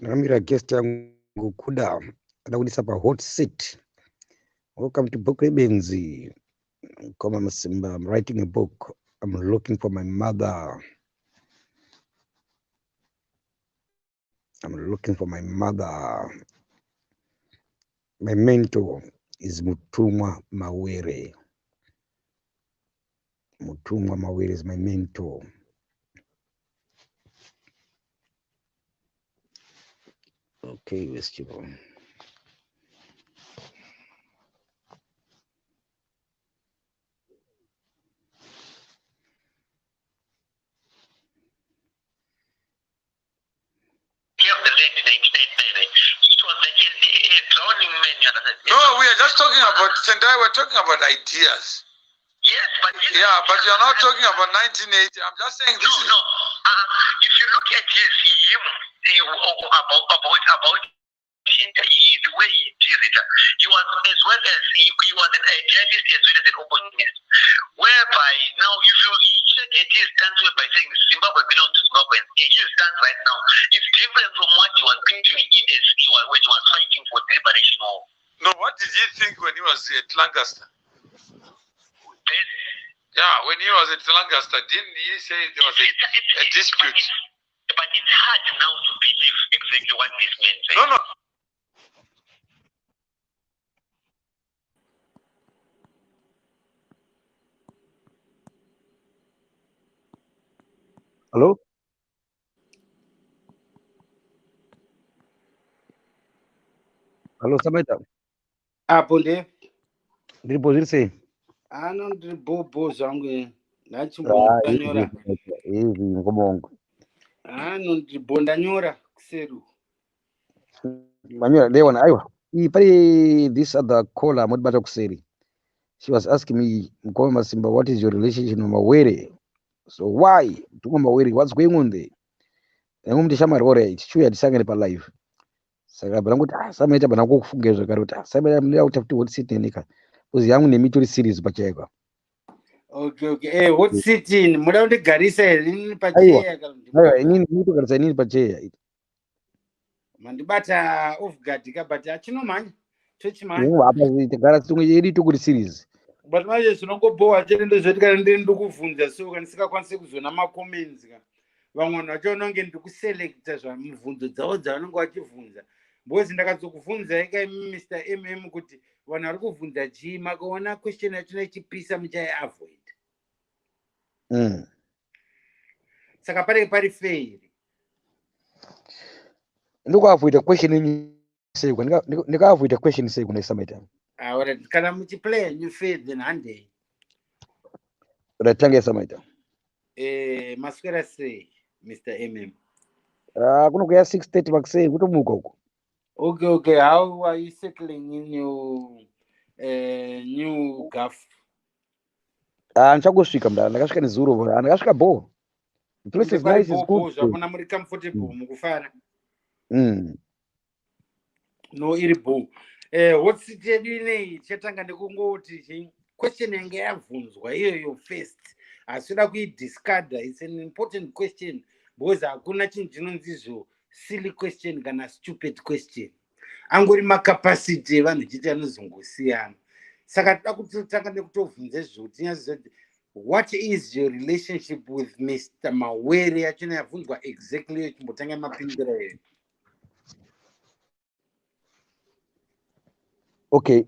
Namira guest yangu kuda anakunisa pa hot seat. Welcome to BhukuReBenzi. Kama Masimba, I'm writing a book. I'm looking for my mother. I'm looking for my mother. My mentor is Mutumwa Mawere. Mutumwa Mawere is my mentor. Okay, vestible. No, we are just talking about Sendai. We're talking about ideas. Yes, but but you're not talking about 1980. I'm just saying this. No. If you look at about the way he did it, he was as well as he was an idealist as well as an opportunist. Whereby now, if you check at his stance by saying Zimbabwe belongs to Zimbabwe, his stance right now is different from what he was doing when he was fighting for the liberation war. No, what did he think when he was at Lancaster? Yeah, when he was at Lancaster, didn't he say there was a dispute? But it's hard now to believe exactly what this man said. No. Hello? Hello, Samaita. Aponde. Ndiripo say. Ndiripo zvangu Ndanyora. Ngobongo. Ndiripo ndanyora kuseru. Manyora lewana aiwa. Pari this other caller modibata kuseri. She was asking me, Mkoma Masimba, what is your relationship with Mawere? So why? Mutumwa Mawere, what's going on there? Ngombe shamari ore chichuya tisangane pa live. Saka bana kuti Samaita bana kufunga zvakare kuti Samaita mlea utafuti hot seat nenika. Uzi yangu nemitori series pachayika. Okay. Hot seat in muda undigarisa rini pacheya kana ndi. Aiwa, inini mutogarisa inini pacheya. Mandibata off guard kabata achinomanya. Mungu apa tigara tumwe yedi tukuri series. But manje zvinongobowa chete ndozvoti kana ndiri ndokuvhunza so kana sikakwanise kuzona macomments ka. Vamwe vachononge ndikuselecta zvamubvunzo dzavo dzavanenge vachivhunza. Because ndakadzokuvhunza eka Mr. MM kuti vanhu vari kuvhunza chii makaona question yachona ichipisa muchaiavoid. Saka pari fail. Ndikuavoid question ini seko ndikaavoid question seko nesamaita. Alright, kana muchiplay new fail then hande. Ratange samaita. Maswera say Mr. MM. Kunokuya 6:30 pakusei kutomuka uko. Okay. How are you settling in your new gaff? Ndichagosvika mdana ndakasvika nezuro ndakasvika bo. The place is nice, it's good. Zvapona muri comfortable mukufara. No iri bo. What city inei chatanga ndekungoti question yange yabvunzwa iyoyo first. Asida kuidiscard, it's an important question because hakuna chinhu chinonzi silly question kana stupid question. Angori macapacity evanhu chiti anozongosiyana. Saka toda kutotanga nekutobvunza zvotinyaziva what is your relationship with Mr. Mawere yachona yabvunzwa exactly yochimbotanga mapindura here. Okay.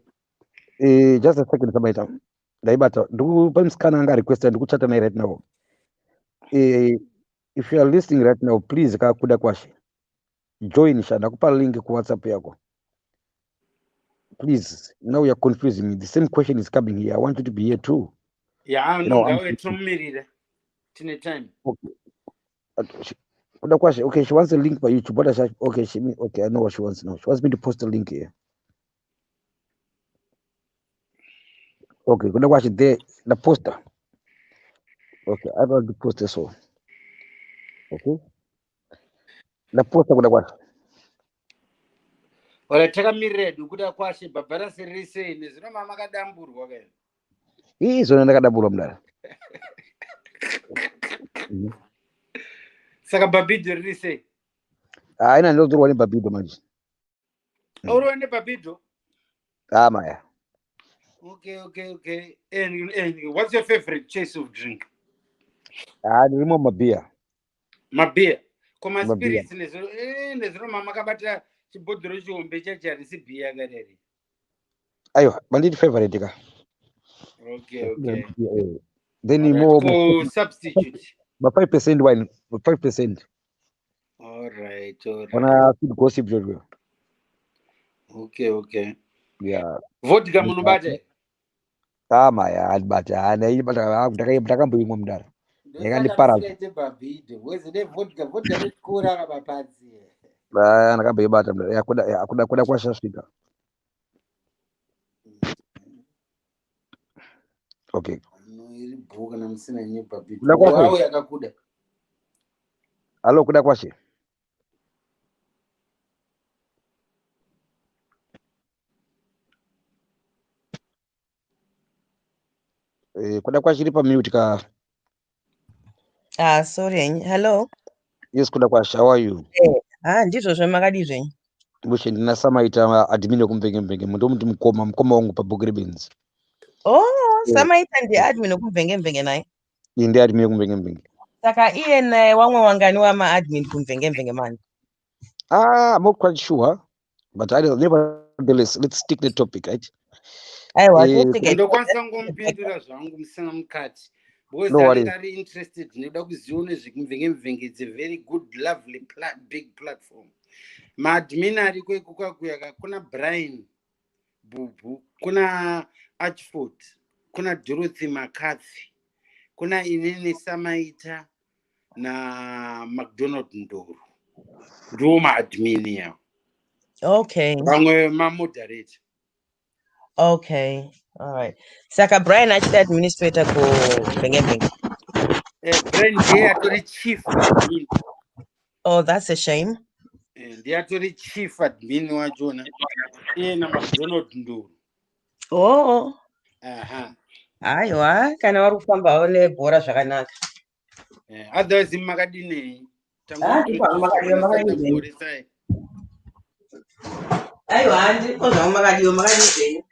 Just a second, Samaita. Ndaibata ndikupamusikana anga request ndikuchata naye right now. If you are listening right now, please kakuda kwashe. Join shanda kupa link ku WhatsApp yako. Please, now you are confusing me. The same question is coming here. I want you to be here too. Yeah, I know. Tine time. Okay. Kuda kwashe. Okay, she wants a link for YouTube. Okay, I know what she wants now. She wants me to post a link here. Okay, kuda kwashe there the poster. Okay, I will post this one. Okay. The poster kuda kwashe. Ora takamirira kuda kwashe babhara serise nezvino mama kadamburwa kana. Izvo ndakadamburwa mudara. Saka babidhi ririse. Haina ndodzorwa neBarbados manje. Uri neBarbados? Maya. Okay. And what's your favorite choice of drink? Ndimo mabia. Mabia. Koma Mabia. spirits nezvino mama kabata chibhodhoro chihombe chacho harisi bia kaderi. Aiwa, banditi favorite ka. Okay. Then Alright. more So substitute. But 5% wine, 5%. Alright. Wana food gossip jojo. Okay. Yeah. Vodka munobate. Maya, albata. Na hii bata mtakambo imwe mdara. Ndosaka ndisikaite Barbados. Wezide vodka nekura kabapadzi. Nakamba ibata mdara. Yakuda kwa shashika. Okay. Iri bhuka namusina nye Barbados. Kuda kwashe. Wao yakakuda. Alo kuda kwashe. Kuda kwashe ripa mute ka. Sorry. Hello. Yes, kuda kwashe. How are you? Ndizvo zvemakadizve. Bushe ndinasamaita admin kumvenge muntu mukoma wangu pa BhukuReBenzi. Samaita ndiadmin kumvenge naye. Ndi admin kumvenge. Saka iye naye wamwe wangani wama-admin kumvenge manje. I'm not quite sure, but nevertheless, let's stick the topic, right? Aiwa, ndokwanisa ngompindura zvangu musina mukati. Because very interested. Nekuda kuziona nezvekumvenge. It's a very good, lovely, big platform. Maadmin ariko ikukakuya kuna Brian Bubu, kuna Archford, kuna Dorothy McCarthy, kuna Inene Samaita na McDonald Ndoro. Ndiwo maadmin yao. Okay. Vamwe mamoderate. Okay. All right. Saka Brian achida administrator kumvenge. Brian ndiye atori chief admin. Oh, that's a shame. Ndiye atori chief admin wachona. Iye na McDonald Ndoro. Oh. Aha. Aiwa, kana vari kufambawo nebhora zvakanaka. Otherwise makadinei? Aiwa, ndiripo zvangu makadiwa makadizvei?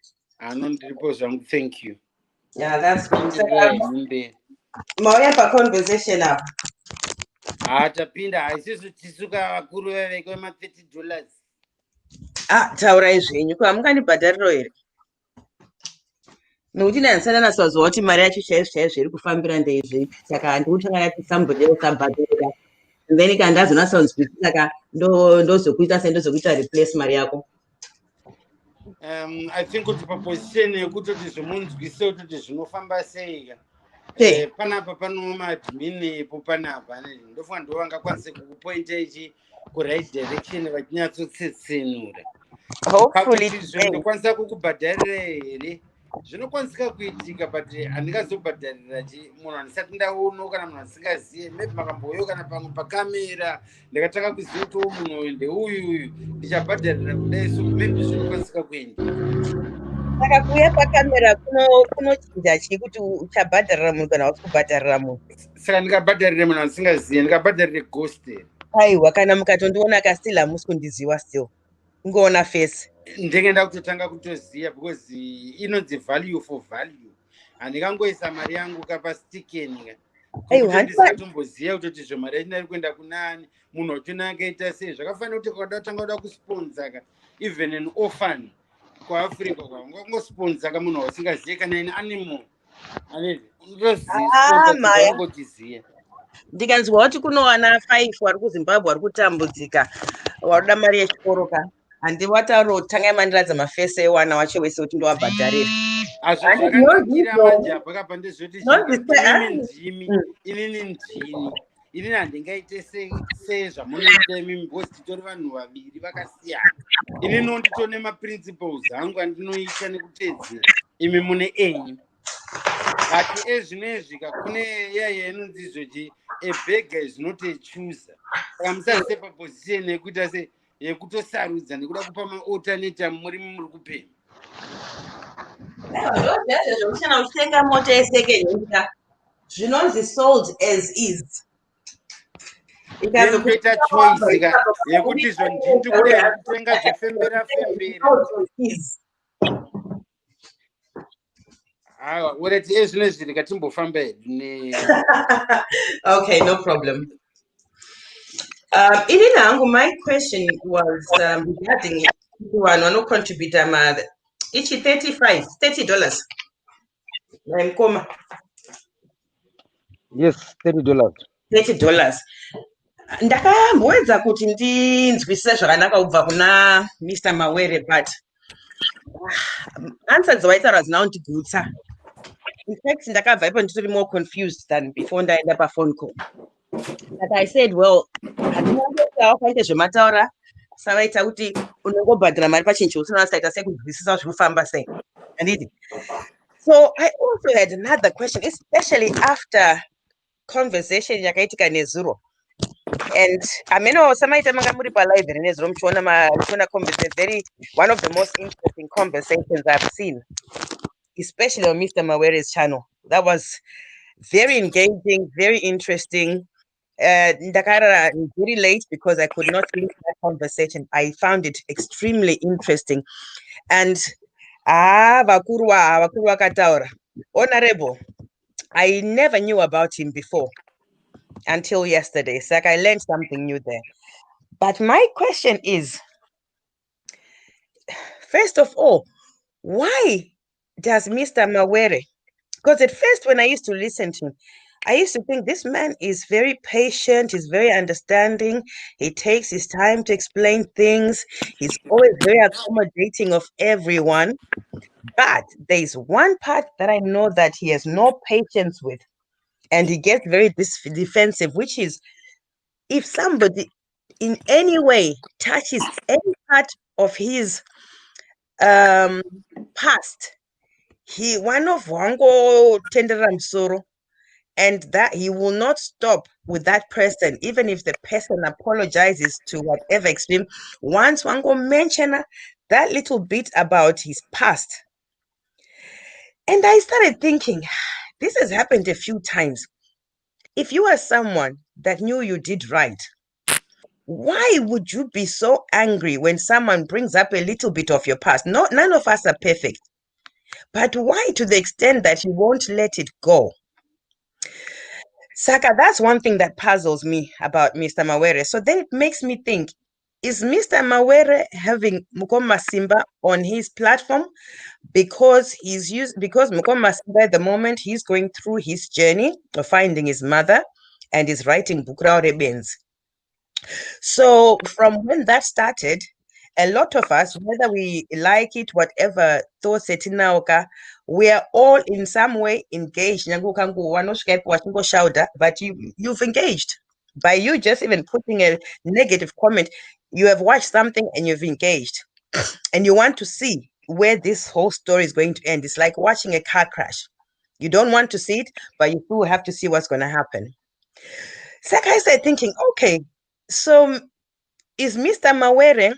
Ndiripo zvangu, thank you. Yeah, that's good. Mauya pa-conversation apa. Tapinda haisisu tisuka vakuru veveke $30. Taurai zvenyu ko hamungandibhadhariro here? Nokuti ndandisana nasazowa kuti mari yacho chaizvo iri kufambira ndeizvipi, saka handikuchangana kuti sambodero sabhadharira, and then kandazonatsaunzwisi, saka ndozokuita sendozokuita replace mari yako. I think kuti paposition yekutoti zvomunzwise kutoti zvinofamba sei panapa pano maadmin po panapa ndofunga ndo vangakwanise kukupointa ichi kuright direction vachinyatsotsetsenura. Hopefully ndokwanisa kukubhadharira here zvinokwanisika kuitika, but handingazobhadharira munhu handisati ndaono kana munhu handisingazive. Maybe makamboyo kana pamwe pakamera ndakataka kuziva kuti munhu uyu ndeuyu ndichabhadharira kudai, so maybe zvinokwanisika kuendeka. Saka kuuya pakamera kunochinja chii kuti uchabhadharira munhu kana usi kubhadharira munhu? Saka ndikabhadharire munhu handisingazive, ndikabhadharire ghost. Aiwa, kana mukatondiona still hamusi kundiziva still. Ngoona face. Ndingenda kutotanga kutoziva because inonzi value for value. Handikangoisa mari yangu kapastikeni kuti ndisikatomboziva kutoti zvomari yacho ndari kuenda kunani, munhu wachona akaita sei. Zvakafanira kuti tanga kuda kusponsa even an orphan kuAfrica kwangosponsa munhu wasingazive kana ine animal. Ndoziva. Ndikanzwa kuti kunowana 5 vari kuZimbabwe vari kutambudzika varoda mari yechikoro ka. Handiwatauro tangai mandiradza mafese ewana wacho wese kuti ndowabhadharira. Azvo zvakanakira majabha kapa ndezvoti inini ndini. Inini handingaite sezvamunoita imimi because titori vanhu vaviri vakasiyana. Inini nditone maprinciples angu andinoita nekutedzera. Imi mune enyu. Ati ezvinezvi kune yaya inonzi izvochi a beggar is not a chooser. Saka musase paposition yekuita yekutosarudza nekuda kupa maalternate muri kupema. Ndozvazvo zvokushana kutenga mota yesecond hand zvinonzi sold as is. then toita choice ka yekuti izvo ndiri kuda kutenga zvefembera ureti ezvino zviri katimbofamba Okay, no problem. Irina hangu, my question was regarding one wano contributor mother. Ichi $30. Mkoma. Yes, $30. $30. Ndakambowedza kuti ndinzwisise zvakanaka kubva kuna Mr. Mawere, but answer dzawaitaura hadzina kundigutsa. In fact, ndakabva ipo nditori more confused than before ndaenda phone call. But I said, well, handinangoitawo kwaite zvemataura savaita kuti unongobhadhira mari pachinhu chousina saita sekunzwisisa zvirikufamba sei. So I also had another question, especially after conversation yakaitika nezuro. And ameno samaita manga muri palibrary nezuro muchiona conversation, one of the most interesting conversations I've seen, especially on Mr. Mawere's channel. That was very engaging, very interesting. Ndakara very late because I could not listen to that conversation. I found it extremely interesting. And vakuru vakataura. Honorable, I never knew about him before until yesterday. It's like I learned something new there. But my question is, first of all, why does Mr. Mawere, because at first when I used to listen to him, I used to think this man is very patient, he's very understanding, he takes his time to explain things, he's always very accommodating of everyone. But there's one part that I know that he has no patience with, and he gets very defensive, which is if somebody in any way touches any part of his past, he one of wango tendera msoro, and that he will not stop with that person, even if the person apologizes to whatever extreme. Once wango mention that little bit about his past, and I started thinking, this has happened a few times. If you are someone that knew you did right, why would you be so angry when someone brings up a little bit of your past? No, none of us are perfect. But why to the extent that you won't let it go? Saka, that's one thing that puzzles me about Mr. Mawere. So then it makes me think, is Mr. Mawere having Mutumwa Simba on his platform because Mutumwa Simba at the moment he's going through his journey of finding his mother and is writing BhukuReBenzi. So from when that started, a lot of us, whether we like it, whatever thoughts etinaoka, we are all in some way engaged. But you've engaged. By you just even putting a negative comment, you have watched something and you've engaged. And you want to see where this whole story is going to end. It's like watching a car crash. You don't want to see it, but you still have to see what's going to happen. So I started thinking, okay, so is Mr. Mawere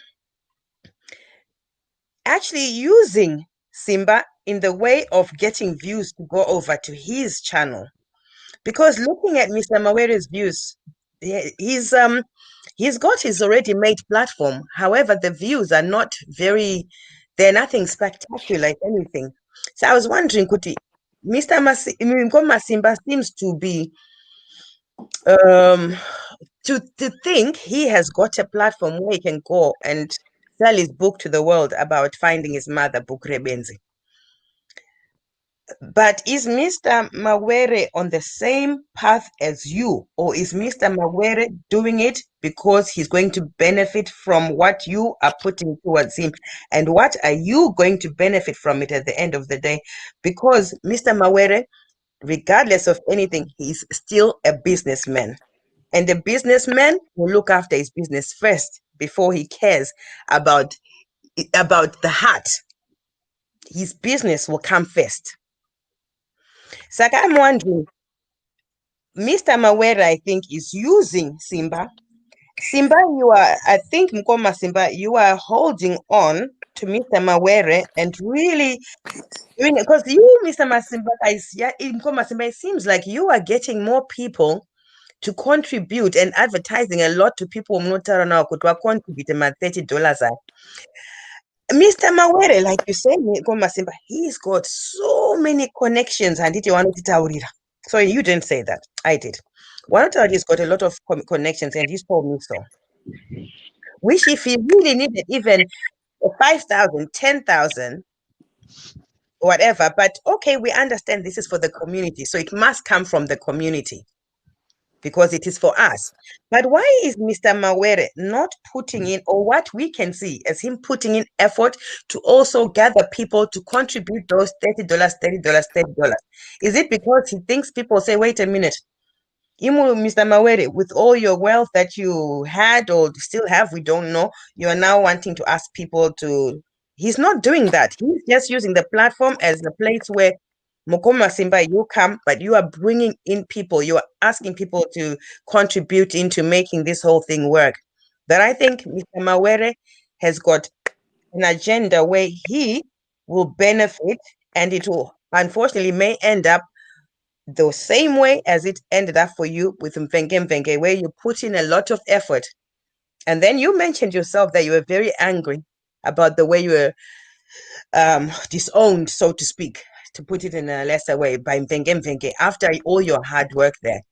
actually using Simba in the way of getting views to go over to his channel? Because looking at Mr. Mawere's views, he's got his already made platform. However, the views are not they're nothing spectacular, if anything. So I was wondering, could Mr. Mutumwa Simba seems to be to think he has got a platform where he can go and sell his book to the world about finding his mother, BhukuReBenzi. But is Mr. Mawere on the same path as you, or is Mr. Mawere doing it because he's going to benefit from what you are putting towards him? And what are you going to benefit from it at the end of the day? Because Mr. Mawere, regardless of anything, he's still a businessman. And the businessman will look after his business first before he cares about the heart. His business will come first. So I'm wondering, Mr. Mawere, I think, is using Simba. Simba, I think Mutumwa Simba, you are holding on to Mr. Mawere and really doing it because you, Mr. Mutumwa Simba, it seems like you are getting more people to contribute and advertising a lot to people mnotara now could contribute $30. Mr. Mawere, like you said, Simba, he's got so many connections. And sorry, you didn't say that. I did. He's got a lot of connections, and he's told me so. Which, if he really needed even 5,000, 10,000, whatever, but okay, we understand this is for the community, so it must come from the community because it is for us. But why is Mr. Mawere not putting in, or what we can see as him putting in effort to also gather people to contribute those $30, $30? Is it because he thinks people say, wait a minute, Mr. Mawere, with all your wealth that you had or still have, we don't know, you are now wanting to ask people to... He's not doing that. He's just using the platform as a place where Mukumwa Simba, you come, but you are bringing in people. You are asking people to contribute into making this whole thing work. But I think Mr. Mawere has got an agenda where he will benefit, and it will, unfortunately, may end up the same way as it ended up for you with Mvenge, where you put in a lot of effort. And then you mentioned yourself that you were very angry about the way you were disowned, so to speak, to put it in a lesser way, by Mvenge after all your hard work there.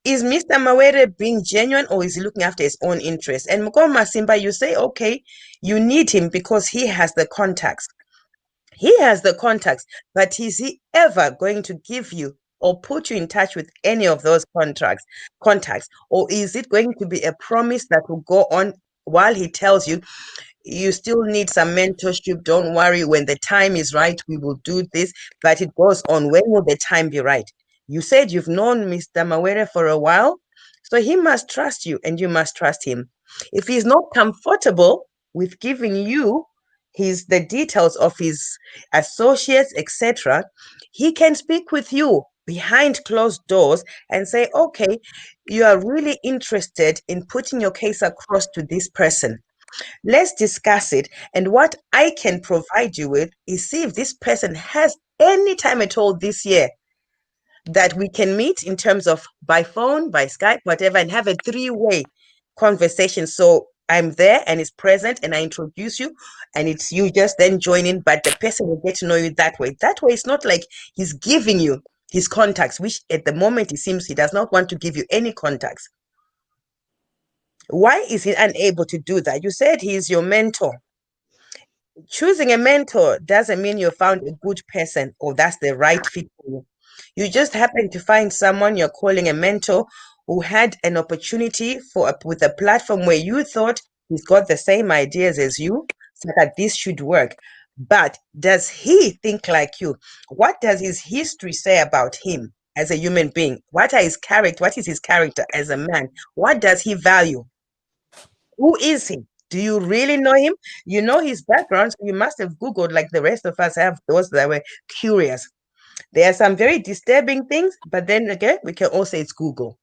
Is Mr. Mawere being genuine, or is he looking after his own interests? And Mukumwa Simba, you say, okay, you need him because he has the contacts. He has the contacts, but is he ever going to give you or put you in touch with any of those contacts? Or is it going to be a promise that will go on while he tells you, you still need some mentorship, don't worry, when the time is right, we will do this, but it goes on, when will the time be right? You said you've known Mr. Mawere for a while, so he must trust you and you must trust him. If he's not comfortable with giving you the details of his associates, etc., he can speak with you behind closed doors and say, okay, you are really interested in putting your case across to this person. Let's discuss it. And what I can provide you with is see if this person has any time at all this year that we can meet in terms of by phone, by Skype, whatever, and have a 3-way conversation. So I'm there and it's present and I introduce you and it's you just then join in, but the person will get to know you that way. That way, it's not like he's giving you his contacts, which at the moment it seems he does not want to give you any contacts. Why is he unable to do that? You said he's your mentor. Choosing a mentor doesn't mean you found a good person or that's the right fit for you. You just happen to find someone you're calling a mentor who had an opportunity with a platform where you thought he's got the same ideas as you, so that this should work. But does he think like you? What does his history say about him as a human being? What is his character as a man? What does he value? Who is he? Do you really know him? You know his background, so you must have Googled like the rest of us have, those that were curious. There are some very disturbing things, but then again, we can all say it's Google.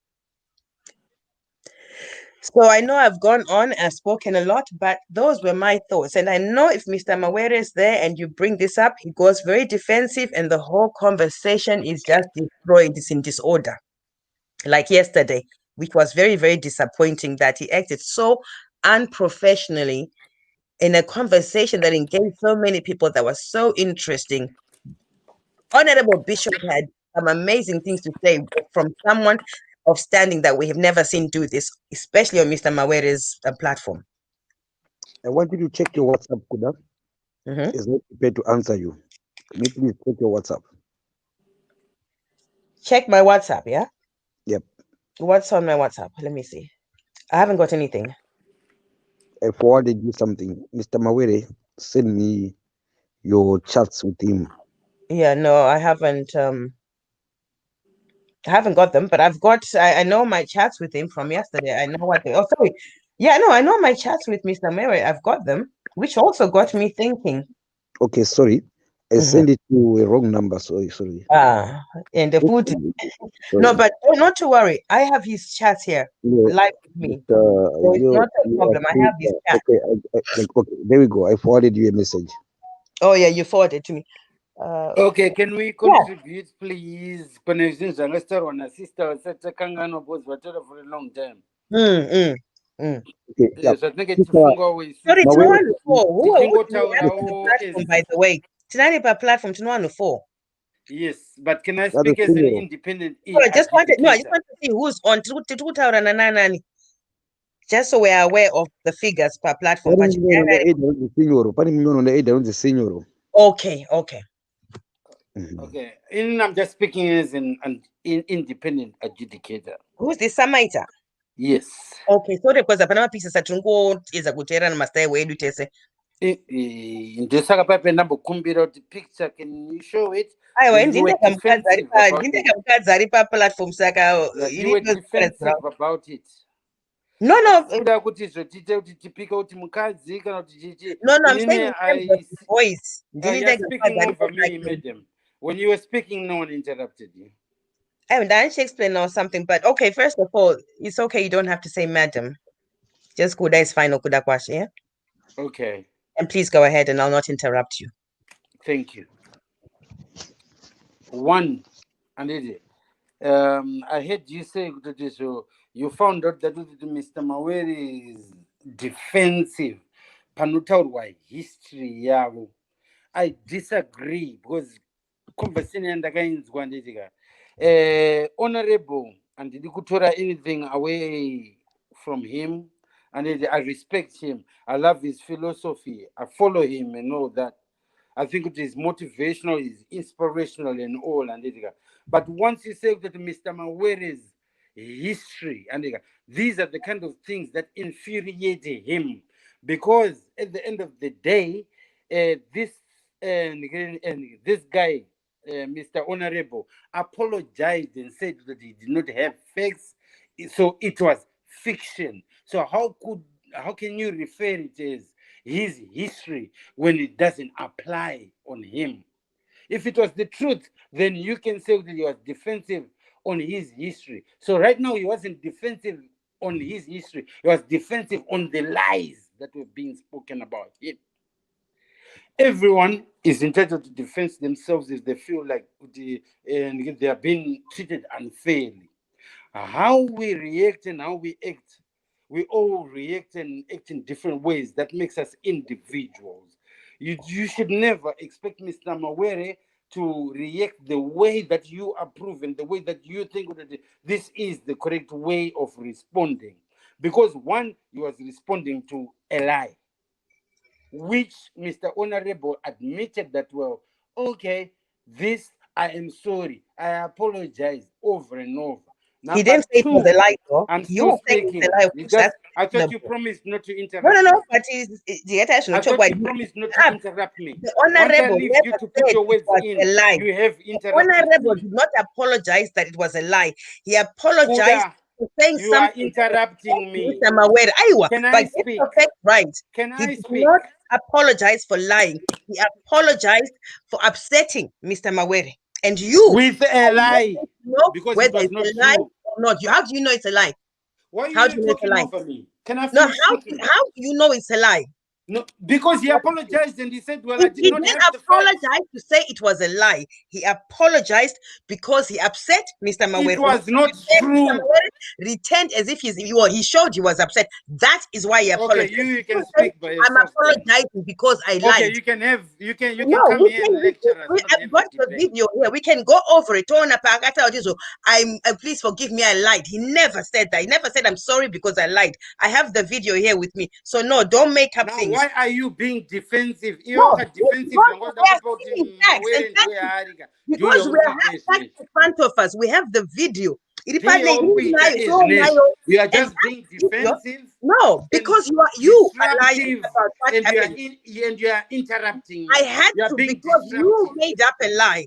So I know I've gone on and spoken a lot, but those were my thoughts. And I know if Mr. Mawere is there and you bring this up, he goes very defensive and the whole conversation is just destroyed. It's in disorder. Like yesterday, which was very, very disappointing that he acted so unprofessionally in a conversation that engaged so many people that was so interesting. Honorable Bishop had some amazing things to say from someone of standing that we have never seen do this, especially on Mr. Mawere's platform. I want you to check your WhatsApp, Kuda. Is not prepared to answer you. Can you please check your WhatsApp? Check my WhatsApp, yeah? Yep. What's on my WhatsApp? Let me see. I haven't got anything. I forwarded you something. Mr. Mawere, send me your chats with him. Yeah, no, I haven't got them, but I've got I know my chats with him from yesterday. I know what sorry. Yeah, no, I know my chats with Mr. Mawere. I've got them, which also got me thinking. Okay, sorry. I sent it to a wrong number. Sorry. And the food. No, but not to worry. I have his chats here live with me. So it's not a problem. I have his chat. Okay, there we go. I forwarded you a message. Oh yeah, you forwarded to me. Okay, can we contribute, please? Pane zvinhu zvangasitarwa nasister vasati takangana because vatara for a long time. Okay, yeah. Zvatinenge Sister tichifungawo Sorry, isusu Mawere, tino 4. Who do we have on tichingotaurawo the platform, by the way? Tinani per platform, tino 4. yes, but can I that's a speak as an senior. independent So I just want to adjudicator? see who's on. Just so we're aware of the figures per platform. Pani munyono ne Ada senior. Pani munyono ne Ada senior. Okay. Okay, I'm just speaking as an independent adjudicator. Who's the Samaita? Yes. Okay, sorry, because apana pieces atungotiza kuteerana mastai wedu tese. Ndosaka pape ndambokumbira kuti picture, can you show it? Aiwa, You were defensive about it. mukadzi ari platform saka You were defensive about it. No. Kuda kuti zvotite kuti tipike kuti mukadzi kana kuti chichi. No, I'm saying in terms of the voice. You're speaking over me, madam. When you were speaking, no one interrupted you. I didn't explain or something, but okay, first of all, it's okay. You don't have to say madam. Just Kuda is fine or Kuda Kwash, yeah? Okay. And please go ahead and I'll not interrupt you. Thank you. One, and I heard you say that so you found out that Mr. Mawere is defensive. Panutaurwa history yavo. I disagree because conversation ndakainzwa ndetika. Honorable, and did kutora anything away from him, and I respect him. I love his philosophy. I follow him and all that. I think it is motivational, is inspirational and all. And but once you say that Mr. Mawere's history, and these are the kind of things that infuriate him, because at the end of the day, this guy, Mr. Honorable, apologized and said that he did not have facts, so it was fiction. So how can you refer it as his history when it doesn't apply on him? If it was the truth, then you can say that he was defensive on his history. So right now he wasn't defensive on his history. He was defensive on the lies that were being spoken about him. Everyone is entitled to defend themselves if they feel like they are being treated unfairly. How we react and how we act, we all react and act in different ways. That makes us individuals. You should never expect Mr. Mawere to react the way that you approve and the way that you think that this is the correct way of responding. Because one, he was responding to a lie, which Mr. Honorable admitted that, well, okay, this, I am sorry, I apologize over and over. He didn't say it was a lie, though. I'm You still were saying speaking. it's a lie. I thought you promised not to interrupt No, me. but I thought you promised not to interrupt me. The Once I Honorable leave never you to put your words said it in, was a lie. you have The interrupted Honorable me. did not apologize that it was a lie. He apologized Kuda, for saying you are something. interrupting me. Mr. Mawere, Aiwa, Can I but get speak? the fact right. Can He I did speak? not apologize for lying. He apologized for upsetting Mr. Mawere. And you With a lie, know because whether it was it's not a lie true. or not. How do you know it's a lie? Why are How do you you know it's a talking lie? over me? Can I No, finish speaking? how do you know it's a lie? No, because he apologized and he said, well, He I did not didn't have the facts. apologize to say it was a lie. He apologized because he upset Mr. Mawere. It was not true. Mr. Mawere returned as if he showed he was upset. That is why he apologized. Okay, you can speak by I'm yourself. apologizing because I lied. Okay, you can No, come here and lecture us. I've got the video here. We can go over it. Please forgive me, I lied. He never said that. He never said I'm sorry because I lied. I have the video here with me. So no, don't make up Now, things. why are you being defensive? No, Defensive. because we have facts in front of us. We have the video. You are just being defensive. No, because you are lying about what and happened. you are interrupting me. I had to because you made up a lie.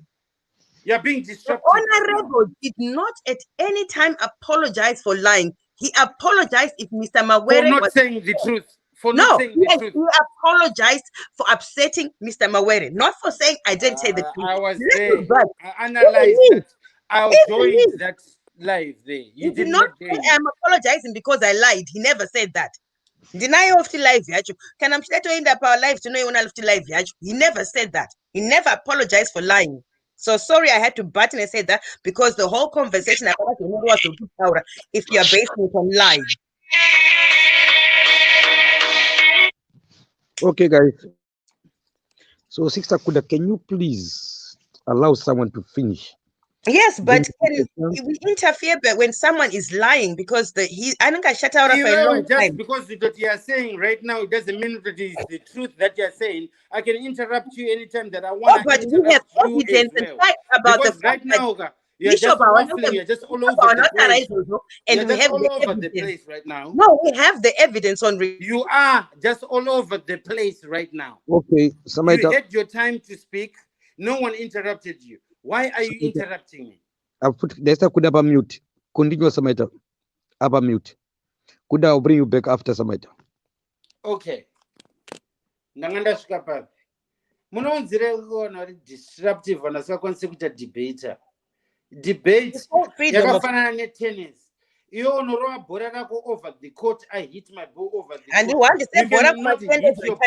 You are being disruptive. The Honorable did not at any time apologize for lying. He apologized if Mr. Mawere for not saying the truth. He apologized for upsetting Mr. Mawere, not for saying I didn't say the truth. I was there. I analyzed that. I joined that live there. You did not say I'm apologizing because I lied. He never said that. Ndinayo futhi live yacho. Kana mchitoenda pa live tinoiona futhi live yacho. He never said that. He never apologized for lying. So sorry I had to button and say that because the whole conversation about was if you are basing it on lies. Okay, guys. So, Sister Kuda, can you please allow someone to finish? Yes, but Then we interfere when someone is lying because I think I shut out for a long Just time. because what you are saying right now, it doesn't mean that it is the truth that you are saying. I can interrupt you anytime that I want to But we have interrupt you as evidence and well. facts about the Because fact right now, you're Bishop just waffling, you're just all over the place. and You're we just have all the over the evidence. place right now. No, we have the evidence on. You are just all over the place right now. okay, You Samaita, had your time to speak. No one interrupted you. Why are you interrupting me? I've put Sister Kuda up mute. Continue, Samaita. Up mute. Kuda, I'll bring you back after Samaita. Okay. Ndanganda svika papi. Munonzire kuona uri disruptive vanasakwanise kuita debater. Debate yakafanana netennis. Iwe unorova bhora rako over the court. I hit my ball over the and court. you cannot hit your ball.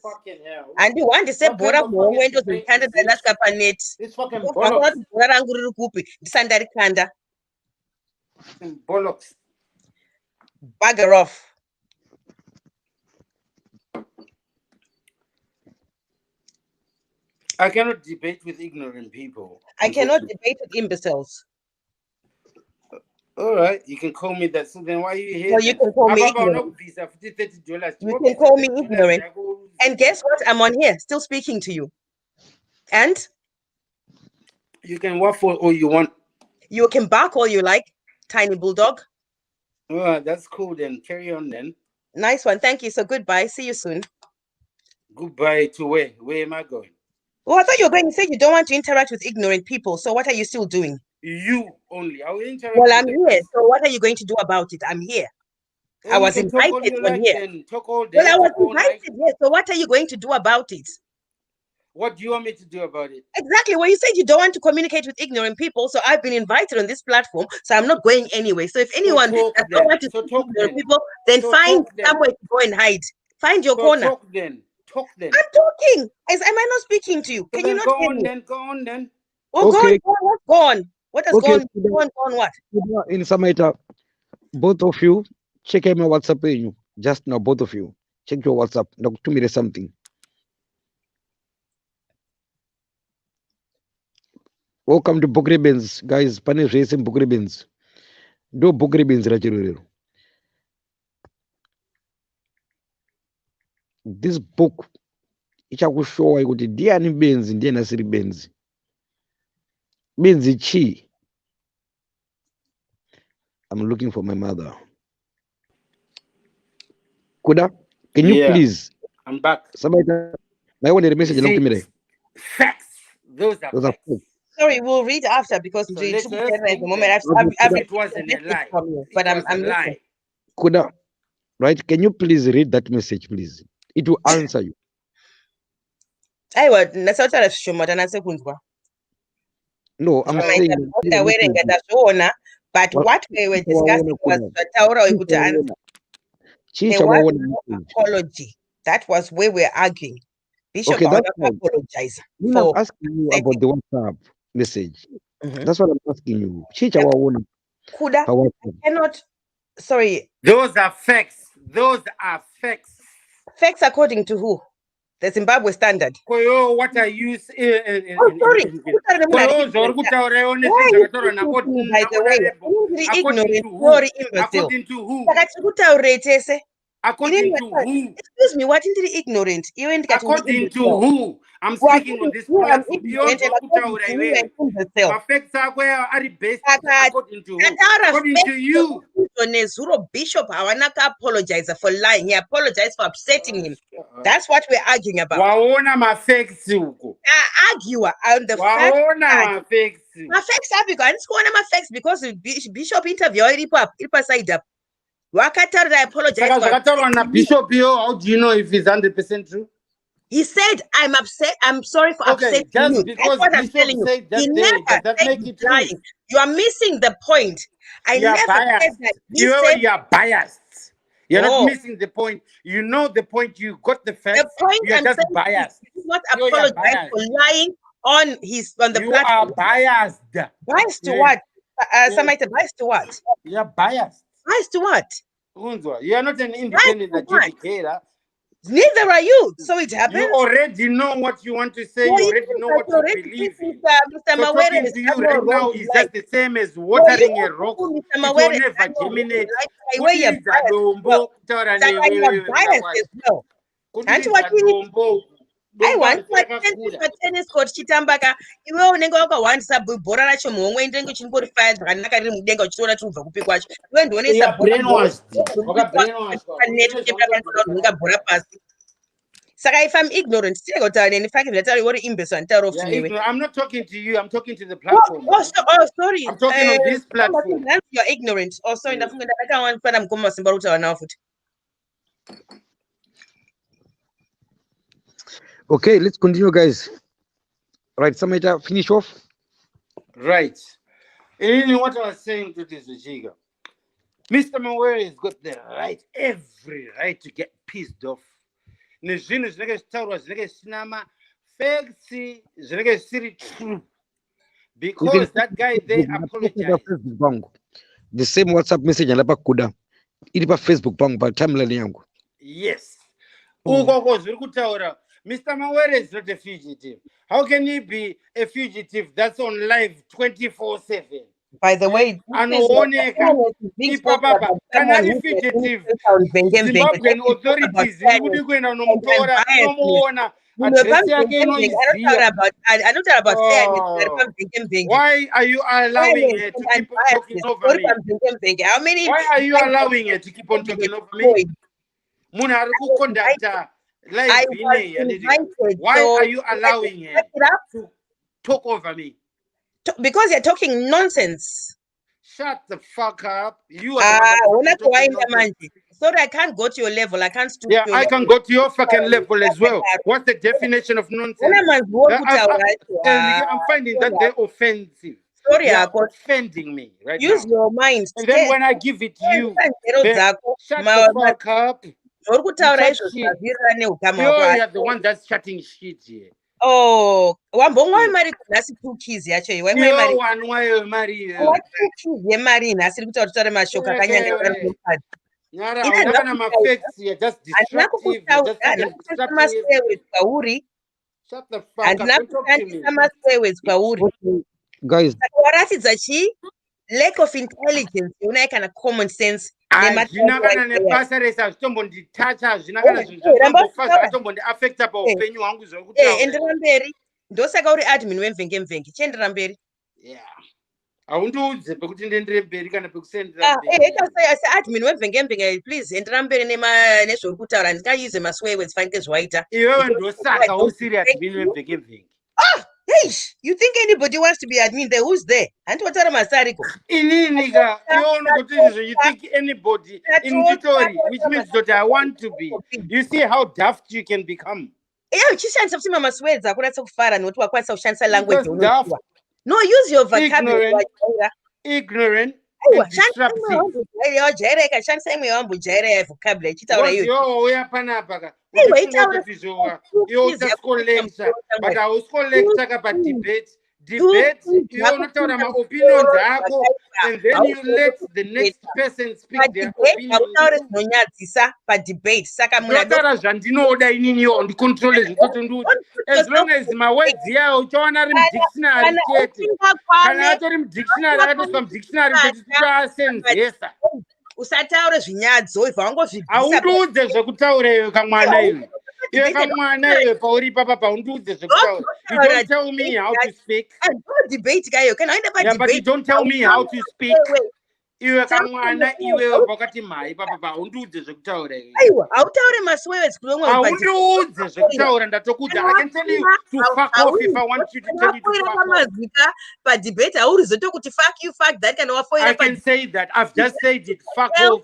Fucking hell. And you want to say bora muhowendo zvitanda dzalaska panet. This fucking bollocks. Bora rangu riri kupi ndisandarikanda. Bollocks. Bugger off. I cannot debate with ignorant people. I cannot debate with imbeciles. All right, you can call me that. So then why are you here? No, you can call me ignorant. You can call me ignorant. And guess what? I'm on here, still speaking to you. And? You can waffle all you want. You can bark all you like, tiny bulldog. Oh, that's cool then. Carry on then. Nice one. Thank you. So goodbye. See you soon. Goodbye to where? Where am I going? Well, I thought you were going to say you don't want to interact with ignorant people. So what are you still doing? You only. I will interact. Well, I'm here. So what are you going to do about it? I'm here. I was invited on here. Talk all day. Well, I was invited here. So what are you going to do about it? What do you want me to do about it? Exactly. Well, you said you don't want to communicate with ignorant people. So I've been invited on this platform. So I'm not going anyway. So if anyone doesn't want to talk to ignorant people, then find somewhere to go and hide. Find your corner. Talk then. Talk then. I'm talking. Am I not speaking to you? Can you not hear me? Go on then. Oh, okay. Go on. What has gone? Go on what? In Samaita, both of you, check my WhatsApp page. Just now, both of you, check your WhatsApp. Now, to me, there's something. Welcome to BhukuReBenzi, guys. Pane racing BhukuReBenzi. Do BhukuReBenzi rachirero. This book, ichakushowa kuti ndiani Benzi ndiye asiri Benzi. Benzi chi. I'm looking for my mother. Kuda, can you please? I'm back. Somebody, I want a message. Facts. Those are facts. Sorry, we'll read after because at the moment it wasn't a lie. But I'm listening. Kuda, right? Can you please read that message, please? It will answer you. No, I'm saying. But what we were discussing was the apology. That was where we're arguing. Bishop, okay, that's apologize. I'm asking you about the WhatsApp message. That's what I'm asking you. Kuda, I cannot. Sorry. Those are facts. Those are facts. Facts according to who? The Zimbabwe Standard. What are you saying? Sorry. According to who? According to who? Excuse me, what is ignorant? According to who? I'm speaking on this platform. According to you. Bishop, I want to apologize for lying. He apologized for upsetting him. That's what we're arguing about. Argue on the facts. My facts are because Bishop interview side up. I apologize. Bishop, how do you know if it's 100% true? He said, I'm upset. I'm sorry for upsetting you. That's what I'm telling you. He never said he's lying. You are missing the point. I never said that. You are biased. You're not missing the point. You know the point. You got the facts. The point You're I'm just saying biased. is not You're apologize biased. for lying on the You platform. are biased. Biased to Yeah. what? Samaita, biased to what? You're biased. Biased to what? You are not an independent Biased to what? adjudicator. Neither are you. So it happens. You already know what you want to say. No, You you already think know that what you you already believe think in. Mr. So Mawere talking has to you done right more now wrong in is life. just the same as No, you watering a also rock. think Mr. It Mawere will has never done more wrong in germinate. life. Where you're Kudiriza biased as dombo well. kutaura Saka you're biased newewe. as well. Hanti Kudiriza watini dombo. Dombo aiwa harikakakura. tennis court chitambaka iwewe unenge wakahwandisa bhora racho muhomwe ndenge uchingorifaya zvakanaka riri mudenga uchitoona chirubva kupi kwacho iwe ndionesa Brainwashed. Brainwashed. runga bhora pasi. Saka if I'm ignorant, still got any fact that I want to I'm not talking to you. I'm talking to the platform. Sorry. I'm talking on this platform. You're ignorant. Also, in the I can't want to come Simbaruta now. Okay, let's continue, guys. Right, Samaita, finish off. Right. And what I was saying to this Jiga, Mr. Mawere has got the right, every right to get pissed off. Nezvinhu zvinenge zvichitaurwa zvinenge zvisina mafacts zvinenge zvisiri true. Because that guy there apologized. The same WhatsApp message and kuda. Iri pa Facebook pangu pa timeline yangu. Yes. Ukoko zviri kutaura. Mr. Mawere is not a fugitive. How can he be a fugitive that's on live 24/7? By the way, anooneka ipo papa kana ari fugitive Zimbabwean authorities irikudi kuenda nomutora inomuona address yake inoiziva. Why are you allowing her to keep on talking over me? Why are you allowing her to keep on talking over me? Munhu ari kuconducta live ine. Why are you allowing her to talk over me? Because you're talking nonsense. Shut the fuck up. You are sorry, I can't go to your level. I can't stoop to your I can go to your fucking level as well. What's the definition of nonsense? I'm finding that they're offensive. Sorry, you're offending me right Use now. your mind. And then when I give it to you, shut the fuck up. You're the one that's chatting shit here. Oh, wambongwa mari kunasi 2 keys yacho iwe mari. Wanwayo mari. What 2 keys yemari nasi kuti tutare mashoka kanyanga nomukadzi. Nyara unakana mafacts here just destructive just destructive. Shut the fuck up. Don't talk to me. Guys, waratidza chi lack of intelligence yona kana common sense. Hazvina kana nebasa rese hazvitombonditacha hazvina kana zvinhu zvatombofa zvakatombondi-affecta paupenyu hwangu zvokutaura. Endera mberi. Ndosaka uri admin wemvenge chiendera mberi. Haundiudze pekuti ndiendere mberi kana pekusendera mberi. Admin wemvenge please endera mberi nezvori kutaura ndingayuze maswear words fanike zvaita. Iwewe ndosaka usiri admin wemvenge. Hey, you think anybody wants to be admin there? Who's there? And what are Masariko? Ininika, you think anybody in Vitori, which means that I want to be. You see how daft you can become. Yeah, chishanisa kusema maswedza akuratsa kufara nokuti wakwanisa kushandisa language. No, use your vocabulary. Ignorant. Disruptive. Jaireka shandisa imwe yawambo jaireka vocabulary chitaura iyo. Yo, uya panapa. You just lecture, but I was lecture about debate. Debate, you unotaura ma-opinions ako, and then you let the next person speak their opinion. Ndotaura zvandinoda ininiwo ndicontrole zvitoti nduti. As long as mawords yawo uchawana ari mudictionary chete. Kana atori mudictionary akatoiswa mudictionary kuti toasenzesa. Usataure zvinyadzo ibva wangozvibvisa. Haundiudze zvekutaura iwe kamwana iwe. Iwe kamwana iwe pauri papa paundiudze zvekutaura. You don't tell me how to speak. Don't debate kayo. Can I never debate? But you don't tell me how to speak. Iwe kamwana iwe pakati mhai papa paundiudze zvekutaura iwe. Aiwa, hautaure maswears kulomwe. Haundiudze zvekutaura ndatokuudza. I can tell you to fuck off if I want you to tell you to fuck off. Pa debate haurizoto kuti fuck you fuck that kana wafoira. I can say that. I've just said it. Fuck off.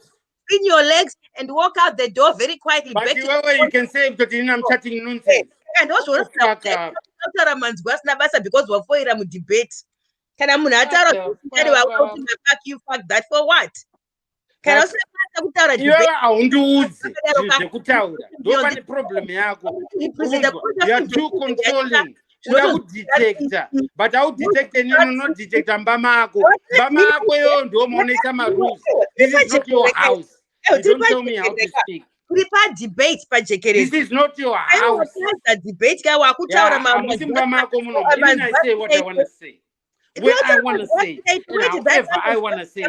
In your legs and walk out the door very quietly. But you can say that I'm chatting nonsense. And also fuck up. Because wafoira mu debate. Kana munhu ataura fuck you fuck that for what? kana But usina kutaura iwe debate haundiudze zvinhu zvekutaura ndo pane problem yako. You are too controlling. Uda kudetecta but haudetecte nini unodetecta mbama ako. Mbama ako yo ndo maonesa marules. This is not your house. You don't tell me how to speak. uri padebate pajekerezi. This is not your house. Debate ka wakutaura hamusi mbama ako muno. Even I say what I want to say. Where I want to say, and however I want to say.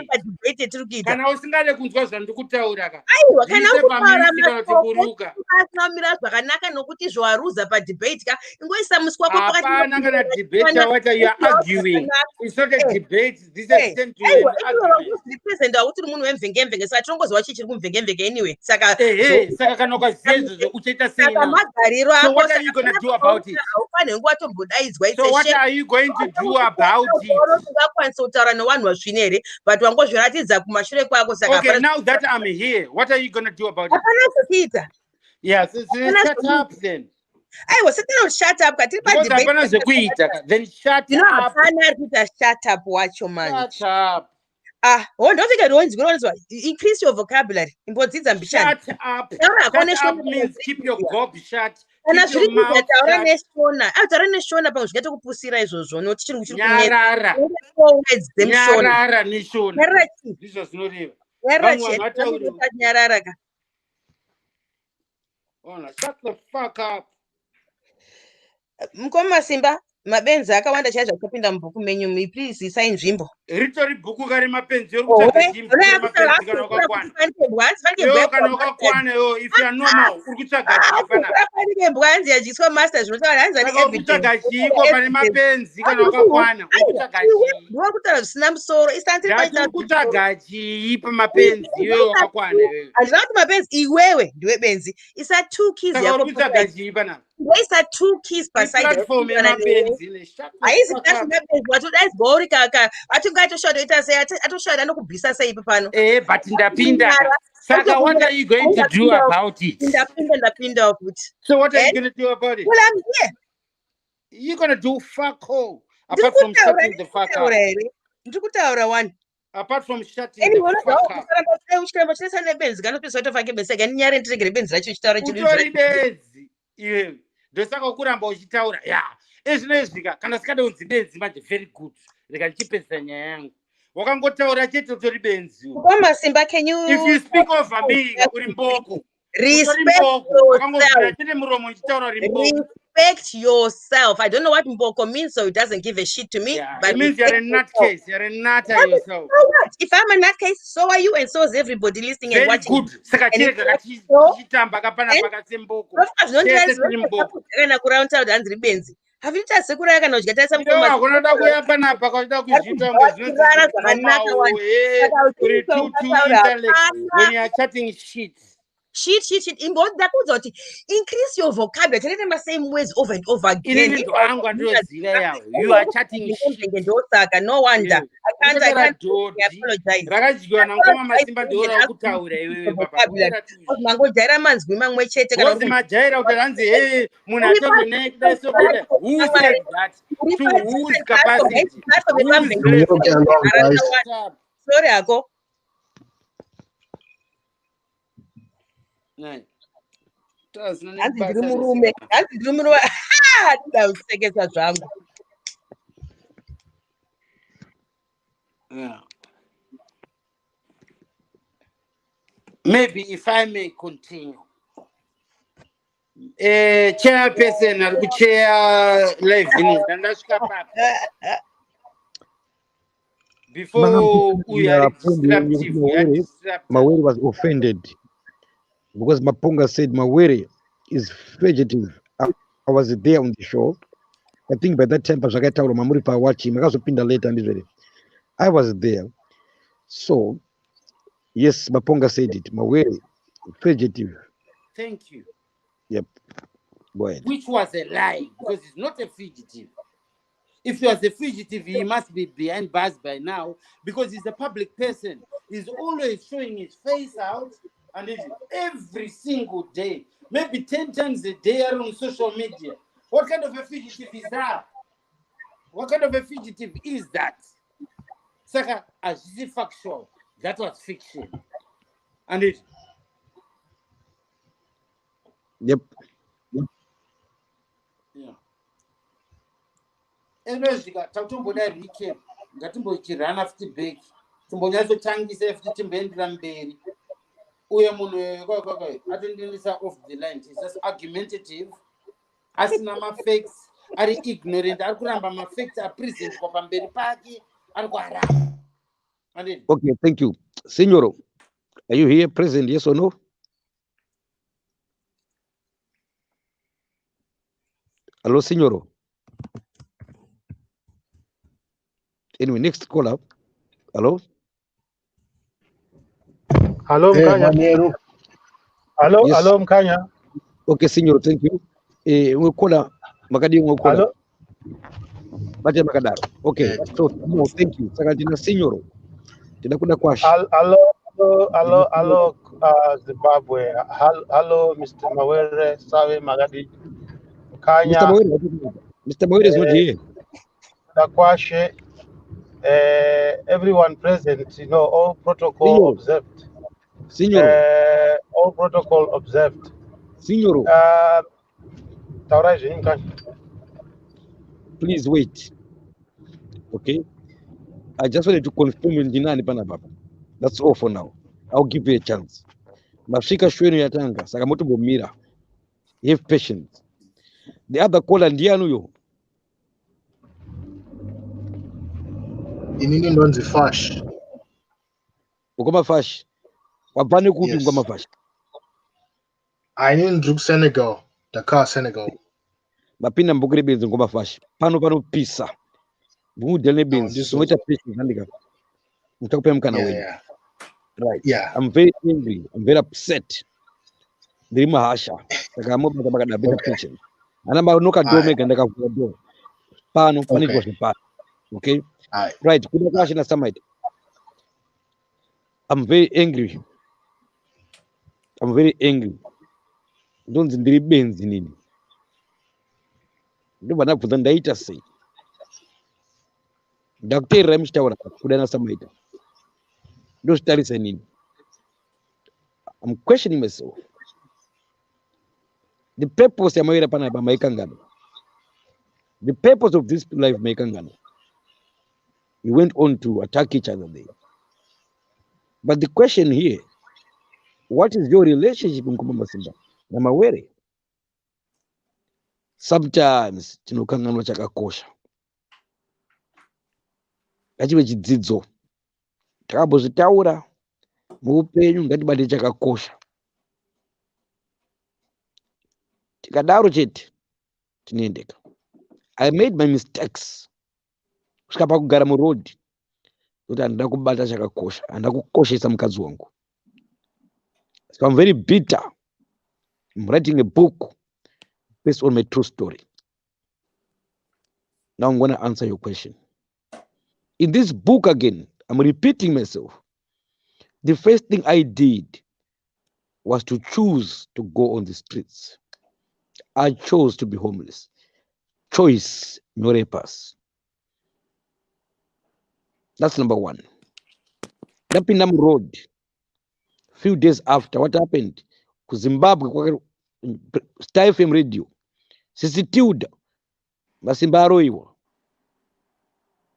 Kana usingade kunzwa zvandikutaura ka. Aiwa, kana ukutaura mira zvakanaka nokuti zvawaruza padebate ka ingoisa musi wako pakati. Hapana kana debate what you are arguing. It's not a debate. This is an argument. Represent auti munhu wemvenge saka tinongozwa chichiri kumvenge anyway. Saka saka kana ukaziva uchaita sei. Magariro ako. So what are you going to do about it? So what are you going to do about it? But okay, now that I'm here, what are you going to do about it? Yes, shut up then. I was shut up. Then shut up. Shut up, watch your man. Shut up. Don't think increase your vocabulary. Shut up. Shut up means keep your gob shut. Keep your mouth shut the fuck up. Mukoma Simba, mabenzi akawanda chaizva kupinda mubhuku menyu, please isai nzvimbo. Ritori bhuku kari mapenzi uri kutsvaga chimbo mapenzi kana wakakwana. Yo kana wakakwana yo if you are normal uri kutsvaga chipana. Panike bwanzi yajiswa master zvinotaura hanzi ari everything. Uri kutsvaga chiko pane mapenzi kana wakakwana. Uri kutsvaga chii? Ndiwa kutaura zvisina musoro. Uri kutsvaga chii pamapenzi yo wakakwana yo. Hazvina kuti mapenzi iwewe ndiwe benzi. Isa 2 keys yako. Uri kutsvaga chii pana? Isa 2 keys paside. Platform yemapenzi. Aizi kazi mapenzi watodaisi gori kaka. Atoshoda ita sei atoshoda anokubvisa sei pano. But ndapinda. Saka what are you going to do about it? Ndapinda futhi. So what are you going to do about it? Well, I'm here. You're going to do fuck all apart from shutting the fuck up. Ndikutaura one. Apart from shutting the fuck up. Uchiramba chese nebenzi kanopisa utofake benzi kana nyari ndiregere benzi racho chitaura chiri. Utori benzi. Iwe ndosaka kuramba uchitaura. Ezvinezvika kana sikade unzi benzi manje very good. Reka ndichipedzisa nyaya yangu. Wakangotaura chete utori benzi. Koma Simba, can you if you speak over me uri mboko. Respect yourself. I don't know what mboko means, so it doesn't give a shit to me. Yeah, but it means you're a nutcase. You're a nutter yourself. So what? If I'm a nutcase, so are you, and so is everybody listening and watching. Good. Have you just said I cannot get some when you are chatting shit. Shit. Increase your vocabulary. Tell them the same words over and over again. You are chatting shit. No wonder. I can't Who said that? To whose capacity? Sorry, I go. No. Yeah. Maybe if I may continue. Chairperson, I'll chair live before we are disruptive. Mawere was offended because Mapunga said Mawere is fugitive. I was there on the show. I think by that time, Mamuri watching, later and I was there. So, yes, Mapunga said it. Mawere, fugitive. Thank you. Yep. Go ahead. Which was a lie, because he's not a fugitive. If he was a fugitive, he must be behind bars by now, because he's a public person. He's always showing his face out, and every single day, maybe 10 times a day on social media. What kind of a fugitive is that? What kind of a fugitive is that? Saka, as factual, that was fiction. And it. Yep. Yeah. Ezvika takutomboda recap ngatimbochirana futi back timbonyatsotangisa futi timboendera mberi uye munhu atondinisa off the line is just argumentative asina mafacts ari ignorant ari kuramba mafacts apresentwa pamberi pake ari kuaramba. Okay, thank you. Signoro, are you here present, yes or no? Hello, Signoro. Anyway, next caller. Hello? Hello, Mkanya. Hello, Yes. hello, Mkanya. Okay, Signoro, thank you. We'll call Makadi, we'll call Hello. Baje Makadaro. Okay, so no, thank you. Sakatina Signoro. Tinakuna kwash. Hello, Zimbabwe. Hello, Mr. Mawere, Sawe, Magadi, Mkanya. Mr. Mawere is not here. Dakwashe, everyone present, you know, all protocol Signoro. observed. Signoro. All protocol observed. Signoro. Tauraji, Mkanya. Please wait. Okay? I just wanted to confirm in Dinani Panababa. That's all for now. I'll give you a chance. Mafika shwenu ya tanga, Sakamoto Bomira. Have patience. The other caller ndianu yo. Inini ndonzi fash. Ukoma fash. Wabane kupi Yes. ukoma fash. Ainin Druk Senegal. Dakar, Senegal. Mapina BhukuReBenzi ukoma fash. Pano pisa. BhukuReBenzi. So much patience handika. Mtakupe mkana weni. Yeah. Right. Yeah. I'm very angry. I'm very upset. Ndiri hasha. Saka mo bakada better patience. Anamba noka dome kanda ka do. Pano pani kwa pano. Okay? Right. Kuna kwashi na samite. I'm very angry. Ndonzi ndiri benzi nini. Ndo bana kubva ndaita sei. Ndakuteerera muchitaura kudana samaita. Ndozvitarisa nini. I'm questioning myself. The purpose yamawira panapa maikangano. The purpose of this life maikangano. We went on to attack each other there. But the question here, what is your relationship in Kumamba Simba? Mawere? Sometimes tinokanganwa chakakosha. Ngachive chidzidzo. Takambozvitaura muupenyu ngatibate chakakosha. Tikadaro chete tinoendeka. I made my mistakes. Kusvika pakugara muroad. Kuti handida kubata chakakosha. Handida kukoshesa mukadzi wangu. So I'm very bitter. I'm writing a book based on my true story. Now I'm going to answer your question. In this book again, I'm repeating myself. The first thing I did was to choose to go on the streets. I chose to be homeless. Choice, no rappers. That's number one. Lapinam Road. Few days after, what happened? Zimbabwe, Star FM radio. Sisitiuda. Masimba aroiwa.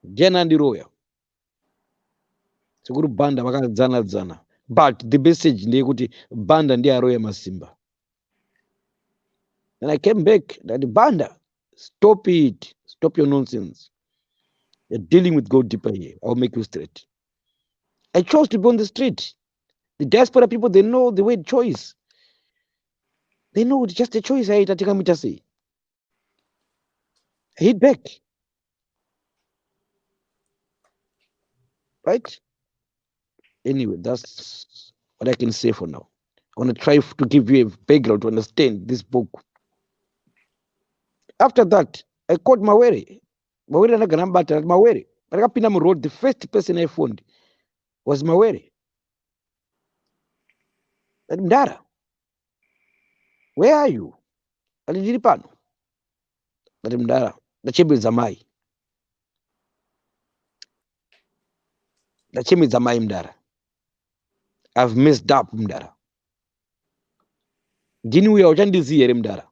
Jena ndiroya. Sikuru banda vakadzana. But the message ndeyekuti banda ndiaroya masimba. And I came back that banda, stop it. Stop your nonsense. You're dealing with God deeper here. I'll make you straight. I chose to be on the street. The diaspora people, they know the word choice. They know it's just a choice. I hit back. Right? Anyway, that's what I can say for now. I want to try to give you a background to understand this book. After that, I called Mawere. Mawere and Ganambata Mawere. But Pinam Road, the first person I found was Mawere. Ndara, where are you? Alijiripano. Ndara, the chimney Zamai. The chimney Zamai Mdara. I've messed up mdara. Ndini uya uchandiziya ere mdara.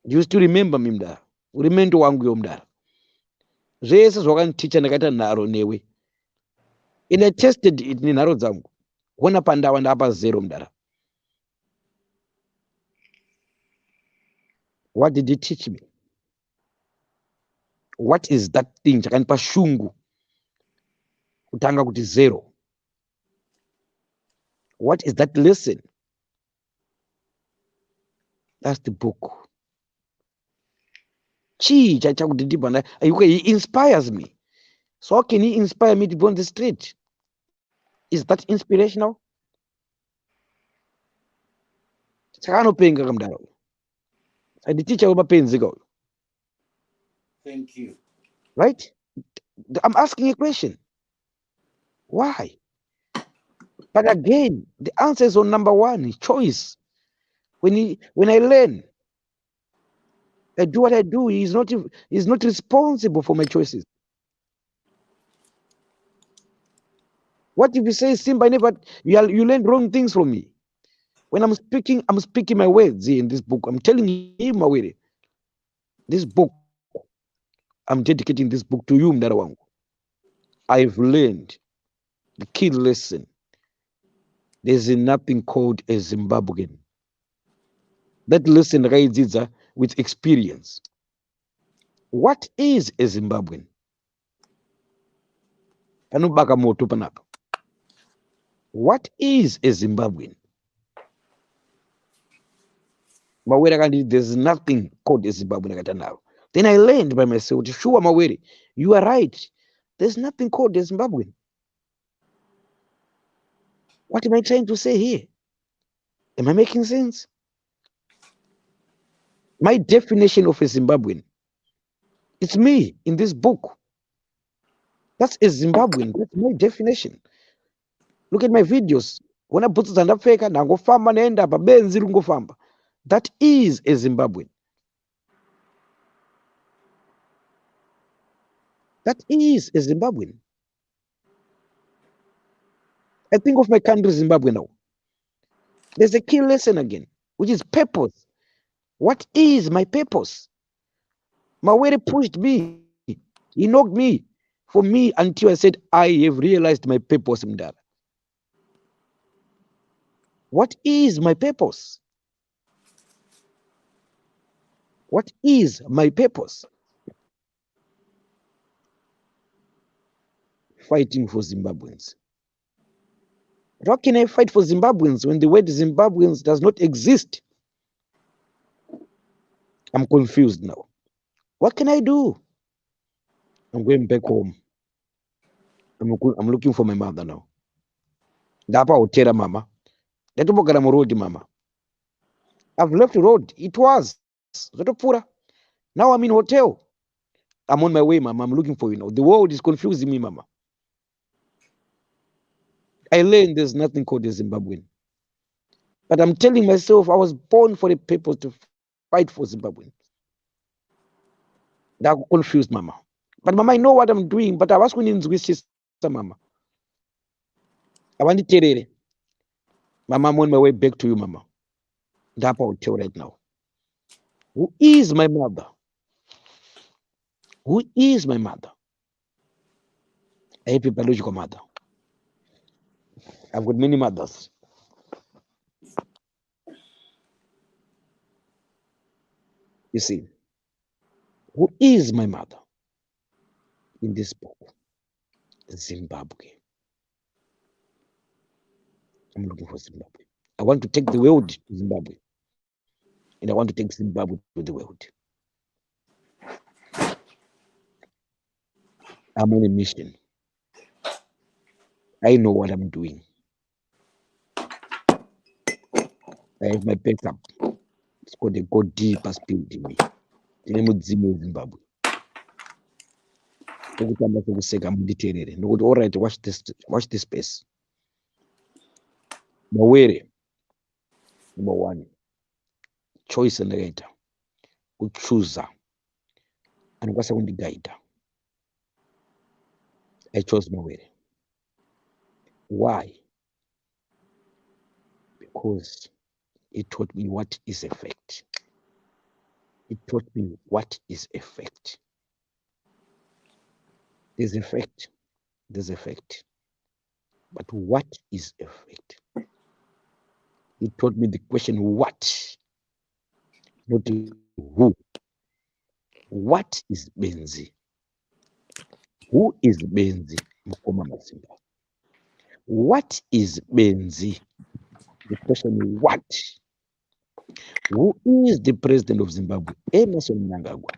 You still remember me mdara. Urimendo wangu yo mdara. Zvese zvakaniticha ndakaita nharo newe. And I tested it nenharo dzangu. Kuona pandawa ndapa 0 mdara. What did he teach me? What is that thing chakanipa shungu kutanga kuti 0? What is that lesson? That's the book. He inspires me. So how can he inspire me to go on the street? Is that inspirational? Sakanopenga kamdaro. The teacher will be Thank you. right? I'm asking a question. Why? But again, the answer is on number 1, choice. When I learn, I do what I do. He's not responsible for my choices. What if you say, Simba, you learn wrong things from me? When I'm speaking my words here in this book. I'm telling him, Mawere, this book, I'm dedicating this book to you, Mdara wangu. I've learned the key lesson. There's nothing called a Zimbabwean. That lesson rides with experience. What is a Zimbabwean? What is a Zimbabwean? Mawere, there's nothing called a Zimbabwean. Then I learned by myself, sure, Mawere, you are right. There's nothing called a Zimbabwean. What am I trying to say here? Am I making sense? My definition of a Zimbabwean, it's me in this book. That's a Zimbabwean. That's my definition. Look at my videos. When I put stand up fake and I go farm and end up a benzi rungo farm. That is a Zimbabwean. That is a Zimbabwean. I think of my country, Zimbabwe now. There's a key lesson again, which is purpose. What is my purpose? Mawere pushed me. He knocked me for me until I said, I have realized my purpose, Mdara. What is my purpose? What is my purpose? Fighting for Zimbabweans. But how can I fight for Zimbabweans when the word Zimbabweans does not exist? I'm confused now. What can I do? I'm going back home. I'm looking for my mother now. Dapa Otera mama. Datubogara road mama. I've left the road. It was Zotopura. Now I'm in hotel. I'm on my way, mama. I'm looking for you now. The world is confusing me, mama. I learned there's nothing called a Zimbabwean. But I'm telling myself I was born for the purpose to fight for Zimbabwean. That confused mama. But mama, I know what I'm doing, but I was going to wish mama. I want to tell you. Mama, I'm on my way back to you, mama. That's what I'll tell right now. Who is my mother? Who is my mother? A biological mother. I've got many mothers. You see, who is my mother in this book? Zimbabwe. I'm looking for Zimbabwe. I want to take the world to Zimbabwe. And I want to take Zimbabwe to the world. I'm on a mission. I know what I'm doing. I have my backup. It's called the God deeper spirit in me. The name of Zimbabwe. All right, watch this space. Mawere, number 1, choice and later. Choose and what's going to guide. I chose Mawere. Why? Because it taught me what is a fact. It taught me what is a fact. There's a fact. There's a fact. But what is a fact? It taught me the question what, not who. What is Benzi? Who is Benzi? Mutumwa Mawere. What is Benzi? The question what? Who is the president of Zimbabwe? Emerson Mnangagwa.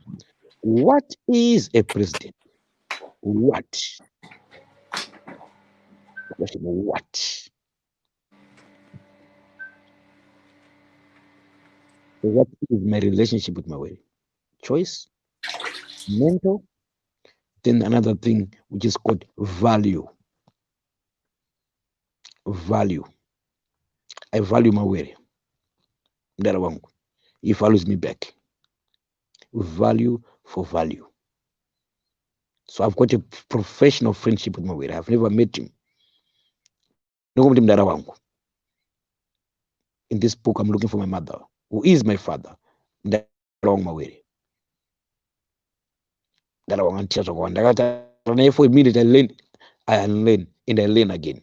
What is a president? What? The question what? So what is my relationship with Mawere? Choice, mental, then another thing which is called value. Value. I value Mawere. Mdara wangu. He values me back. Value for value. So I've got a professional friendship with Mawere. I've never met him. Mdara wangu. In this book, I'm looking for my mother, who is my father. Mdara wangu Mawere. Mdara wangu antia chokwa. For a minute, I learn, I unlearn, and I learn again.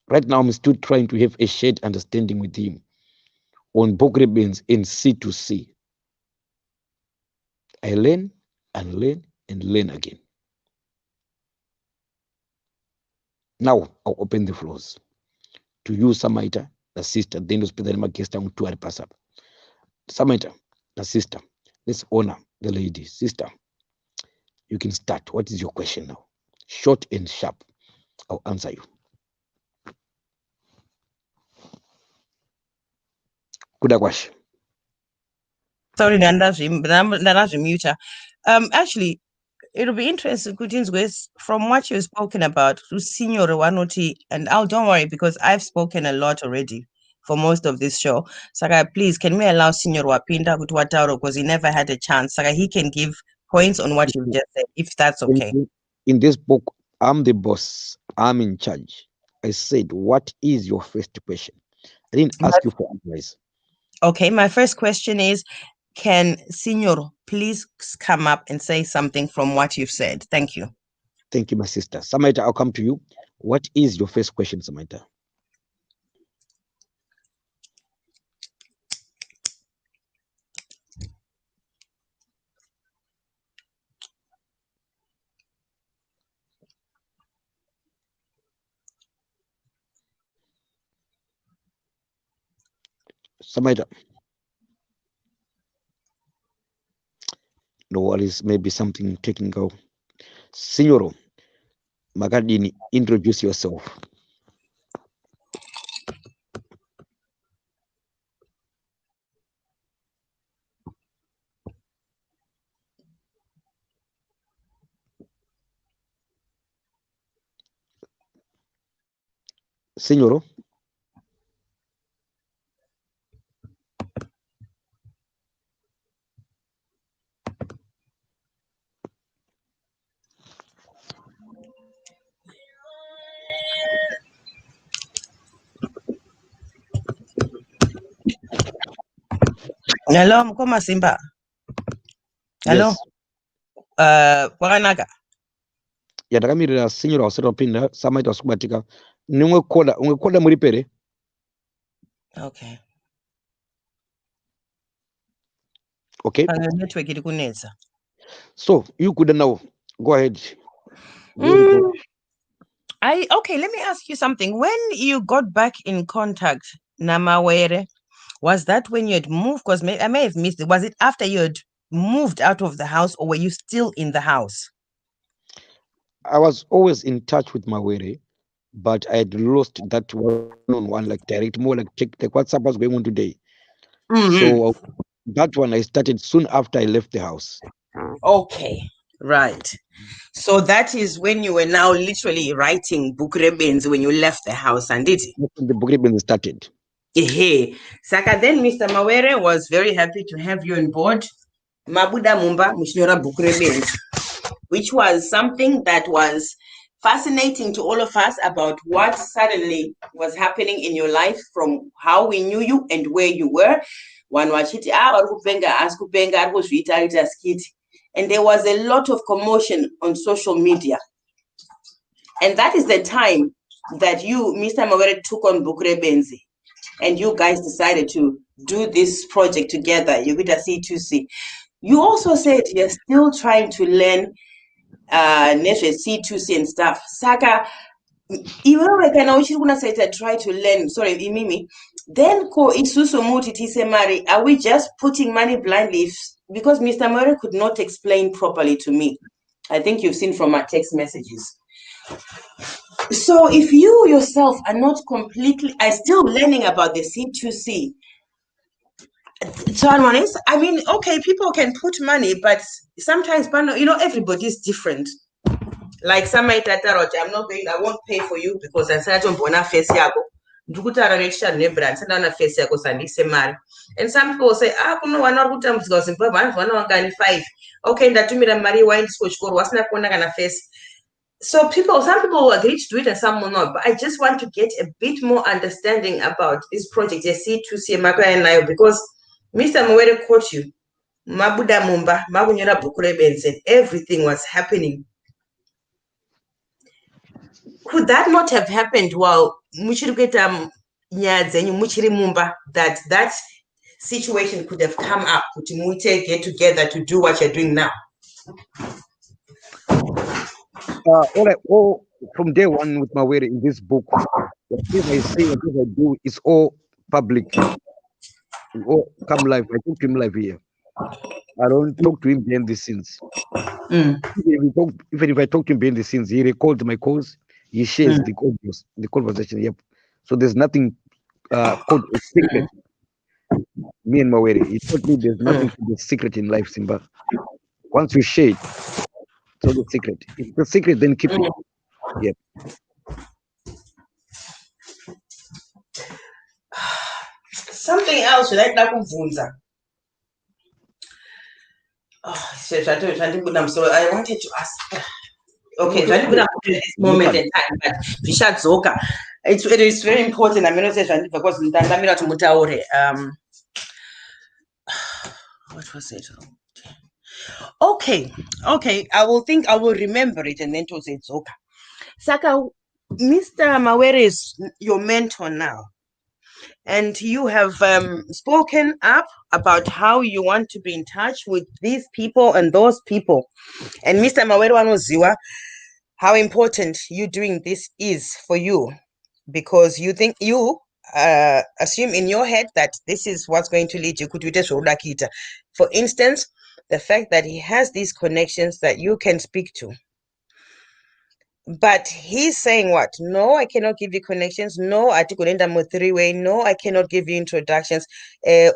Right now, I'm still trying to have a shared understanding with him on BhukuReBenzi and C2C. I learn and learn and learn again. Now, I'll open the floors to you, Samaita, the sister, then to speak the name of guest to pass up. Samaita, the sister, let's honor the lady. Sister, you can start. What is your question now? Short and sharp. I'll answer you. Kudakwash. Sorry, Nandazimute. Actually, it'll be interesting, from what you've spoken about, to Senior Wanoti, and don't worry, because I've spoken a lot already for most of this show. Saka, please, can we allow Senior Wapinda Kutwataro, because he never had a chance. Saka, he can give points on what you've just said, if that's okay. In this book, I'm the boss. I'm in charge. I said, what is your first question? I didn't ask you for advice. Okay, my first question is, can Senior please come up and say something from what you've said? Thank you. Thank you, my sister. Samaita, I'll come to you. What is your first question, Samaita? Samaita. No worries, maybe something technical. Signoro Magadini, introduce yourself. Signoro. Hello, Mkoma Simba. Hello. Yes. Wakanaka. Yadakamirira Signoro wasero pinda Samaita wasukubatika. Ungekhoda muri pere. Okay. Okay. Network ilikuneza. So you could now go ahead. Okay, let me ask you something. When you got back in contact, Mawere, was that when you had moved? Because I may have missed it. Was it after you had moved out of the house, or were you still in the house? I was always in touch with Mawere, but I had lost that one-on-one, like direct, more like check the WhatsApp was going on today. So that one I started soon after I left the house. Okay, right. So that is when you were now literally writing BhukuReBenzi when you left the house, and it. The BhukuReBenzi started. Hey, Saka, then Mr. Mawere was very happy to have you on board. Mabuda Mumba Mishnora BhukuReBenzi, which was something that was fascinating to all of us about what suddenly was happening in your life from how we knew you and where you were. One wachiti and there was a lot of commotion on social media. And that is the time that you, Mr. Mawere, took on BhukuReBenzi, and you guys decided to do this project together. You did a C2C. You also said you're still trying to learn C2C and stuff. Saka, even when I try to learn, sorry, Mimi, then are we just putting money blindly? Because Mr. Mawere could not explain properly to me. I think you've seen from my text messages. So if you yourself are not completely, are still learning about the C2C, I mean, okay, people can put money, but sometimes, everybody is different. Like some might I'm not going, I won't pay for you because I said on bona face yako. And some people say, kuno wana kuta mzigo Zimbabwe, wana wangani 5. Okay, ndatumira mari wine scotch core, wasina kuona kana face. So some people will agree to do it and some will not. But I just want to get a bit more understanding about this project, the C2C and I, because Mr. Mawere caught you. Mabuda Mumba, Mabunyera BhukuReBenzi, everything was happening. Could that not have happened while Muchirugeta Muchiri Mumba, that situation could have come up, to Mute get together to do what you're doing now? All from day one with Mawere in this book, whatever I say, whatever I do, it's all public. All come live. I talk to him live here. I don't talk to him behind the scenes. Even if I talk to him behind the scenes, he records my calls. He shares the conversation. Yep. So there's nothing called a secret. Me and Mawere, he told me there's nothing called a secret in life, Simba. Once you share it, it's all the secret. If it's a secret, then keep it. Yep. Something else, like Nakumvunza. I'm sorry. I wanted to ask. Okay, this moment in time, but Vishazoka. It is very important. I'm going to say because what was it? Okay. I will remember it and then to say Zoka. Saka, Mr. Mawere is your mentor now. And you have spoken up about how you want to be in touch with these people and those people. And Mr. Mawere Wanoziwa, how important you doing this is for you, because you think you assume in your head that this is what's going to lead you. For instance, the fact that he has these connections that you can speak to. But he's saying what? No, I cannot give you connections. No, I took an 3-way. No, I cannot give you introductions.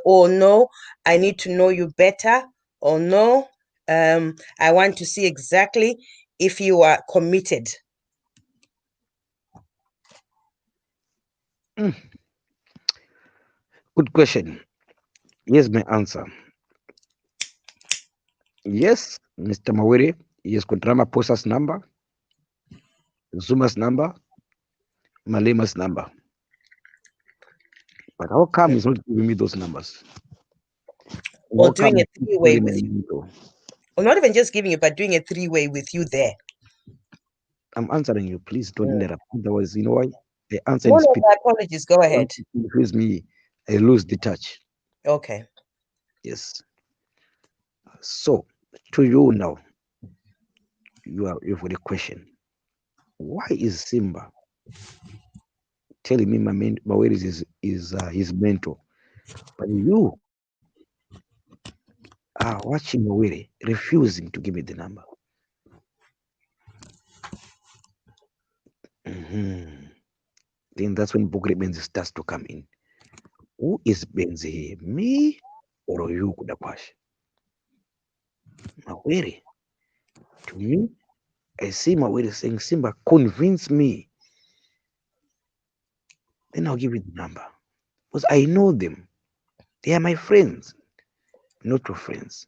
Or no, I need to know you better. Or no, I want to see exactly if you are committed. Good question. Here's my answer. Yes, Mr. Mawere, yes, Kontrama Posa's number, Zuma's number, Malema's number. But how come he's not giving me those numbers? Or doing a 3-way with you. Or not even just giving you, but doing a 3-way with you there. I'm answering you. Please don't interrupt. Otherwise, you know why? The answer is my apologies. Go ahead. Confuse me. I lose the touch. Okay. Yes. So, to you now, you've got a question. Why is Simba telling me Mawere is his mentor, but you are watching Mawere refusing to give me the number? Then that's when BhukuReBenzi starts to come in. Who is Benzi here? Me or you, Kudakwash? Mawere. To me, I see Mawere saying, Simba, convince me. Then I'll give you the number. Because I know them. They are my friends, not your friends.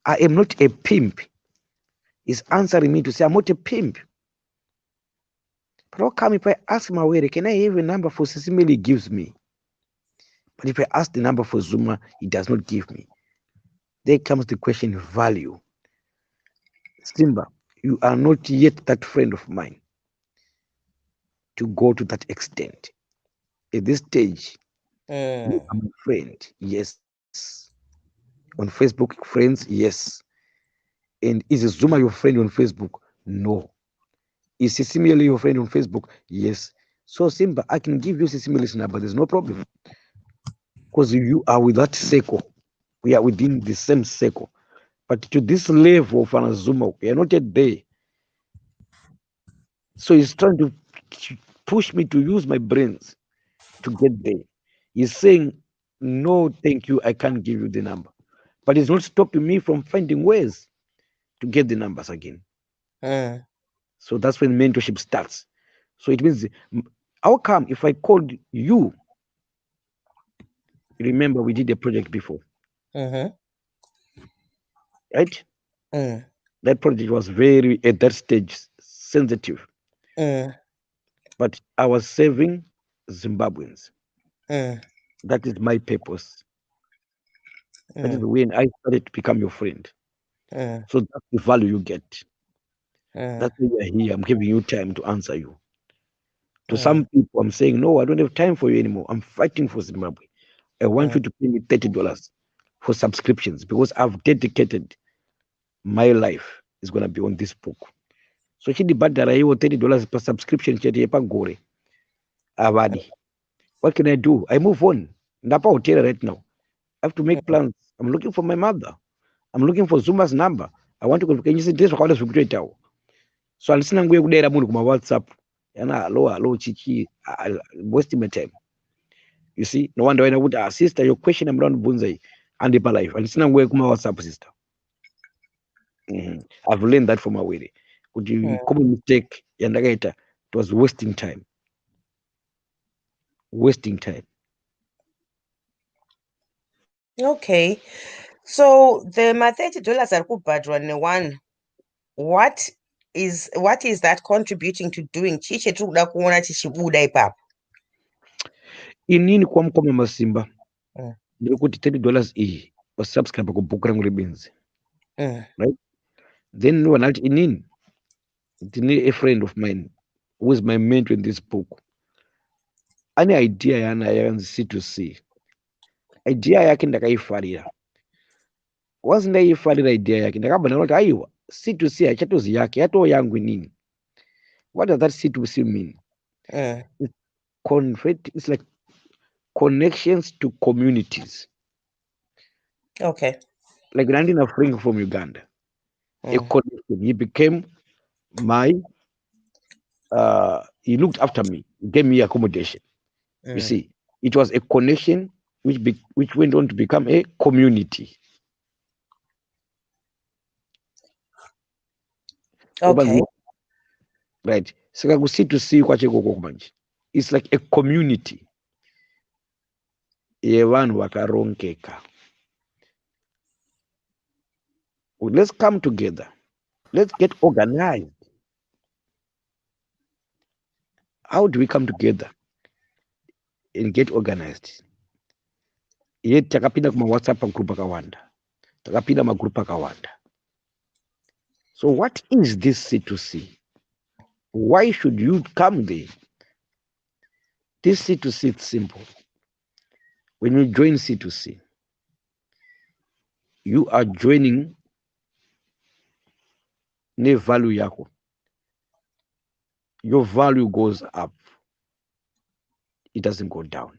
I am not a pimp. He's answering me to say, I'm not a pimp. How come if I ask Mawere, can I have a number for Sisimeli? He gives me. But if I ask the number for Zuma, he does not give me. There comes the question value. Simba, you are not yet that friend of mine to go to that extent. At this stage, you are my friend, yes. On Facebook, friends, yes. And is Zuma your friend on Facebook? No. Is Sisimeli your friend on Facebook? Yes. So Simba, I can give you Sisimeli's number. There's no problem. Because you are with that circle. We are within the same circle. But to this level of an Zuma, we are not yet there. So he's trying to push me to use my brains to get there. He's saying, no, thank you, I can't give you the number. But it's not stopping me from finding ways to get the numbers again. So that's when mentorship starts. So it means, how come if I called you, remember we did a project before, right? That project was very, at that stage, sensitive. But I was saving Zimbabweans. That is my purpose. That is when I started to become your friend. So that's the value you get. That's why you're here. I'm giving you time to answer you. To some people, I'm saying, no, I don't have time for you anymore. I'm fighting for Zimbabwe. I want you to pay me $30 for subscriptions because I've dedicated my life is going to be on this book. So chidi badara hiyo $30 per subscription cheti yepagore. Avadi. What can I do? I move on. Ndapa hotel right now. I have to make plans. I'm looking for my mother. I'm looking for Zuma's number. I want to go. Can you see this? So I'll send you kudera mundu kuma WhatsApp. Yana hello chichi. I'll waste my time. You see, no wonder when I would sister, your question I'm around Bunzai and the life. I'll send you kuma WhatsApp sister. I've learned that from Mawere. Could you common mistake? Yandagaita. It was wasting time. Wasting time. Okay. So the $30 are kubhadrwa one. What is that contributing to doing? Chiche tikuda kuona chichibuda ipapo. Inini kwamkoma masimba. Ndikuti $30 iyi was subscribe ku BhukuReBenzi. Right? Then one out inini. A friend of mine who is my mentor in this book. Any idea yana yanzi C2C. Idea yake ndakaifarira. Wasn't ndaifarira idea yake ndakabva ndinoti aiwa C2C achatozi yake yato yangu nini. What does that C2C mean? It's like connections to communities. Okay. Like Nandina Frank from Uganda. A connection. He became my he looked after me, gave me accommodation. You see, it was a connection which went on to become a community. Okay. Right. So we see to see what it's like a community. Let's come together. Let's get organized. How do we come together and get organized? Yet takapinda kuma WhatsApp group akawanda. Takapinda magroup akawanda. So what is this C2C? Why should you come there? This C2C is simple. When you join C2C, you are joining ne value yako. Your value goes up. It doesn't go down.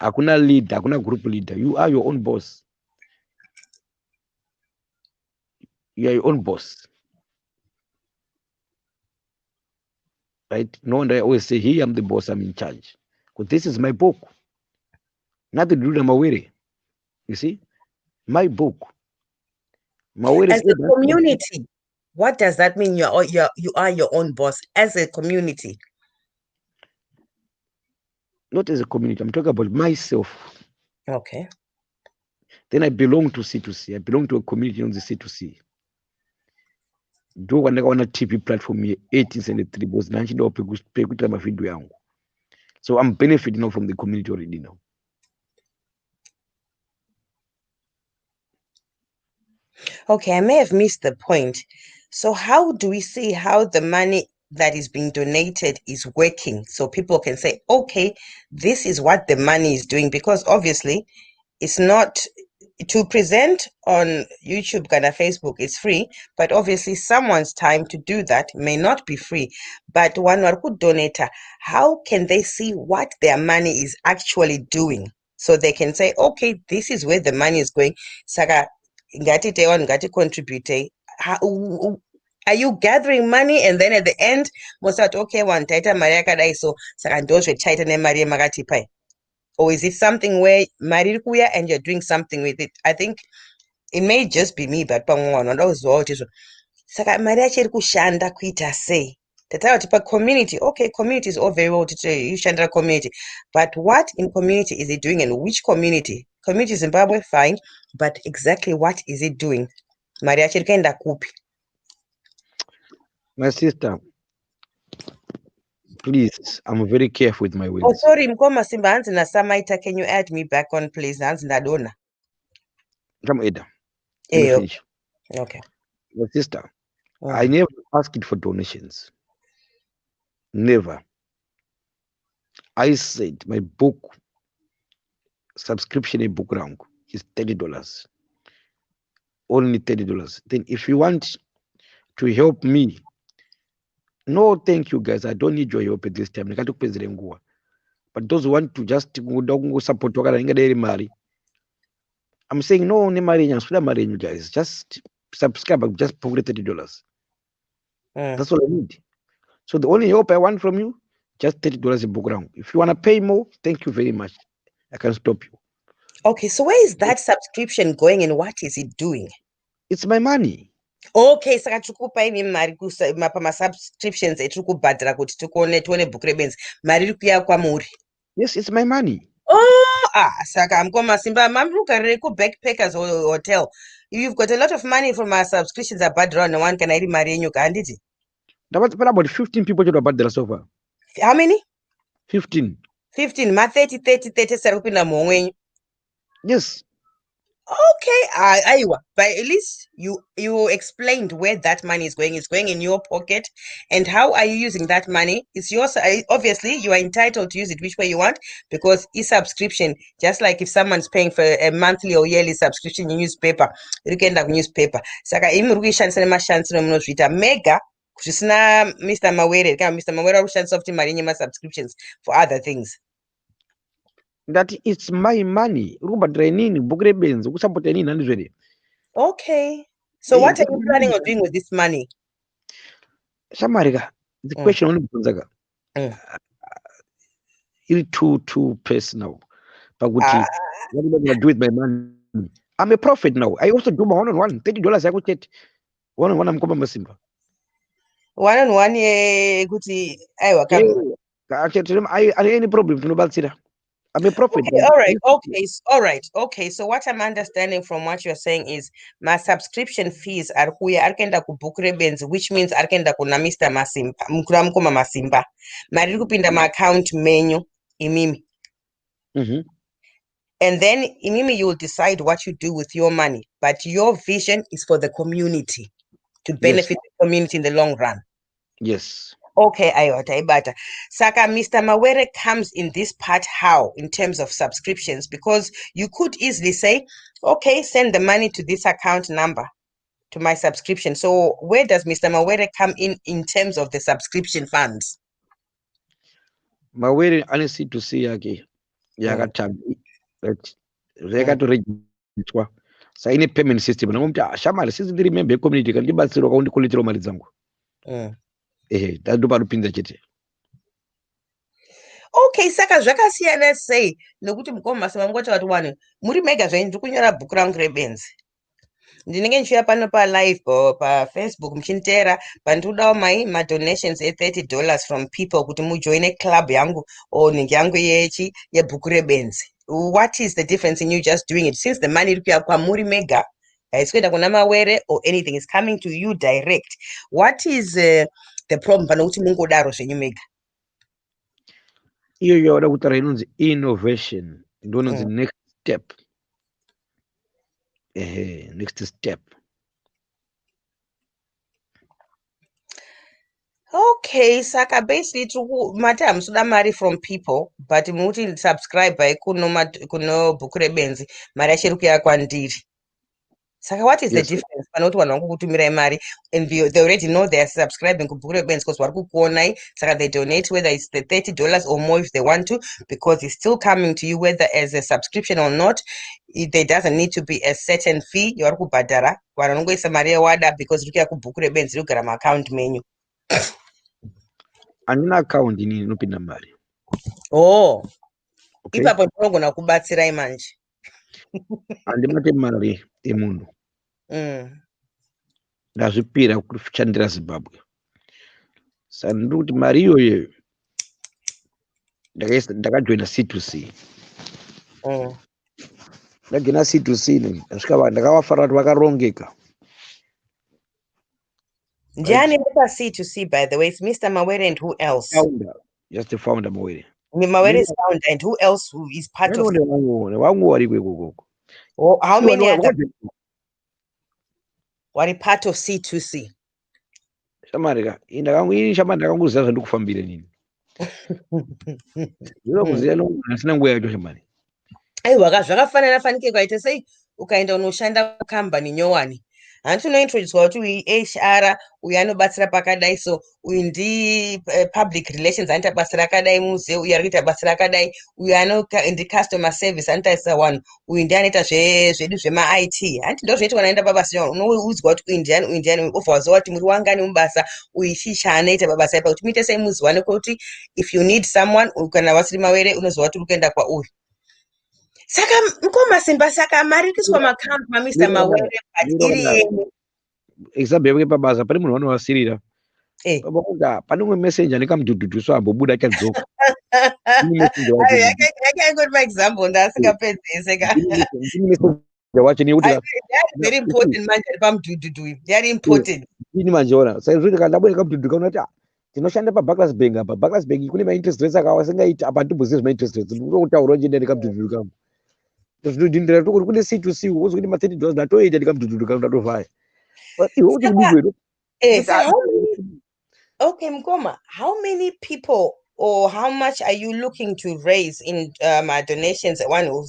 Hakuna leader, hakuna group leader. You are your own boss. You are your own boss. Right? No wonder I always say, here I'm the boss, I'm in charge. Because this is my book. Nothing to do with Mawere. You see? My book. Mawere As a community, what does that mean? You are your own boss as a community. Not as a community. I'm talking about myself. Okay. Then I belong to C2C. I belong to a community on the C2C. ndo ndakaona TV platform ye1873 because nanchidawo pekuitira mavhidhiyo yangu. So I'm benefiting now from the community already now. Okay, I may have missed the point. So how do we see how the money that is being donated is working? So people can say, okay, this is what the money is doing, because obviously it's not to present on YouTube, kind of Facebook, is free, but obviously someone's time to do that may not be free. But one could donate, how can they see what their money is actually doing? So they can say, okay, this is where the money is going. Saka ngati tewan ngati contribute. Are you gathering money and then at the end most okay one taita mari yakadai so saka ndozve chaita nemari yemakati pai? Or is it something where mari kuya and you're doing something with it? I think it may just be me, but pamwana ndauziva kuti izvo saka mari yacho iri kushanda kuita sei? Tataura kuti pa-community, okay, community is all very well kuti ishandira community, but what in community is it doing and which community? Community Zimbabwe, fine, but exactly what is it doing? Mari yacho iri kuenda kupi? My sister, please, I'm very careful with my words. Oh, sorry, Mkoma Simba, hanzi naSamaita, can you add me back on, please? Hanzi ndadona. Come Ada. Let me Eh, finish. okay. My sister, I never asked for donations. Never. I said my book subscription in book rank is $30. Only $30. Then if you want to help me, no, thank you guys. I don't need your help at this time. But those who want to just support, I'm saying no, you guys. Just subscribe, just put $30. That's all I need. So the only help I want from you, just $30 in book round. If you want to pay more, thank you very much. I can stop you. Okay, so where is that subscription going and what is it doing? It's my money. Okay, saka tikupa imi mari pama-subscriptions etiri kubhadhara kuti tione BhukuReBenzi, mari iri kuuya kwamuri? Yes, it's my money. Oh, saka Mkoma Simba, mamrukarire ku-Backpackers Hotel. You've got a lot of money from our subscriptions abhadhara no-one kana iri mari yenyu ka, handiti? About 15 people to abhadhara so far. How many? 15. 15, ma-30 sari kupinda muhomwe yenyu. Yes. Okay, aiwa, but at least you explained where that money is going. It's going in your pocket, and how are you using that money? It's yours. Obviously, you are entitled to use it which way you want, because e-subscription, just like if someone's paying for a monthly or yearly subscription in newspaper, you can have newspaper. Saka imi rukuishandisa nemashandisiro munozviita mega zvisina Mr. Mawere, kana Mr. Mawere arikushandisa kuti mari yenyu subscriptions for other things. That it's my money. BhukuReBenzi, okay, so what are you planning on doing with this money? Shamarika, the question only is too personal. But what am I going to do with my money? I'm a prophet now. I also do my one-on-one. $30 I could get. One-on-one I'm coming Masimba. One-on-one kuti aiwa kam. I any problem to Balsira. I'm a prophet. Okay, okay. So what I'm understanding from what you're saying is my subscription fees are kuya arkenda ku BhukuReBenzi, which means arkenda kuna Mr. Masimba, Mkoma Masimba. Mari kupinda ma account menu imimi. And then imimi you will decide what you do with your money, but your vision is for the community, to benefit the community in the long run. Yes. Okay, Ayota. Saka, Mr. Mawere comes in this part how, in terms of subscriptions, because you could easily say, okay, send the money to this account number, to my subscription. So where does Mr. Mawere come in terms of the subscription funds? Mawere, honestly to say, okay, to register. So any payment system, Shamal, since the remember community can give us the Malizango. Okay, saka zvakasiyana sei nokuti Mukoma Masimba mungoti wati wani muri mega zvenyu ndiri kunyora bhuku rangu reBenzi. Ndinenge ndichiuya pano live pa Facebook muchiniteera pandinodawo ma donations $30 from people kuti mujoine club yangu or nhingi yangu yebhuku reBenzi. What is the difference in you just doing it since the money iri kuuya kwamuri mega? It's kuenda kuna Mawere or anything is coming to you direct. What is the problem pana kuti mungodaro zvenyu mega? Iyo yauda kutaura inonzi innovation ndononzi next step. Next step. Okay, saka basically mati hamusoda mari from people but muti subscribe kuno BhukuReBenzi mari yachiri kuuya kwandiri. Saka what is the difference pana kuti vanhu vangokutumirai mari and they already know they are subscribing kuBhukuReBenzi because vari kukuonai, saka they donate whether it's the $30 or more if they want to, because it's still coming to you whether as a subscription or not. There doesn't need to be a certain fee yavari kubhadhara. Vanhu vanongoisa mari yawada because riri kuuya kuBhukuReBenzi riri kugara muaccount menyu. Handina account inini inopinda mari. Oh, okay. Ipapo ndinogona kubatsirai manje. Handimate mari yemunhu. Ndazvipira kushandira Zimbabwe. Saka ndiri kuti mari iyoyo ndakajoina C2C. Ndajoina C2C ndasvika ndakavafarira kuti vakarongeka. Ndiani pa C2C, by the way? It's Mr. Mawere and who else? Founder. Just the founder Mawere. Mawere is founder and who else who is part of it? Oh, how many other wari part of C2C? Shamarika, ndakangoziva zvandikufambira nini. Ndinokuziva asina nguva yacho shamari. Aiwa, zvakafanana fanike kwaita sei ukaenda unoshanda kucompany nyowani. Hanti unointroducwa kuti uyu HR, uyu anobatsira pakadai, so uyu ndi public relations anoita basa rakadai muze, uyu ari kuita basa rakadai, uyu ndi customer service anotarisa wanhu, uyu ndi anoita zvedu zvema-IT. Hanti ndo zvinoitwa naenda pabasa, unoudzwa kuti uyu ndiani, obva waziva kuti muri wangani mubasa, uyu chicha anoita pabasa ipa, kuti muite sei muziwane kuti if you need someone, kana vasiri Mawere, unoziva kuti uri kuenda kwauyu. Saka mukoma simba, saka mari kuiswa maccount maMr. Mawere but iri yenyu. Example pabasa pane munhu vanovasirira. Pane umwe messenger nekamudhudhudhu so ambobuda chadzoka. Yakangori maexample ndasingapedzese ka. Very important manje pamudhudhudhu. Very important. Ini manje ona. Saka zviri kandabuda kamudhudhudhu kaona kuti tinoshanda paBarclays Bank apa. Barclays Bank kune ma-interest rates akawasingaiti apa ndimboziva zvema-interest rates. Ndikutaura njenda nekamudhudhudhu kangu. Ndindira tokuri kune C2C uzwe kuti ma$30 ndatoita ndikamudhudhudhu kangu ndatovhaya. Okay, Mkoma, how many people or how much are you looking to raise in my donations,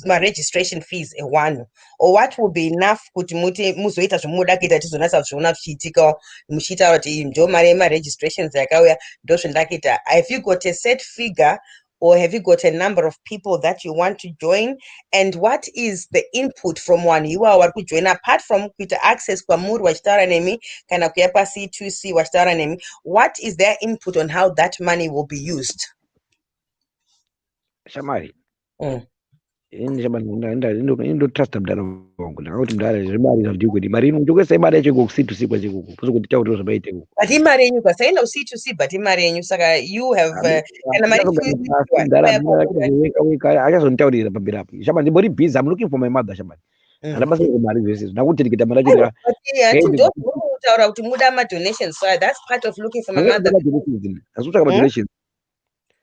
my registration fees one, or what will be enough kuti muzoita zvomuda kuita tizonasa zviona zvichiitika muchiita kuti ndo mari ma-registrations yakauya ndo zvandakaita? Have you got a set figure or have you got a number of people that you want to join? And what is the input from one you are to join, apart from kuita access kwamuri wachitaura nemi kana kuya pa C2C wachitaura nemi? What is their input on how that money will be used? Shamari. Inotrust mdara wangu ndakati mdara zvemari zvandikuti mari inondokwesa imari yacho ku-C2C kwachikuku kuzokuti tauriro zvabaite kuku. But imari yenyu kwasaenda ku-C2C but imari yenyu saka you have kana mari achazonditaurira pambirapo. Shamari ndimbori busy, I'm looking for my mother Shamari. Andabasa mari zvese ndakuti ndikita mari yacho taura kuti muda ma-donations, so that's part of looking for my mother. Asikutsvaka ma-donations.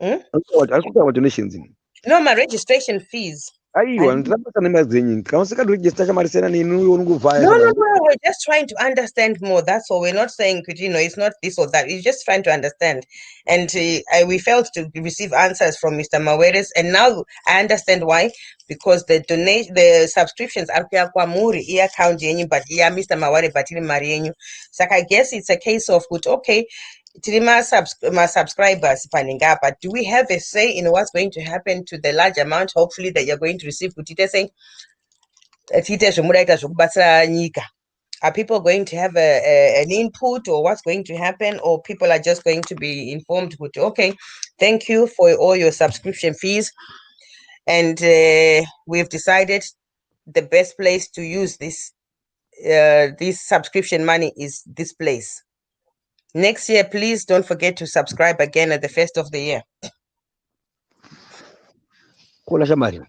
Asikutsvaka ma-donations. No, my registration fees. Aiwa, ndinabasa nemari dzenyu. Kana usingaregister Shamari sena nini unongovhaya. No, we're just trying to understand more. That's all. We're not saying, it's not this or that. We're just trying to understand. And we failed to receive answers from Mr. Mawere's, and now I understand why. Because the subscriptions are kwa muri account yenyu, but Mr. Mawere but mari yenyu. So I guess it's a case of good. Okay, my subscribers paninga, but do we have a say in what's going to happen to the large amount, hopefully, that you're going to receive? Are people going to have an input, or what's going to happen, or people are just going to be informed with, okay, thank you for all your subscription fees, and we've decided the best place to use this subscription money is this place. Next year, please don't forget to subscribe again at the first of the year. Kola Shamari.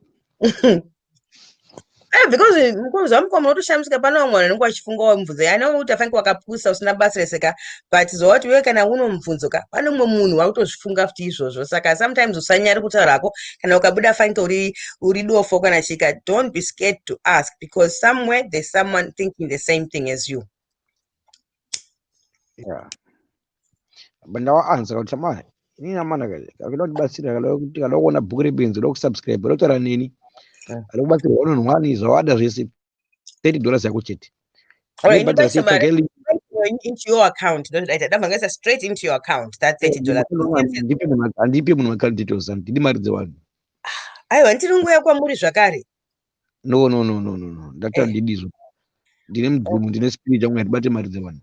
Because mukoma unotoshamisika pano mwana anenge achifunga wamubvunza ana kuti afanike wakapusa usina basa reseka but zoti wewe kana unomubvunzoka pane umwe munhu wautozvifunga futi izvozvo saka sometimes usanyari kutaurako kana ukabuda afanike uri dofo kana chika don't be scared to ask because somewhere there's someone thinking the same thing as you. Yeah. But now answer kuti chamani ini namana kale akida kubatsira kale kuti kale kuona BhukuReBenzi lokusubscribe lotora nini alikubatsira one on one izowada zvese $30 yako chete. Alright, But invite somebody into your account. Don't write it down. Get straight into your account. That $30. andipe munhu account details and ndidi mari dzewani. Aiwa ntirunguya kwamuri zvakare. No. Ndata ndidizvo. Ndine mudhumu ndine spirit yangu ndibate mari dzewani.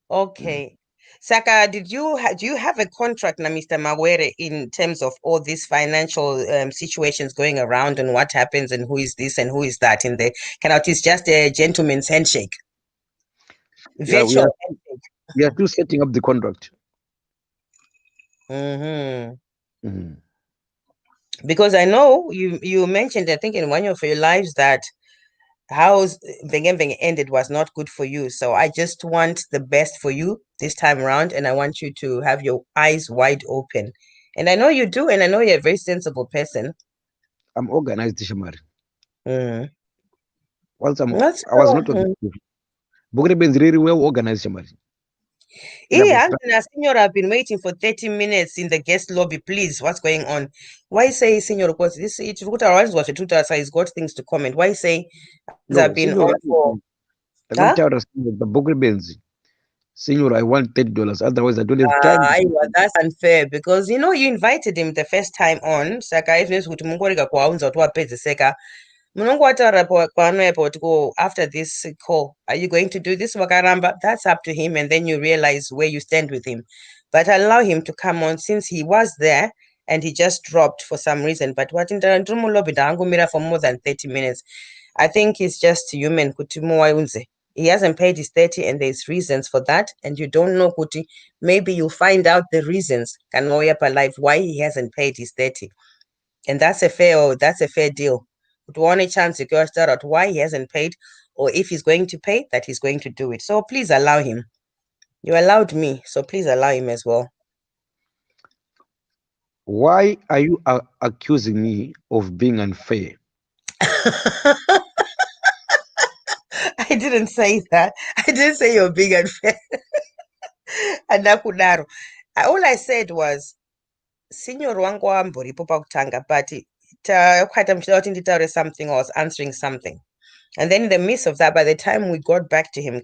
Okay. Saka, do you have a contract na Mr. Mawere in terms of all these financial situations going around and what happens and who is this and who is that in there? It's just a gentleman's handshake? Virtual handshake. We are still setting up the contract. Because I know you mentioned, I think in one of your lives, that how Vengevenge ended was not good for you. So I just want the best for you this time around, and I want you to have your eyes wide open. And I know you do, and I know you're a very sensible person. I'm organized, Shamari. Once I was not BhukuReBenzi really well organized, Shamari. Yeah, Senor, I've been waiting for 30 minutes in the guest lobby. Please, what's going on? Why say, Senor, because this he's got things to comment. Why say I've been on for the BhukuReBenzi? Senor, I want $30. Otherwise, I don't have time. That's unfair because you invited him the first time on. Saka after this call, are you going to do this wakaramba? That's up to him, and then you realize where you stand with him. But allow him to come on since he was there and he just dropped for some reason. But what in the for more than 30 minutes, I think it's just human. He hasn't paid his 30 and there's reasons for that, and you don't know Kuti. Maybe you'll find out the reasons why he hasn't paid his 30, and that's a fair deal. But one chance you can start out why he hasn't paid, or if he's going to pay, that he's going to do it. So please allow him. You allowed me, so please allow him as well. Why are you accusing me of being unfair? I didn't say that. I didn't say you're being unfair. All I said was, Senior wangu amboripo pakutanga, but something or was answering something. And then in the midst of that, by the time we got back to him,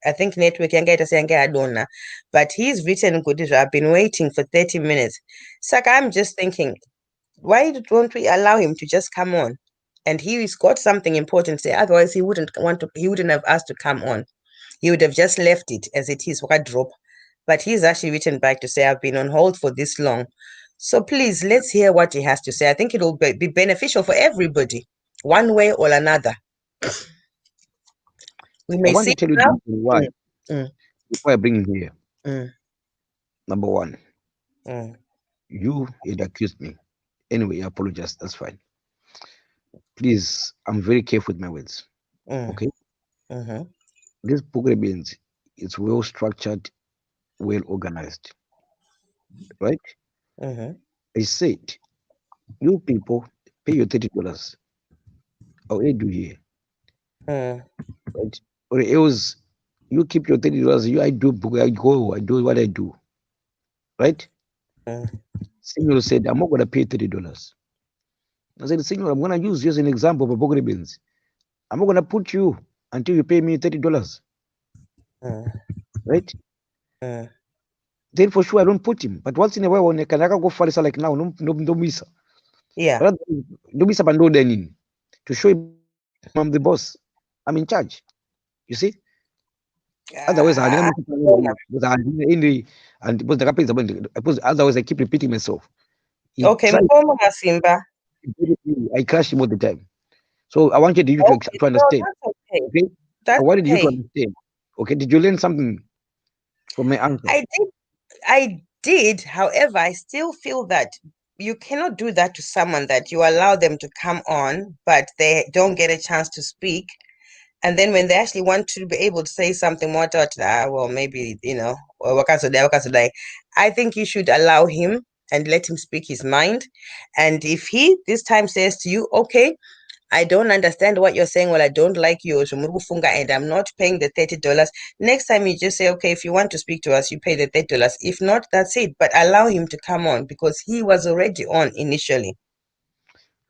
I think network yanga but he's written good. I've been waiting for 30 minutes. So I'm just thinking, why don't we allow him to just come on? And he's got something important to say. Otherwise, he wouldn't have asked to come on. He would have just left it as it is, drop. But he's actually written back to say, I've been on hold for this long. So please, let's hear what he has to say. I think it will be beneficial for everybody, one way or another. I want to tell you the reason why before I bring him here. Number one, you had accused me. Anyway, I apologize. That's fine. Please, I'm very careful with my words. Okay? This BhukuReBenzi is well structured, well organized. Right? I said, you people pay your $30. I'll aid you here. Right? Or else you keep your $30, I do what I do. Right? Senor said, I'm not going to pay $30. I said, Senor, I'm going to use you as an example of BhukuReBenzi. I'm not going to put you until you pay me $30. Right? Then for sure I don't put him. But once in a while, when I can go for like now, no miss. Yeah. No miss to show him I'm the boss. I'm in charge. You see? Otherwise, otherwise I keep repeating myself. Okay, I crash him all the time. So I wanted you to understand. Okay? I wanted you to understand. Okay, did you learn something from my answer? I did. However, I still feel that you cannot do that to someone that you allow them to come on, but they don't get a chance to speak. And then when they actually want to be able to say something more, well, maybe, I think you should allow him and let him speak his mind. And if he this time says to you, okay, I don't understand what you're saying, well, I don't like you, and I'm not paying the $30. Next time you just say, okay, if you want to speak to us, you pay the $30. If not, that's it. But allow him to come on because he was already on initially.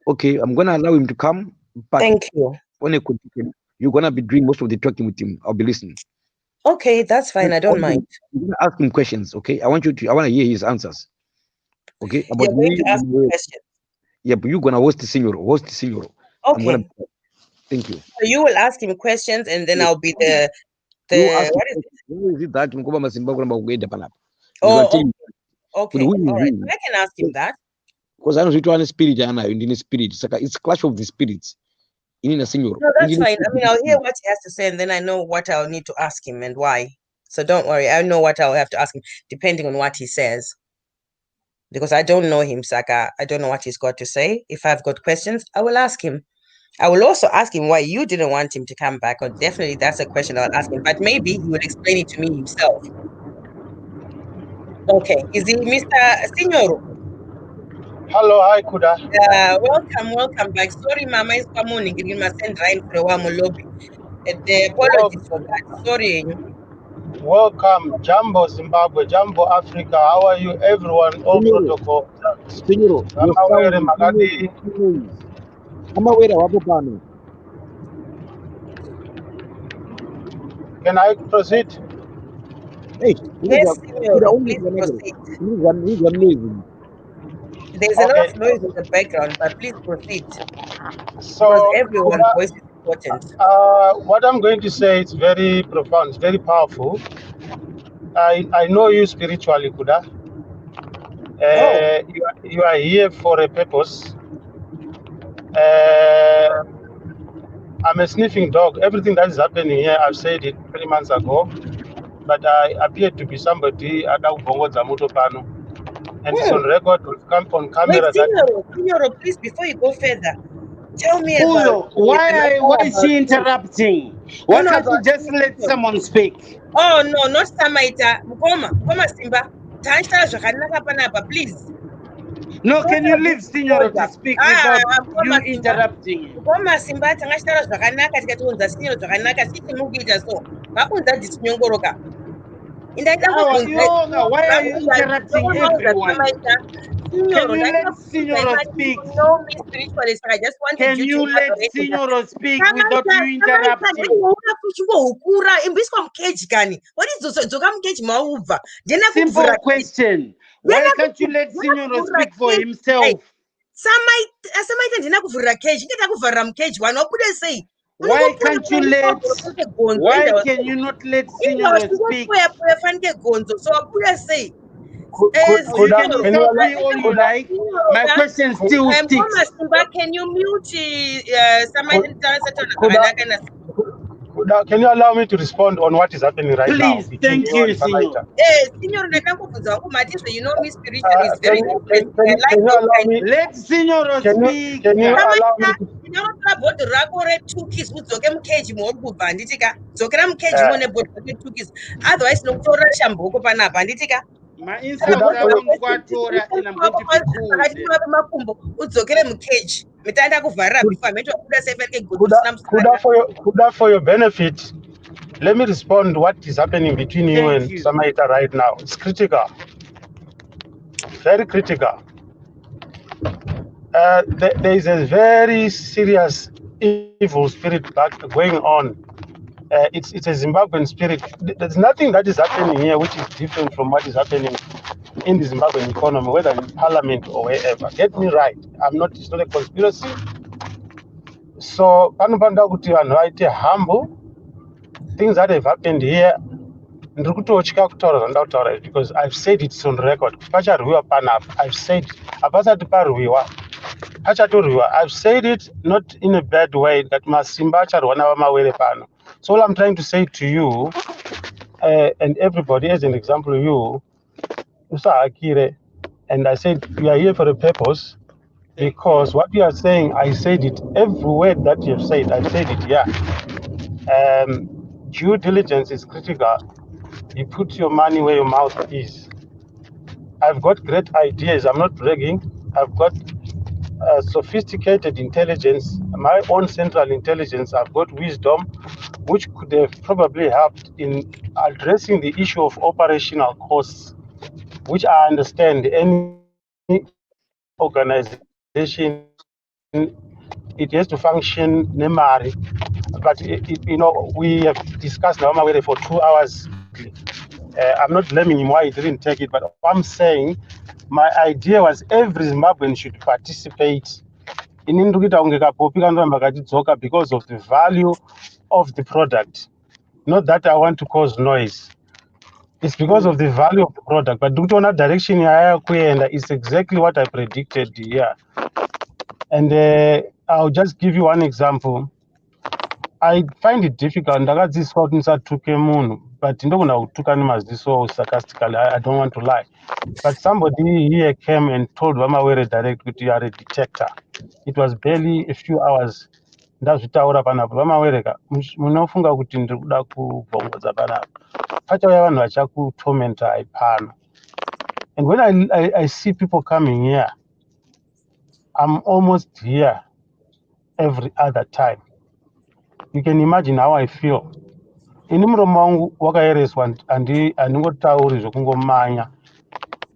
Okay, I'm gonna allow him to come, but Thank you. You're gonna be doing most of the talking with him. I'll be listening. Okay, that's fine. I don't mind. You're gonna ask him questions, okay? I want to hear his answers. Okay, about You're going to ask me questions. Yeah, but you're gonna host the senior. Okay. Thank you. So you will ask him questions, and then I'll be the what is it? Who is it that Mkoba Masimba gonna go get the panel? Oh, okay. All right. I can ask him that. Because I know you want spirit and in spirit. It's clash of the spirits. In a senior. No, that's fine. I mean, I'll hear what he has to say, and then I know what I'll need to ask him and why. So don't worry. I know what I'll have to ask him, depending on what he says. Because I don't know him, Saka. I don't know what he's got to say. If I've got questions, I will ask him. I will also ask him why you didn't want him to come back. Or definitely that's a question I'll ask him. But maybe he will explain it to me himself. Okay. Is he Mr. Signor? Hello, hi, Kuda. Welcome back. Sorry, Mama is coming. You must send Ryan for a while lobby. The apologies for that. Sorry. Welcome, Jambo Zimbabwe, Jambo Africa. How are you, everyone? All protocol. Mawere Magadi. Can I proceed? Hey, yes, please proceed. There's a lot of noise in the background, but please proceed. So, because everyone's voice is important. What I'm going to say is very profound, very powerful. I know you spiritually, Kuda. You are here for a purpose. I'm a sniffing dog. Everything that is happening here, I've said it 3 months ago. But I appear to be somebody at Pano. And it's on record, on camera. Signoro, please, before you go further, tell me about... Why is she interrupting? Why can't you just let someone speak? Oh, no, not Samaita. Mukoma Simba. Please. No, can you leave Signor to speak without you interrupting? Mukoma Simba, Tangashara Zhakanaka, Tikatunda, Signor Zhakanaka, Siti Mugita, so. Bakunda Disnyongoroka. Why are you interrupting everyone? Can you let Signor speak? Can you let Signor speak without you interrupting? Simple question. Why can't you let Signor speak for himself? Why can't you let? Why can you not let Signor speak? You can insult me all you like. My question still sticks. Can you mute Can you allow me to respond on what is happening right now? Please, thank you, Signor. You know me spiritually is very interesting. Can you allow me? Let Signor speak. Can you allow me to... Otherwise, no shambo panapa nditika. For your benefit, let me respond what is happening between you and Samaita right now. It's critical, very critical. There is a very serious evil spirit going on. It's a Zimbabwean spirit. There's nothing that is happening here which is different from what is happening in the Zimbabwean economy, whether in parliament or wherever. Get me right. It's not a conspiracy. So, humble things that have happened here, because I've said it's on record. I've said I've said it not in a bad way that Masimba Mawere pano. So all I'm trying to say to you and everybody, as an example, you, Usa Akire, And I said, we are here for a purpose, because what you are saying, I said it. Every word that you have said, I said it, yeah. Due diligence is critical. You put your money where your mouth is. I've got great ideas. I'm not bragging. I've got sophisticated intelligence, my own central intelligence. I've got wisdom, which could have probably helped in addressing the issue of operational costs, which I understand any organization, it has to function nemari. But we have discussed now for 2 hours. I'm not blaming him why he didn't take it, but I'm saying my idea was every Zimbabwean should participate. Inini ndikuita kunge kapopi kanoramba kachidzoka because of the value of the product. Not that I want to cause noise. It's because of the value of the product. But ndikutoona direction yaya kuenda is exactly what I predicted here. And I'll just give you one example. I find it difficult ndakadzidziswa kuti ndisatuke munhu, but ndogona kutuka nemaziso sarcastically. I don't want to lie. But somebody here came and told Mawere direct that you are a detector. It was barely a few hours. Ndazvitaura panapo Mawere munofunga kuti ndiri kuda kubvongodza panapo. Pachauya vanhu vachakutormenta pano. And when I see people coming here, I'm almost here every other time. You can imagine how I feel. Ini muromo wangu wakaereswa handingotauri zvekungomanya.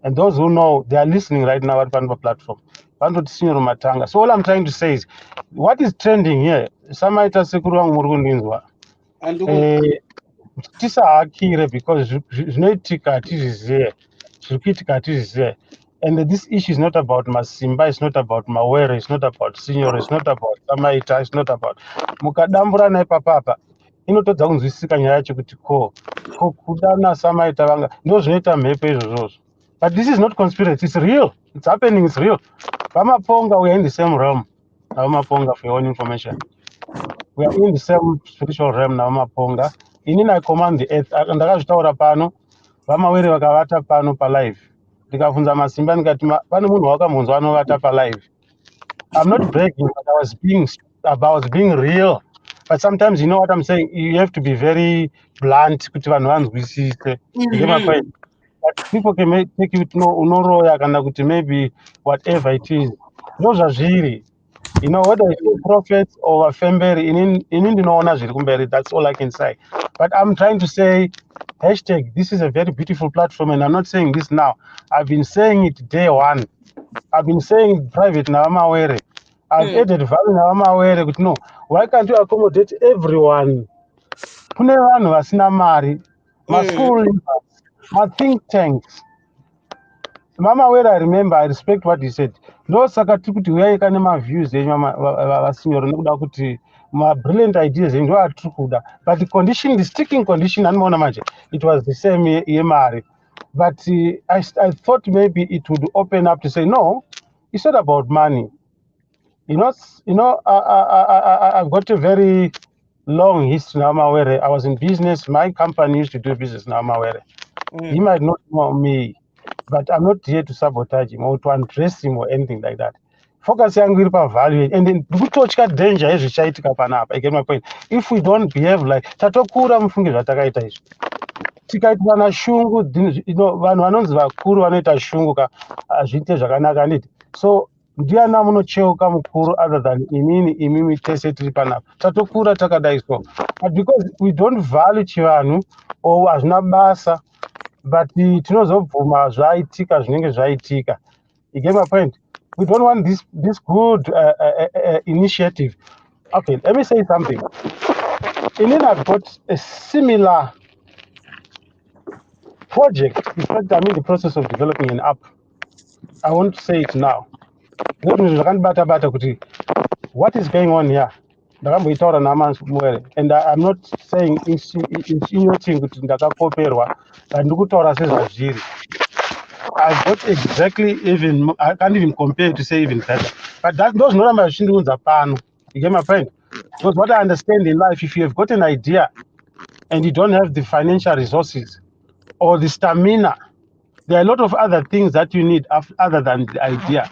And those who know, they are listening right now at Panva platform. So all I'm trying to say is, what is trending here? Samaita sekuru wangu muri kundinzwa. Tisahakire because zvinoitika hatizvizive. Zvirikuitika hatizvizive. And this issue is not about Masimba, it's not about Mawere, it's not about Senior, it's not about Samaita, it's not about mukadambura naipapapa. Inotodza kunzwisisika nyaya yacho kuti kuda naSamaita vanga ndo zvinoita mhepo izvozvozvo. But this is not conspiracy, it's real. It's happening, it's real. Vamaponga, we are in the same realm. Vamaponga, for your own information. We are in the same spiritual realm now, Vamaponga. Inini I command the earth. Ndakazvitaura pano, Vamawere vakavata pano palive. Ndikabvunza Masimba ndikati pane munhu wakamunzwa anovata palive. I'm not bragging, but I was being real. But sometimes, you know what I'm saying, you have to be very blunt kuti vanhu vanzwisise. You get my point? But people can take you to unoroya kana kuti maybe whatever it is. Those are zviri. You know, whether it's prophets or Femberi, ndinoona zviri kumberi, that's all I can say. But I'm trying to say, hashtag, this is a very beautiful platform, and I'm not saying this now. I've been saying it day one. I've been saying private na Mawere. I've added value na Mawere, but no, why can't you accommodate everyone? Kune vanhu vasina mari, ma-school leavers, ma-think tanks. Mawere, I remember, I respect what he said. No saka tiri kuti uyai kana ma-views enyu vasinyoro nekuda kuti ma-brilliant ideas enyu ndo atiri kuda. But the condition, the sticking condition, anomaona manje, it was the same yemari. But I thought maybe it would open up to say, no, it's not about money. You know, I've got a very long history now, Mawere. I was in business. My company used to do business now, Mawere. He might not know me, but I'm not here to sabotage him or to undress him or anything like that. Focus yangu iri pavalue, and then kutotya danger ezvichaitika panapa. I get my point. If we don't behave like tatokura mufunge zvatakaita izvi. Tikaitwa na shungu, vanhu vanonzi vakuru vanoita shungu zviite zvakanaka nditi. So ndiana munocheuka mukuru other than imimi tese tiri panapa. Tatokura takadai so. But because we don't value chivanhu or hazvina basa, but tinozobvuma zvaitika zvinenge zvaitika. You get my point? We don't want this good initiative. Okay, let me say something. Inini I've got a similar project. In fact, I'm in the process of developing an app. I want to say it now. What is going on here? And I'm not saying insinuating kuti ndakakoperwa, but ndikutaura sezvazviri. I've got exactly even, I can't even compare to say even better. But those noramba zvichindiunza pano. You get my point? Because what I understand in life, if you have got an idea and you don't have the financial resources or the stamina There are a lot of other things that you need other than the idea.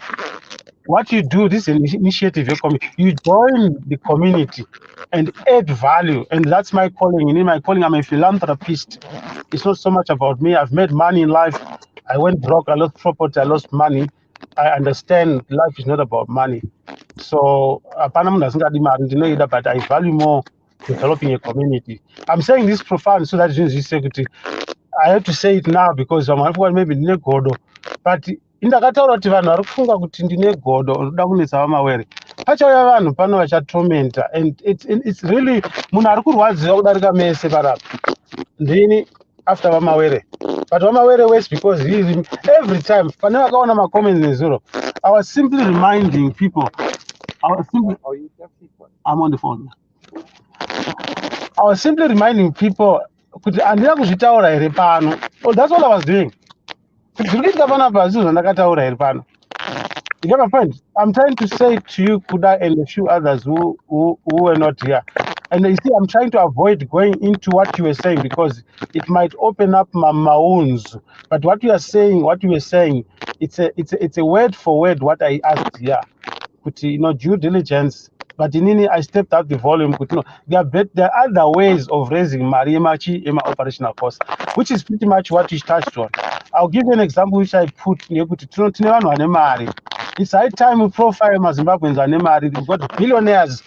What you do, this initiative, you join the community and add value. And that's my calling. In my calling, I'm a philanthropist. It's not so much about me. I've made money in life. I went broke, I lost property, I lost money. I understand life is not about money. So, apana munhu asingadi mari ndinoida, but I value more developing a community. I'm saying this profound so that I have to say it now because vamwe vari kuva maybe ndine godo, but indakataura kuti vanhu vari kufunga kuti ndine godo ndoda kunetsa vaMawere, pachauya vanhu pano vachatormenta, and it's really munhu ari kurwadziwa kudarika mese parapa ndini after vaMawere, but vaMawere works because he is every time pane vakaona macomments nezuro. I was simply reminding people, I'm on the phone. I was simply reminding people kuti handina kuzvitaura here pano. Oh, that's what I was doing. Kuti zviri kuitika panapa hazvo zvandakataura here pano. You get my point? I'm trying to say to you, Kuda, and a few others who were not here. And you see, I'm trying to avoid going into what you were saying because it might open up my wounds. But what you are saying, what you were saying, it's a word for word what I asked here. Kuti, due diligence. But in I stepped up the volume. Kuti, there are other ways of raising Mariemachi Ema operational costs, which is pretty much what you touched on. I'll give you an example which I put. It's high time we profile Zimbabweans and Mari. We've got billionaires.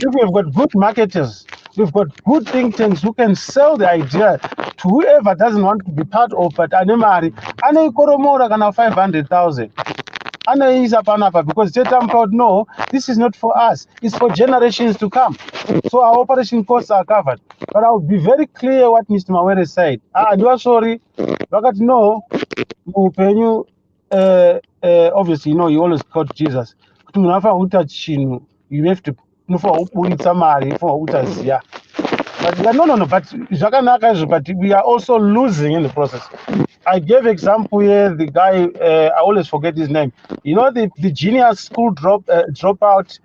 If we've got good marketers, we've got good think tanks who can sell the idea to whoever doesn't want to be part of it. Anemari, ane koromora kana 500,000. Ana is panapa because I'm proud. No, this is not for us. It's for generations to come. So our operation costs are covered. But I'll be very clear what Mr. Mawere said. You are sorry, but no, obviously, you always quote Jesus. You have to for somebody for Utasia. But no. But we are also losing in the process. I gave example here. The guy, I always forget his name. The genius school dropout.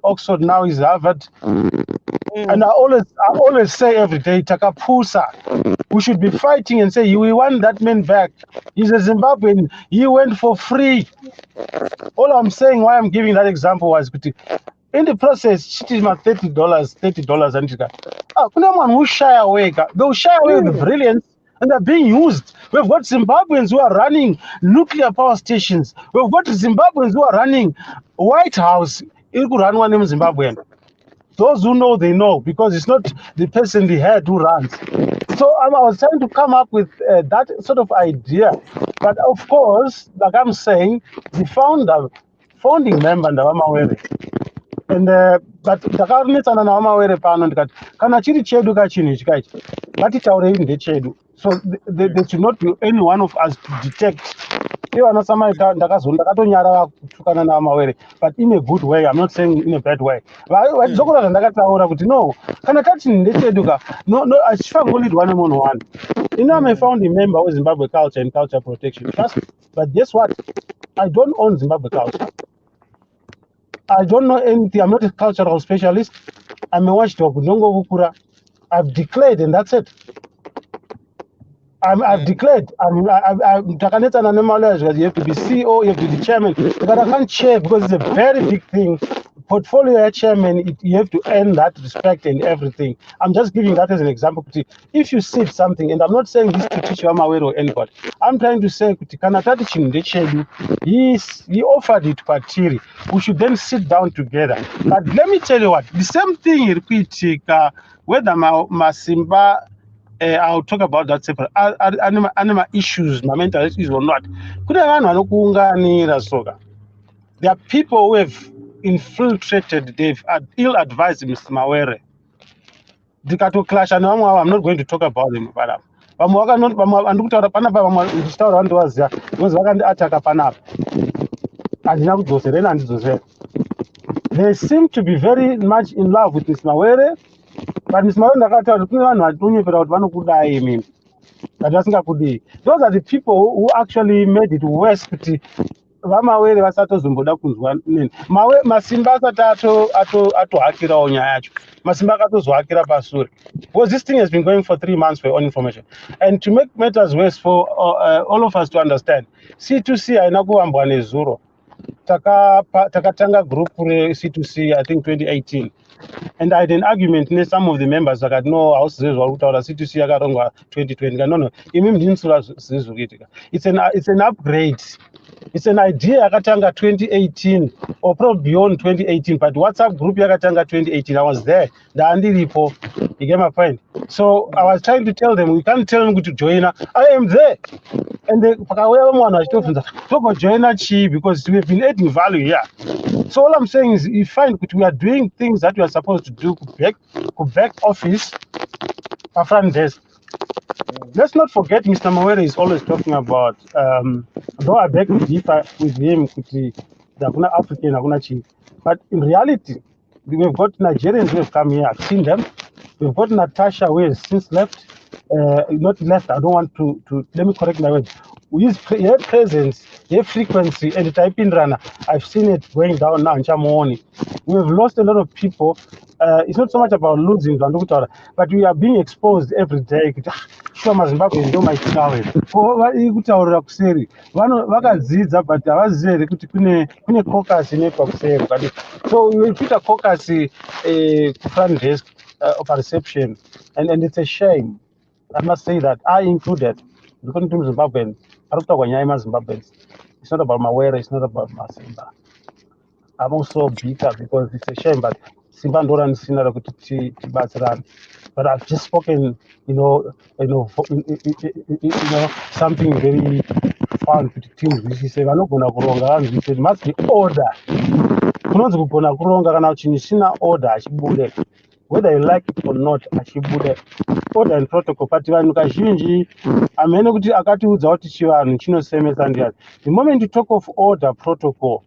Oxford now is Harvard. And I always say every day, Takapusa, we should be fighting and say, we want that man back. He's a Zimbabwean. He went for free. All I'm saying, why I'm giving that example was, in the process, it is my $30, and someone who shy away. They'll shy away with the brilliance, and they're being used. We've got Zimbabweans who are running nuclear power stations. We've got Zimbabweans who are running White House. Zimbabwean. Those who know, they know, because it's not the person they had who runs. So I was trying to come up with that sort of idea. But of course, like I'm saying, the founding member, Mawere, and but takarunetsana naVaMawere pano ndikati kana chiri chedu kachinhu chikaichi ngatitaurei ndechedu, so there should not be any one of us to detect. Ndakatonyarara kutukana naVaMawere, but in a good way. I'm not saying in a bad way. Zvokora zvandakataura kuti no, kana tati ndechedu ka no achifangoleadwa nemunhu one. I'm a founding member of Zimbabwe Culture and Culture Protection Trust, but guess what? I don't own Zimbabwe Culture. I don't know anything. I'm not a cultural specialist. I'm a watchdog. I've declared, and that's it. I've declared. You have to be CEO, you have to be chairman. But I can't chair because it's a very big thing. Portfolio chairman, you have to earn that respect and everything. I'm just giving that as an example. If you see something, and I'm not saying this to teach Mawere or anybody, I'm trying to say, he offered it Patiri. We should then sit down together. But let me tell you what, the same thing repeat, whether Masimba, I'll talk about that separate. Animal issues, my mental issues or not. There are people who have infiltrated, they've ill-advised Mr. Mawere. I'm not going to talk about them. They seem to be very much in love with Mr. Mawere, but Mr. Mawere, those are the people who actually made it worse. vamawere vasatozomboda kunzwa nini masimba asati atohakirawo nyaya yacho masimba akatozohakira pasure because this thing has been going for 3 months for your own information. And to make matters worse for all of us to understand, C2C haina kuvambwa nezuro. Takatanga group C2C, I think 2018. And I had an argument with some of the members that no house C2C yakarongwa 2020. No, it's an upgrade. It's an idea yakatanga 2018 or probably beyond 2018, but WhatsApp group yakatanga 2018. I was there. The Andy Lipo, you get my point. So I was trying to tell them, we can't tell them to join. I am there. And they talk join chi because we've been adding value here. So all I'm saying is, you find that we are doing things that we are supposed to do back office, front desk. Let's not forget, Mr. Mawere is always talking about, though I beg to differ with him, the African, but in reality, we've got Nigerians who have come here, I've seen them. We've got Natasha who has since left, not left, I don't want to let me correct my words. Her presence, her frequency, and the typing runner, I've seen it going down now in Chamoni. We've lost a lot of people. It's not so much about losing, but we are being exposed every day. Sure, Zimbabwe ndo maitawe. Kutaurira kuseri. Vakadzidza but havazere kuti kune caucus inoitwa kuseri. So we will put a caucus front desk of reception, and it's a shame. I must say that I included. Because to Zimbabweans, Zimbabweans. It's not about Mawere, it's not about Masimba. I'm also bitter because it's a shame, but Simba Ndoran Sinara Tibatran. But I've just spoken, something very fun to the teams. We say, I'm not going to go wrong. We said, must be order. Kunonzi kugona kuronga kana chinhu order achibude. Whether you like it or not, achibude. Order and protocol. But vanhu kazhinji amene kuti akatiudza kuti chivanhu chinosemesa ndiani. The moment you talk of order, protocol,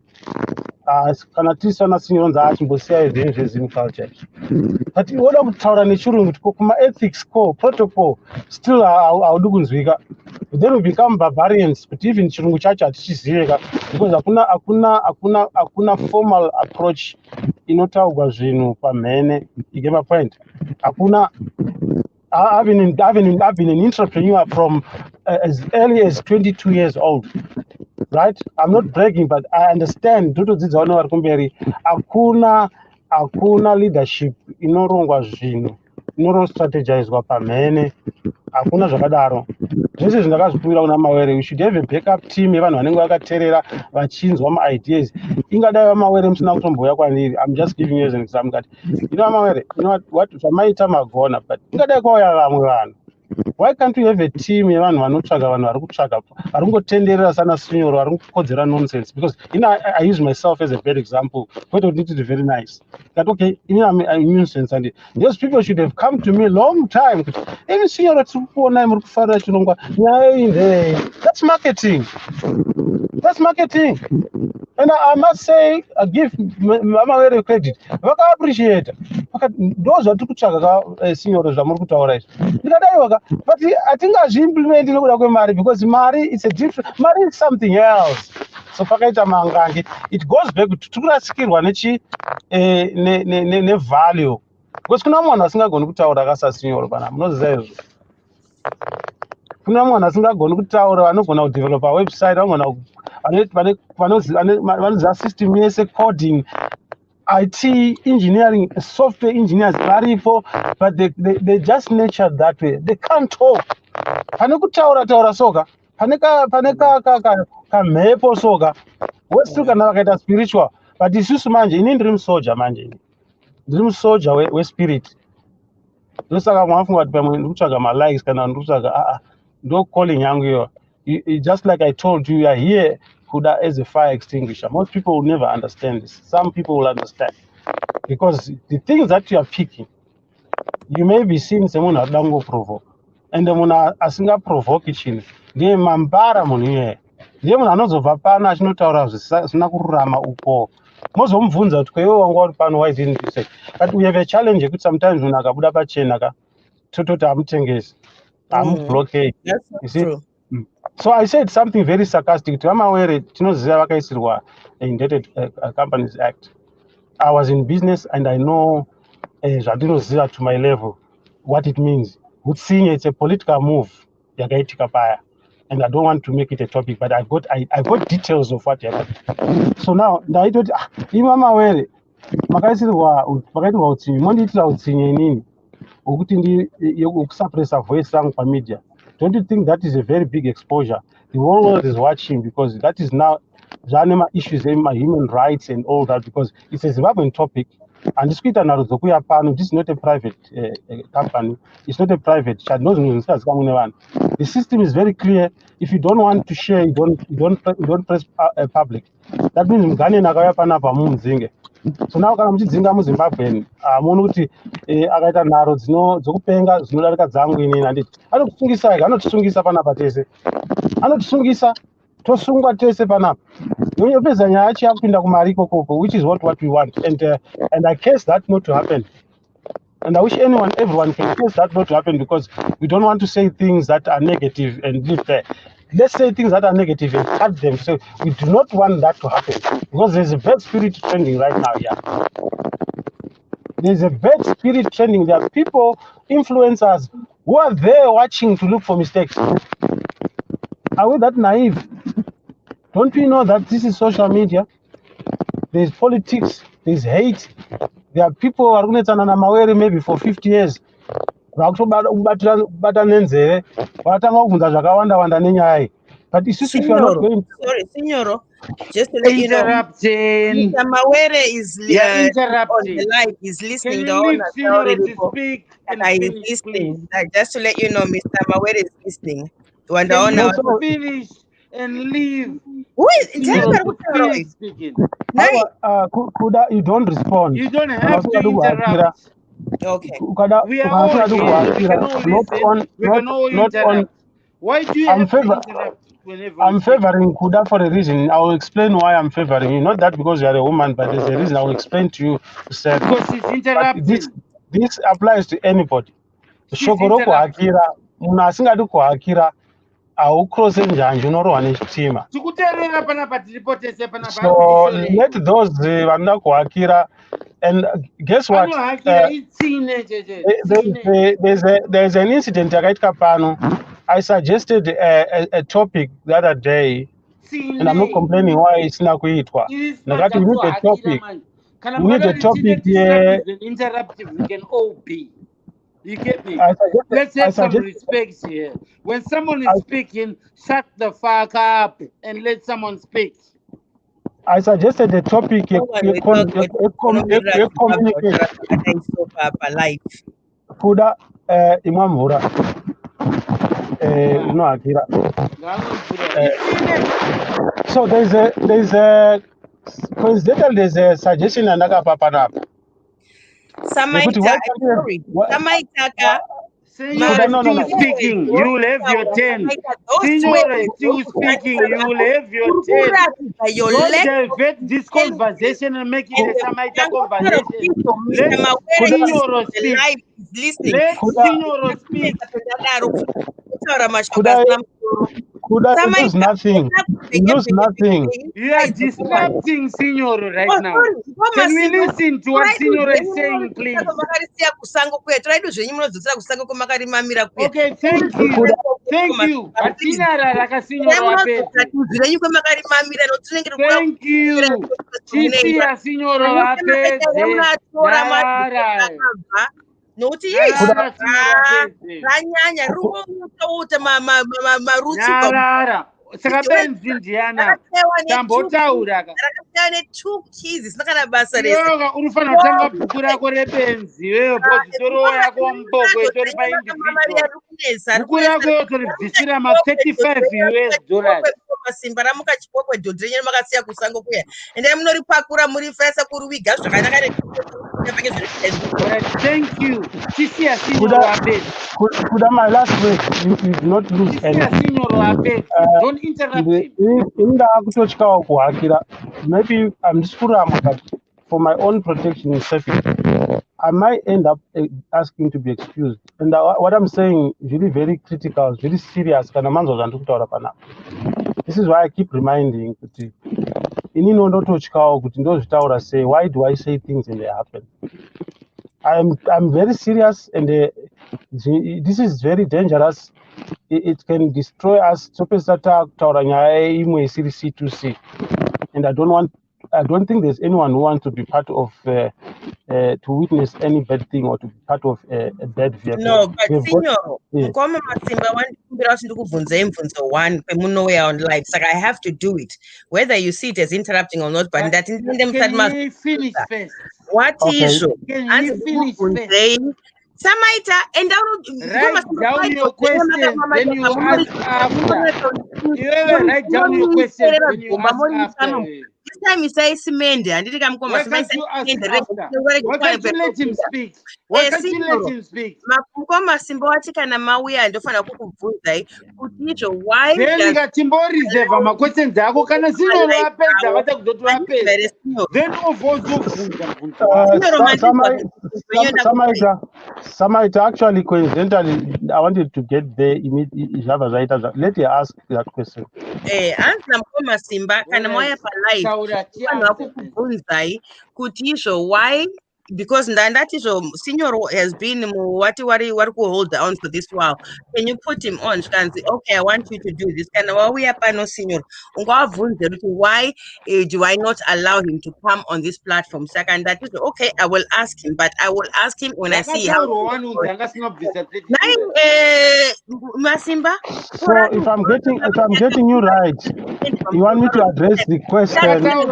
kana tisi vanasinyironza achimbosiya zvinhu zvezini culture. But oda kutaura nechirungu kuti kuma-ethics core, protocol, still haudi kunzwika. Then we become barbarians, but even chirungu chacho hatichiziveka because hakuna formal approach inotaurwa zvinhu pamhene. You get my point? Hakuna. I've been an entrepreneur from as early as 22 years old. Right? I'm not bragging, but I understand. Hakuna leadership inorongwa zvinhu inostrategizwa pamhene. Hakuna zvakadaro. Zvese zvindakazvipira kuna Mawere, we should have a backup team yevanhu vanenge vakateerera vachinzwa ma-ideas. Ingadai vaMawere musina kutombouya kwandiri. I'm just giving you as an example. Mawere, what zvamaita magona, but ingadai kwauya vamwe vanhu. Why can't we have a team yevanhu vanotsvaga vanhu vari kutsvaga vari kungotenderera sana sinyoro vari kukodzera nonsense? Because I use myself as a bad example. What would need to be very nice. That okay, I'm a nuisance, and those people should have come to me a long time. Even sinyoro tsikuona muri kufarira chirongwa nyaya inde. That's marketing. That's marketing. And I must say, I give Mawere credit. Vaka appreciate. Those are kutsvaga sinyoro zvamuri kutaura izvi. But I think I should implement Mari because Mari is a different. Mari is something else. So it goes back to tukurasikirwa ne value. Because kuna munhu asingagoni kutaura kasasinyoro pana munoziva izvo. Kuna munhu asingagoni kutaura vanogona kudevelopa website vanoziva system yese coding, IT engineering, software engineers varipo, but they just nurtured that way. They can't talk. Pane kutaura soka, pane kamhepo soka. What's still kana vakaita spiritual, but isusu manje ini ndiri musoja manje. Ndiri musoja we spirit. Ndosaka mwafunga kuti pamwe ndikutsvaga ma-likes kana ndikutsvaga ndo calling yangu iyo. Just like I told you, you are here as a fire extinguisher. Most people will never understand this. Some people will understand. Because the things that you are picking, you may be seeing someone who doesn't provoke. And the one asinga provoke chinhu. Ndiye mambara munhu iye. Ndiye munhu anozobva pano achinotaura zvisina kururama uko. Mozomubvunza kuti kwaiwe wanga uri pano, why didn't you say? But we have a challenge yekuti sometimes munhu akabuda pachena tototi amutengesi. Blockade. That's not true. So I said something very sarcastic to Mawere, tinoziva vakaisirwa Indebted Companies Act. I was in business and I know zvandinoziva to my level what it means. Seeing it's a political move yakaitika paya, and I don't want to make it a topic, but I got details of what happened. So now ndaitoti ima Mawere makaisirwa utsinye, mondiitira utsinye inini hwekuti yokusuppressa voice yangu pamedia. Don't you think that is a very big exposure? The whole world is watching because that is now zvanema issues in my human rights and all that, because it's a Zimbabwean topic. And this is not a private company. It's not a private chat. The system is very clear. If you don't want to share, you don't press public. That means mgane nakauya panapa mumunzinge. So now kana muchidzinga muZimbabwe muone kuti akaita nharo dzokupenga dzinodarika dzangu inini handiti anokusungisa anotisungisa panapa tese anotisungisa tosungwa tese panapa yopedza nyaya yacho yakupinda kumari ikokoko, which is what we want, and I case that not to happen. And I wish everyone can case that not to happen, because we don't want to say things that are negative and live there. Let's say things that are negative and cut them. So we do not want that to happen, because there's a bad spirit trending right now. Yeah, there's a bad spirit trending. There are people, influencers, who are there watching to look for mistakes. Are we that naive? Don't we know that this is social media? There's politics, there's hate. There are people who are going to Mawere maybe for 50 years. But if you're not going, sorry, Signoro, just to let you know, Interrupting. Mr. Mawere is on the Interrupting. live. He's listening. Can The you leave owner Signoro already to speak and he's finish, please? listening. Just to let you know, Mr. Mawere is listening. When the Can owner you finish and leave who is Signoro to finish speaking? Kuda, you don't respond. You don't have to interrupt. Okay. We are all here. We can all listen. We can all interrupt. Why do you have to interrupt whenever I'm favoring Kuda for a reason. I will explain why I'm favoring you. Not that because you are a woman, but there's a reason. I will explain to you. Sir. Because she's interrupting. This applies to anybody. Shokoroko Akira, Munasingadu Akira, cross njanje unorohwa nechitima. So let those vanoda kuhakira, and guess what? There's an incident yakaitika pano. I suggested a topic the other day, and I'm not complaining why it's not kuitwa. Nakati we need a topic. We need a topic here. Interruptive, we can all be. You get me? Let's have some respect here. When someone is speaking, shut the fuck up and let someone speak. I suggested the topic communication. Kuda imamvura. No Akira. So there's a suggestion another papa. Signora still speaking, you will have your turn. Signora still speaking, you will have your turn. Don't divert this conversation and make it a Samaita conversation. Let Signora speak. Let Signora speak. Kuda, it lose nothing. It lose nothing. You are disrupting Signora right now. Can we listen to what Signora is saying, please? Okay, thank you. Thank you. Thank you. Chisia Signora Noti saka benzi ndiyana tambotaura two keys basa unofana kutanga bhuku rako rebenzi wewe bhozitoro yako mboko itori paindividual bhuku rako yotoribvisira ma$35 masimba ramuka chipokwe dhodhi renyu makasiya kusango kuya ende munoripakura muri fesa kuri wiga zvakanaka. Thank you. Kuda, my last word, you did not lose anything. Don't interrupt him. Maybe I'm just but for my own protection and safety, I might end up asking to be excused. And what I'm saying is really very critical, very serious. This is why I keep reminding kuti inini ndototyawo kuti ndozvitaura sei. Why do I say things and they happen? I'm very serious, and this is very dangerous. It can destroy us. Topesata kutaura nyaya imwe isiri C2C, and I don't think there's anyone who wants to be part of to witness any bad thing or to be part of a bad vehicle. No, but senior, Mukoma Masimba wandikumbira kuti ndikubvunzei mubvunzo one pemunouya on live, saka I have to do it whether you see it as interrupting or not. But ndati ndinde musati finish first. What izvo? Can you finish first? Samaita and write down your question, then you ask after. You write down your question, then you ask after. This time you say Simende, and did come Why can't you ask after? Why can't you let him speak? Why can't you let him speak? Mukoma Simba wachikana mauya ndofana kukubvunza kuti why then ngatimbori reserve ma questions ako kana sino rapedza vata kudoti rapedza then ovozobvunza Samaita actually coincidentally I wanted to get there immediately. Let you ask that question. Answer Mukoma Simba kana mauya pa live kukubvunzai kuti izvo why, because ndandatizo senior has been what vari hold on for this while. Can you put him on? Okay, I want you to do this. Can we pano senior? Why do I not allow him to come on this platform? Second, that is okay. I will ask him, but I will ask him when I see how. Masimba. So if I'm getting you right, you want me to address the question? Allow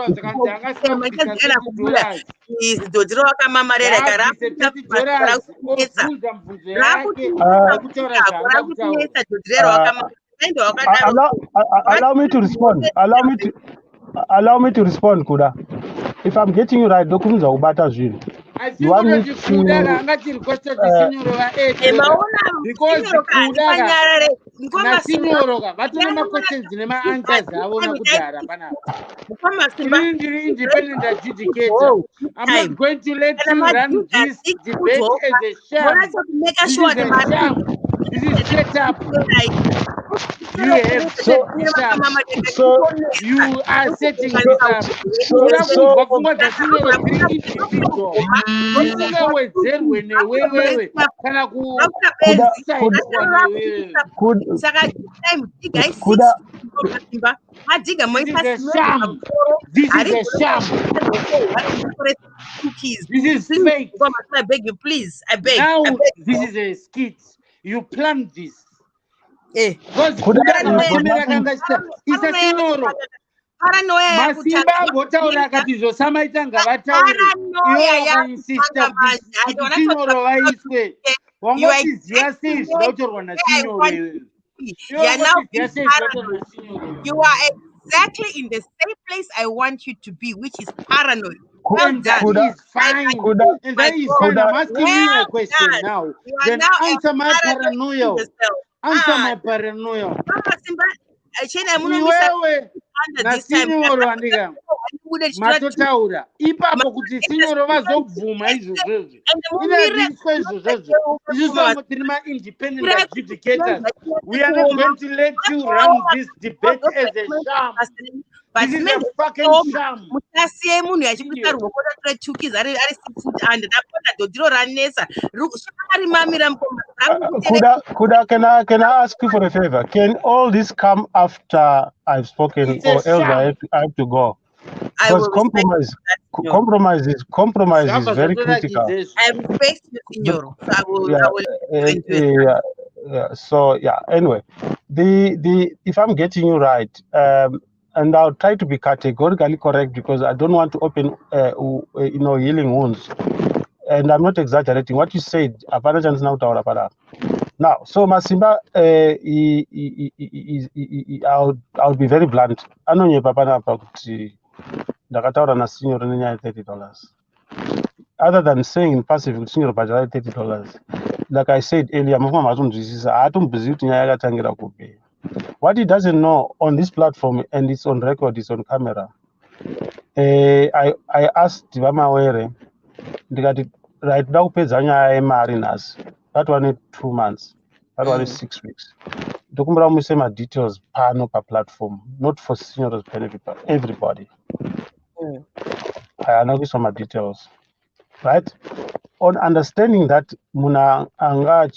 me to respond. Allow me to respond, Kuda. If I'm getting you right, dokumza ubata zviri. You want me to because Kudaga vatona questions nema answers avona kudara panapa. Independent adjudicator. I'm not going to let you run this debate as a sham. This is a sham. This is set up. You have so you are setting this up. This is fake. I beg you, please. I beg. Now this is a skit. You planned this. Because it's a sinoro. Masimba votaura akati zvosamaita ngavataure iwo vakainsister kuti sinoro vaiswe wangotiziya sei zvinotorwa nasinoro you are exactly in the same place I want you to be, which is paranoid. And that is fine. And that is fine. I'm asking you a question now. Then answer my paranoia. Answer my paranoia. Iwewe na sinyoro andika matotaura ipapo kuti sinyoro vazobvuma izvozvozvo inazviswa izvozvozvo izvozvo tiri ma-independent adjudicators. We are not going to let you run this debate as a sham. This is a fucking sham. Kuda, can I ask you for a favor? Can all this come after I've spoken, or else I have to go? Because compromise is very critical. I respect you, Signor. So So anyway, if I'm getting you right, and I'll try to be categorically correct because I don't want to open healing wounds, and I'm not exaggerating. What you said, now, so Masimba, I'll be very blunt. I know $30. Other than saying in passive, senior budget $30. Like I said earlier, what he doesn't know on this platform, and it's on record, it's on camera. I asked Mawere, right now kupedza nyaya yemari nhasi patova ne2 months patova ne6 weeks ndokumbira muise madetails pano paplatform, not for seniors benefit but everybody. Haana kuiswa madetails, right? On understanding that muna anga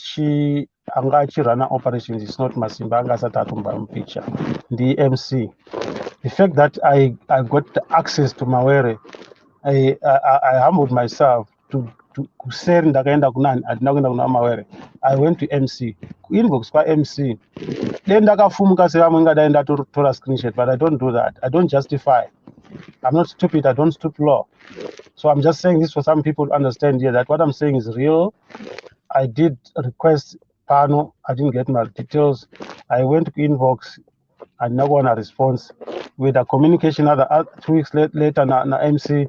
achirana operations is not Masimba anga asati atomba mupicture the MC. The fact that I got the access to Mawere, I humbled myself to say ndakaenda kunani atina kuenda kuna Mawere. I went to MC inbox kwa MC then ndakafumuka sevamwe ngadai ndatora screenshot, but I don't do that. I don't justify. I'm not stupid. I don't stoop law. So I'm just saying this for some people to understand here that what I'm saying is real. I did request Pano. I didn't get my details. I went to inbox and no one a response. With a communication other 2 weeks later na MC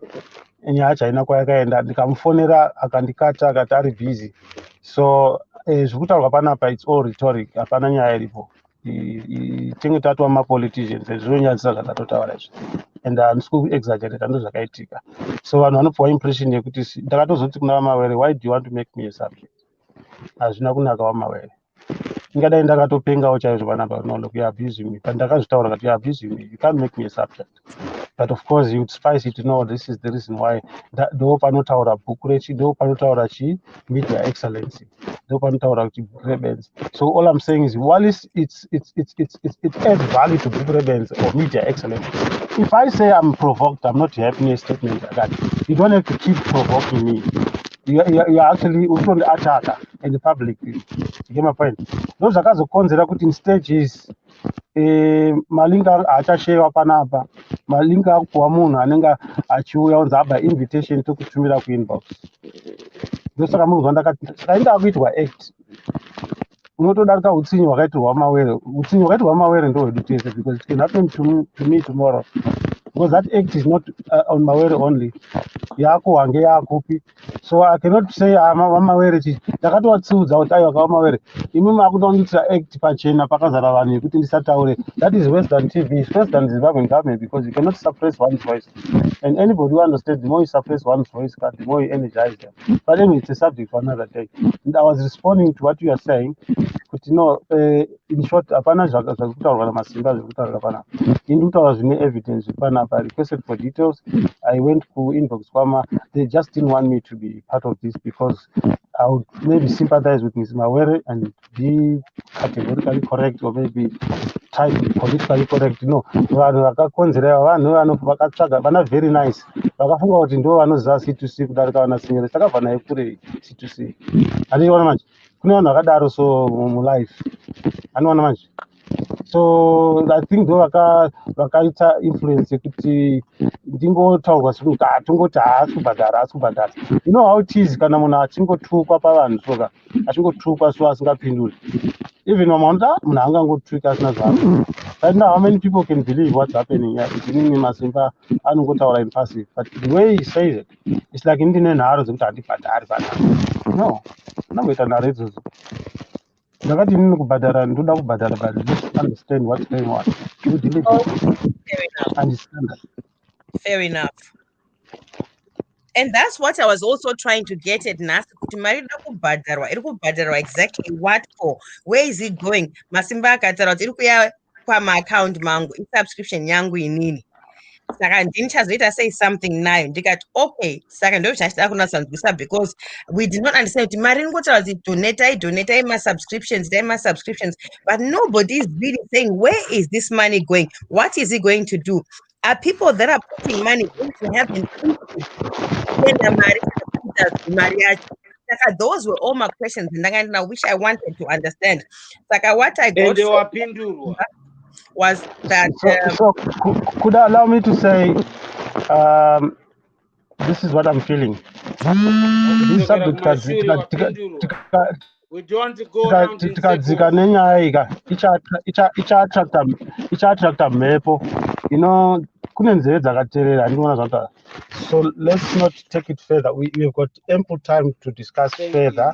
nyacha inakwayakaenda ndikamfonera akandikata akati ari busy. So zvekutaurwa panapa it's all rhetoric, hapana nyaya iripo. Tinge tatwa mapoliticians zvinonyadzisa zvakatotaura izvi and handisi kuexaggerata ndozvakaitika. So vanhu vanopiwa impression yekuti ndakatozoti kuna Mawere, why do you want to make me a subject? Hazvina kunaka waMawere. Ingadai ndakatopengawo chaizvo panapa, no, look, you're abusing me. But ndakazvitaura kuti you're abusing me, you can't make me a subject. But of course you would spice it to know this is the reason why ndo panotaura BhukuReBenzi, ndo panotaura media excellency, ndo panotaura BhukuReBenzi. So all I'm saying is while it adds value to BhukuReBenzi or media excellence. If I say I'm provoked, I'm not having a statement like that. You don't have to keep provoking me. You're actually on the attacker in the public. You get my point? Those are guys who consider in stages. Malinga achashewa panapa malinga akupuwa munhu anenge achiuya unzi aba invitation tokutumira kuinbox ndosaka munhu saka inda kuitwa act unotodarika utsinyi hwakaitirwa Mawere. Utsinyi hwakaitirwa Mawere ndohwedu tese because it can happen to me tomorrow because that act is not on Mawere only. Yako wange yakupi. So I cannot say Mawere chichi ndakatowatsiudza kuti aiwa kaMawere imi makutongoitira act pachena pakazara vanhu yekuti ndisataure. That is worse than TV, it's worse than Zimbabwean government because you cannot suppress one's voice, and anybody who understands the more you suppress one's voice the more you energize them. But anyway, it's a subject for another day. And I was responding to what you are saying. But you know, in short, apana zvakutaurwa naMasimba zvekutaura panapa. Ini kutaura zvine evidence panapa. I requested for details. I went to inbox kwama. They just didn't want me to be part of this because I would maybe sympathize with Ms. Mawere and be categorically correct or maybe try to be politically correct. You know, vanhu vakakonzera vanhu vakatsvaga vana very nice. Vakafunga kuti ndo vanoziva C2C kudarika vanaSenyere. Takabva naye kure C2C. Handiona manje. Kune vanhu vakadaro so mulife. Handiona manje. So I think ndo vakaita influence yekuti ndingotaurwa sekuti tongoti haasi kubhadhara. You know how it is kana munhu achingotukwa pavanhu soka achingotukwa so asingapinduri. Even Mamonda, munhu angangotuka asina zvaano. Right now, how many people can believe what's happening here? It's Masimba anongotaura in passive, but the way he says it, it's like ndine nharo dzekuti handibhadhari. No, unangoita nharo idzodzo. Ndakati inini kubhadhara ndoda kubhadhara, but just understand what's going on. You delete it. Understand that. Fair enough. And that's what I was also trying to get at Nasa. Exactly what for? Where is it going? Masimba katara my account mangu subscription yangu inini. Saka ndinchazoita say something nayo ndikati okay saka ndochachita kunasanzwisa because we did not understand kuti mari ngotaura kuti donate my subscriptions but nobody is really saying where is this money going, what is it going to do. Are people that are putting money going to have an impact? Those were all my questions which I wanted to understand. Saka what I got was that so could I allow me to say this is what I'm feeling. This subject we don't want to go around in attracta mhepo, you know, kune nzeve dzakaterera handinoona zvata. So let's not take it further. We've got ample time to discuss further.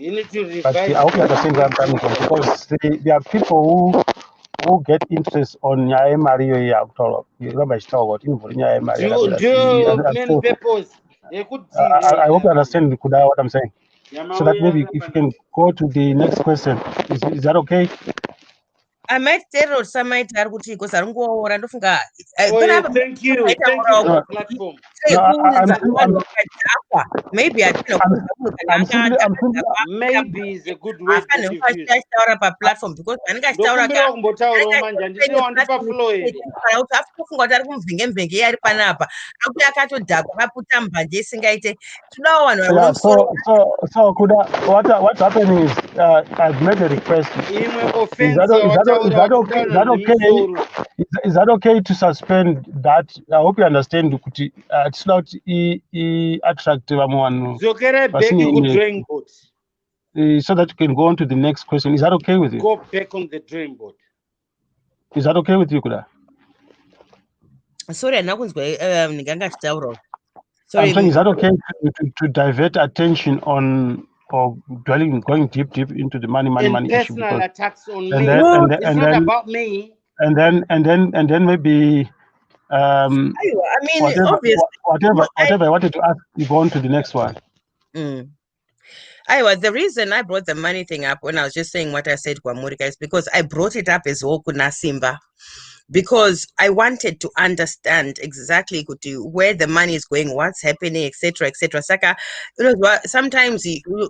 But I hope you understand where I'm coming from, because there are people who get interest on Mario. Remember, I talk about main purpose. I hope you understand Kuda, what I'm saying. So that maybe if you can go to the next question, is that okay? I might tell or some might kuti because I don't go around funga. Thank you for the platform. No, maybe I Maybe is a good word that you've used. platform because Ndokumbira kumbotaurawo manje handidi wandipa flow here. kufunga kuti ari kumvenge yari panapa akuti akatodhakwa vaputa mbanje isingaite todawo vanhu yeah, so Kuda, what's happening is I've made a request. Is that okay to suspend that? I hope you understand. It's not attractive. Drawing board. So that you can go on to the next question. Is that okay with you? Go back on the drawing board. Is that okay with you, Kuda? Sorry, sorry. I'm saying, is that okay to divert attention on or going deep into the money issue? Personal attacks on me. It's not about me. And then maybe I mean, whatever obviously, I wanted to ask, you go on to the next one. The reason I brought the money thing up when I was just saying what I said Kwamurika is because I brought it up as well Simba, because I wanted to understand exactly where the money is going, what's happening, etc. Saka, sometimes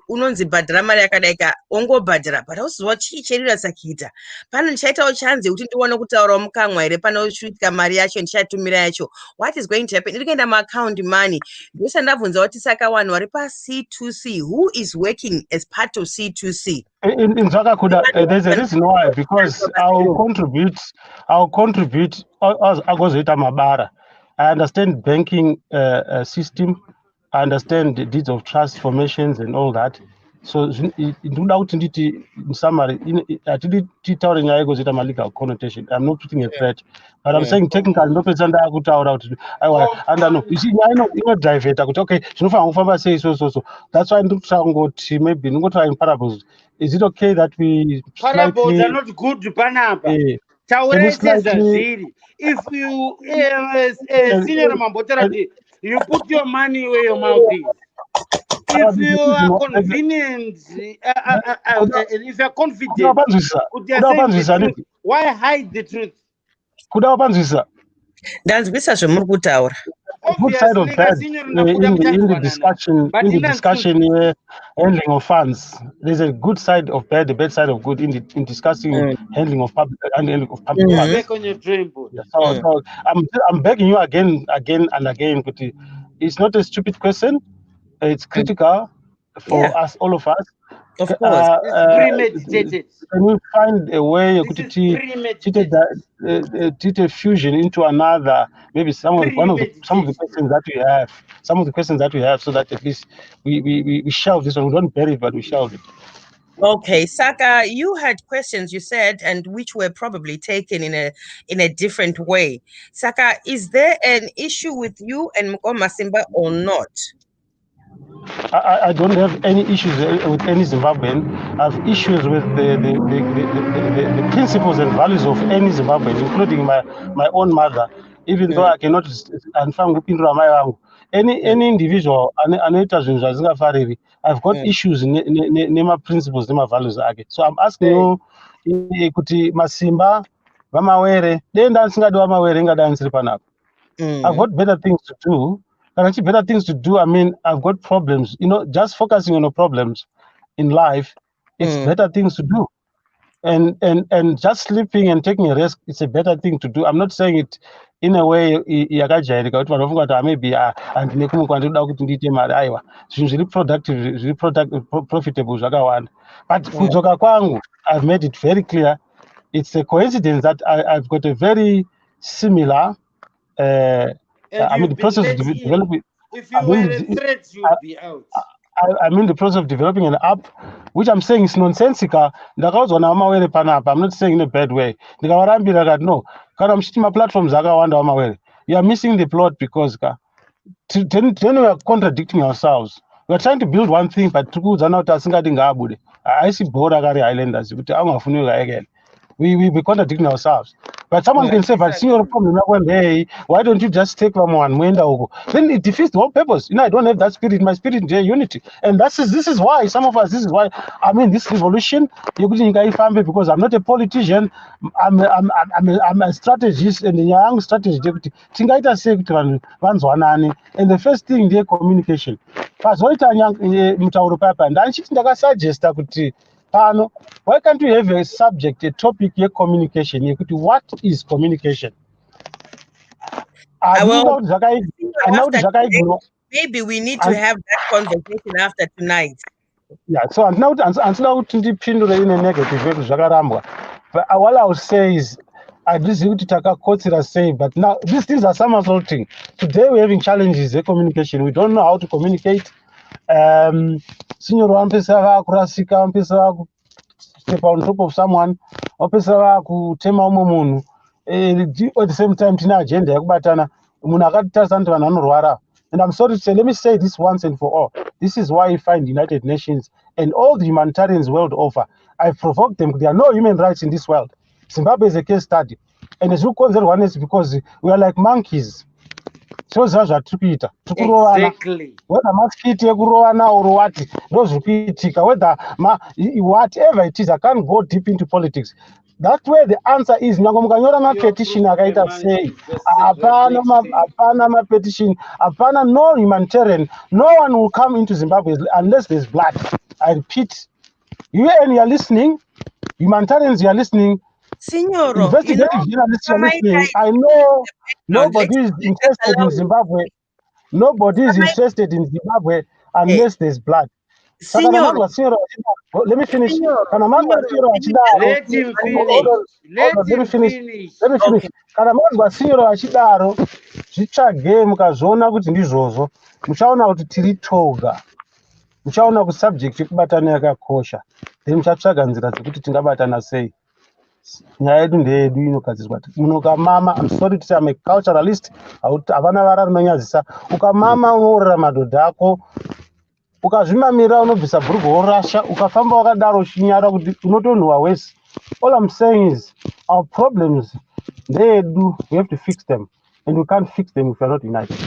unonzi bhadhara mari yakadaika ongobhadhara but auziva chicherira sakita pano ndichaitawo chanze kuti ndione kutaurawo mukamwa here panosvika mari yacho ndichatumira yacho, what is going to happen irikuenda maaccount money. Ndosa ndabvunza kuti saka vanhu vari pa-C2C, who is working as part of C2C? In Zakakuda, there's a reason why, because I'll contribute as Agozeta Mabara. I understand banking system, I understand the deeds of trust formations and all that. So in summary, connotation. I'm not putting a threat, but I'm saying technical no person I know. You see, I know drive it. Okay, say so. That's why I'm maybe try in parables. Is it okay that we parables are not good Panapa? If you senior Mamboterati, you put your money where your mouth is. If you are convenient, if you are confident, why hide the truth? Good side of that in the discussion here, handling of funds. There's a good side of bad, the bad side of good in discussing handling of public funds. Back on your dream board. So I'm begging you again and again. It's not a stupid question. It's critical for us, all of us. Of course, it's premeditated. Can we find a way you could teach a fusion into another? Maybe some of the questions that we have, so that at least we shelve this one. We don't bury it, but we shelve it. Okay, Saka, you had questions you said, and which were probably taken in a different way. Saka, is there an issue with you and Mutumwa Simba or not? I don't have any issues with any Zimbabwean. I have issues with the principles and values of any Zimbabwean, including my own mother. Even though I cannot any individual, I've got issues in principles, in values. So I'm asking you, Masimba, Mawere, I've got better things to do. I mean, I've got problems. Just focusing on the problems in life, it's better things to do. And just sleeping and taking a rest, it's a better thing to do. I'm not saying it in a way maybe really productive, profitable. But I've made it very clear. It's a coincidence that I've got a very similar the process of developing. If you were a threat, you would be out. I'm in the process of developing an app, which I'm saying is nonsensical. I'm not saying in a bad way. No, my platforms you are missing the plot because then we are contradicting ourselves. We are trying to build one thing, but I see border islanders. We're contradicting ourselves. But someone can say, but see your problem, hey, why don't you just take one huko? Then it defeats the whole purpose. I don't have that spirit. My spirit is unity. And this is why some of us, this is why I mean this revolution, because I'm not a politician, I'm a strategist and a young strategist. And the first thing they communication. Pazoita mutauro papa and I suggest pano, why can't we have a subject, a topic here communication? What is communication? Well, Maybe maybe we need to have that conversation after tonight. Yeah, so until now tindipindure in a negative way zvakarambwa. But all I would say is this kuti takakotsera sei, but now these things are somersaulting. Today we're having challenges in communication. We don't know how to communicate. Senior wampesa vakurasika, wampesa step on top of someone, wampesa vakutema umwe munhu. At the same time tina agenda yakubatana munhu akatarisa kuti vanhu vanorwara. And I'm sorry to say, let me say this once and for all. This is why you find United Nations and all the humanitarians world over. I provoked them. There are no human rights in this world. Zimbabwe is a case study. And as you consider one is because we are like monkeys. So exactly. Whether maskiti kuroana or what, those repeatika, whether whatever it is, I can't go deep into politics. That way the answer is Nagomukanyora ma petition akaita say apana ma petition, apana no humanitarian, no one will come into Zimbabwe unless there's blood. I repeat, you are listening, humanitarians you are listening, Signoro, investigative journalists you are listening. I know nobody is interested in Zimbabwe. Nobody is interested in Zimbabwe unless there's blood. Signor, let me finish. Let him finish. Let me finish. Kana mazwa sinyoro achidaro zvitsvage mukazoona kuti ndizvozvo muchaona kuti tiri toga, muchaona kuti subject yekubatana yakakosha, then muchatsvaga nzira dzekuti tingabatana sei. Nyaya yedu ndeyedu inogadzirwa munokamama. I'm sorry to say I'm a culturalist. Havana vara rinonyadzisa. Ukamama unourira madhodha ako, ukazvimamira unobvisa bhurugwa worasha, ukafamba wakadaro uchinyara kuti unotonhuwa wese. All I'm saying is our problems ndeyedu, we have to fix them, and we can't fix them if we are not united.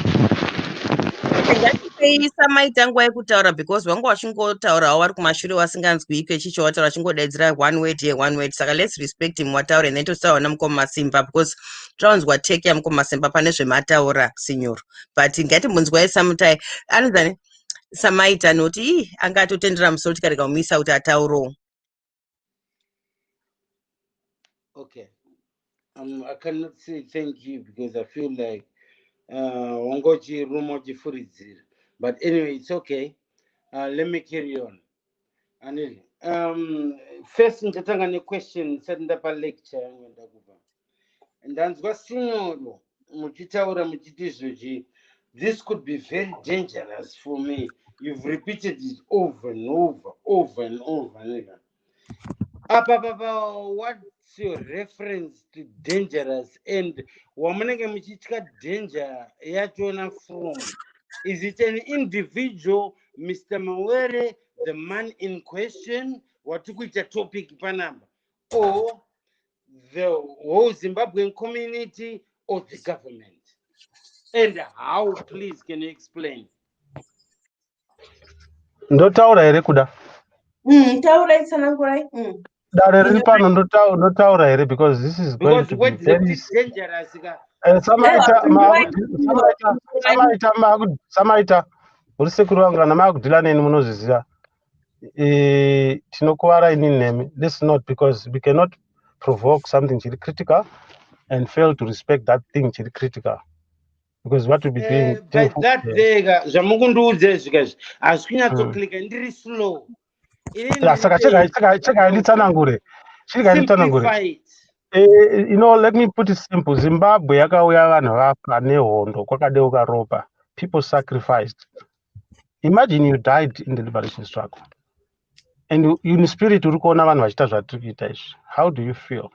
Samaita nguva yekutaura because wanga wachingotaurawo vari kumashure wasinganzwi iko ichicho wataura chingodaidzira one word here one word, saka let's respect him wataura and then tosawana Mukoma Masimba because taunzwa take yaMukoma Masimba pane zvemataura signor, but ngatimbonzwai sometime anozani Samaita noti angatotendera musoro tikarega kumisa kuti ataurewo. Okay, I cannot say thank you because I feel like wangochi rumochi furidzira, but anyway it's okay. Let me carry on. Anyway, first ndichatanga nequestion sandapa lecture yangu ndakupa ndanzwa sinyoro muchitaura muchiti zvochi this could be very dangerous for me. You've repeated it over and over nigga. Apa what's your reference to dangerous and wamunenge muchitya danger yachona from? Is it an individual, Mr. Mawere, the man in question, watukuita topic panamba, or the whole Zimbabwean community or the government? And how, please, can you explain? Ndotaura here kuda. Taura itsanangurai. Dare riri pano ndotaura here because this is going to be very dangerous. Samaita muri sekuru vangu kana makudhila neni munozviziva. Tinokuvara inini nemi. This is not because we cannot provoke something chiri critical and fail to respect that thing chiri critical. Because what we be doing but that dega zvamukundiudza zvikazvi hazvikunyatsoclicka ndiri slow. Saka chega nditsanangure. You know, let me put it simple. Zimbabwe yakauya vanhu vafa nehondo kwakadeuka ropa. People sacrificed. Imagine you died in the liberation struggle. And in spirit uri kuona vanhu vachita zvatiri kuita izvi. How do you feel?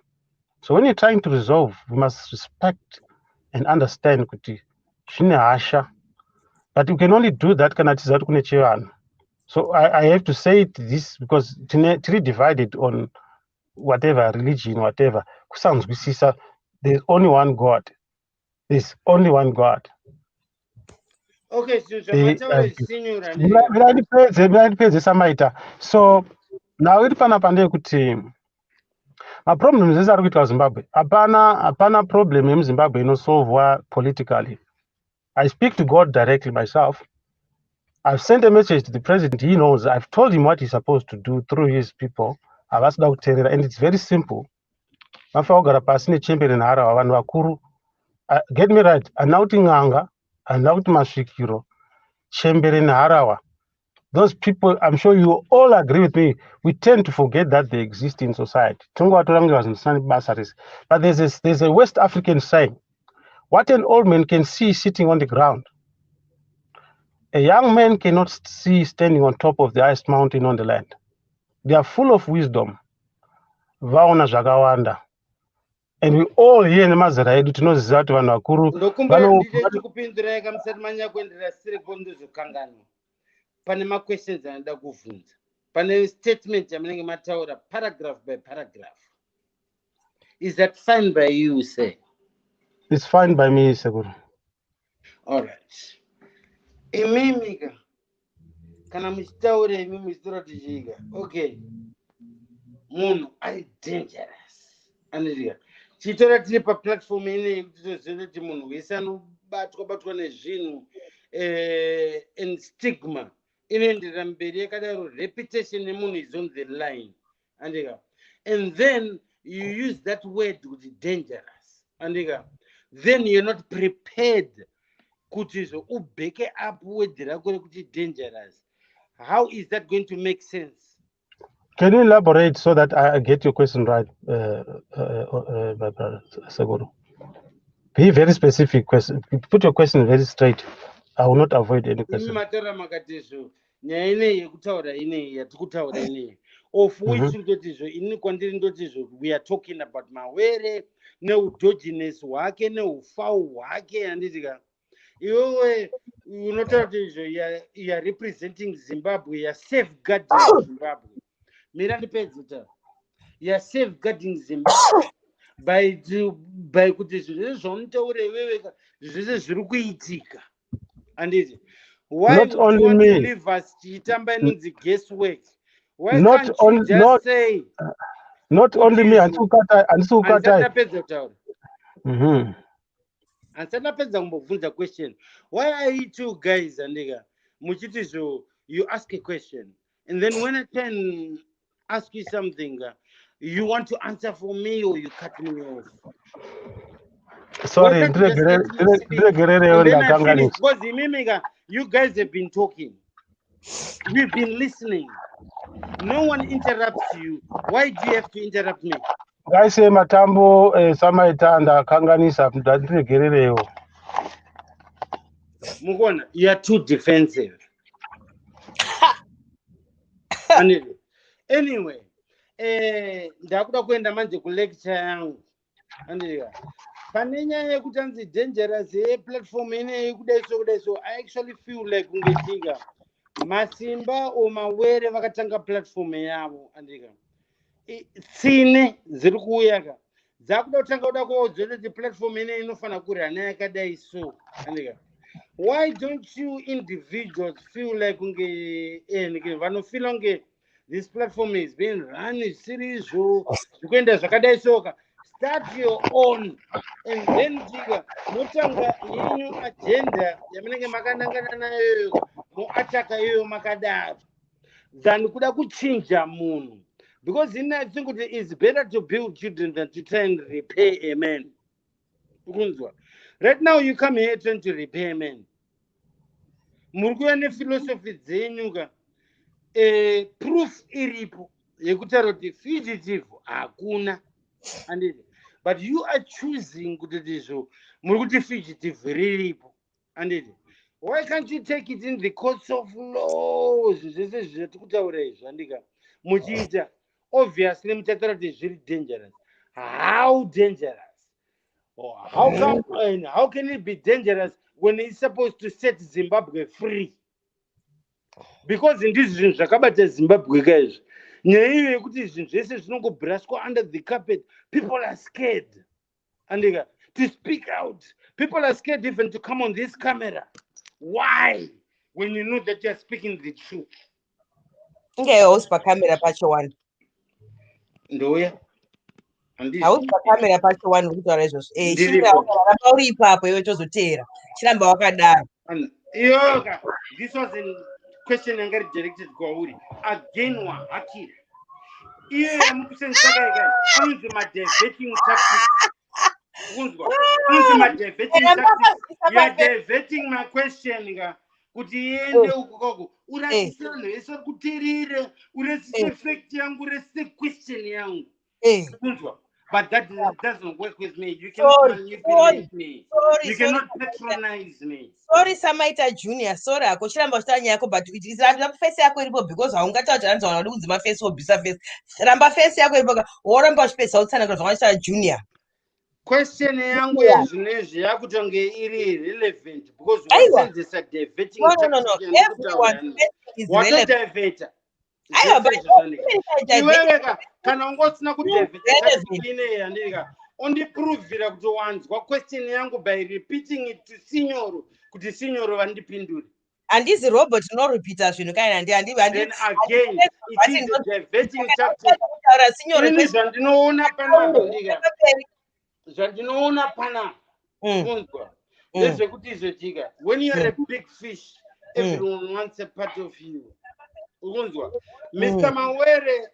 So when you're trying to resolve, we must respect and understand kuti zvine hasha. But you can only do that kana tiziva kuti kune chivanhu. So I have to say this because tiri divided on whatever religion, whatever. Kusanzwisisa There's only one God. There's only one God. Okay, so They, mataura sinyora ndipedze samaita. So now iri panapa ndeyekuti maproblems ese ari kuitwa Zimbabwe hapana problem yemuZimbabwe inosolvwa politically. I speak to God directly myself. I've sent a message to the president. He knows. I've told him what he's supposed to do through his people. I've asked Dr. Terera, and it's very simple. Mafogara pasine champion in Hara, vanhu vakuru. Get me right. Anauti nganga, anauti masvikiro, champion in Harawa. Those people, I'm sure you all agree with me. We tend to forget that they exist in society. But there's a West African saying: what an old man can see sitting on the ground, a young man cannot see standing on top of the highest mountain on the land. They are full of wisdom. Vaona zvakawanda. And we all here in Mazara edu tinoziva kuti vanhu vakuru ndokumbira nditete kupindurai kamusati manya kuenderera siripo ndozokanganwa. Pane ma-questions anoda kuvhunza. Pane statement yamunenge mataura paragraph by paragraph. Is that fine by you, sir? It's fine by me, Sekuru. All right. Imimika. Kana muchitaura imi muchitora tichiika. Okay. Munhu ari dangerous. Andiriga. Chitora tiri paplatform ineyi kuti tozive kuti munhu wese anobatwa nezvinhu and stigma inoenderera mberi yakadaro reputation yemunhu is on the line. Andika. And then you use that word kuti dangerous. Andika. Then you're not prepared kuti ubeke up word rako rekuti dangerous. How is that going to make sense? Can you elaborate so that I get your question right, my brother Seguro? Be very specific. Question. Put your question very straight. I will not avoid any question. Mataura makatizvo nyaya ineyi yekutaura ineyi yatikutaura ineyi of which ndotizvo ini kwandiri ndotizvo we are talking about Mawere neudodginess hwake neufau hwake. Handitika iwewe unotaura kuti izvo you are representing Zimbabwe, you are safeguarding Zimbabwe. Mira ndipedze ta. You are safeguarding Zimbabwe by kuti zvese zvaunotaura iwewe zvese zviri kuitika. Handiti. Why Not would only you want me. to leave us chitamba inonzi guesswork? Why can't you just say not only me, and andisapedza kutaura. Andisapedza kumbobvunza question. Why are you two guys andika muchiti zvo you ask a question and then when I can ask you something you want to answer for me or you cut me off? Sorry, because you guys have been talking. We've been listening. No one interrupts you. Why do you have to interrupt me? Guys, matambo samaita ndakanganisa ndandiregererewo. Mugona, you are too defensive. Anyway, ndakuda kuenda manje kulecture yangu. Andika. Pane nyaya yekuti anzi dangerous platform ineyi kudai so I actually feel like ungetika Masimba or Mawere vakatanga platform yavo. Andika. Tsine dziri kuuya dzakuda kutanga kuda kuodzera kuti platform ineyi inofana kurana yakadai so. Andika. Why don't you individuals feel like vanofeel unge this platform is being run series zvikuenda zvakadai soka? Start your own and then motanga yenyu agenda yamunenge makanangana nayo moataka iyoyo makadaro than kuda kuchinja munhu, because I think it's better to build children than to try and repay a man. Right now you come here trying to repay a man. Murikuya nephilosophy dzenyuka proof iripo yekutaura kuti fugitive hakuna. But you are choosing kuti izvo muri kuti fugitive riripo. Why can't you take it in the courts of law? Zvese zvatikutaura izvo andika muchiita obviously muchataura kuti zviri dangerous. How dangerous? Or how can it be dangerous when it's supposed to set Zimbabwe free? Because ndizvo zvinhu zvakabata Zimbabwe guys. Nyaya iyo yekuti zvinhu zvese zvinongobrashwa under the carpet, people are scared. And to speak out. People are scared even to come on this camera. Why? When you know that you're speaking the truth. Okay, uspa camera pacho one. Ndoya. And this Auspa camera pacho one kutaura izvozvo. Shinga Ndiripo. wakaramba uri ipapo iwe chozotera. Chiramba wakadaro. And yoga. This was a question and get directed kwauri. Again one akira. Yeah, I'm saying use my diverting tactics. Use my diverting tactics. You are diverting my question. Kuti yende ukoko uratisana esa kutirire urasise effect yangu urasise question yangu kunzwa. But that doesn't work with me. You cannot manipulate me. You cannot patronize me. Sorry Samaita Junior, sorry akochiramba uchitanya yako, but ramba face yako iripo because haungataura kuti anzwana kuti kunzima face wobvisa face. Ramba face yako iripo woramba uchipesa utsanangura zvakachita Junior. Question yangu yazvinezvi yakutonge iri relevant because wasenzesa diverting tactic. Everyone is relevant. Iweweka kana ungosina kudivheta andika undiprovira kuti wanzwa question yangu by repeating it to Signoro kuti Signoro vandipindure. Handisi robot no repeater zvinhu kana then again it is a diverting tactic. Ini zvandinoona panapa ndika zvandinoona panapa kunzwa ndezvekuti izvotika when you are a big fish everyone wants a part of you. Mr. Mawere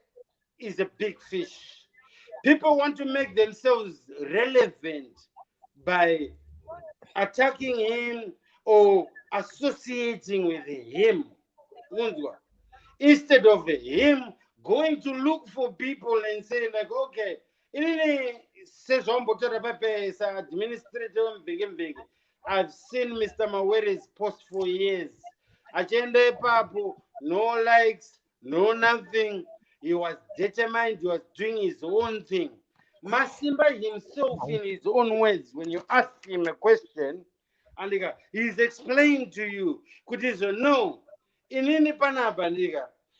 is a big fish. People want to make themselves relevant by attacking him or associating with him. Instead of him going to look for people and saying like, okay, I've seen Mr. Mawere's post for years. Agenda papo, no likes, no nothing. He was determined, he was doing his own thing. Masimba himself, in his own words, when you ask him a question, and he's explained to you, could he say, no, in any panaba,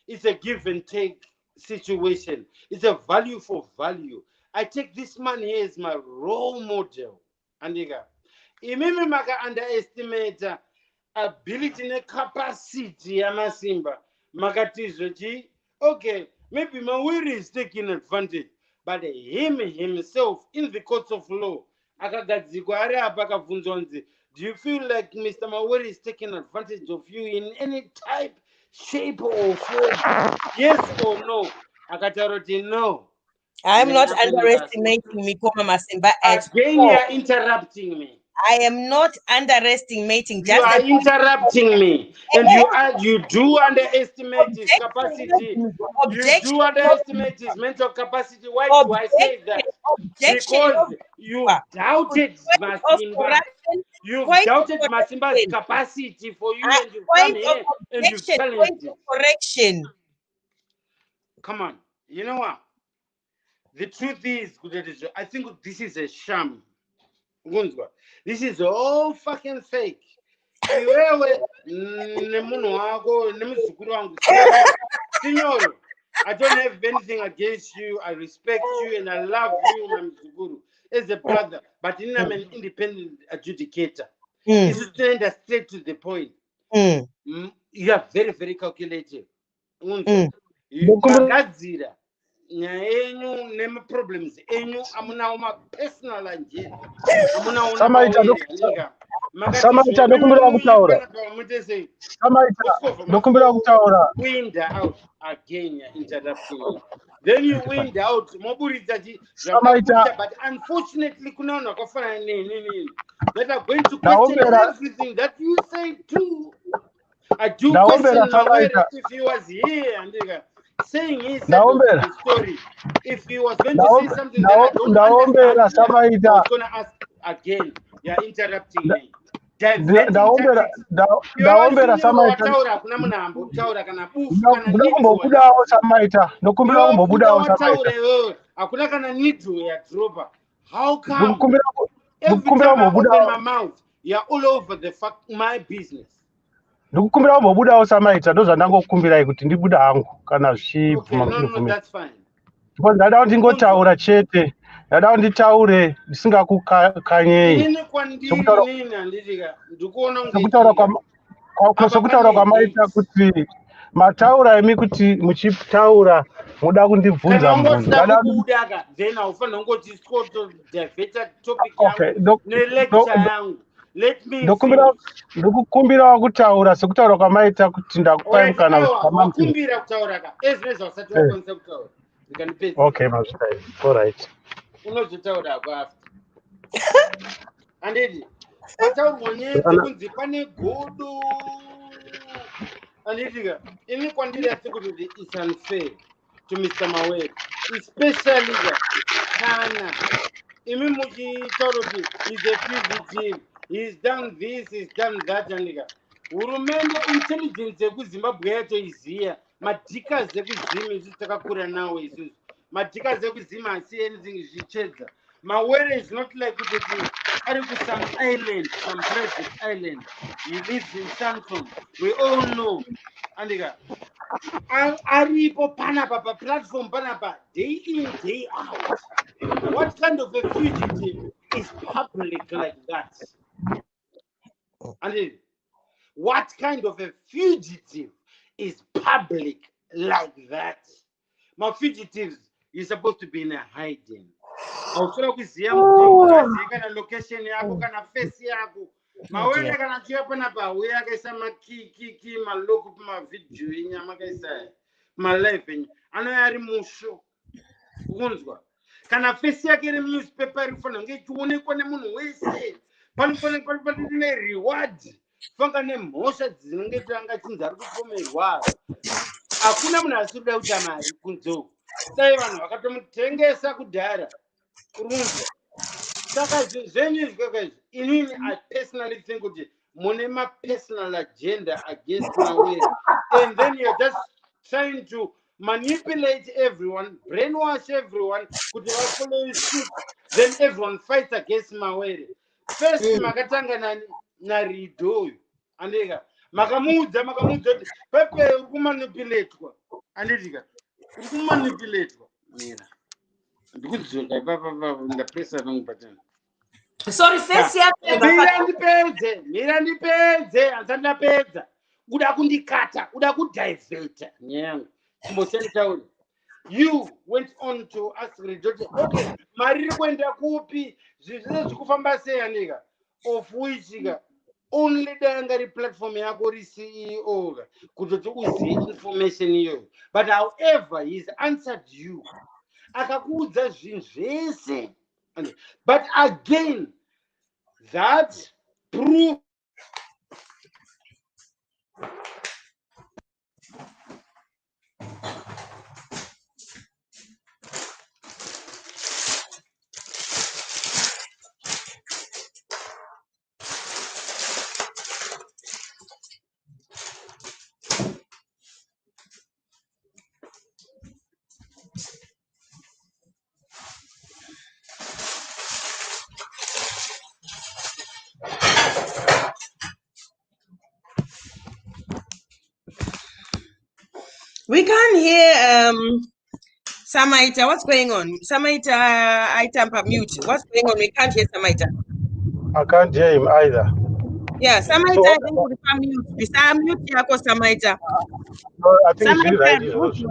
it's a give and take situation. It's a value for value. I take this man here as my role model. And imimi maka underestimate ability and capacity Masimba. Makatizoji. Okay, maybe Mawere is taking advantage, but him himself in the courts of law. Do you feel like Mr. Mawere is taking advantage of you in any type, shape, or form? Yes or no? Akataroti, no. I'm not underestimating Mikoma Masimba at again, all. You are interrupting me. I am not underestimating. You are interrupting me, and you do underestimate his capacity. You do underestimate his mental capacity. Why do I say that? Because you doubted Masimba. You've doubted Masimba's capacity for you, and you've come here and you've challenged it. Correction. Come on, you know what? The truth is, I think this is a sham. This is all fucking fake. Signor, I don't have anything against you. I respect you and I love you, Mzuguru, as a brother. But I'm an independent adjudicator. This is straight to the point. You are very, very calculative. Bagadzira. Nyaenyu neme problems enyu amuna uma personal anje amuna una Samaita dokumbira kutaura dokumbira kutaura wind out again interrupting then you wind out moburidzaji but unfortunately kunaona kwafana nini that are going to question everything that you say too. I do question Mawere if he was here and saying his story. If he was going to say something that I don't understand, I was going to ask again. You're interrupting me. How come every time I open my mouth, you're all over my business? Ndikukumbira kumbobudawo Samaita ndozvandangokumbirai kuti ndibuda hangu kana zvichibvuma no, that's fine. Because ndada kuti ngotaura chete ndada kunditaure ndisingakukanyei Inini kwandiri inini handitika ndikuona sekutaura pane kwamaita hate. kuti mataura emi kuti muchitaura muda kundibvunza Kana munhu ungotida kubuda then haufanira kungoti diveta topic yangu nelecture yangu. Let me ndokukumbirawo kutaura sekutaura kwamaita kuti ndakupai mukana wakumbira kutaura ka ezvezva usati wakwanisa kutaura ndikanipedza. Okay, mazvitai. All right. Unozotaura ako after. Anditi pataurwa nyaya dzekunzi pane godo. Anditika ini kwandiri asi kuti it's unfair to Mr. Mawere, especially kana imi muchitaura kuti he's a fugitive, he's done this, he's done that. Andika hurumende intelligence yekuzimbabwe yatoiziya, madhikazi ekuzima isusu takakura nawo isusu, madhikazi ekuzima asi anything zvichedza. Mawere is not like kuti ari ku some island, some private island, he lives in Santon, we all know. Andika aripo panapa pa platform panapa day in day out. What kind of a fugitive is public like that? And what kind of a fugitive is public like that? My fugitives, you're supposed to be in a hiding. Ausura kuziya kuti kana location yako kana face yako. Mawere kana chiya panapa we akaisa makiki maloko kuma video yenyama kaisa ma live anoyari musho. Ukunzwa kana face yake iri newspaper ifana ngechiwonekwa nemunhu wese. Panofanira ne reward fanga nemhosva dzinenge tanga chinzi ari kupomerwa. Hakuna munhu asikuda kuita mari kunzo. Dai vanhu vakatomutengesa kudhara. Urunzwa saka zvenyu izvokaka inini I personally think kuti mune ma personal agenda against Mawere, and then you're just trying to manipulate everyone, brainwash everyone kuti vafollow suit, then everyone fights against Mawere. First makatanga narido andika makamuudza kuti pepe uri kumanipulatwa. Anditika uri kumanipulatwa mira ndikudzizoka papa ndapresa nangu patani. Sorry, face yako. Mira ndipedze andandapedza. Uda kundikata, uda kudivert nyangu. Kumboseni tauri. You went on to ask Ridoti, okay, mari kwenda kupi? Zvizvi kufamba sei andika? Of which only dangari platform yako ri CEO kutoti uziye information iyo. But however, he's answered you. Akakuudza zvinhu zvese. But again, that proves We can't hear Samaita. What's going on? Samaita, I tamper mute. What's going on? We can't hear Samaita. I can't hear him either. Yeah, Samaita, I think we can mute. We can mute yako Samaita. No, I think it's really right. Hold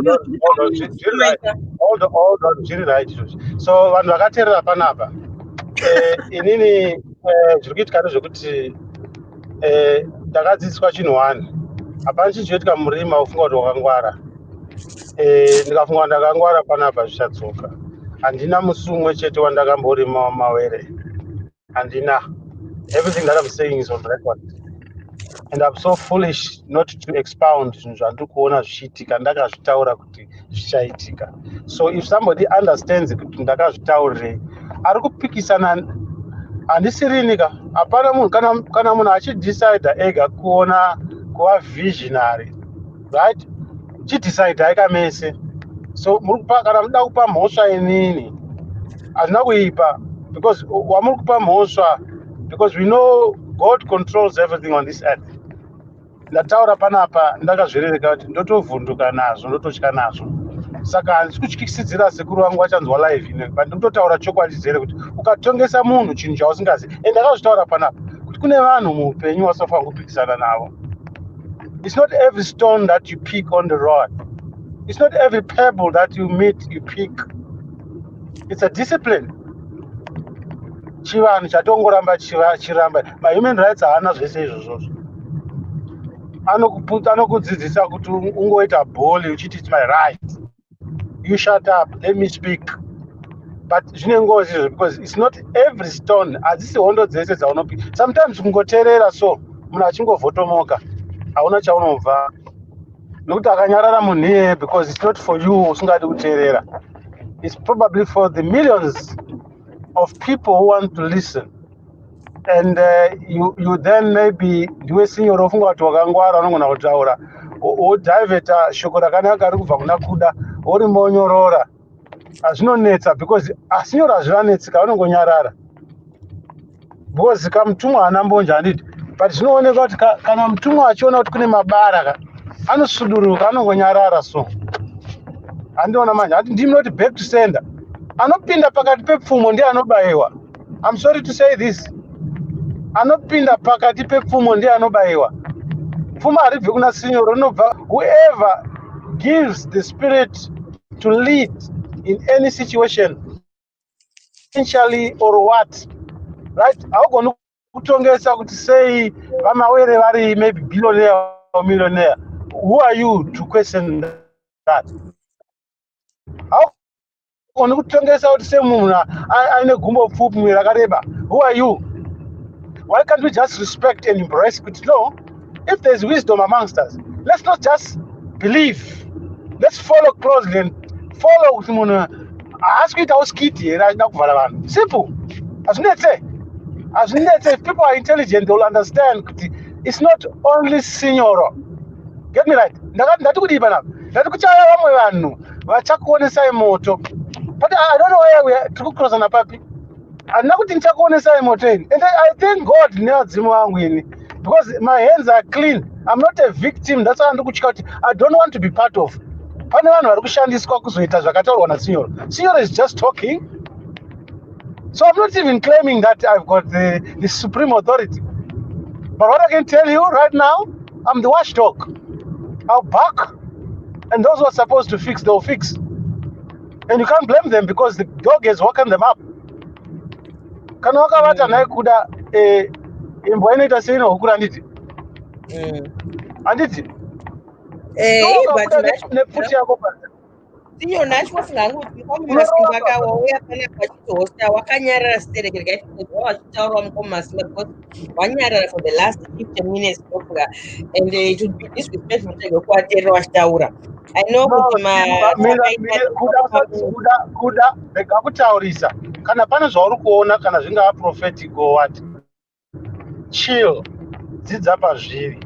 on, it's really right. So vanhu vakateerera panapa inini zviri kuitika ndezvekuti ndakadzidziswa chinhu one. Hapana chichiitika murima ufunga kuti wakangwara. Ndikafunga ndakangwara panapa zvichadzoka. Handina musi umwe chete wandakamborimawo Mawere. Handina. Everything that I'm saying is on record. And I'm so foolish not to expound zvinhu zvandiri kuona zvichiitika ndakazvitaura kuti zvichaitika. So if somebody understands kuti ndakazvitaurirei, ari kupikisana handisirinika. Hapana munhu kana munhu achidecide ega kuona kuva visionary, right? Chidecide haika mese. So kana muda kupa mhosva inini hazina kuipa, because wamuri kupa mhosva, because we know God controls everything on this earth. Ndataura panapa ndakazvirereka kuti ndotovhunduka nazvo, ndototya nazvo. saka handisi kutyisidzira sekuru vangu vachanzwa live ine but ndikutotaura chokwadi zere kuti ukatongesa munhu chinhu chausingazivi and ndakazvitaura panapa kuti kune vanhu muupenyu wasofanira kupikisana navo. It's not every stone that you pick on the road. It's not every pebble that you meet you pick. It's a discipline. Chivanhu chatongoramba chiramba. Ma-human rights haana zvese izvozvo. Anokudzidzisa kuti ungoita bholi uchiti it's my right. You shut up, let me speak. But zvine ngozi izvozvo because it's not every stone. Hadzisi hondo dzese dzaunopika. Sometimes kungoteerera so munhu achingovhotomoka hauna chaunobva. Nokuti akanyarara munhu iyeye because it's not for you usingadi kuteerera. It's probably for the millions of people who want to listen. And you then maybe ndiwe sinyoro ufunga kuti wakangwara unogona kutaura wodhaivheta shoko rakanaka riri kubva kuna kuda wori monyorora. Hazvinonetsa because asinyoro hazvivanetsika vanongonyarara because kamutumwa haana mbonja handiti. But zvinooneka kuti kana mutumwa achiona kuti kune mabara anosuduruka anongonyarara so. Handiona manje hati ndinoti back to sender. Anopinda pakati pepfumo ndiye anobayiwa. I'm sorry to say this. Anopinda pakati pepfumo ndiye anobayiwa. Pfumo haribvi kuna sinyoro rinobva whoever gives the spirit to lead in any situation, essentially or what, right? Haugoni kutongesa kuti sei vaMawere vari maybe billionaire or millionaire. Who are you to question that? Haugoni kutongesa kuti sei munhu aine gumbo pfupi rakareba. Who are you? Why can't we just respect and embrace it? No, if there's wisdom amongst us, let's not just believe. Let's follow closely and follow kuti munhu asikuita uskiti here achida kuvhara vanhu. Simple. Azvinetse. If people are intelligent, they'll understand kuti it's not only sinyoro. Get me right? Ndati kudipa napo. Ndati kuchaya vamwe vanhu vachakuonesai moto. But I don't know where we are to cross on a papi. Handina kuti ndichakuonesai moto ini. And I thank God nevadzimu vangu ini because my hands are clean. I'm not a victim. That's why ndikutya kuti I don't want to be part of. Pane vanhu vari kushandiswa kuzoita zvakataurwa naSinyoro. Sinyoro is just talking. So I'm not even claiming that I've got the supreme authority. But what I can tell you right now, I'm the watchdog. I'll bark, and those who are supposed to fix, they'll fix. And you can't blame them because the dog has woken them up. Kana wakavata naye kuda imbo inoita seino hukura handiti? Handiti? But nepfuti yako pasi. Sinyoro nacho wasingangu kuti mukoma Masimba akauya panapa achitohosta wakanyarara sitereke achitaurawo mukoma Masimba because wanyarara for the last 15 minutes ndofunga and it would be disrespectful to kuateerera wachitaura. I know kuti kuda rega kutaurisa kana pane zvauri kuona kana zvingava prophetic or what, chill, dzidza pazviri,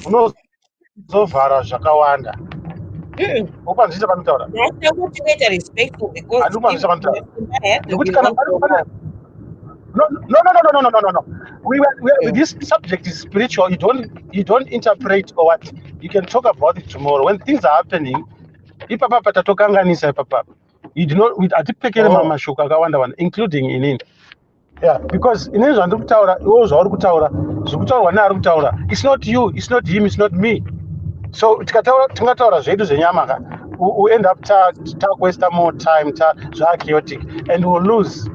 unozovhara zvakawanda. Upanzvisa panotaura. respectful because No. This subject is spiritual. You don't interpret or what. You can talk about it tomorrow when things are happening. Ipapa patatokanganisa ipapa. You do not with atipekere mamashoko akawanda wanda, including inini. Yeah, because inini zvandiri kutaura, iwo zvauri kutaura, zvokutaurwa neari kutaura. It's not you, it's not him, it's not me. So tingataura zvedu zvenyama we end up waste more time chaotic and we'll lose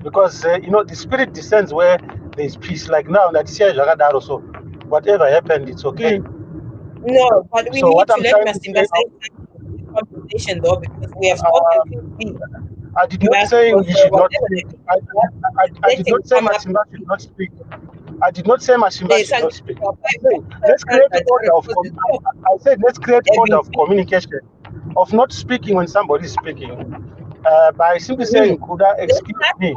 because the spirit descends where there is peace. Like now that zvakadaro, so whatever happened it's okay. No, but we need to let Masimba say conversation though because we have spoken. I did not say he should not speak. I did not say Masimba should not speak. I did not say Masimba should not speak. Let's create order of I said let's create order of communication, of not speaking when somebody is speaking. By simply saying, Kuda, excuse me.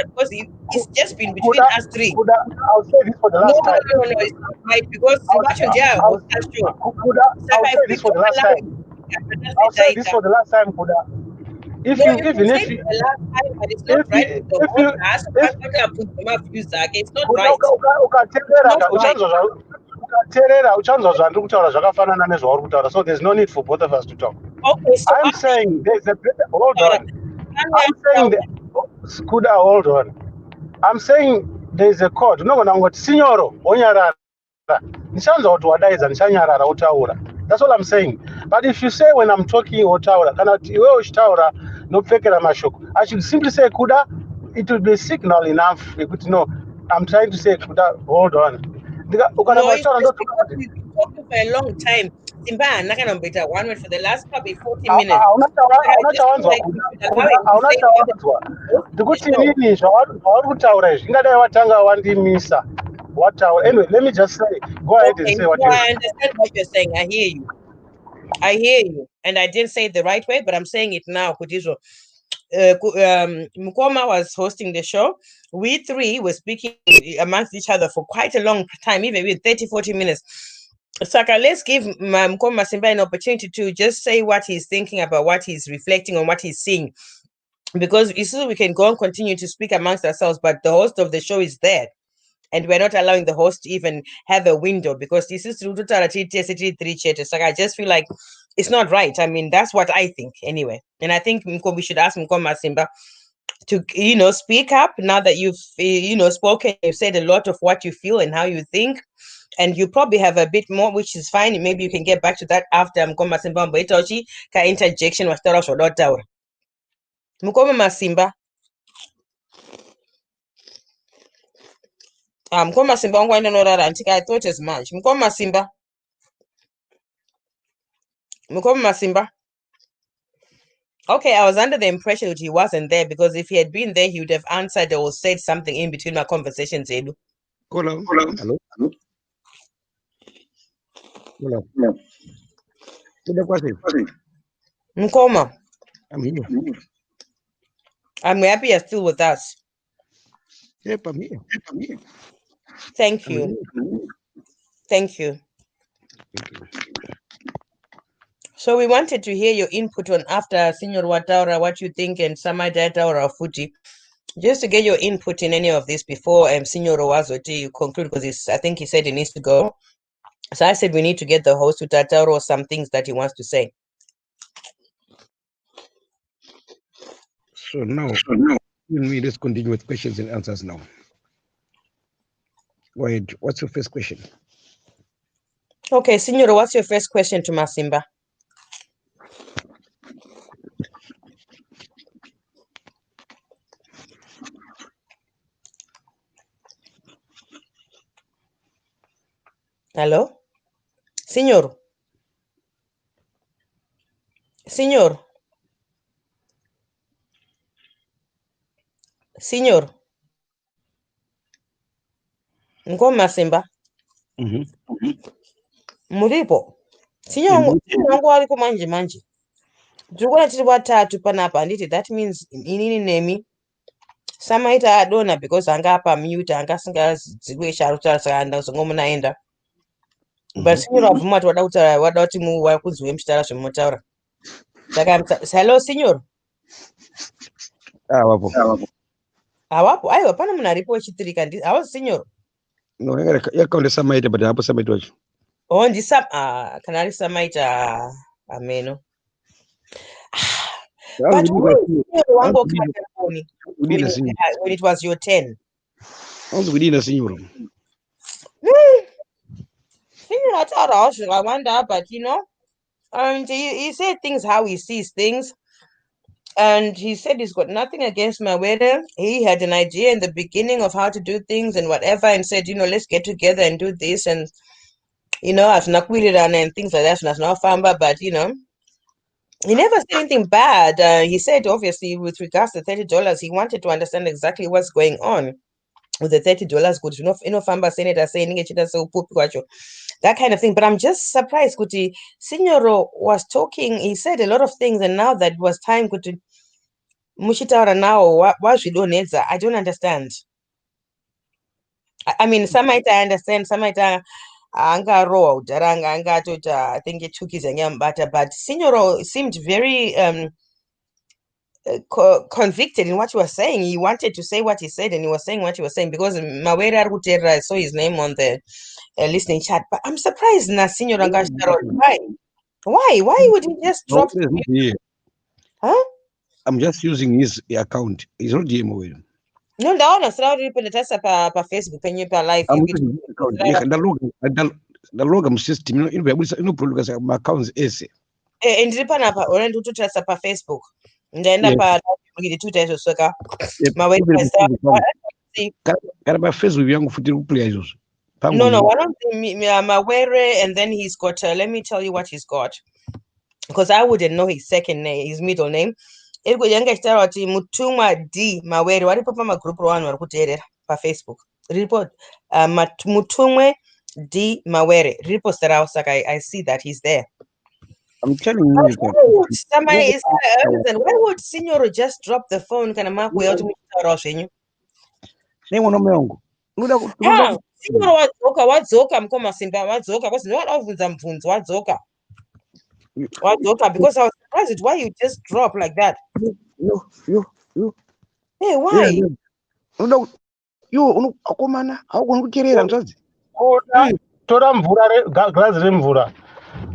Because it's just been between us three. I'll say this for the last time. No, it's not right because I'll say this for the last time. I'll say this for the last time, Kuda. if No, you you can even say if it you for the last time, but it's not if right you with the if host. you It's not kuda right. ukateerera Not right. ukateerera uchanzwa zvandiri kutaura zvakafanana nezvauri kutaura, so there's no need for both of us to talk. Okay, so I'm saying there's a better, hold Tara, on. I'm saying that, Kuda, hold on. I'm saying there's a code. Unogona kungoti sinyoro wonyarara. Ndichanzwa kuti wadaidza ndichanyarara wotaura. That's all I'm saying. But if you say when I'm talking wotaura, kana kuti iwewe uchitaura nopfekera mashoko, I should simply say Kuda, it will be signal enough yekuti no, I'm trying to say Kuda, hold on. no, Ukaramba it's uchitaura just ndotoka because kuti we've been talking for a long time. Simba, I'm not gonna be that one word for the last probably 40 minutes. I hauna just feel chawanzwa like we should allow Kuda, him to hauna say what the chawanzwa. host of the Ndikuti show. inini zvauri kutaura izvi ingadai watanga wandimisa wataura. Anyway, let me just say, go ahead and Okay, say what no, you. I understand what you're saying. I hear you. I hear you. And I didn't say it the right way, but I'm saying it now, Kudizo. Mukoma was hosting the show. We three were speaking amongst each other for quite a long time, even with 30, 40 minutes. Saka, let's give Mukoma Simba an opportunity to just say what he's thinking about, what he's reflecting on, what he's seeing. Because you see, we can go and continue to speak amongst ourselves, but the host of the show is there. And we're not allowing the host to even have a window because this is three chatted. So I just feel like it's not right. I mean, that's what I think anyway. And I think we should ask Mkoma Simba to, speak up now that you've, spoken. You've said a lot of what you feel and how you think. And you probably have a bit more, which is fine. Maybe you can get back to that after Mkoma Simba Mboitochi ka interjection was Mkoma Masimba. Mkoma Simba I thought as much. Mkoma Simba. Mkoma Simba. Okay, I was under the impression that he wasn't there because if he had been there, he would have answered or said something in between my conversations, Edu. Hello. Hello. Hello. Kuda kwasi. Mkoma, I'm here. I'm happy you're still with us. Yep, I'm here. Thank I'm you. here. Thank you. So we wanted to hear your input on after Senior Wataura, what you think, and Samai Dataura Fuji. Just to get your input in any of this before Senior Owazoti you conclude, because I think he said he needs to go. So I said we need to get the host to Tatauro some things that he wants to say. So now, let's continue with questions and answers now. Go ahead. What's your first question? Okay, Signora, what's your first question to Masimba? Hello? Signor? Signor? Signor? Ngo Masimba? Muripo? Signor wangu ariko manje. Ndikuona tiri watatu panapa handiti, that means inini nemi samaita adona because anga apa mute anga singaziwe charo saka ndazongomunaenda. But Signor wabvuma kuti wada kuti wakunzwe muchitaura zvemutaura. Saka hello Signor? Wapo. Hawapo? Aiwa pane munhu aripo wechitirika hauzi Signor? No, yakaunda samaita but hapo samaita wacho. Oh, kana ari samaita ameno. But wangu when it was your turn. Kudina Signor. Signor ataura zvakawanda, but he said things how he sees things. And he said he's got nothing against Mawere. He had an idea in the beginning of how to do things and whatever, and said, let's get together and do this. And, as Nakwirirana and things like that, as Nafamba, but, he never said anything bad. He said, obviously, with regards to $30, he wanted to understand exactly what's going on with the $30. Good, Famba Senator saying that kind of thing. But I'm just surprised, Kuti Signoro was talking. He said a lot of things, and now that it was time, Kuti Mushitaura now, what we don't need, I don't understand. I mean, some might I understand, some might anga road, I think it took his butter, but Signoro seemed very convicted in what he was saying. He wanted to say what he said, and he was saying what he was saying because Mawere Arutera, I saw his name on the listening chat. But I'm surprised, Nasinyo Rangasharo. Why would he just drop? Mawere is not here. Huh? I'm just using his account. He's not here, Mawere. No, ndaona sira uri pendetasa pa Facebook penye pa live. I'm using his account. The logam system inobudisa ma-accounts ese. Ndiri panapa uri ndikutotasa pa Facebook. Ndaenda Yes. pa live Twitter izosweka. Yep. Mawere Kana pa-Facebook yangu futi kuplay izvozvo. No, one of the Mawere, and then he's got. Let me tell you what he's got, because I wouldn't know his second name, his middle name. Iko yanga chitara wati Mutumwa D Mawere. Waripo pa magroup rwanu warikuteerera pa Facebook. Riripo Mutumwa D Mawere. Riripo sarao saka I see that he's there. I'm telling you. Somebody is why would Signor just drop the phone kana mako yote mutaro zvenyu? Nengo yangu. Signor wadzoka mkoma simba wadzoka because no wavunza mvunzo wadzoka. Because I was surprised why you just drop like that. You. Hey, why? You akomana haugoni kukerera mzadzi. Tora mvura glass remvura.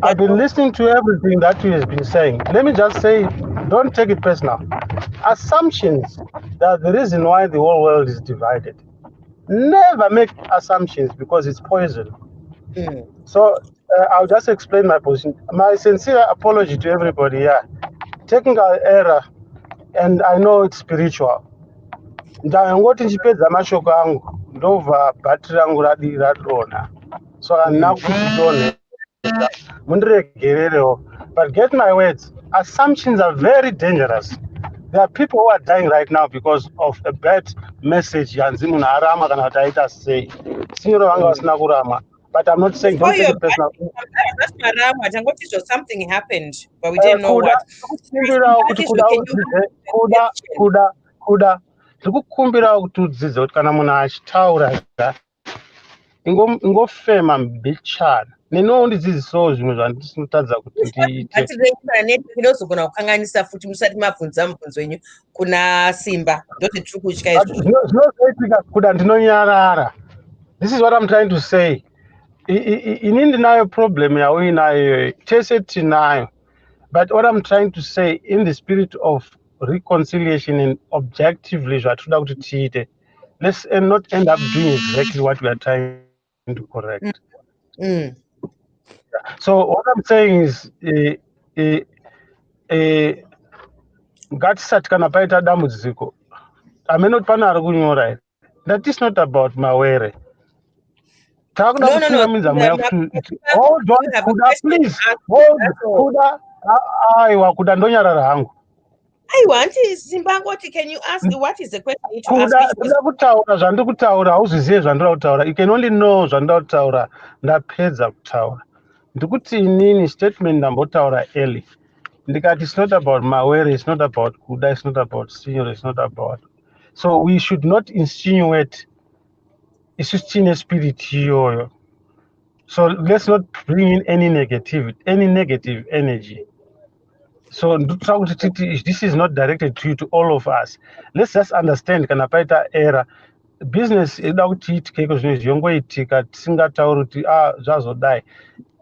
I've been listening to everything that he has been saying. Let me just say, don't take it personal. Assumptions that the reason why the whole world is divided. Never make assumptions because it's poison. So I'll just explain my position. My sincere apology to everybody here. Technical error, and I know it's spiritual. Ndangoti ndichipedza mashoko angu ndobva bhati rangu radonha, so handina kutidonhesa mundiregererewo. But get my words, assumptions are very dangerous. There are people who are dying right now because of a bad message yanzi munhu arama kana kuti aita sei. Sinyoro vanga vasina kurama, but I'm not saying don't take it personal. That's marama. Tangotizo something happened, but we didn't know what. Ndikukumbirawo kuti udzidze kuti kana munhu achitaura ingofema mbichana. Nenoundidzidzisawo zvimwe zvandisinotadza kuti ndiite. Ndinozogona kukanganisa futi musati mabvunza mubvunzo wenyu kuna Simba. Ndoti tiri kutya izvo. Zvinozoitika kuda ndinonyarara. This is what I'm trying to say. Ini ndinayo problem yauinayo, tese tinayo. But what I'm trying to say, in the spirit of reconciliation and objectively, let's not end up doing exactly what we are trying to correct. So what I'm saying is, ngatisati kana paita dambudziko, amene pana ari kunyora here, that is not about Mawere. Hold on, please. Kuda ndonyarara hangu. I want is Zimbabwe. Can you ask what is the question you ask? Kutaura zvandikutaura hauzizive zvandira kutaura. You can only know zvandira kutaura ndapedza kutaura. Ndikuti inini statement ndambotaura early. Ndikati it's not about Mawere, it's not about Kuda, it's not about Senior, it's not about. So we should not insinuate isisitine spirit iyoyo. So let's not bring in any negative energy. So this is not directed to you, to all of us. Let's just understand kana paita error. Business ida kuti itike zvongoitika tisingatauri kuti zvazodai.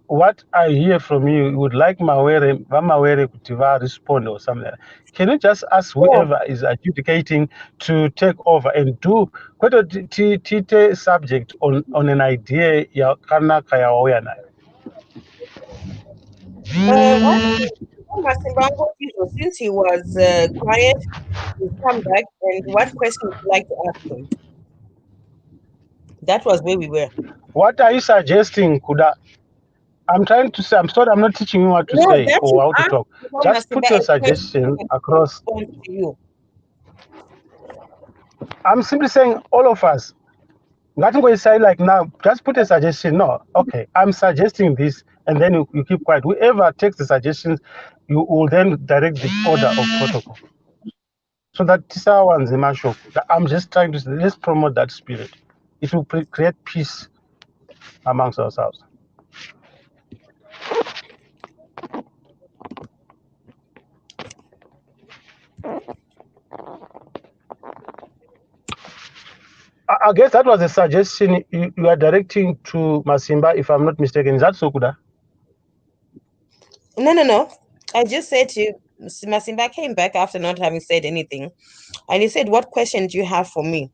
What I hear from you would like Mawere kuti respond or something. Can you just ask whoever is adjudicating to take over and do tite subject on an idea yakanaka yauya nayo? Since he was quiet, he's come back, and what question would you like to ask him? That was where we were. What are you suggesting, Kuda? I'm trying to say, I'm sorry, I'm not teaching you what to say or how to talk. Just put your suggestion across. I'm simply saying, all of us, nothing going to say like now, just put a suggestion. No, okay, I'm suggesting this, and then you keep quiet. Whoever takes the suggestions, you will then direct the order of protocol. So that I'm just trying to say, let's promote that spirit. It will create peace amongst ourselves. I guess that was a suggestion you are directing to Masimba, if I'm not mistaken. Is that so, Kuda? No. I just said to you, Masimba came back after not having said anything, and he said, "What question do you have for me?"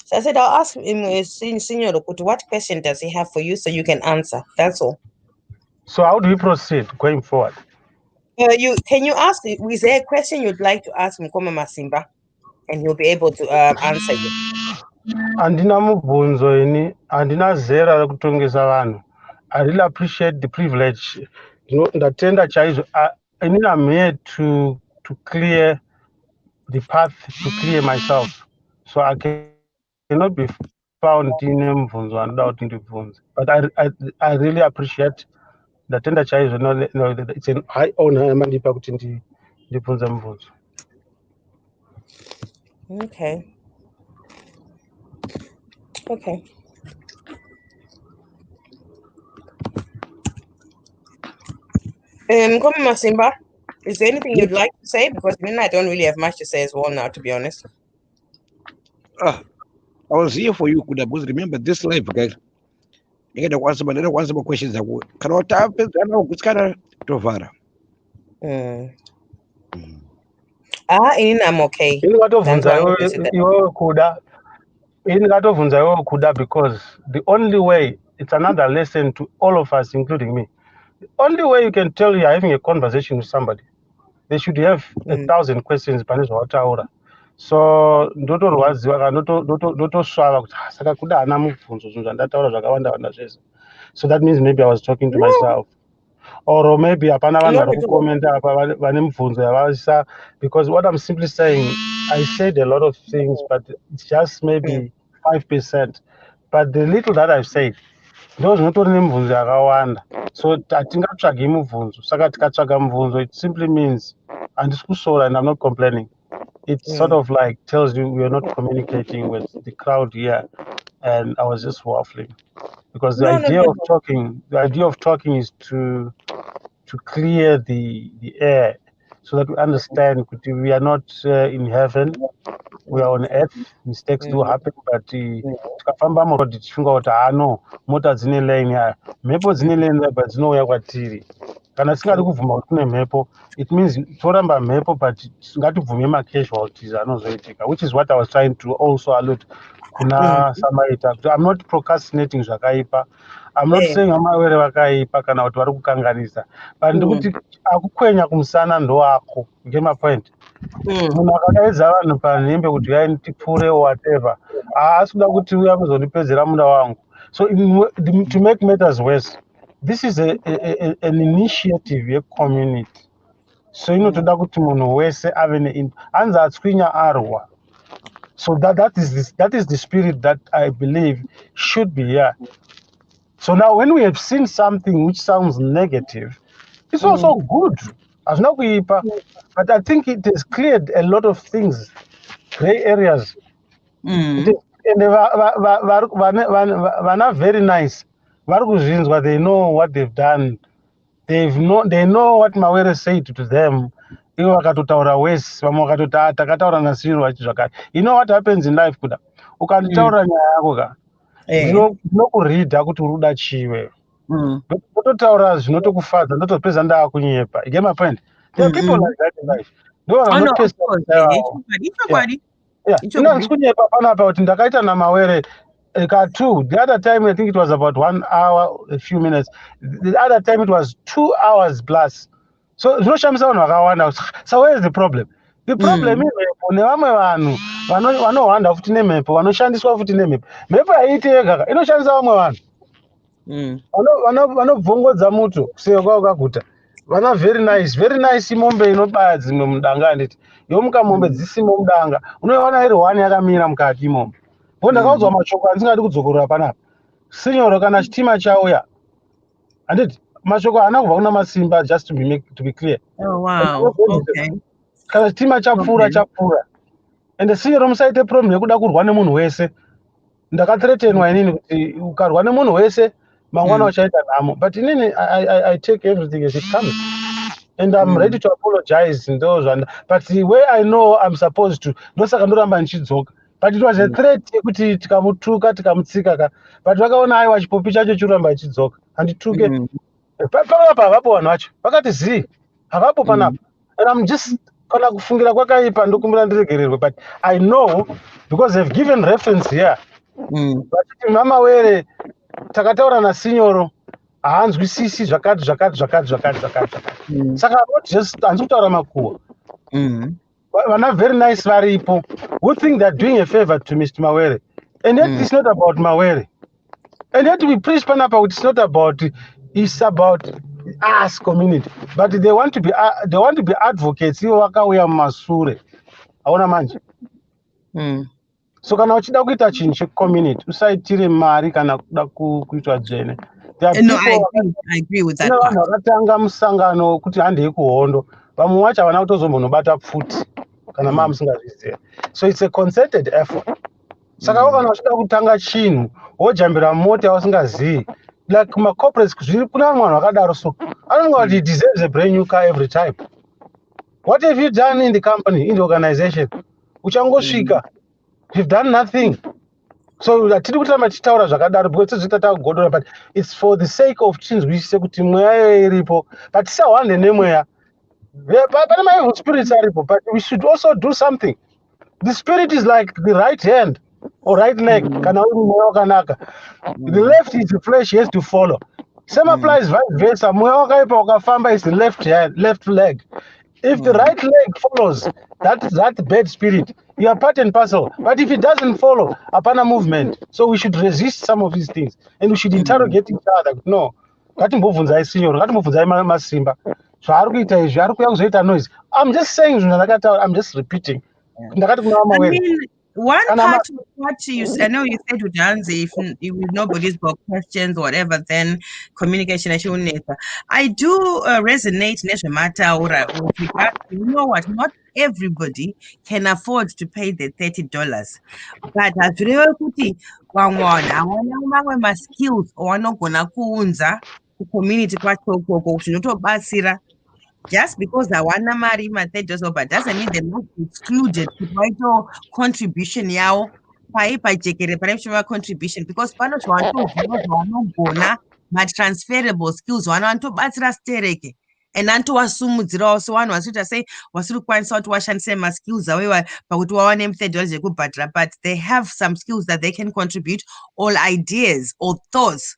So I said, "I'll ask him, Senior Lokutu, what question does he have for you so you can answer?" That's all. So how do we proceed going forward? Can you ask? Is there a question you'd like to ask Mkoma Masimba, and he'll be able to answer you? Andina mubvunzo ini, andina zera rekutongesa vanhu. I really appreciate the privilege. You know, ndatenda chaizvo. Inini I'm here to clear the path, to clear myself. So I cannot be found in mubvunzo anoda kuti ndibvunze. But I really appreciate ndatenda chaizvo. No, it's an high honor yamandipa kuti ndibvunze mubvunzo. Okay. Mkoma Masimba, is there anything you'd like to say? Because I don't really have much to say as well now, to be honest. I was here for you, Kuda, because remember this life, guys. You gotta answer more questions. Cannot happen. I know it's kind of tovara. I'm okay. Indikatovhunza iwewe Kuda. Indikatovhunza iwewe Kuda, because the only way, it's another lesson to all of us, including me. The only way you can tell you're having a conversation with somebody, they should have 1,000 questions pane zvavataura. So ndotorwadziwa kana ndotosvava kuti saka Kuda haana mubvunzo zvinhu zvandataura zvakawanda zvese. So that means maybe I was talking to myself. Or maybe hapana vanhu vari kukomenta apa vane mibvunzo yavaisa, because what I'm simply saying, I said a lot of things, but it's just maybe 5%. But the little that I've said, ndo zvinotori nemibvunzo yakawanda. So hatingatsvagi mubvunzo. Saka tikatsvaga mubvunzo, it simply means handisi kusora, and I'm not complaining. It sort of like tells you we are not communicating with the crowd here, and I was just waffling. Because the idea of talking is to clear the air, so that we understand we are not in heaven, we are on earth. Mistakes do happen, but tikafamba murodhi tichifunga kuti no, mota dzine lane yayo, mhepo dzine lane but dzinouya kwatiri. Kana tisingadi kubvuma kuti kune mhepo, it means toramba mhepo, but ngatibvume macasualties anozoitika, which is what I was trying to also allude kuna Samaita. I'm not procrastinating zvakaipa. I'm not saying Mawere vakaipa kana kuti vari kukanganisa, but ndikuti akukwenya kumusana ndoako. You get my point? Munhu akadaidza vanhu panhembe kuti uyai tipfuure whatever, haasi kuda kuti uya kuzondipedzera muda wangu. So to make matters worse, this is an initiative yecommunity. So inotoda kuti munhu wese ave hanzi atswinya arwa. So that is the spirit that I believe should be here. So now when we have seen something which sounds negative, it's also good. As not but I think it has cleared a lot of things, gray areas. And they are very nice. They know what they've done. They know what Mawere said to them. You know what happens in life, Kuda? Ukanditaura nyaya yako ka. Ndinokurida kuti uri kuda chiwe. Ndototaura zvinotokufadza, ndotopedza ndaakunyepa. You get my point? There are people like that in life. Handisi kunyepa panapa kuti ndakaita naMawere ka2. The other time I think it was about 1 hour, a few minutes. The other time it was 2 hours plus. So zvinoshamisa vanhu vakawanda. So where is the problem? The problem imhepo nevamwe vanhu vanohwanda futi nemhepo, vanoshandiswa futi nemhepo. Mhepo haiiti yega, inoshandisa vamwe vanhu. Vanobvongodza muto kuseka kwavo kaguta. Vana very nice mombe inobaya dzimwe mudanga handiti. Yomuka mombe dzisimo mudanga. Unoiona iri 1 yakamira mukati imomo. Ndakaudzwa mashoko andisingadi kudzokorora panapa. Sinyoro kana chitima chauya. Handiti mashoko haana kubva kuna Masimba, just to be clear. Oh wow. Okay. Kana chitima chapfuura. And sinyoro musaite problem yekuda kurwa nemunhu wese. Ndakathreatenwa inini kuti ukarwa nemunhu wese mangwana uchaita nhamo. But inini I take everything as it comes. And I'm ready to apologize. But the way I know I'm supposed to, ndosaka ndoramba ndichidzoka. but it was a threat yekuti tikamutuka tikamutsika but vakaona aiwa chipopi chacho chiramba achidzoka handituke panapa havapo vanhu vacho vakati zii havapo panapa and I'm just kana kufungira kwakaipa ndokumbira ndiregererwe but I know because they've given reference here vachiti Mawere takataura nasinyoro haanzwisisi zvakati saka hanzi kutaura makuhwa vana very nice varipo who think they're doing a favor to Mr. Mawere and yet it's not about Mawere and yet we preach panapa it's not about it's about us community but they want to be advocates ivo vakauya mumasure haona manje so kana uchida kuita chinhu checommunity usaitire mari kana kuda kuitwa dzvene. No, I agree with that part. Vakatanga musangano kuti handei kuhondo vamwe wacho havana kutozombonobata pfuti kana maa musingazviziva so it's a concerted effort saka kana uchida kutanga chinhu wojambira mota yausingazii like macorporates zviri kuna vamwe vanhu vakadaro so anonga kuti he deserves a brand new car every time. What have you done in the company, in the organization? Uchangosvika, you've done nothing. So hatiri kutama tichitaura zvakadaro because tatagodora but it's for the sake of chinzwisise kuti mweya iripo but tisahwande nemweya pane my evil spirits aripo but we should also do something. The spirit is like the right hand or right leg kana uri mweya wakanaka, the left is the flesh, he has to follow. Same applies vice versa. Mweya wakaipa wakafamba is the left hand, left leg. If the right leg follows that bad spirit, you are part and parcel. But if it doesn't follow, apana movement. So we should resist some of these things, and we should interrogate each other. No, ngatimbobvunzai sinyoro, ngatimbobvunzai masimba. Zvaari kuita izvi, ari kuuya kuzoita noise. I'm just saying zvinhu ndakataura, I'm just repeating. Ndakati kuna Mawere. One part of what you said, I know you said with Hansi, if nobody's got questions or whatever, then communication is your nature. I do resonate with regard to, you know what, not everybody can afford to pay the $30. But as real kuti wamwe ma skills wanogona kuunza community kwachoko zvinotobatsira. Just because hawana mari ma$30 but doesn't mean they're not excluded to contribution yao paipajekere pane contribution because pano zvavanogona ma-transferable skills vanotobatsira stereke and antowasumudzirawo so vanhu vasikuita sei vasiri kukwanisa kuti washandise ma-skills avo pakuti wawane $30 ekubhadhira but they have some skills that they can contribute or ideas or thoughts.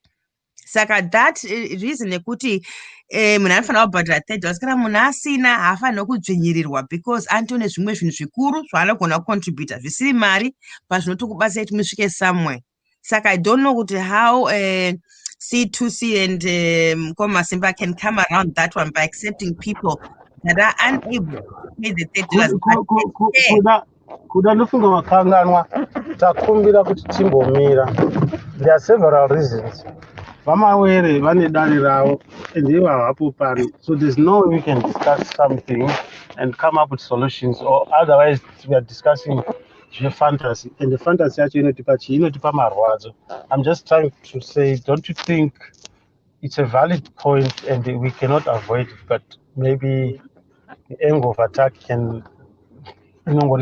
Saka that reason yekuti munhu anofanira kubhadhira $30 kana munhu asina haafanira kudzvinyirirwa because antone zvimwe zvinhu zvikuru zvaanogona kucontributa zvisiri mari but zvinotokubatsira kuti musvike somewhere. Saka I don't know kuti how C2C and Mutumwa Masimba can come around that one by accepting people that are unable to pay the $30. Kuda ndofunga makanganwa takumbira kuti timbomira. There are several reasons. Mawere vane dare ravo and ivo havapo pano, so there's no way we can discuss something and come up with solutions, or otherwise we are discussing fantasy and the fantasy yacho inotipa marwadzo. I'm just trying to say, don't you think it's a valid point and we cannot avoid it, but maybe the angle of attack can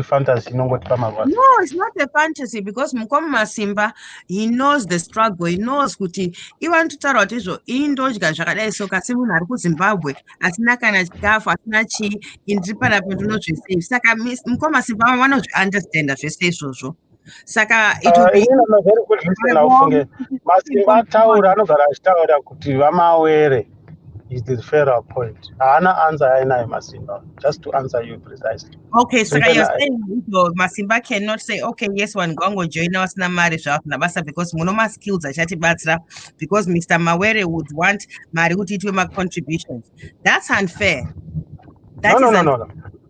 fantasy. No, it's not a fantasy because Mutumwa Masimba, he knows the struggle. He knows kuti even to tell izvo indodya zvakadai so kasi munhu ari kuZimbabwe asina kana chikafu asina chi indiri panapa ndinozvisei saka Mutumwa Masimba vanozviunderstanda zvese izvozvo. Saka it will be very good listener. Masimba ataura anogara achitaura kuti Mawere is the fairer point. Hana answer ainayo Masimba, just to answer you precisely. Okay, so you're saying Masimba cannot say, okay, yes, one gongo join us na mari basa because monoma skills achati batsira because Mr. Mawere would want mari kuti itwe ma contributions. That's unfair. No.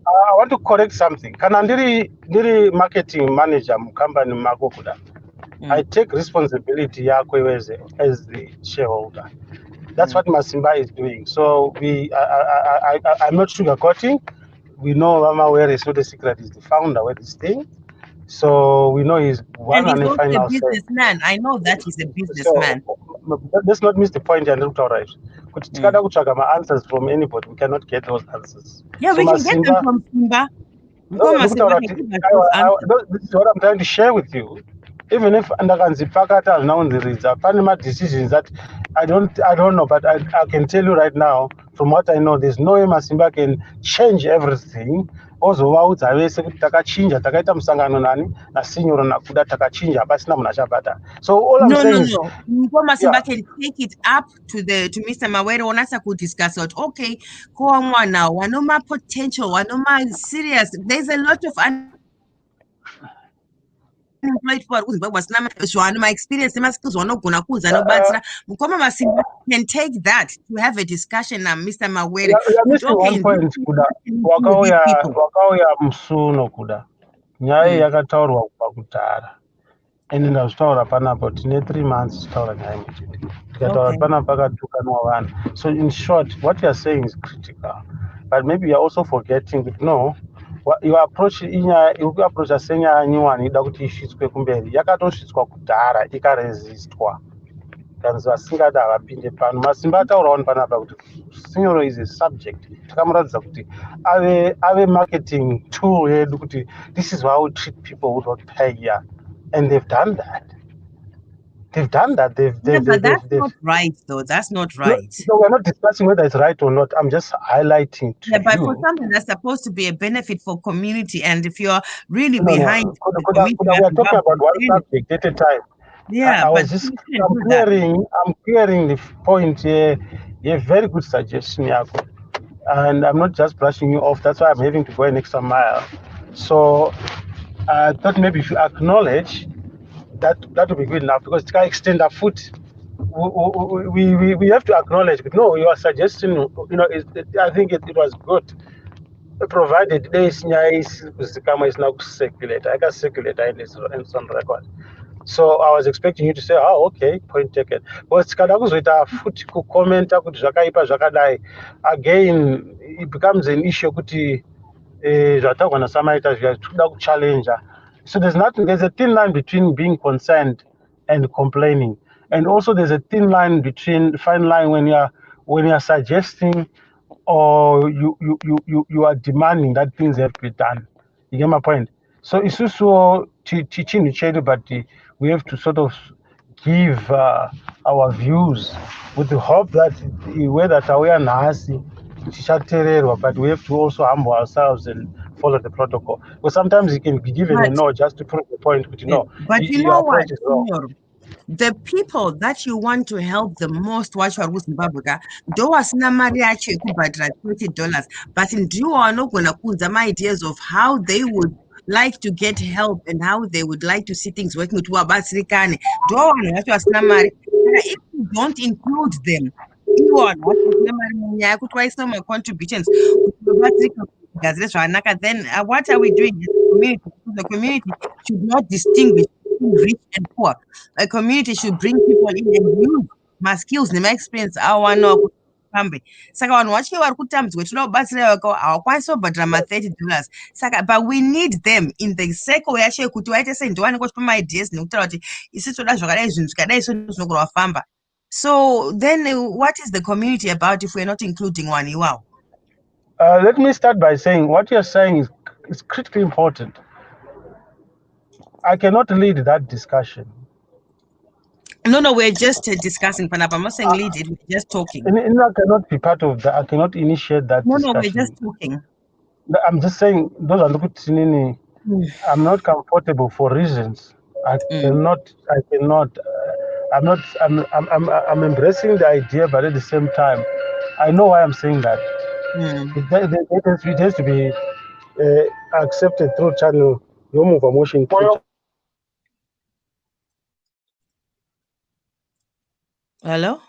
I want to correct something. Kana ndiri marketing manager company mako kuda. I take responsibility yako as the shareholder. That's what Masimba is doing. So I'm not sugarcoating. We know Mawere is not a secret. He's the founder of this thing. So we know he's one and he's also a businessman. I know that he's a businessman. So, let's not miss the point and look right. Tikada kutsvaga answers from anybody. We cannot get those answers. Yeah, so we can get them from Simba. No, Mukoma look at Masimba can give us those answers. this is what I'm trying to share with you. Even if ndakanzipakata zvinonziridza pane decisions that I don't know, but I can tell you right now, from what I know, there's no way Masimba can change everything. Ozovaudza vese kuti takachinja, takaita musangano nani nasinyoro nakuda takachinja, hapasina munhu achabhadhara. So all I'm No, saying is, Mukoma yeah, Masimba can take it up to Mr. Mawere onasa could discuss it. Okay, kowa mwana wanoma potential, wanoma serious. There's a lot of unemployed people ari kuzimbabwe vasina zvavanoma experience nemaskills vanogona kuudza anobatsira. Mukoma Masimba can take that to have a discussion na Mr. Mawere. you're missing Okay, one point kuda. with these people. Wakauya musuno kuda. Nyaya yakataurwa kubva kudhara. Ende ndazvitaura panapa tine 3 months taura nyaya imwe chete tikataura Okay. panapa pakatukanwa vanhu. So in short, what you are saying is critical, but maybe you are also forgetting that no, your approach inyaya ikuapproacha senyaya nyowani ida kuti isvitswe kumberi yakatosvitswa kudhara ikaresistwa kanzi vasingada havapinde pano. Masimba ataurawo panapa kuti sinyoro is a subject, takamuratidza kuti ave marketing tool yedu kuti this is how we treat people who don't pay here. And they've done that. They've done that. But that's not right, though. That's not right. So we're not discussing whether it's right or not. I'm just highlighting to but you. for something that's supposed to be a benefit for community, and if you're really behind the community, we are talking about one subject at a time. Yeah, I'm clearing the point here. A very good suggestion, Yako. And I'm not just brushing you off. That's why I'm having to go an extra mile. So I thought maybe if you acknowledge that would be good enough, because it can extend our foot. We have to acknowledge, but no, you are suggesting, I think it was good, provided there is now circulate. I can circulate and some record. So I was expecting you to say, oh, okay, point taken. But foot comment again, it becomes an issue challenge. So there's a thin line between being concerned and complaining, and also there's a fine line when you're suggesting or you are demanding that things have to be done. You get my point? So it's also teaching each other, but we have to sort of give our views with the hope that whether we are nasi, but we have to also humble ourselves and follow the protocol. Because sometimes you can be given a no just to prove the point, but you know what? The people that you want to help the most, watch for Zimbabwe, do wasina mari yacho yekubhadhara $20, but ndiwo vanogona kuudza ideas of how they would like to get help and how they would like to see things working with vabatsirikane. Do vanhu vacho vasina mari. If you don't include them, ivo vanhu vacho vasina mari munyaya yekuti vaisa contributions then what are we doing as a community? The community should not distinguish between rich and poor. A community should bring people in and use my skills my experience pambe saka vanhu vacho vari kutambudzwa toda kubatsira havakwanisi kubhadhara $30 saka but we need them in the circle yacho yekuti vaite sei ndiwane kochipa maideas nekutaura kuti isi toda zvakadai zvinhu zvikadai so zvinogona kufamba. So then what is the community about if we're not including one iwawo? Let me start by saying what you're saying is critically important. I cannot lead that discussion. No, we're just discussing, Panapa. I'm not saying lead it, we're just talking. I cannot be part of that. I cannot initiate that discussion. No, we're just talking. I'm just saying, those are I'm not comfortable for reasons. I'm embracing the idea, but at the same time, I know why I'm saying that. It has to be accepted through channel. You move a motion. Hello?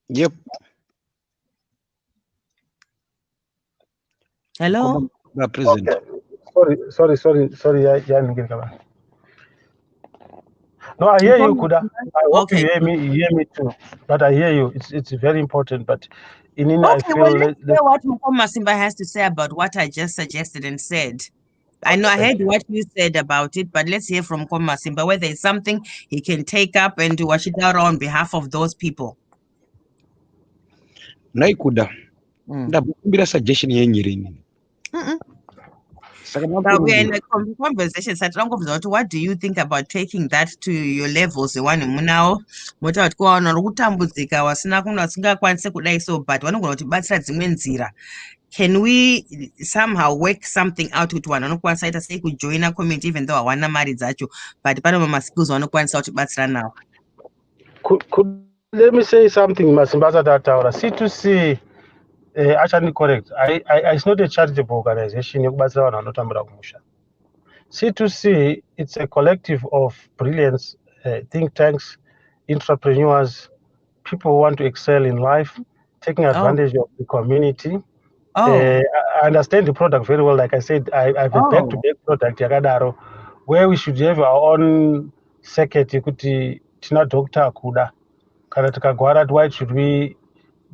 Yep. Hello? Present. Okay. Sorry. No, I hear you, Kuda. I hope you hear me too. But I hear you. It's very important. But in I feel let's hear what Mutumwa Masimba has to say about what I just suggested and said. I know I heard what you said about it, but let's hear from Mutumwa Masimba whether it's something he can take up and do wash it out on behalf of those people. Naikuda. ndakumbira suggestion yenyirini saka But we are in makurumbira a conversation. What do you think about taking that to your levels? The one munao, mota kuti kwaona kutambudzika wasina kuna usingakwanise kudai so, but vanogona kutibatsira dzimwe nzira. Can we somehow work something out kuti vanhu vanokwanisa ita sei kujoina community even though hawana mari dzacho, but pane mamwe skills vanokwanisa kutibatsira nawo? Let me say something, Masimbaza Dataura. C2C, actually correct. It's not a charitable organization. C2C, it's a collective of brilliance, think tanks, entrepreneurs, people who want to excel in life, taking advantage of the community. I understand the product very well. Like I said, I have a back-to-back product, Yakadaro, where we should have our own circuit. Tina Doctor Kuda. Why should we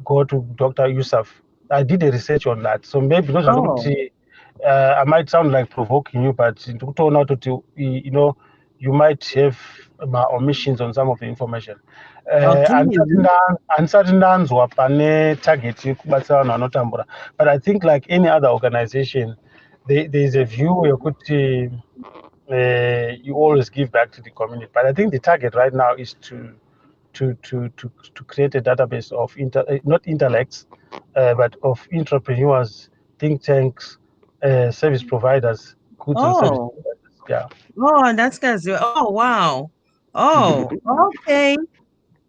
go to Dr. Yusuf? I did a research on that. So maybe not I might sound like provoking you, but you might have my omissions on some of the information. Ansatindanzwa pane target yekubatsira vanhu vanotambura, but I think like any other organization, there is a view where you always give back to the community. But I think the target right now is to create a database of not intellects, but of entrepreneurs, think tanks, service providers, goods and service providers. Yeah. Oh, that's because. Oh, wow. Oh, okay.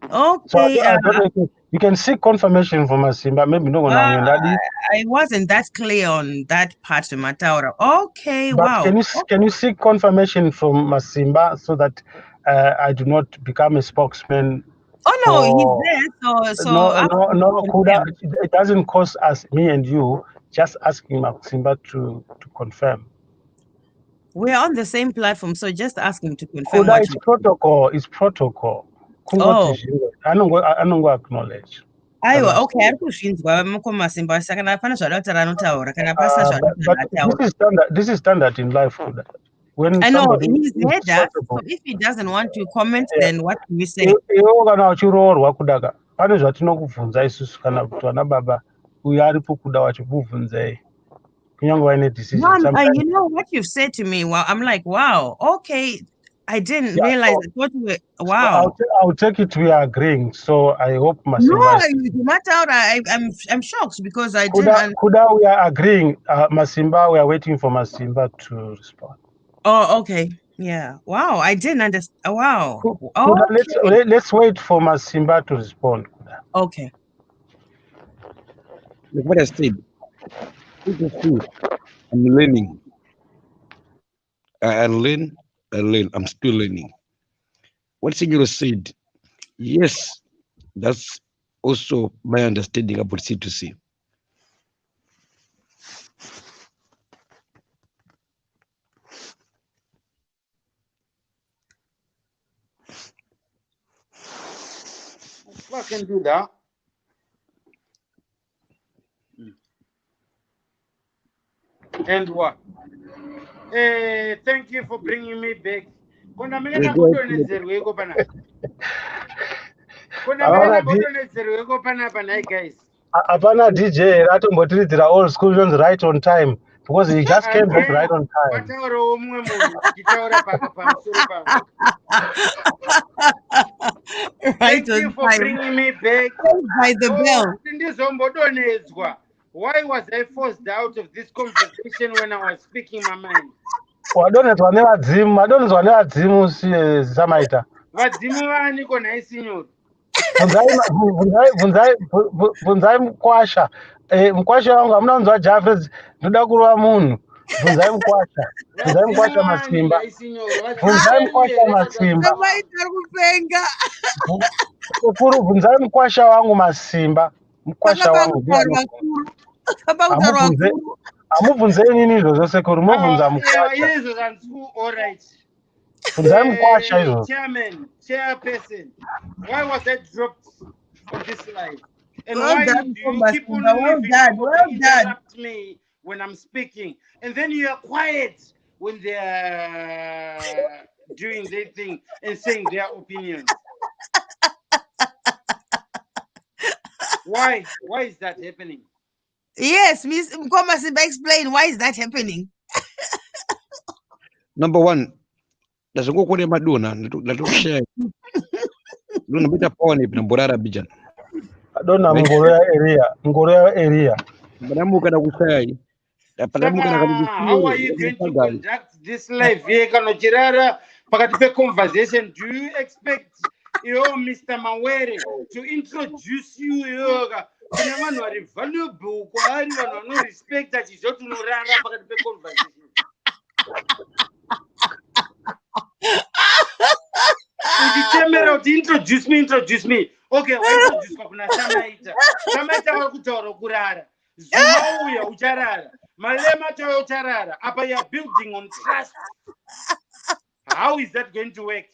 So Okay. I don't know if you can seek confirmation from us, but maybe no one. I wasn't that clear on that part of Mataura. Okay, but wow. Can you seek confirmation from Masimba so that I do not become a spokesman? Oh no, he's there. So it doesn't cost us, me and you, just asking Masimba to confirm. We're on the same platform, so just ask him to confirm. It's protocol. It's protocol. Oh. I don't acknowledge. Okay, Masimba sakana pana zvadataura anotaura kana pasina zvadataura. This is standard in life. When I know he's there that, so if he doesn't want to comment, then what do we say? Kana uchiroorwa kudaka pane zvatinokubvunza isusu kana kuti vana baba uyu aripo kuda wachikubvunzei kunyange vaine decision. You know what you've said to me, wow, I'm like, wow, okay, I didn't realize. I thought we were, wow. So I'll take it we are agreeing. So I hope Masimba. No, you do not out. I'm shocked because I didn't. Kuda we are agreeing. Masimba, we are waiting for Masimba to respond. Oh, okay. Yeah. Wow, I didn't understand. Wow. Kuda, let's wait for Masimba to respond. Kuda. Okay. Like what I said, I'm learning. I learn. I'm still learning. What Senor said, yes, that's also my understanding about C2C. I can do that. And what? Thank you for bringing me back. Guys. Apana DJ ratombotiridira all school zones right on time because he just came back right on time. Right Thank you for bringing me back. By the bell. Why was I forced out of this conversation when I was speaking my mind? Wadonedzwa nevadzimu Samaita. Vadzimu vani kona isinyori. Bvunzai Mukwasha. Mukwasha wangu hamuna kunzwa Jafes ndoda kurova munhu. Bvunzai Mukwasha. Bvunzai Mukwasha Masimba. Bvunzai Mukwasha Masimba. Sekuru bvunzai Mukwasha wangu Masimba. Mukwasha wangu. Amubvunzei nini izvozvo sekuru mubvunza Mukwasha. Bvunzai Mukwasha izvozvo. Chairperson, why was I dropped on this slide? And why do you keep on interrupt me when I'm speaking? And then you are quiet when they are doing their thing and saying their opinions. Why is that happening? Yes, Miss Mkoma Simba, explain why is that happening? Number one, ndazongokone maduna ndatokushaya duna bita pone pinamborara bijan Adona Mgorea area. padamuka dakushaya padamuka Saka, how are you going to conduct this live here? Kanochirara pakati pe conversation. Do you expect Mr. Mawere to introduce you kune vanhu vari valuable kwaari vanhu vanorespect achizotunorara pakati pe conversation? Uchichemera kuti introduce me. Okay, waintroducwa kuna Samaita vari kutaura kurara. Zuma uya ucharara. Malema tayo ucharara. Apa you are building on trust. How is that going to work?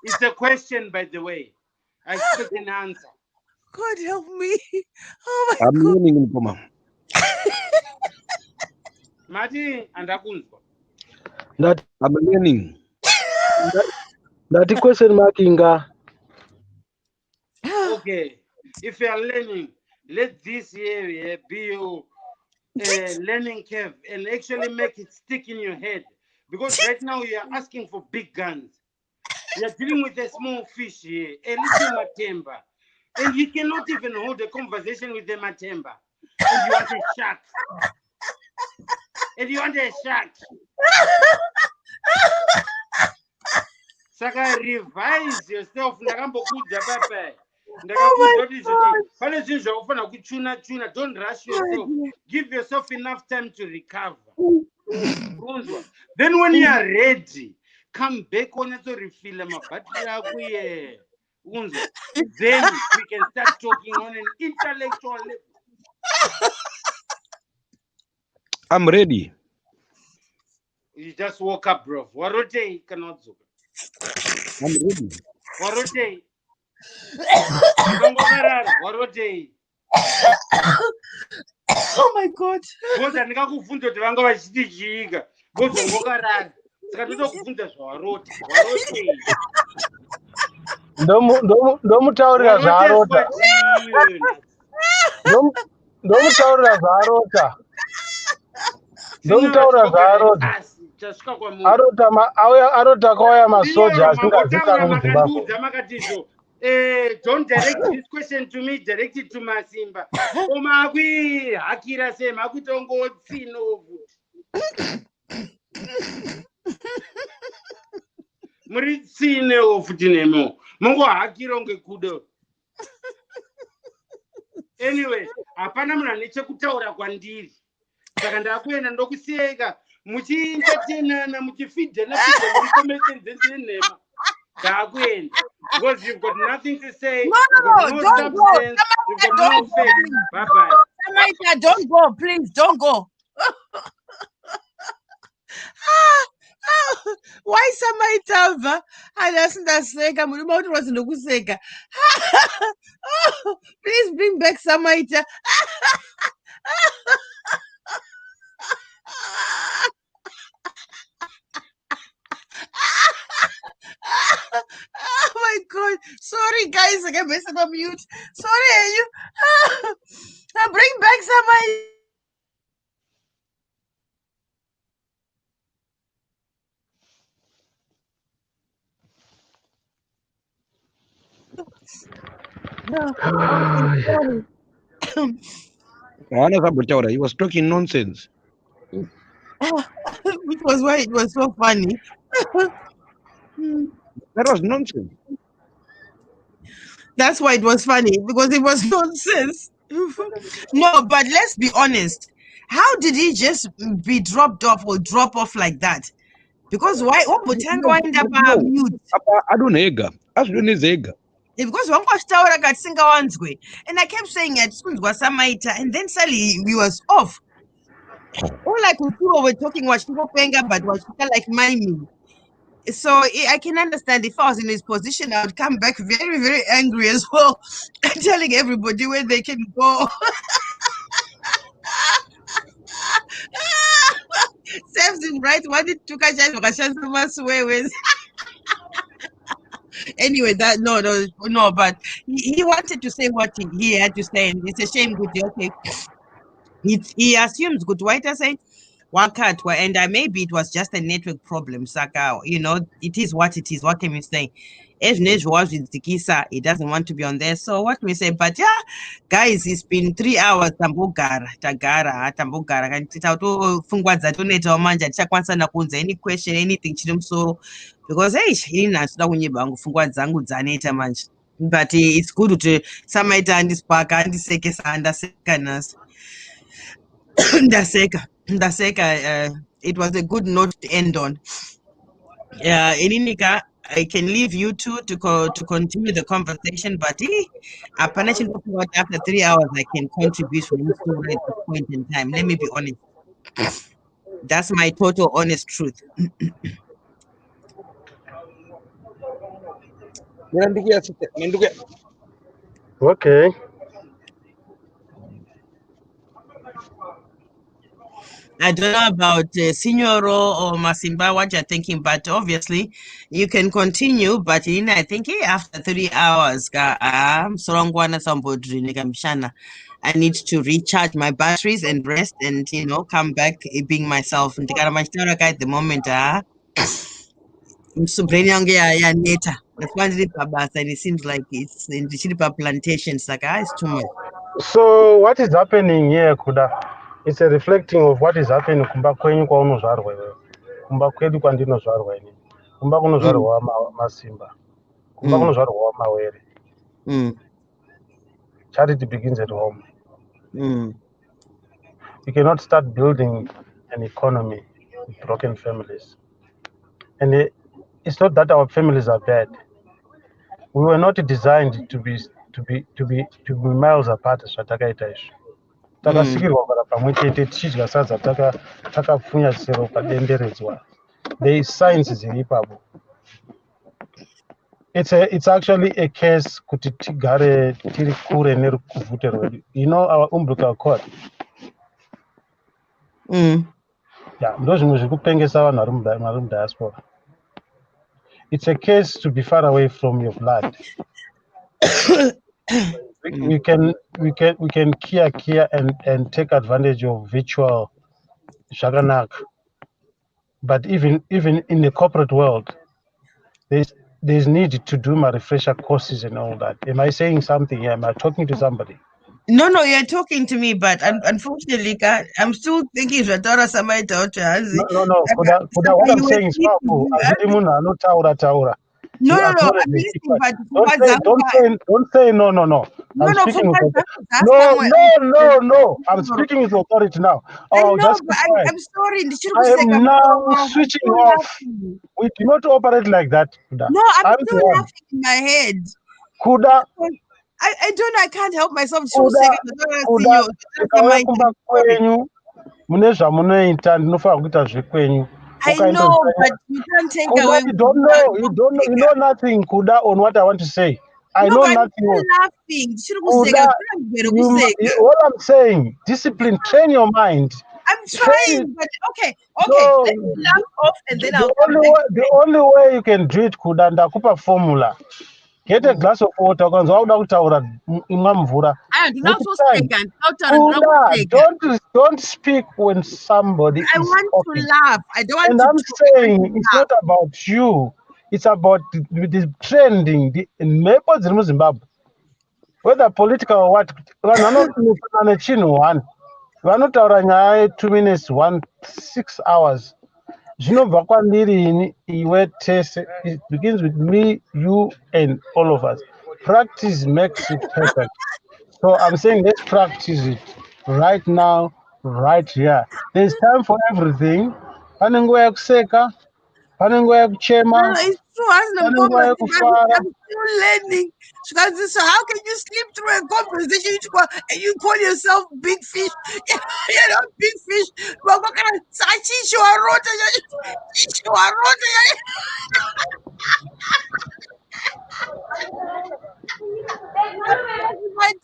It's a question, by the way. I expect an answer. God help me. Oh my I'm God. learning Mkoma. Mati andakunzwa. I'm learning. That question markinga. Okay, if you are learning, let this year be your learning curve and actually make it stick in your head. Because right now you are asking for big guns. You are dealing with a small fish here, a little matemba. And you cannot even hold a conversation with the matemba. And you want a shark. Saka revise yourself. Ndakambokudza papa. Ndakakudza kuti pane zvinhu zvakufana kuchuna. Don't rush yourself. Give yourself enough time to recover. Then when you are ready, come back refill mabattery ako here. Then we can start talking on an intellectual level. I'm ready. You just woke up, bro. Warote cannot do. I'm ready. Warote. Warote. Oh my God. Boza ndikakuvhunza kuti vanga vachiti chiika. Boza ngokarara. Saka ndotokuvhunza zvawarota. Warote. Ndomutaurira zvaarota. Ndomutaurira zvaarota. Ndomutaurira zvaarota. Arota kauya masoja asingazikanwi kuZimbabwe. Don't direct this question to me, direct it to Masimba. Omakwi hakira se makutongo tsino futi. Muri tsine futi nemo. Mungo hakira ngekudo. Anyway, hapana munhu ane chekutaura kwandiri. Saka ndakuenda ndokusiyeka muchientertainana muchifidhana muchikomesenzenzenzema. Ndakuenda. Because you've got nothing to say. No, you've got don't no substance. go. You've got no faith. Bye-bye. Samaita, don't go, please, don't go. Why Samaita? Anasindaseka, murume kuti wazindokuseka. Please bring back Samaita. Oh my God. Sorry guys, I can mess it up mute. Sorry, you. Bring back Samaita. He was talking nonsense. Which was why it was so funny. That was nonsense. That's why it was funny, because it was nonsense. No, but let's be honest. How did he just be dropped off or drop off like that? Because why? Mutanga wind up mute. Adunega. Asdunezega. Because one was tower got single one's way. And I kept saying it was Samaita, and then suddenly we was off. All like people were talking what people paying up, but what like miming. So I can understand if I was in his position, I would come back very, very angry as well, telling everybody where they can go. Serves him right. What did Tukachas swear with? Anyway, but he wanted to say what he had to say, and it's a shame. Good, okay. He assumes good. White I say Wakatwa, and maybe it was just a network problem, Saka. It is what it is. What can we say? As was with Tikisa, he doesn't want to be on there. So what can we say? But yeah, guys, it's been 3 hours. Tambugara. And it's out to Fungwaza donate or manja. Chakwansa nakunza any question, anything. So because hey, but it's good to some and this park and the second and the second. Ndaseka, it was a good note to end on. Ininika, I can leave you two to continue the conversation, but after 3 hours, I can contribute from story at this point in time. Let me be honest. That's my total honest truth. Okay. I don't know about Signoro or Masimba, what you're thinking, but obviously you can continue. But I think after 3 hours, I'm strong one somebody. I need to recharge my batteries and rest and come back being myself. At the moment, brain neta. That's one and it seems like it's in the Chilipa plantations. Like it's too much. So what is happening here, Kuda? It's a reflecting of what is happening kumba kwenyu kwaunozvarwa iwewe. Kumba kwedu kwandinozvarwa ini. Kumba kunozvarwa Masimba. Kumba kunozvarwa Mawere. Charity begins at home. You cannot start building an economy with broken families. And it's not that our families are bad. We were not designed to be miles apart zvatakaita izvi. Takasikirwa kugara pamwe chete tichidya sadza takapfunya sero padenderedzwa. There is science dziri ipapo. It's actually a case kuti tigare tiri kure nerukuvhute rwedu. Our umbilical cord. Yeah, ndozvimwe zviri kupengesa vanhu vari mudiaspora. It's a case to be far away from your blood. We can care and take advantage of virtual shaganak. But even in the corporate world, there's need to do my refresher courses and all that. Am I saying something here? Am I talking to somebody? No, you're talking to me, but unfortunately, I'm still thinking Zvatara Samai Tauta. No. Kuda, what I'm saying is powerful. No, I'm listening, but don't say no. I'm speaking with authority. No. I'm speaking with authority now. I'm sorry. I am now switching off. We do not operate like that, Kuda. No, I'm still laughing in my head. Kuda. I don't know. I can't help myself. I know, but you can't take away. You don't know. You know nothing, Kuda, on what I want to say. I know nothing. I'm laughing. Kuda, all I'm saying, discipline, train your mind. I'm trying, but okay. No, let me laugh off and then I'll come back. The only way you can do it, Kuda, ndakupa formula. Get a glass of water. Don't speak when somebody is want talking. To laugh. I don't want and to I'm saying it's not about you. It's about the trending. The Zimbabwe. Whether political or what, one. 2 minutes, 6 hours. It begins with me, you, and all of us. Practice makes it perfect. So I'm saying let's practice it right now, right here. There's time for everything. It's true. I'm still learning. So how can you sleep through a conversation and you call yourself big fish? You're not big fish. What kind of I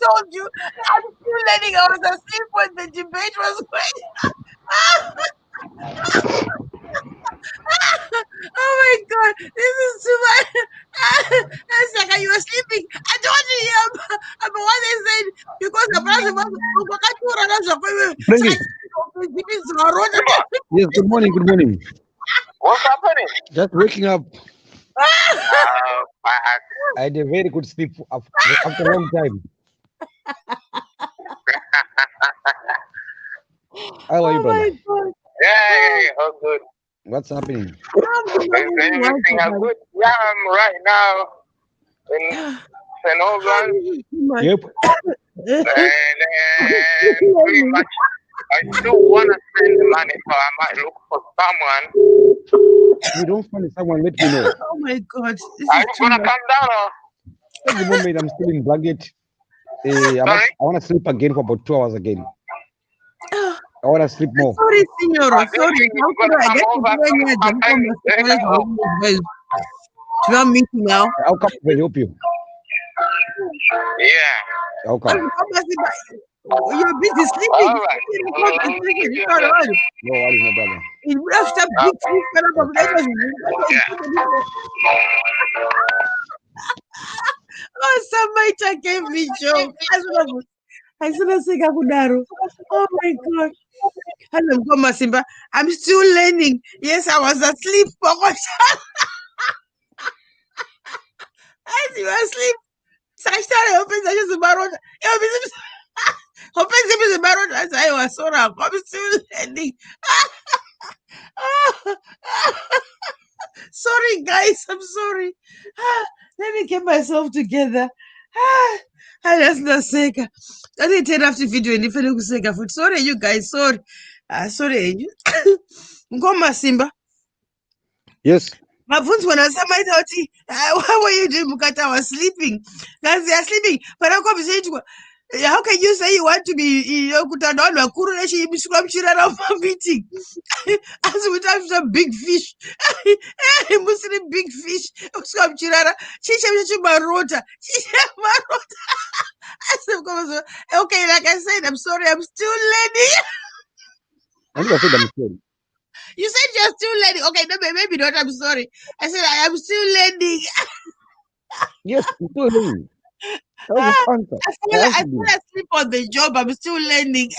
told you, I'm still learning. I was asleep when the debate was going. Oh my God, this is too much. Frankie. Yes, good morning, good morning. What's happening? Just waking up. I I had a very good sleep after a long time. How are you, brother? yeah, all good. What's happening? Is everything good? Yeah, I'm right now in St. Albans, Yep. and pretty much I still want to spend the money, so I might look for someone. You don't find someone, let me know. Oh my God. This Are is you too gonna much. come down or? At the moment, I'm still in blanket. I Sorry? want to sleep again for about 2 hours again. I want to sleep more. Sorry, Signor. Do you Sorry. think you're gonna I come get to over play here. sometime later? Or? You want meeting now? I'll come and help you. Yeah. I'll come. You're busy sleeping. All right. It's not a second. It's not on. No worries, my brother. It would have stopped big sleep for the population. Oh, somebody gave me joke. I said, oh my God. Hello, Simba. I'm still learning. Yes, I was asleep. As you were asleep, I started opening the barrel. Open the barrel as I was sorry. I'm still learning. Sorry, guys. I'm sorry. Let me get myself together. I just not sick. I didn't turn off the video and if you sick of it. Sorry, you guys. Sorry. Sorry. Ngoma Simba. Yes. Mavunzi when I said my thoughty, how were you doing? Mukata was sleeping. Guys, they are sleeping. But I'm going to say, how can you say you want to be Kutadon or Kuruneshi meeting? As we have some big fish. Muslim big fish. Okay, like I said, I'm sorry, I'm still learning. I never said I'm sorry. You said you're still learning. Okay, no, maybe not. I'm sorry. I said I am still learning. Yes, I'm still learning. That was the answer. I fell asleep on the job. I'm still learning.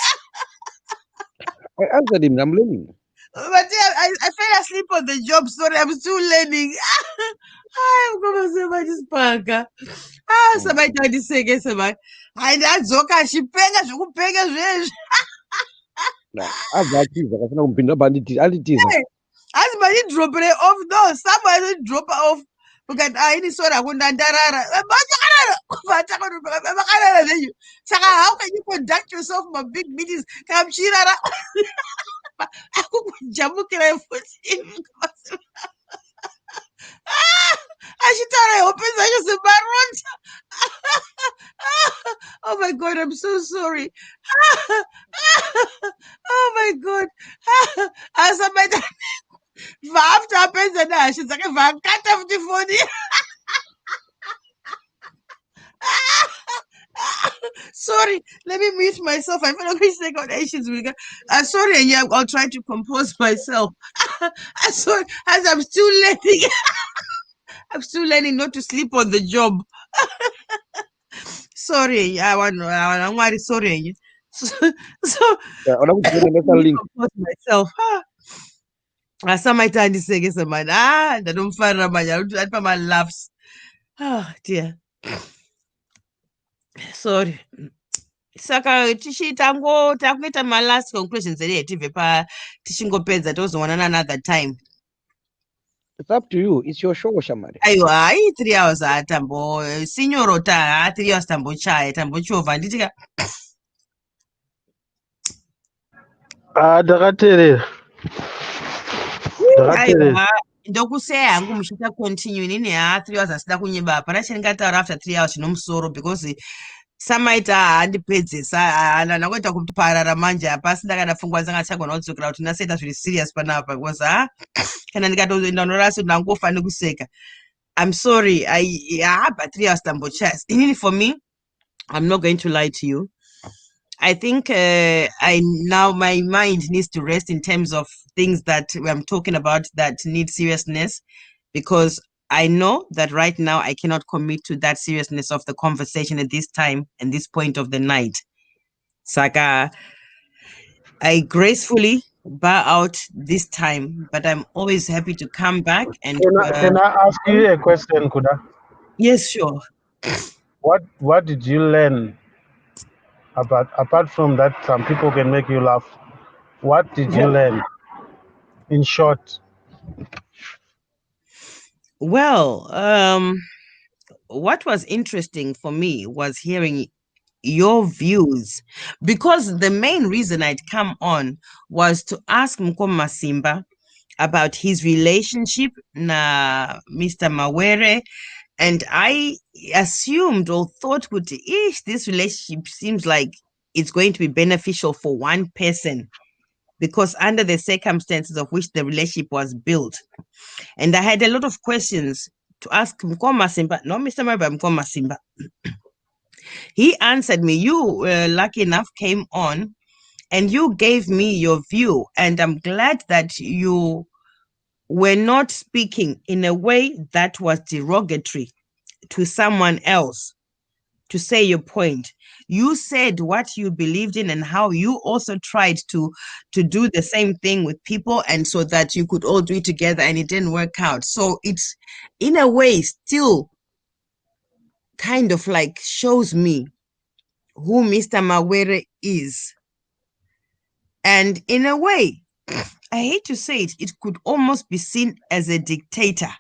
I answered him. I'm learning. But yeah, I fell asleep on the job. Sorry, I'm still learning. I'm going to say my disparka. Somebody tried to say again, somebody. I that's okay. She pega. Azatiza akafuna kumpinda banditi alitiza. As my drop it off. No, somebody drop off. Because I need sort of how can you conduct yourself in big meetings? Come Shirara. Oh my God, I'm so sorry. Oh my God. As somebody after happens and she's like, if I cut off the phone. Sorry, let me mute myself. I feel like we take on Asians. Sorry, and yeah, I'll try to compose myself. Sorry, as I'm still learning. I'm still learning not to sleep on the job. Sorry, I'm very sorry. So compose myself. Sometimes I say, man, I don't find my laughs. Oh dear. Sorry. Saka takuita my last conclusions tichingopenza tozowanana another time. It's up to you. It's your show, Shamari. Aiwa, 3 hours atambo signoro 3 hours tambochaya tambochovha nditika. Ndakateerera. Aiwa, ndokuseya hangu muchita continue nini 3 hours asida kunyeba apana chandingataura after 3 hours chinomusoro because samaita handipedzesa nangoita kuparara manje hapasi ndakadafungwa ndangachagona kudzokera kuti ndasaita zviri serious panapa because kana ndikatoenda norasi ndangofa nekuseka. I'm sorry. But 3 hours tambochaya. For me, I'm not going to lie to you. I think now my mind needs to rest in terms of things that I'm talking about that need seriousness, because I know that right now I cannot commit to that seriousness of the conversation at this time and this point of the night. Saka, I gracefully bow out this time, but I'm always happy to come back and Can I ask you a question, Kuda? yes, sure. What did you learn about, apart from that some people can make you laugh? What did you learn? In short. Well, what was interesting for me was hearing your views, because the main reason I'd come on was to ask Mutumwa Simba about his relationship na Mr. Mawere, and I assumed or thought, this relationship seems like it's going to be beneficial for one person because under the circumstances of which the relationship was built. And I had a lot of questions to ask Mutumwa Simba, not Mr. Mawere, but Mutumwa Simba. He answered me. You, lucky enough, came on and you gave me your view. And I'm glad that you were not speaking in a way that was derogatory to someone else to say your point. You said what you believed in and how you also tried to do the same thing with people, and so that you could all do it together, and it didn't work out. So it's in a way still kind of like shows me who Mr. Mawere is. And in a way, I hate to say it, it could almost be seen as a dictator.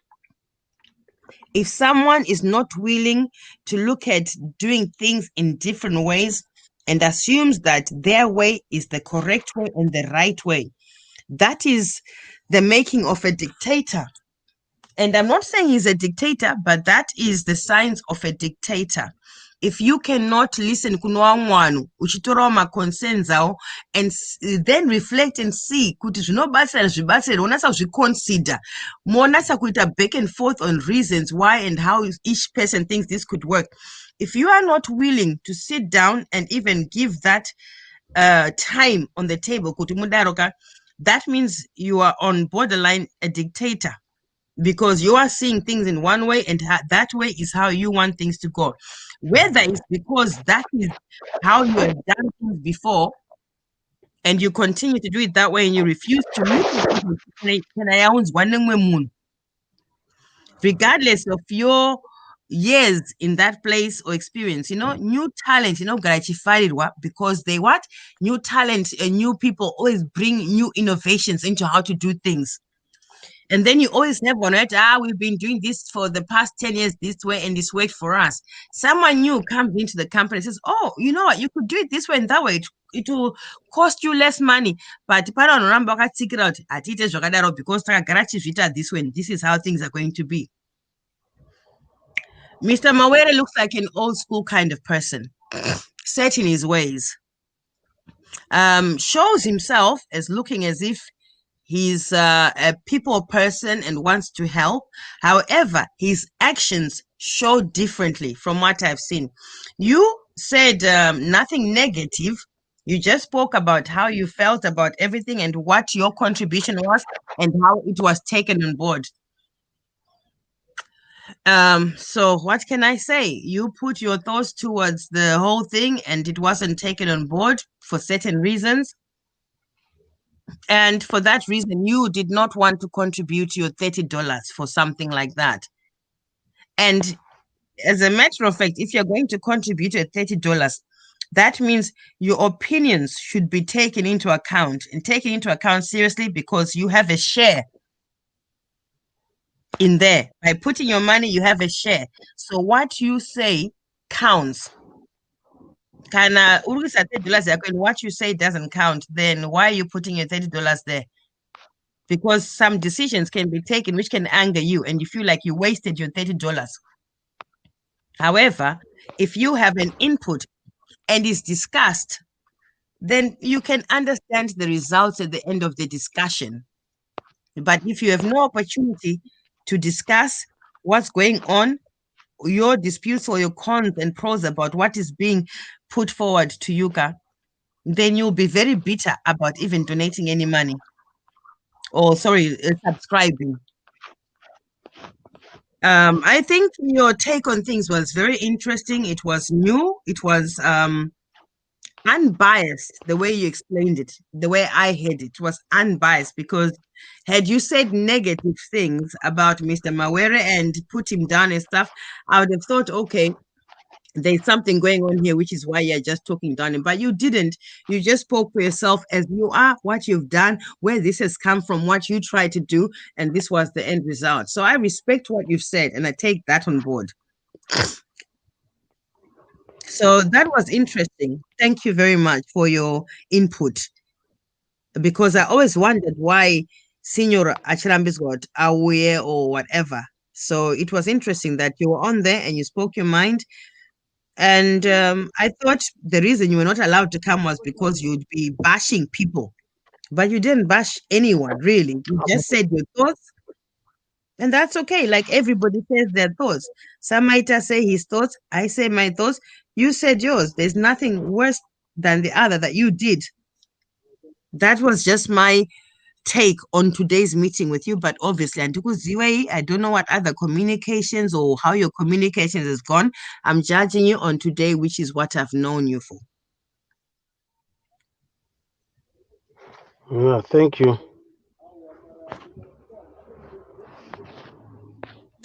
If someone is not willing to look at doing things in different ways and assumes that their way is the correct way and the right way, that is the making of a dictator. And I'm not saying he's a dictator, but that is the signs of a dictator. If you cannot listen kunwangwanu uchitora maconcerns awo and then reflect and see kuti zvinobatsira zvibatsire unasa kuzviconsider monasa kuita back and forth on reasons why and how each person thinks this could work. If you are not willing to sit down and even give that time on the table kuti mudaroka, that means you are on borderline a dictator, because you are seeing things in one way and that way is how you want things to go. Whether it's because that is how you have done things before and you continue to do it that way and you refuse to look at regardless of your years in that place or experience, new talent, because they new talent and new people always bring new innovations into how to do things. And then you always have one, right? We've been doing this for the past 10 years this way and this worked for us. Someone new comes into the company and says, oh, you know what? You could do it this way and that way. It will cost you less money. But take it out because this way. This is how things are going to be. Mr. Mawere looks like an old school kind of person, set in his ways. Shows himself as looking as if he's a people person and wants to help. However, his actions show differently from what I've seen. You said nothing negative. You just spoke about how you felt about everything and what your contribution was and how it was taken on board. So what can I say? You put your thoughts towards the whole thing and it wasn't taken on board for certain reasons. And for that reason, you did not want to contribute your $30 for something like that. And as a matter of fact, if you're going to contribute your $30, that means your opinions should be taken into account and taken into account seriously, because you have a share in there. By putting your money, you have a share. So what you say counts. And what you say doesn't count, then why are you putting your $30 there? Because some decisions can be taken which can anger you and you feel like you wasted your $30. However, if you have an input and it's discussed, then you can understand the results at the end of the discussion. But if you have no opportunity to discuss what's going on, your disputes or your cons and pros about what is being put forward to you, then you'll be very bitter about even donating any money. Or subscribing. I think your take on things was very interesting. It was new. It was unbiased. The way you explained it, the way I heard it was unbiased, because had you said negative things about Mr. Mawere and put him down and stuff, I would have thought, okay, there's something going on here, which is why you're just talking down him. But you didn't. You just spoke for yourself as you are, what you've done, where this has come from, what you tried to do, and this was the end result. So I respect what you've said, and I take that on board. So that was interesting. Thank you very much for your input, because I always wondered why Senior Achirambis got aware or whatever. So it was interesting that you were on there and you spoke your mind. And I thought the reason you were not allowed to come was because you'd be bashing people. But you didn't bash anyone, really. You just said your thoughts. And that's okay. Like everybody says their thoughts. Some might say his thoughts. I say my thoughts. You said yours. There's nothing worse than the other that you did. That was just my take on today's meeting with you. But obviously, I don't know what other communications or how your communications has gone. I'm judging you on today, which is what I've known you for. Yeah, thank you.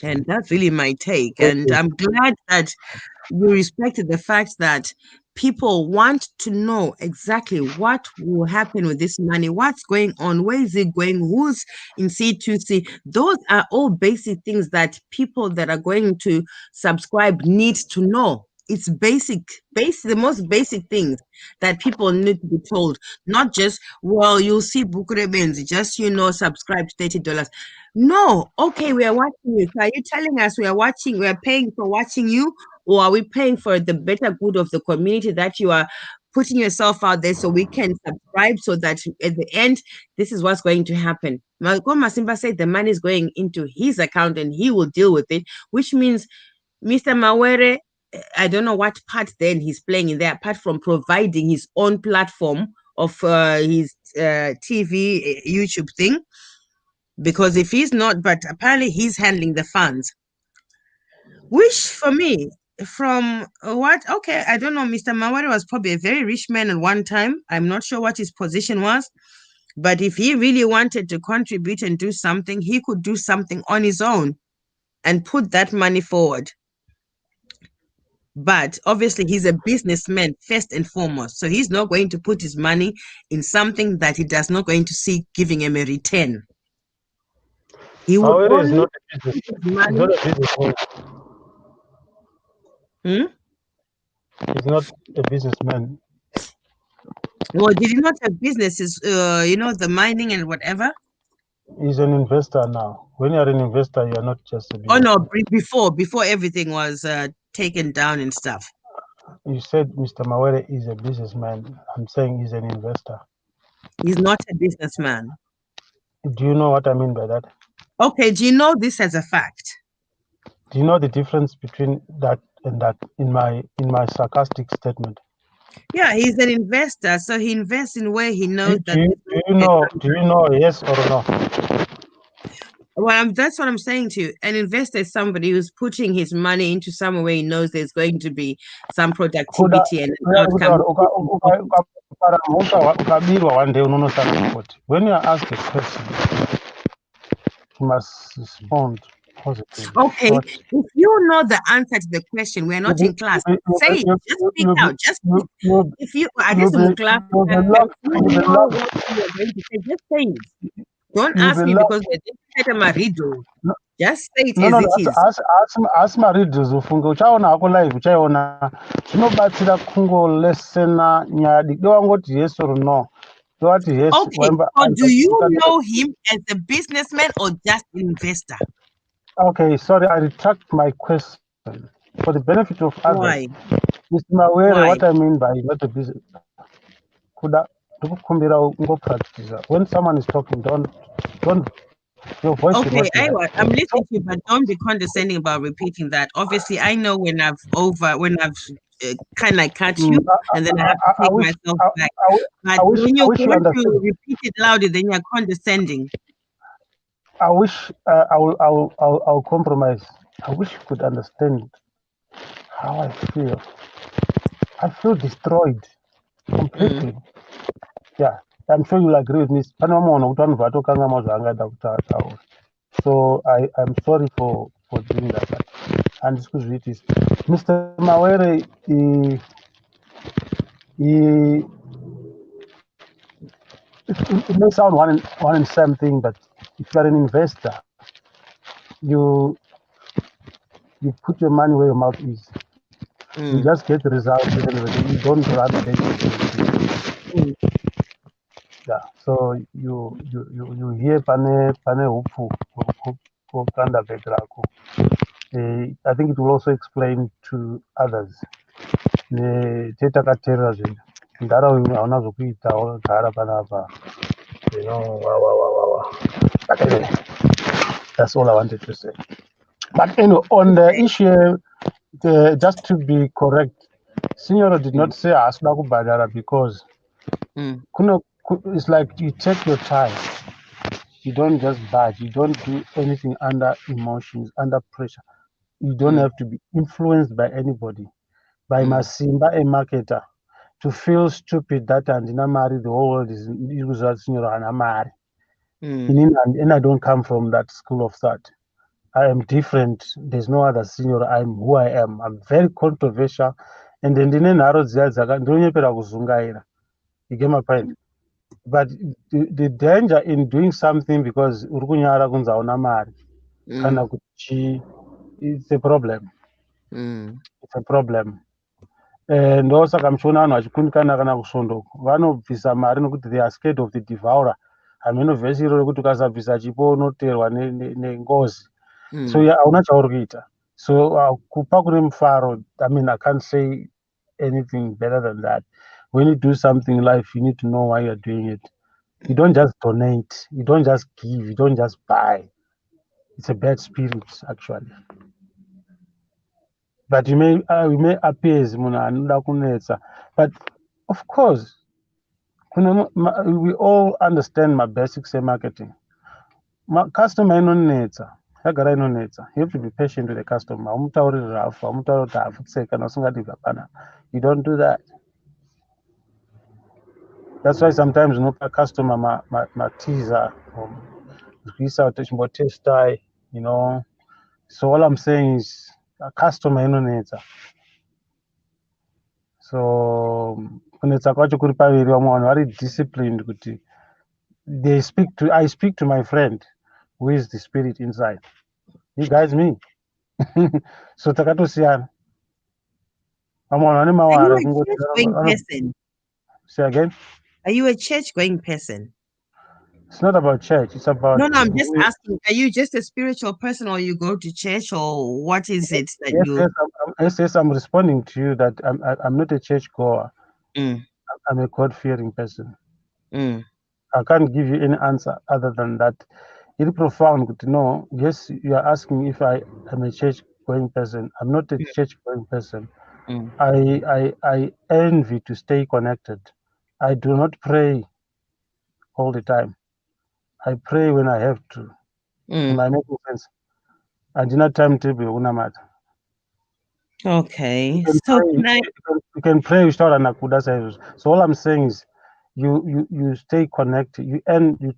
And that's really my take. Thank And you. I'm glad that you respected the fact that people want to know exactly what will happen with this money, what's going on, where is it going, who's in C2C. Those are all basic things that people that are going to subscribe need to know. It's basic, the most basic things that people need to be told. Not just, well, you'll see BhukuReBenzi, just, subscribe to $30. No, okay, we are watching you. So are you telling us we are paying for watching you, or are we paying for the better good of the community that you are putting yourself out there so we can subscribe, so that at the end, this is what's going to happen? Malcolm Simba said the money is going into his account and he will deal with it, which means Mr. Mawere, I don't know what part then he's playing in there, apart from providing his own platform of his TV, YouTube thing. Because if he's not, but apparently he's handling the funds, which for me, from what, okay, I don't know, Mr. Mawere was probably a very rich man at one time. I'm not sure what his position was, but if he really wanted to contribute and do something, he could do something on his own and put that money forward. But obviously, he's a businessman first and foremost. So he's not going to put his money in something that he does not going to see giving him a return. He would Mawere is only not a business. put his He's money. not a businessman. He's not a businessman. Well, did he not have businesses, the mining and whatever? He's an investor now. When you're an investor, you're not just a Oh, businessman. no, before everything was taken down and stuff. You said Mr. Mawere is a businessman. I'm saying he's an investor. He's not a businessman. Do you know what I mean by that? Okay, do you know this as a fact? Do you know the difference between that and that in my sarcastic statement? Yeah, he's an investor, so he invests in where he knows that. Do you know yes or no? Well, that's what I'm saying to you. An investor is somebody who's putting his money into somewhere where he knows there's going to be some productivity and an outcome. When you ask a question, you must respond positively. Okay, if you know the answer to the question, we're not in class. Say it. Just speak out. Just speak. If you are this in class, you know what you are going to say. Just say it. Don't ask me because we're just say it as it is. Asi maridhos ufunge uchaona hako live uchaiona zvinobatsira kungolesena nyaya diki dowangoti yes or no. Yes, okay, so do you know him as a businessman or just investor? Okay, sorry, I retract my question for the benefit of others. Why? Mr. Mawere, what I mean by not a business. When someone is talking, don't your voice. Okay, I'm listening to you, but don't be condescending about repeating that. Obviously, I know when I've kind of cut you, and then I have to take myself back. But when you want to repeat it louder, then you're condescending. I wish I'll compromise. I wish you could understand how I feel. I feel destroyed. completely. Yeah, I'm sure you'll agree with me. So I'm sorry for doing that. And this could read this. Mr. Mawere, he it may sound one and same thing, but if you're an investor, you you put your money where your mouth is. You just get the results and you don't run the yeah. So you hear pane hupfu kokanda begrako. I think it will also explain to others. Tetakateerera zvinhu ntaraunda hauna zvokuita wakagara panapa. You know, wow. But anyway, that's all I wanted to say. But anyway, on the issue, just to be correct, Signora did not say asida kubhadhara because it's like you take your time. You don't just budge. You don't do anything under emotions, under pressure. You don't have to be influenced by anybody, by Masimba, a marketer, to feel stupid that andina mari, the whole world is Signora Anamari. And I don't come from that school of thought. I am different. There's no other senior. I'm who I am. I'm very controversial. And then you get my point. But the danger in doing something because it's a problem. It's a problem. Ndosaka muchiona vanhu vachikundikana kana kusvondo vanobvisa mari nokuti they are scared of the devourer. Hameno vhesi iroro rekuti ukasabvisa chipo unoterwa nengozi. So hauna chauri kuita. So kupa kune mufaro, I mean, I can't say anything better than that. When you do something in life, you need to know why you're doing it. You don't just donate. You don't just give. You don't just buy. It's a bad spirit, actually. But you may appear as but of course, we all understand my basics in marketing. My customer inonetsa, yagara inonetsa. You have to be patient with the customer. You don't do that. That's why sometimes a customer my teaser test die, you know. So all I'm saying is a customer inonetsa. So kunetsa kwacho kuri paviri vamwe vanhu vari disciplined kuti I speak to my friend who is the spirit inside. He guides me. So takatosiyana. Vamwe vanhu vane Are you mawara a church-going person? Say again? Are you a church-going person? It's not about church. It's about No, I'm just asking. Are you just a spiritual person, or you go to church, or what is it that you? Yes, I'm responding to you that I'm not a church goer. Mm. I'm a God-fearing person. Mm. I can't give you any answer other than that. It's profound to know. Yes, you are asking if I am a church-going person. I'm not a church-going person. I envy to stay connected. I do not pray all the time. I pray when I have to. Am I making sense? I do not timetable unamata. Okay. So you can pray without an akuda service. So all I'm saying is you stay connected. You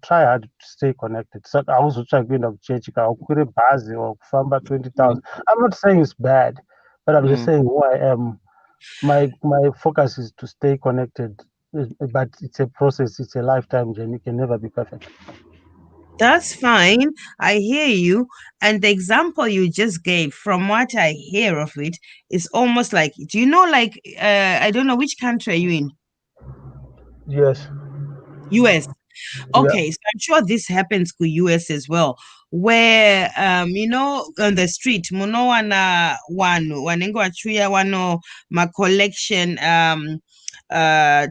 try hard to stay connected. So I also try going to church or 20,000. I'm not saying it's bad, but I'm just saying who I am. My focus is to stay connected. But it's a process, it's a lifetime journey. It can never be perfect. That's fine. I hear you. And the example you just gave, from what I hear of it, is almost like, do you know, like, I don't know, which country are you in? Yes. US. Okay, so I'm sure this happens to US as well, where you know, on the street, muno wana wanengo achuya wano ma collection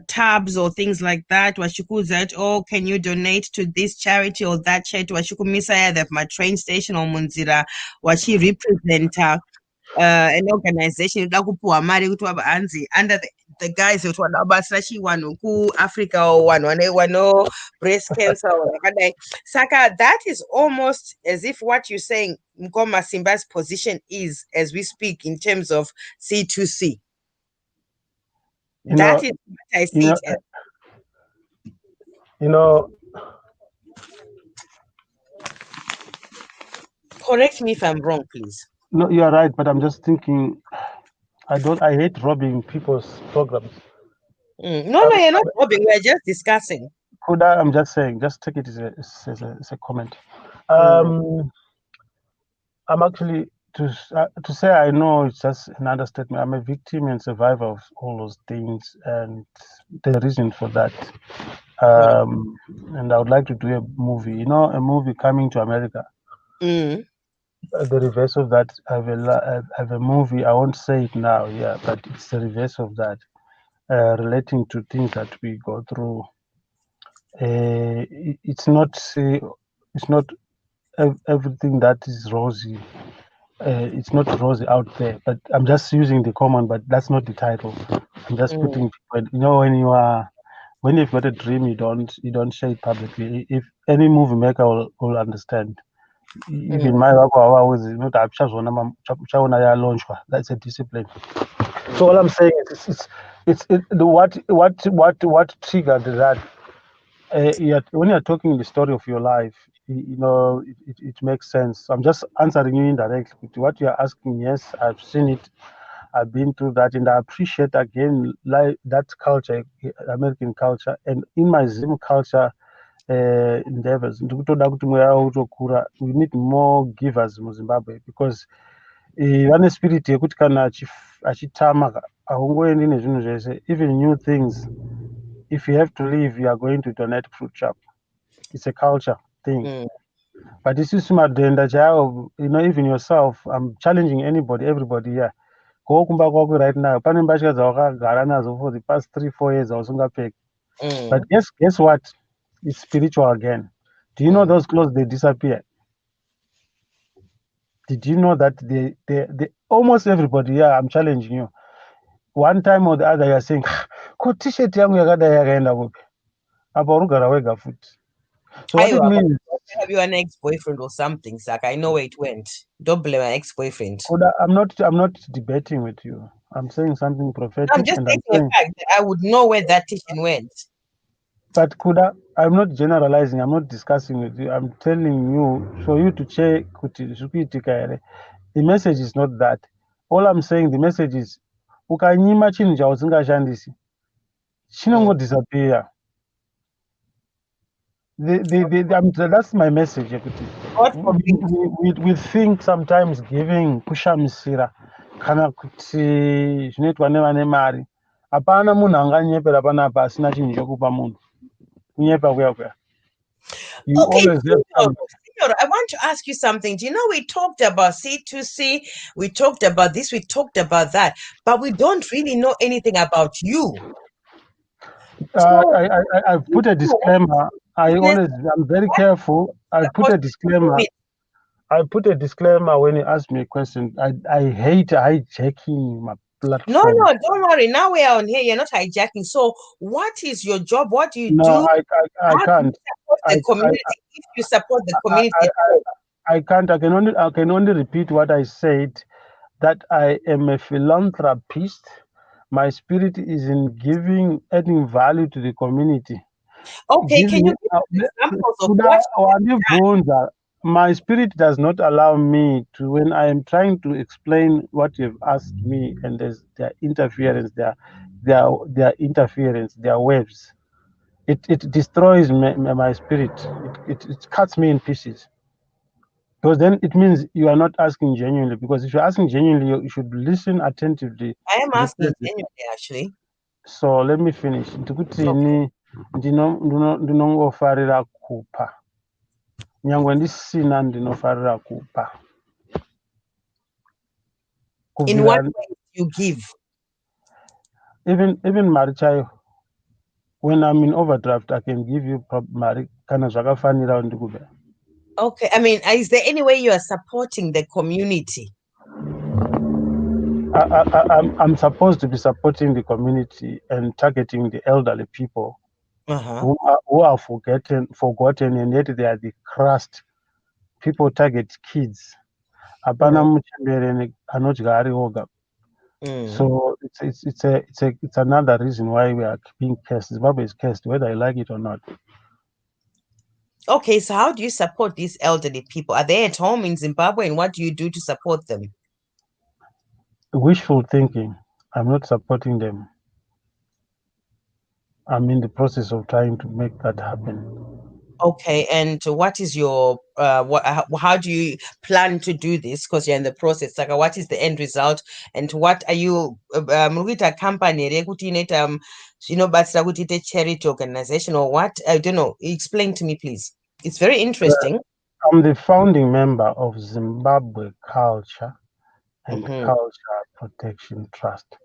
tabs or things like that. Washuku that, oh, can you donate to this charity or that charity? Washuku misaya that my train station or munzira washi representer an organization under the guise of one abasashi one ku Africa or one breast cancer or Saka, that is almost as if what you're saying Ngoma Simba's position is as we speak in terms of C2C. That is what I see it as. you know, Correct me if I'm wrong, please. no, you are right, but I'm just thinking, I hate robbing people's programs. No, you're not robbing. We're just discussing. I'm just saying, just take it as a comment. Mm. I'm actually, to say I know, it's just an understatement. I'm a victim and survivor of all those things, and there's a reason for that. And I would like to do a movie, a movie coming to America. Mm. The reverse of that, I have a movie. I won't say it now, yeah, but it's the reverse of that, relating to things that we go through. It's not everything that is rosy. It's not rosy out there, but I'm just using the common, but that's not the title. I'm just putting, when you've got a dream, you don't share it publicly. If any movie maker will understand, even my always not that's a discipline. So all I'm saying is what triggered that. When you're talking the story of your life, it makes sense. I'm just answering you indirectly. With what you're asking, yes, I've seen it. I've been through that, and I appreciate again like that culture, American culture, and in my Zim culture endeavors. We need more givers in Zimbabwe because vane spirit yekuti kana achitama haungoendi nezvinhu zvese, even new things. If you have to leave, you are going to donate fruit shop. It's a culture thing. But this is madenda chao, even yourself. I'm challenging everybody here. Go kumba kwako right now. Pane mbasha dzawakagara nazo for the past 3-4 years ausingapfeki. But guess what? It's spiritual again. Do you know those clothes, they disappear? Did you know that they almost everybody here, I'm challenging you. One time or the other, you're saying, ko t-shirt yangu yakadai yakaenda kupi? Apa urugara wega futi. So what it means, have you an ex-boyfriend or something, Zach? I know where it went. Don't blame my ex-boyfriend. I'm not debating with you. I'm saying something prophetic. I'm just stating a fact that I would know where that teaching went. But I'm not generalizing. I'm not discussing with you. I'm telling you for you to check. The message is not that. All I'm saying, the message is, ukanyima chinhu chausingashandisi chinongo disappear. That's my message. We think sometimes giving kushamisira kana kuti zvinoitwa nevane mari. Hapana munhu anganyepera panapa asina chinhu chokupa munhu. Kunyepa kuya. You Okay, always have something. Senor, I want to ask you something. Do you know we talked about C2C, we talked about this, we talked about that, but we don't really know anything about you. I put a disclaimer. I'm very careful. I put a disclaimer. I put a disclaimer when you ask me a question. I hate hijacking my platform. No, don't worry. Now we are on here. You're not hijacking. So, what is your job? What do you do? No, I can't. Support the community. If you support the community, I can't. I can only repeat what I said. That I am a philanthropist. My spirit is in adding value to the community. Okay, can you give examples of my spirit does not allow me to, when I am trying to explain what you've asked me, and there's their interference, their interference, their waves. It destroys my spirit. It cuts me in pieces. Because then it means you are not asking genuinely. Because if you're asking genuinely, you should listen attentively. I am asking genuinely, actually. So let me finish. Ndinongofarira kupa. Nyangwe ndisina ndinofarira kupa. In what way do you give? Even mari chayo. When I'm in overdraft, I can give you mari kana zvakafanira ndikupe. Okay, I mean, is there any way you are supporting the community? I'm supposed to be supporting the community and targeting the elderly people who are forgotten, and yet they are the crust. People target kids. So it's another reason why we are being cursed. Zimbabwe is cursed, whether I like it or not. Okay, so how do you support these elderly people? Are they at home in Zimbabwe, and what do you do to support them? Wishful thinking. I'm not supporting them. I'm in the process of trying to make that happen. Okay, and what is your how do you plan to do this? Because you're in the process. Like, what is the end result, and what are you with a company but a charity organization or what? I don't know. Explain to me, please. It's very interesting. I'm the founding member of Zimbabwe Culture and Mm-hmm. Culture Protection Trust,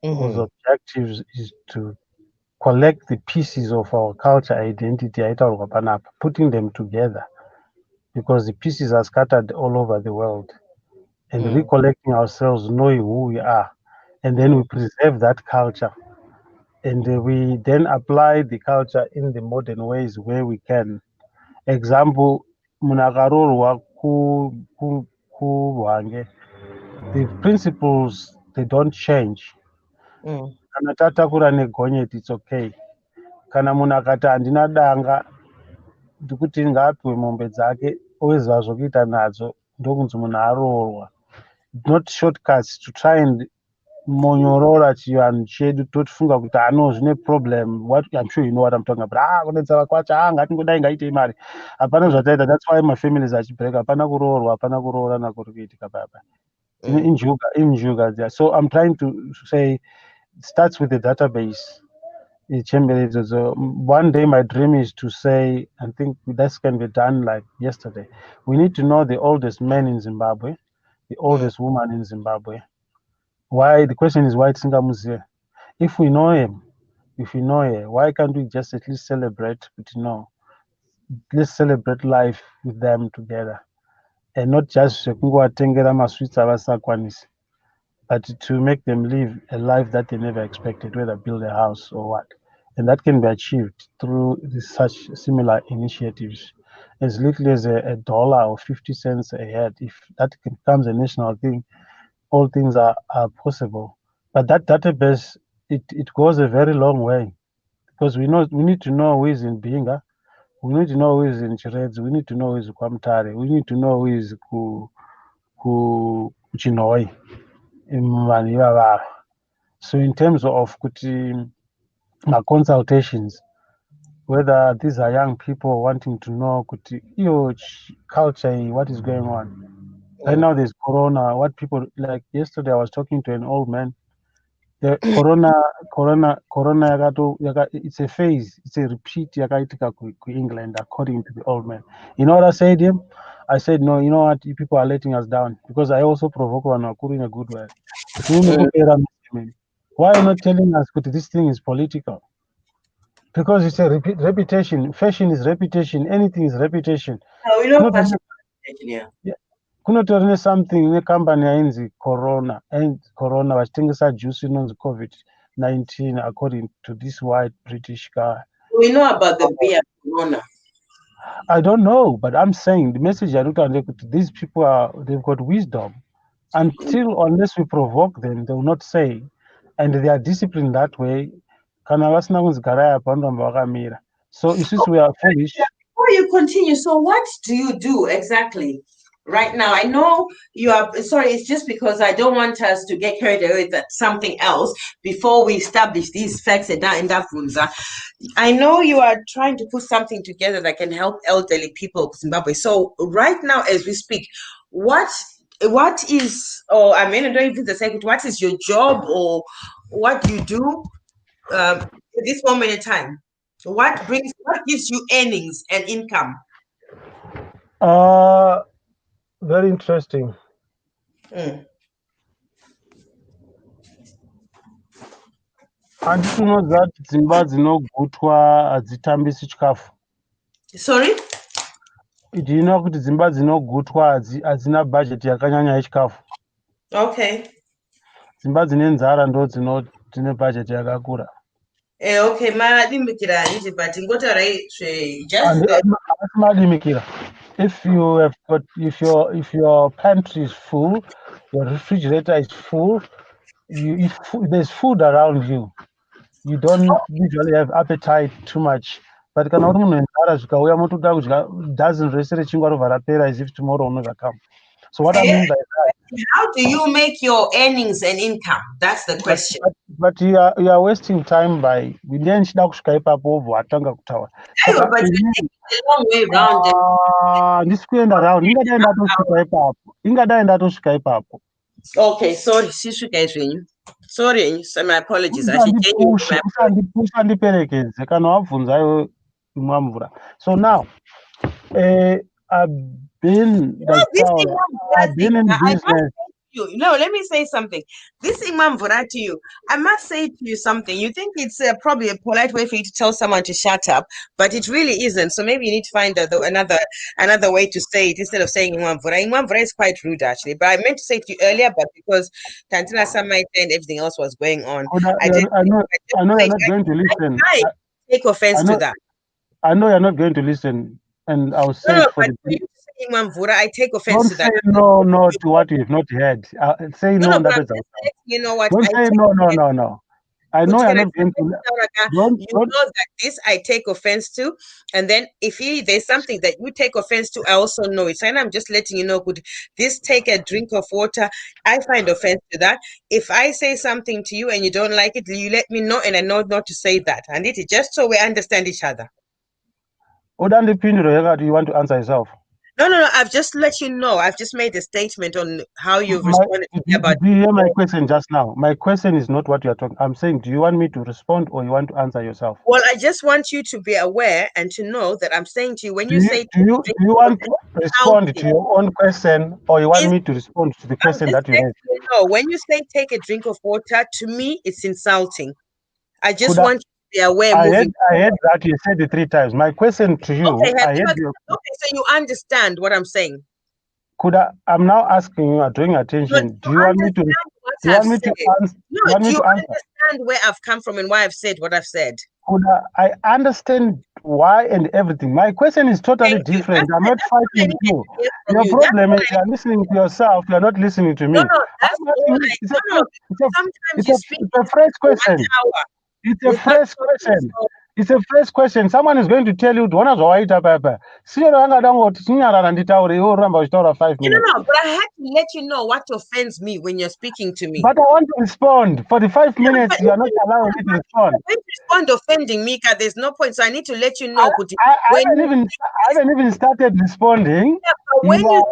whose Mm-hmm. objectives is to collect the pieces of our culture identity, putting them together, because the pieces are scattered all over the world, and recollecting ourselves, knowing who we are, and then we preserve that culture, and we then apply the culture in the modern ways where we can. Example, munakarorwa kuhwange, the principles, they don't change. Kana tatakura negonyeti, it's okay. Kana munhu akati handina danga ndikuti ngaapiwe mombe dzake oziva zvokuita nadzo, ndokunzi munhu aroorwa. Not shortcuts to try and monyorora chivanhu chedu totifunga kuti no zvine problem. What I'm sure you know what I'm talking about. Kunetsava kwacho ngatingodai ngaitei mari. Hapana zvataita. That's why my families achibreak. Hapana kuroorwa, hapana kuroorana kuri kuitika papa. Injuga there. So I'm trying to say it starts with the database. So one day my dream is to say, I think this can be done like yesterday. We need to know the oldest man in Zimbabwe, the oldest woman in Zimbabwe. Why? The question is why Tsingamuzie? If we know him, if we know her, why can't we just at least celebrate? But no, let's celebrate life with them together, and not just tengera maswits avasakwanisi, but to make them live a life that they never expected, whether build a house or what. And that can be achieved through such similar initiatives. As little as $1 or 50 cents a head, if that becomes a national thing, all things are possible. But that database, it goes a very long way, because we need to know who is in Binga, we need to know who is in Chireds, we need to know who is Kwamtare, we need to know who is Chinoi. So in terms of consultations, whether these are young people wanting to know culture, what is going on. Right now there's corona, what people like. Yesterday I was talking to an old man. The corona, it's a phase, it's a repeat yakaitika England, according to the old man. You know what I said to him? I said, no, you know what, you people are letting us down, because I also provoke one in a good way. Why are you not telling us that this thing is political? Because it's a reputation. Fashion is reputation. Anything is reputation. We know fashion. Yeah. Kunotorine something company ainzi corona vachitengesa juice inonzi COVID-19, according to this white British guy. We know about the beer corona. I don't know, but I'm saying the message I look at, these people they've got wisdom. Unless we provoke them, they will not say, and they are disciplined that way. So since we are foolish. Before you continue, so what do you do exactly right now? I know you are sorry, it's just because I don't want us to get carried away with something else before we establish these facts in that Funza. I know you are trying to put something together that can help elderly people of Zimbabwe. So right now, as we speak, what is, or I mean, I don't even say what is your job or what you do at this moment in time? What gives you earnings and income? Very interesting. Handiti unoziva kuti dzimba dzinogutwa hadzitambisi chikafu. Sorry? Ndinoona kuti dzimba dzinogutwa hadzina bhajeti yakanyanya yechikafu. Okay. Dzimba dzine nzara ndo dzine bhajeti yakakura. Okay, madimikira hanzi but ngotarai just madimikira. If you have got, if your pantry is full, your refrigerator is full, if there's food around you, you don't usually have appetite too much. But kana kuti munhu enzara zvikauya motoda kudya dozen rese rechingwa robva rapera as if tomorrow will never come. So what I mean by that, How do you make your earnings and income? That's the question. but you are wasting time by ndiye ndichida kusvika ipapo wobva watanga kutaura. Aiwa, Saka but you're taking a long way round. ndisi kuenda round, ingadai ndatosvika ipapo, ingadai ndatosvika ipapo. Okay, sorry, sisvika izvenyu. Sorry, so my apologies. I should genuinely Usandipusha ndiperekedze kana wabvunza iwe imwa mvura. So now, I've been in business. No, let me say something. This Imam Vura to you, I must say to you something. You think it's probably a polite way for you to tell someone to shut up, but it really isn't. So maybe you need to find another way to say it instead of saying Imam Vura. Imam Vura is quite rude actually, but I meant to say it to you earlier, but because Tantina Samai and everything else was going on, I know you're not going to listen. I take offense to that. I know you're not going to listen, and I'll say No, it for but for you to say Imam Vura, I take offense don't to that. say no to what you've not heard. Say no, but that I'm is just letting you know what don't I say take no. I know you're Mutumwa not going to. you know that this I take offense to, and then if there's something that you take offense to, I also know it. And I'm just letting you know, could this take a drink of water? I find offense to that. If I say something to you and you don't like it, you let me know, and I know not to say that. And it is just so we understand each other. Do you want to answer yourself? No. I've just let you know. I've just made a statement on how you've responded about. Do you hear my question just now? My question is not what you're talking. I'm saying, do you want me to respond or you want to answer yourself? Well, I just want you to be aware and to know that I'm saying to you when Do you you, say. do you want to respond to your own question or you want me to respond to the question that you had? No, when you say take a drink of water, to me it's insulting. I just Could want you to be aware. I heard that you said it 3 times. My question to you, Okay, I heard you. Okay, so you understand what I'm saying. I'm now asking you, are drawing attention. Do you want me to answer? No, do you understand where I've come from and why I've said what I've said? I understand why and everything. My question is totally different. I'm not fighting you. Your problem is you're listening to yourself. You're not listening to me. No, that's it's a fresh question. It's a fresh question. It's a fresh question. Someone is going to tell you, "Don't white papa." See, you know, 5 minutes. No, but I had to let you know what offends me when you're speaking to me. But I want to respond. For the 5 minutes, you are not allowing me to respond. When you respond offending me, there's no point. So I need to let you know. I haven't even started responding. Yeah, but when you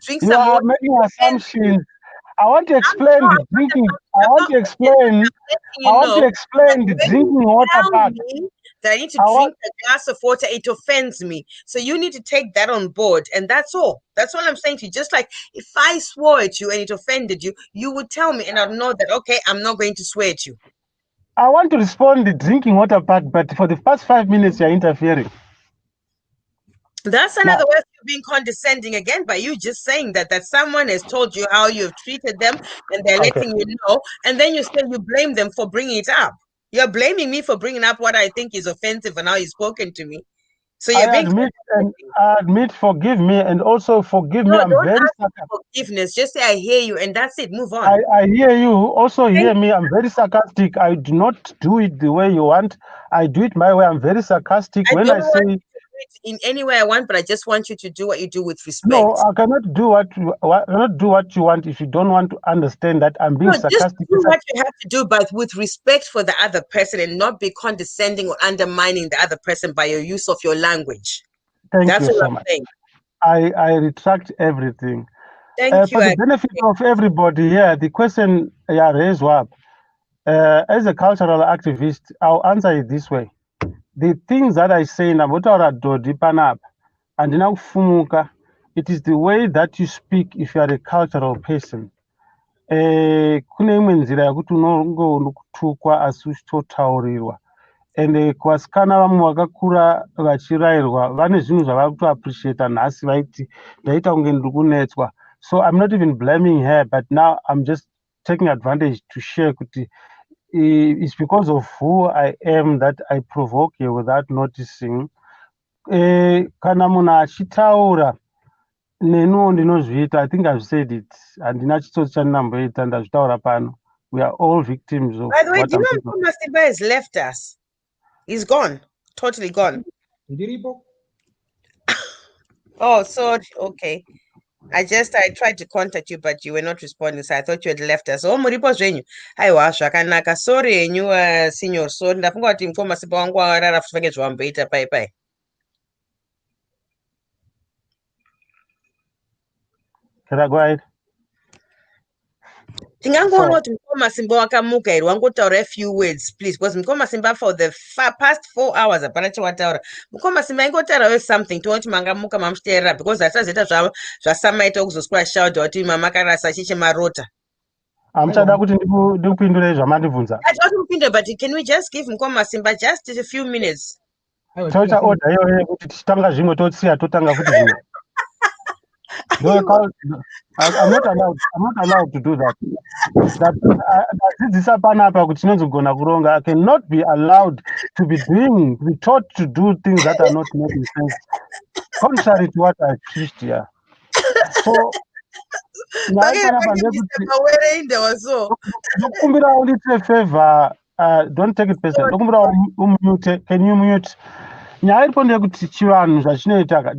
drink some are water, making assumptions. I want to explain the drinking. I want to explain the drinking water part. That I need to drink a glass of water. It offends me. So you need to take that on board. And that's all. That's all I'm saying to you. Just like if I swore at you and it offended you, you would tell me and I'd know that, okay, I'm not going to swear at you. I want to respond the drinking water part, but for the past 5 minutes, you're interfering. That's another way of you being condescending again by you just saying that someone has told you how you've treated them and they're letting you know, and then you blame them for bringing it up. You're blaming me for bringing up what I think is offensive and how you've spoken to me. So you're I admit, forgive me, and also forgive me. I'm very sarcastic. Forgiveness. Just say I hear you, and that's it. Move on. I hear you. Also hear me. I'm very sarcastic. I do not do it the way you want. I do it my way. I'm very sarcastic. When I say in any way I want, but I just want you to do what you do with respect. No, I cannot do what you want if you don't want to understand that I'm being sarcastic. Just do what you have to do, but with respect for the other person, and not be condescending or undermining the other person by your use of your language. That's you so much. Saying. I retract everything. Thank you. For the benefit of everybody here, the question raised up. As a cultural activist, I'll answer it this way. The things that I say in Panap and now Fumuka, it is the way that you speak if you are a cultural person. Kune imwe nzira yekuti unongotukwa asi uchitotaurirwa ende kuvasikana vamwe vakakura vachirayirwa vane zvinhu zvavari kutoappreciata nhasi vaiti ndaita kunge ndiri kunetswa. So I'm not even blaming her, but now I'm just taking advantage to share kuti it's because of who I am that I provoke you without noticing. Kana munhu achitaura nenuwo ndinozviita. I think I've said it. Handina chitsotsi chandinamboita ndazvitaura pano. We are all victims of By the way, what do you I'm know talking about. Mutumwa Simba has left us? He's gone. Totally gone. Ndiripo. Oh, so okay. I tried to contact you, but you were not responding, so I thought you had left us. Oh, muripo zvenyu. Aiwa, zvakanaka. Sorry henyu, senior. So ndafunga kuti Mutumwa Simba wangu warara futi vange zvawamboita pai. Can I go ahead? Tingangoona So, kuti Mutumwa Simba wakamuka here wangotaura a few words, please, because Mutumwa Simba for the past 4 hours hapana chawataura. Mutumwa Simba ingotaurawo something tione kuti mangamuka mamuteerera, because hatisazoita zvasamaita kuzoswera shauta kuti mamakarasa chiche marota. amuchada kuti ndikupindure zvamandibvunza. I don't think, but can we just give Mutumwa Simba just a few minutes? Toita order iyoyo kuti tichitanga zvimwe totsiya totanga futi zvimwe. I'm not allowed to do that. Ndadzidzisa panapa kuti tinozogona kuronga. I cannot be allowed to be taught to do things that are not making sense, contrary to what I preached here. So, ndokumbira ulite favor, don't take it personal. Ndokumbira umute, can you mute? Nyaya iripo ndeyekuti chivanhu zvachinoita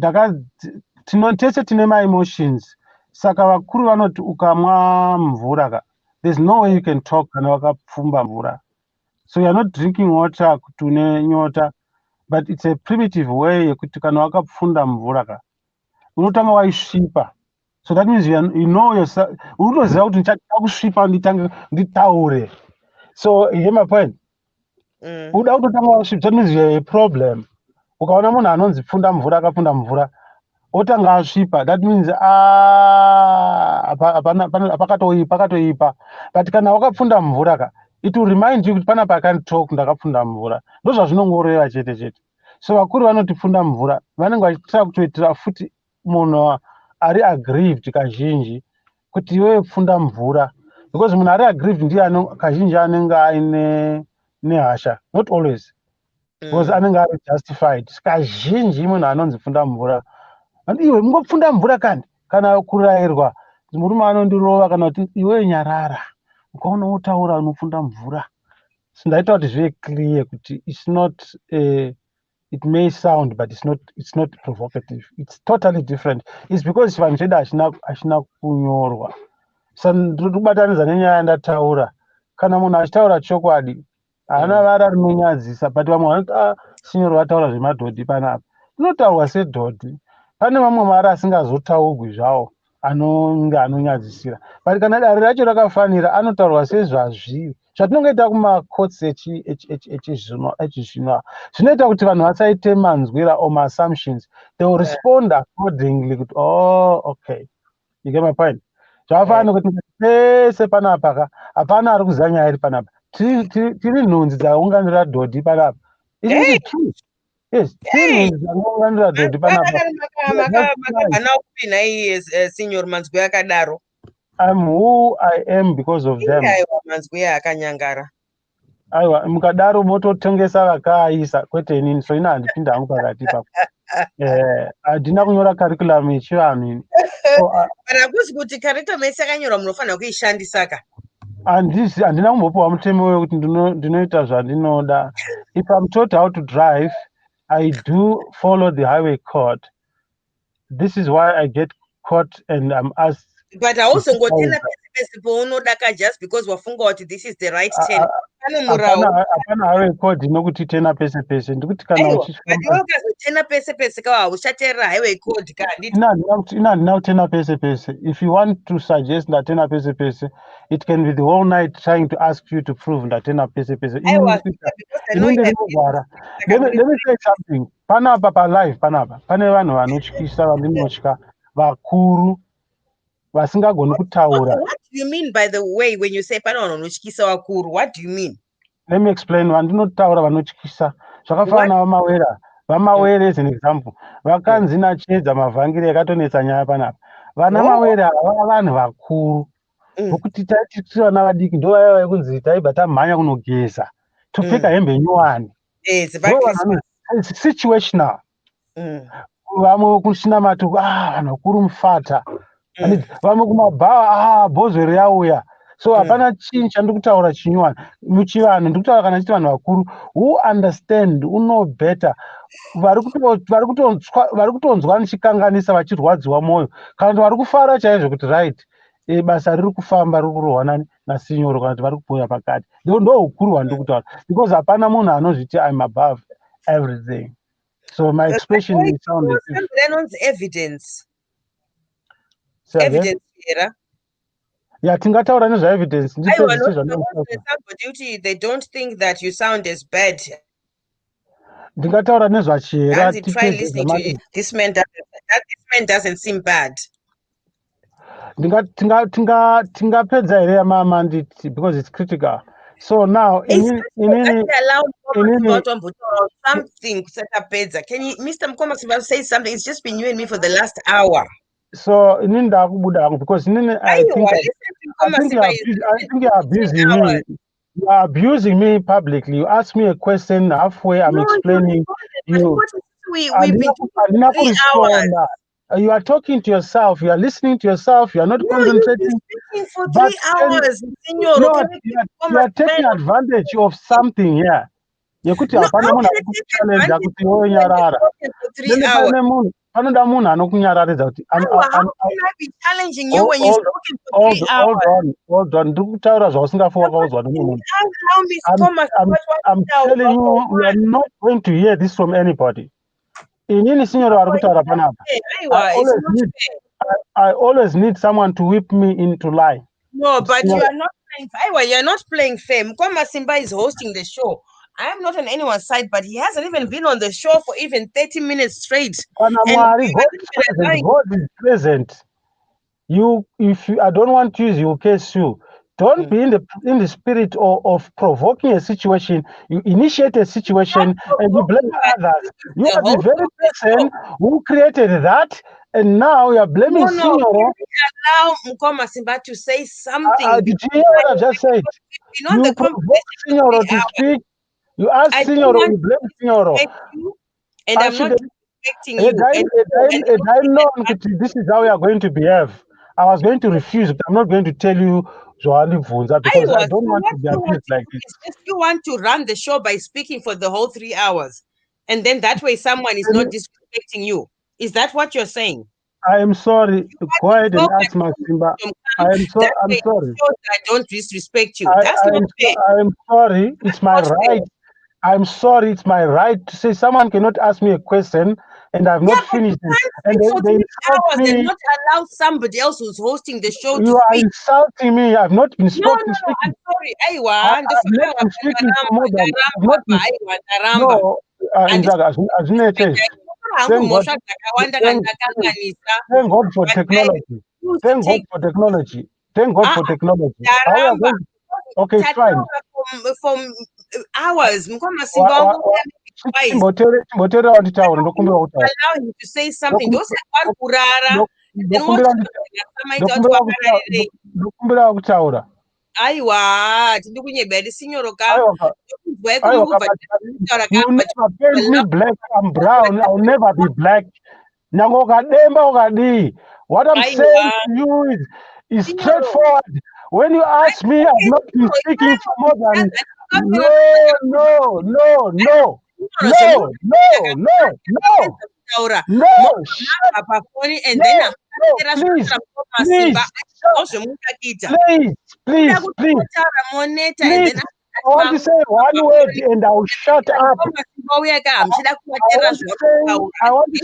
tese tine ma-emotions, saka vakuru vanoti ukamwa mvura ka, there's no way you can talk kana wakapfumba mvura. So you're not drinking water kuti une nyota, but it's a primitive way yekuti kana wakapfunda mvura ka unotanga waisvipa. So that means you know yourself, unoziva kuti ndichada kusvipa nditaure. So you hear my point? Uda kutotanga wasvipa, that means you're a problem. Ukaona munhu anonzi pfunda mvura akapfunda mvura otanga asvipa, that means pakatoipa. But kana wakapfunda mvura ka, it will remind you kuti panapa I can't talk ndakapfunda mvura. Ndo zvazvinongoreva chete. So vakuru vanoti pfunda mvura vanenge vachitira kutoitira futi munhu ari aggrieved kazhinji kuti iwe pfunda mvura, because munhu ari aggrieved ndiye kazhinji anenge aine nehasha, not always, because anenge ari justified. Kazhinji munhu anonzi pfunda mvura, iwe mungopfunda mvura kana kurayirwa murume anondirova kana kuti iwe nyarara ukaona wotaura unopfunda mvura. So ndaita kuti zvive clear kuti it's not it may sound, but it's not provocative. It's totally different. It's because chivanhu chedu hachina kunyorwa. Saka ndiri kubatanidza nenyaya yandataura. Kana munhu achitaura chokwadi haana vara rinonyadzisa, but vamwe vanoti sinyori vataura zvemadhodhi panapa. Inotaurwa sedhodhi. Pane mamwe mara asingazotaurwi zvawo anonge anonyadzisira, but kana dare racho rakafanira anotaurwa sezvazviri. Zvatinongoita kumacourts echizvino zvinoita kuti vanhu vasaite manzwira or assumptions. They will respond accordingly kuti okay, you get my point. Zvakafanira kuti pese panapa ka hapana ari kuziva nyaya iri panapa. Tiri nhunzi dzaunganira dhodhi panapa. Isn't it true? Yes, tiri nhunzi dzaunganira dhodhi panapa. Senior manzwi akadaro. I'm who I am because of them. Manzwi akanyangara. Aiwa, mukadaro mototengesa vakaisa kwete inini, so ina handipinda hangu pakati ipapo. Handina kunyora curriculum yechivanhu ini. Kana kuzi kuti curriculum yese yakanyorwa munofanira kuishandisa ka. Handina kumbopiwa mutemo wekuti ndinoita zvandinoda. If I'm taught how to drive, I do follow the highway code. This is why I get caught and I'm asked. But also ngotena pese paunoda ka just because wafunga kuti this is the right turn. Hapana highway code inokuti tena pese ndikuti kana uchifamba tena pese ka uchateerera highway code ka ina tena pese. If you want to suggest that tena pese, it can be the whole night trying to ask you to prove that tena pese. Let me say something. Panapa pa live panapa pane vanhu vanotyisa vandinotya vakuru vasingagoni kutaura. What do you mean by the way when you say pane vanhu vanotyisa vakuru? What do you mean? Let me explain. Vandinotaura vanotyisa zvakafanana vamawere as an example. Vakanzi nachedza mavhangiri yakatonetsa nyaya panapa. Vana mawere hava vanhu vakuru vokuti taiti vana vadiki ndo vaya vakunzi taibva tamhanya kunogeza topfeka hembe nyowani. It's situational. Vamwe kushina matuku vanhu vakuru mufata. Vamwe kumabhawa bhozwe riyauya. So hapana chinhu chandiri kutaura chinyuwani muchivanhu ndiri kutaura kana chiti vanhu vakuru who understand, who know better, vari kutonzwa ndichikanganisa vachirwadziwa mwoyo kana kuti vari kufara chaizvo kuti right basa riri kufamba riri kurohwa nani nasinyoro kana kuti vari kubhuya pakati. Ndo ukuru hwandiri kutaura because hapana munhu anozviti I'm above everything. So my expression is sounded evidence. Say again? Evidence here. Yeah, tingataura nezvaevidence duty. They don't think that you sound as bad. Ndingataura nezvachera try listening to you. This man doesn't seem bad. Tingapedza here mama nditi because it's critical. So now something set up pedza. Can you Mr. Mukoma say something? It's just been you and me for the last hour. So because I think you're abusing me. You are abusing me publicly. You ask me a question halfway, I'm explaining. We've been talking 3 hours. You are talking to yourself. You are listening to yourself. You are not concentrating. You've been speaking for 3 hours. You are taking advantage of something here. Panoda munhu anokunyararidza kuti how can I be challenging you when you've spoken for 3 hours? Hold on. Ndiri kutaura zvausingafi wakaudzwa nemunhu. I'm telling you, we are not going to hear this from anybody. Inini signora vari kutaura panapa. I always need someone to whip me into lie. No, but you are not playing. You're not playing fair. Mutumwa Simba is hosting the show. I am not on anyone's side, but he hasn't even been on the show for even 30 minutes straight. God is present. I don't want to use your case too. Don't be in the spirit of provoking a situation. You initiate a situation and you blame others. You are the very person who created that, and now you are blaming Signora. Allow Mutumwa Simba to say something. Did you hear what I just said? You provoke Signora to speak. You ask Signora, you blame Signora. And I'm not expecting you. I know this is how we are going to behave. I was going to refuse, but I'm not going to tell you because I don't want to be abused like this. If you want to run the show by speaking for the whole 3 hours, and then that way someone is not disrespecting you. Is that what you're saying? I am sorry. Go ahead and ask my Simba. I'm sorry. I don't disrespect you. That's not fair. I am sorry. It's my right. I'm sorry, it's my right to say someone cannot ask me a question and I've not finished it. And they insult me. And not allow somebody else who's hosting the show you are insulting me. I've not been speaking. No, I'm sorry. I've not been speaking for more than Thank God for technology. Thank God for technology. Thank God for technology. Okay, fine. From hours, Mutumwa Simba allow him to say something. Those are kurara. Aiwa, tindikunyebedi signoro ka. You never paint me black. I'm brown. I'll never be black. What I'm saying to you is straightforward. When you ask me, I've not been speaking for more than Please. I want to say one word and I'll shut up. I want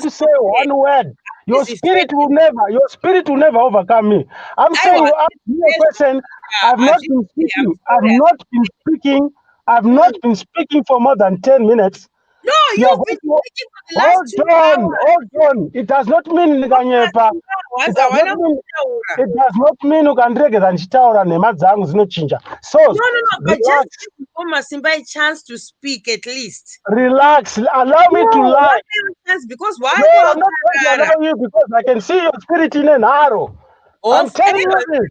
to say one word. Your spirit will never overcome me. I'm saying you ask me a question. I've not been speaking for more than 10 minutes. No, you've been speaking for the last 2 hours. Hold on. It does not mean it does not mean you can drag it. So no, but just give Mutumwa Simba a chance to speak at least. Relax. Allow me to lie. Because why? No, I'm not going to allow you because I can see your spirit in an arrow. I'm telling you this.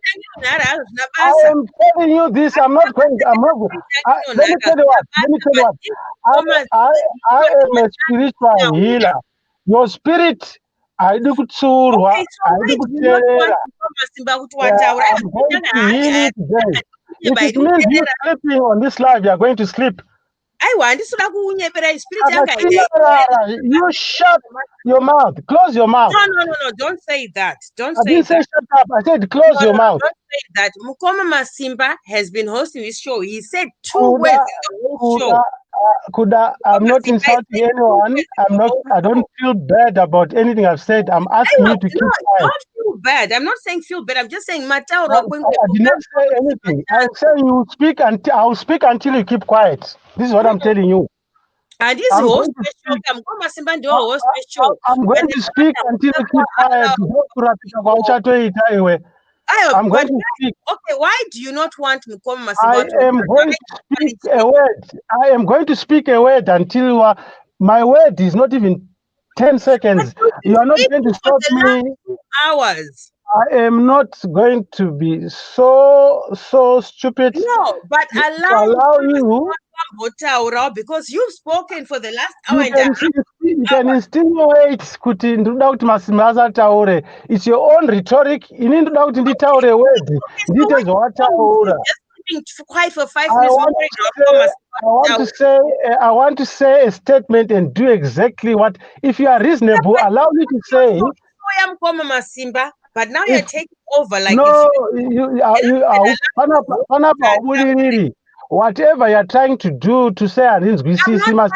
I am telling you this. I'm not going. Let me tell you what. I am a spiritual healer. Your spirit haidi kutsurwa, Okay, so why haidi do you not want kuteerera. Mukomba Simba kuti wataura? I'm going to heal you today. If it means you sleeping on this live, you are going to sleep. Aiwa, handisina kuunyepera spirit yanga. You shut your mouth. Close your mouth. No, don't say that. Don't I say didn't say that. shut up. I said close your mouth. Don't say that. Mukomba Masimba has been hosting this show. He said two words in the whole show. I'm not insulting anyone. I don't feel bad about anything I've said. I'm asking you to keep quiet. Don't feel bad. I'm not saying feel bad. I'm just saying I did not say anything. I'm saying you speak until I'll speak until you keep quiet. This is what I'm telling you. And this host show, I'm going to speak until you keep quiet. I'm going to speak. Okay, why do you not want Mukomba Masimba? I am going to speak a word. I am going to speak a word until my word is not even 10 seconds. You are not going to stop me. Hours. I am not going to be so stupid. No, but allow you because you've spoken for the last hour and a half. You can insinuate kuti ndoda kuti Masimba asataure. It's your own rhetoric. Ini ndoda kuti nditaure word. Ndite zvawataura. Quiet for 5 minutes. I want to say a statement and do exactly what. If you are reasonable, allow me to say. Masimba, but now you're taking over like no. Whatever you're trying to do to say Masimba,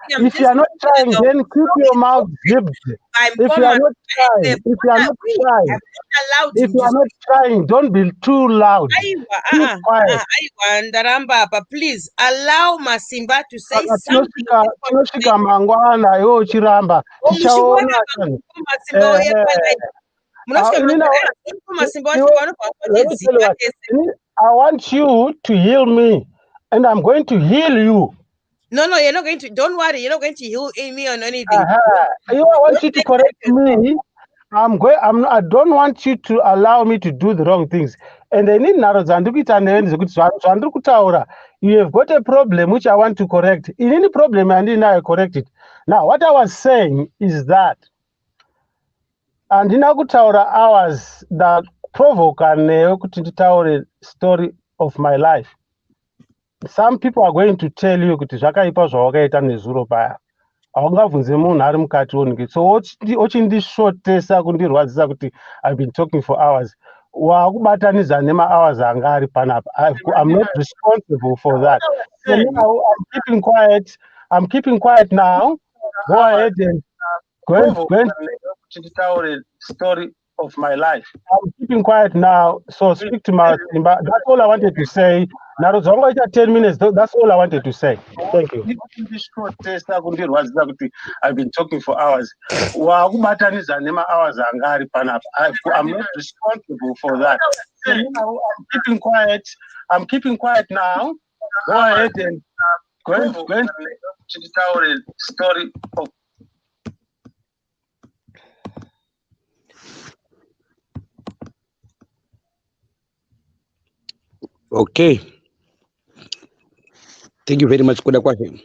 if you are not trying, then keep your mouth zipped. If you are not trying, don't be too loud. Keep quiet. Please allow Masimba to say something. I want you to heal me, and I'm going to heal you. No, you're not going to. Don't worry, you're not going to heal me on anything. I want you to correct me. I don't want you to allow me to do the wrong things. And then you have got a problem which I want to correct. In any problem, I need now correct it. Now, what I was saying is that, and in hours that provoke and tell a story of my life. Some people are going to tell you kuti zvakaipa zvawakaita nezuro paya. Aungabvunze munhu ari mukati onke. So ochindishotesa kundirwadzisa kuti I've been talking for hours. Wakubatanidza nema hours anga ari panapa. I'm not responsible for that. So now I'm keeping quiet. I'm keeping quiet now. Go ahead and go tell a story of my life. I'm keeping quiet now, so speak to my Masimba. That's all I wanted to say. Now, 10 minutes. That's all I wanted to say. Thank you. I've been talking for hours. I'm not responsible for that. So now I'm keeping quiet. I'm keeping quiet now. Go ahead and go tell a story of. Okay. Thank you very much. Kuda kwake.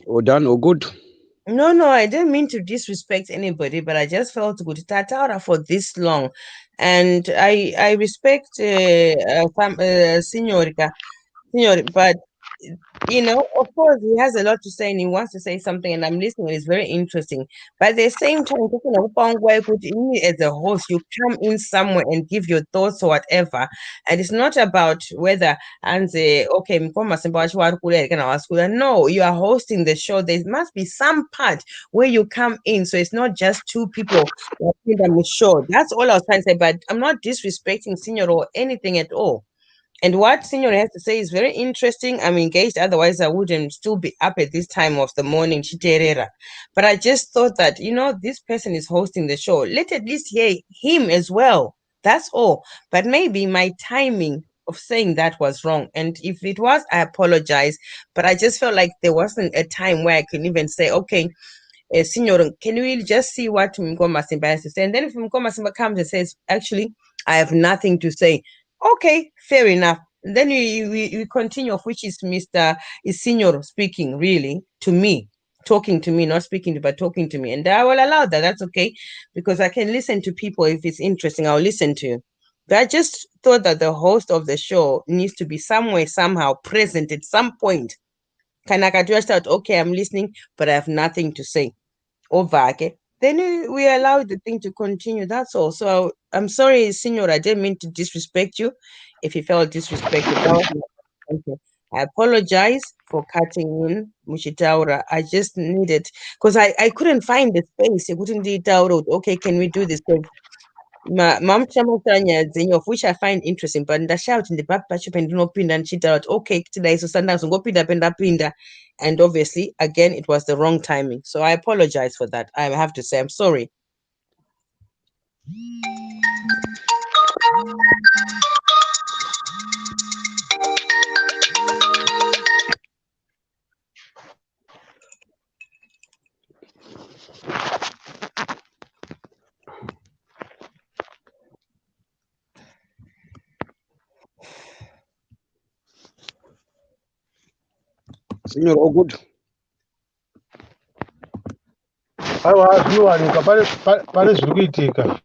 All done, all good? No, I didn't mean to disrespect anybody, but I just felt good Tataura for this long. And I respect Signorita, but of course, he has a lot to say and he wants to say something, and I'm listening. It's very interesting. But at the same time, as a host, you come in somewhere and give your thoughts or whatever. And it's not about whether and say, okay, no, you are hosting the show. There must be some part where you come in. So it's not just two people walking on the show. That's all I was trying to say. But I'm not disrespecting Senior or anything at all. And what Senior has to say is very interesting. I'm engaged, otherwise I wouldn't still be up at this time of the morning. But I just thought that, this person is hosting the show. Let at least hear him as well. That's all. But maybe my timing of saying that was wrong. And if it was, I apologize. But I just felt like there wasn't a time where I could even say, okay, Senior, can we just see what Mukomba Masimba has to say? And then if Mukomba Masimba comes and says, actually, I have nothing to say. Okay, fair enough. Then we continue, of which is Mr. Senior speaking, really, to me, talking to me, not speaking, but talking to me. And I will allow that. That's okay, because I can listen to people. If it's interesting, I'll listen to you. But I just thought that the host of the show needs to be somewhere, somehow present at some point. Can I just out, okay, I'm listening, but I have nothing to say. Over, okay? Then we allow the thing to continue. That's all. So I'm sorry, Senor. I didn't mean to disrespect you. If you felt disrespected, that was not okay. I apologize for cutting in, Mushitaura. I just needed, because I couldn't find the space. I couldn't do it out. Okay, can we do this? Mamchamatanya of which I find interesting, but shout in the back patch and no pinda and cheat out. Okay, today so sometimes go pinda. And obviously, again, it was the wrong timing. So I apologize for that. I have to say, I'm sorry. Senor, all good. Pane zviri kuitika.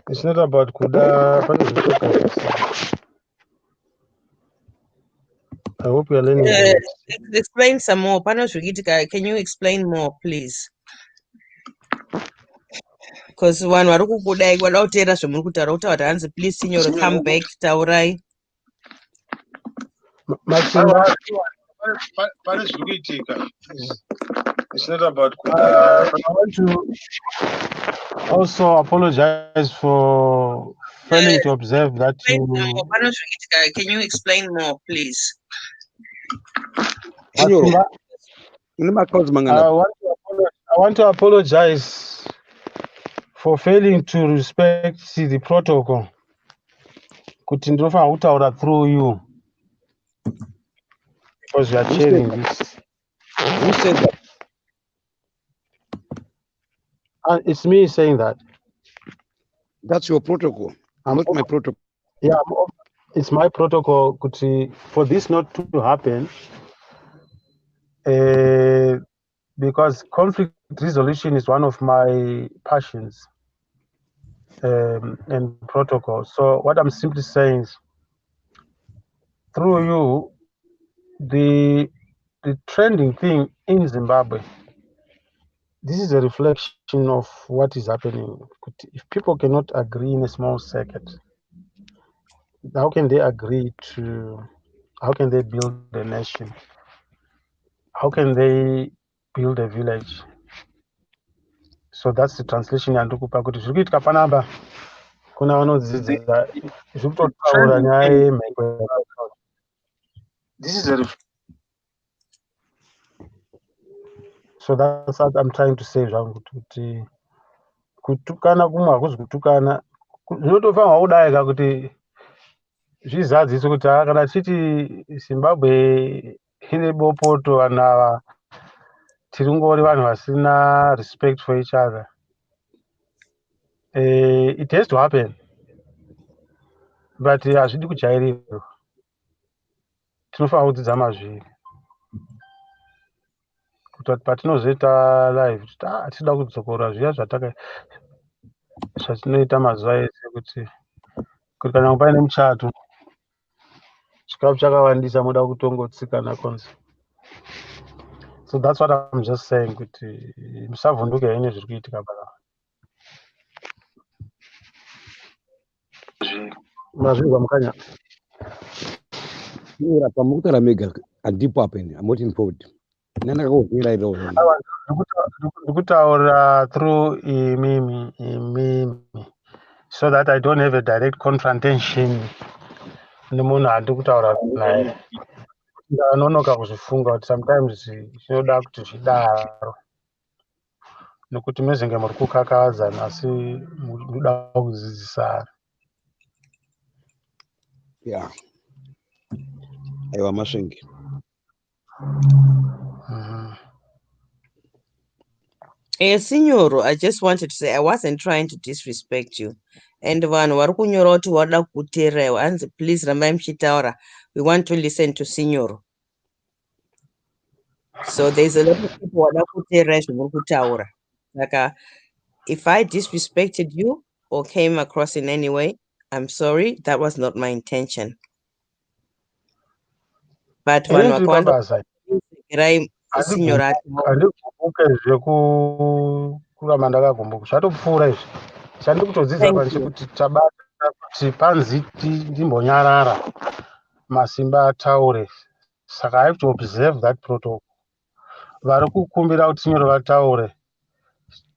It's not about kuda. Pane zviri kuitika. I hope you are learning from it. Explain some more. Panos Rigitika, can you explain more, please? Because one warukukudai wadautera zvomuri kutaura kutaura hanzi please Signor come back taurai. Maximba, pane zviri kuitika. It's not about kuda. I want to also apologize for failing to observe that you. Panos Rigitika, can you explain more, please? Senor, I want to apologize for failing to respect the protocol. Kuti ndinofanira kutaura through you because you are chairing this. Who said that? It's me saying that. That's your protocol, not my protocol. Yeah, it's my protocol kuti, for this not to happen, because conflict resolution is one of my passions and protocol. So what I'm simply saying is, through you, the trending thing in Zimbabwe, this is a reflection of what is happening. If people cannot agree in a small circuit, how can they agree to, how can they build a nation? How can they build a village? So that's the translation yandokupa kuti zviri kuitika panapa kuna vanodzidza zviri kutotaura nyaya yemheko. This is a so that's what I'm trying to say zvangu kuti kutukana kumwe hakuzi kutukana, zvinotofanirwa kudai kuti zvizadziso kuti kana tichiti Zimbabwe ine bopoto, vanhu ava tiri ngori vanhu vasina respect for each other. It has to happen, but hazvidi kujairirwa. Tinofanira kudzidza mazviri kuti patinozoita live tida kudzokora zviya zvatinoita mazuva ese kuti kana paine muchato chikafu chakawandisa muda kutongotsikana konzi. So that's what I'm just saying kuti musavhunduke ine zviri kuitika panapa. Mazvizwa mukanya. Pamukutaura mega handipo apa ine, I'm not involved. Ndandakakubvira iro. Ndikutaura through imimi so that I don't have a direct confrontation nemunhu handiri kutaura naye. Ndanonoka kuzvifunga kuti sometimes zvinoda kuti zvidaro nekuti mezenge muri kukakadzana asi munoda kudzidzisana. Yeah. Aiwa masvingi. Signoro, I just wanted to say I wasn't trying to disrespect you. And vanhu vari kunyora kuti wada kuteerera hanzi please rambai muchitaura. We want to listen to Signoro. So there's a lot of people wada kuteerera zvamuri kutaura. Saka if I disrespected you or came across in any way, I'm sorry. That was not my intention. But vanhu Ini vakawanda pabasa kuregerai Signoro ataura. handigumbukwe zvekuramba ndakagumbuka zvatopfuura izvi chandiri kutodzidza Thank pano you. chekuti tabata kuti panzi ndimbonyarara masimba ataure saka I have to observe that protocol. Vari kukumbira kuti Signoro vataure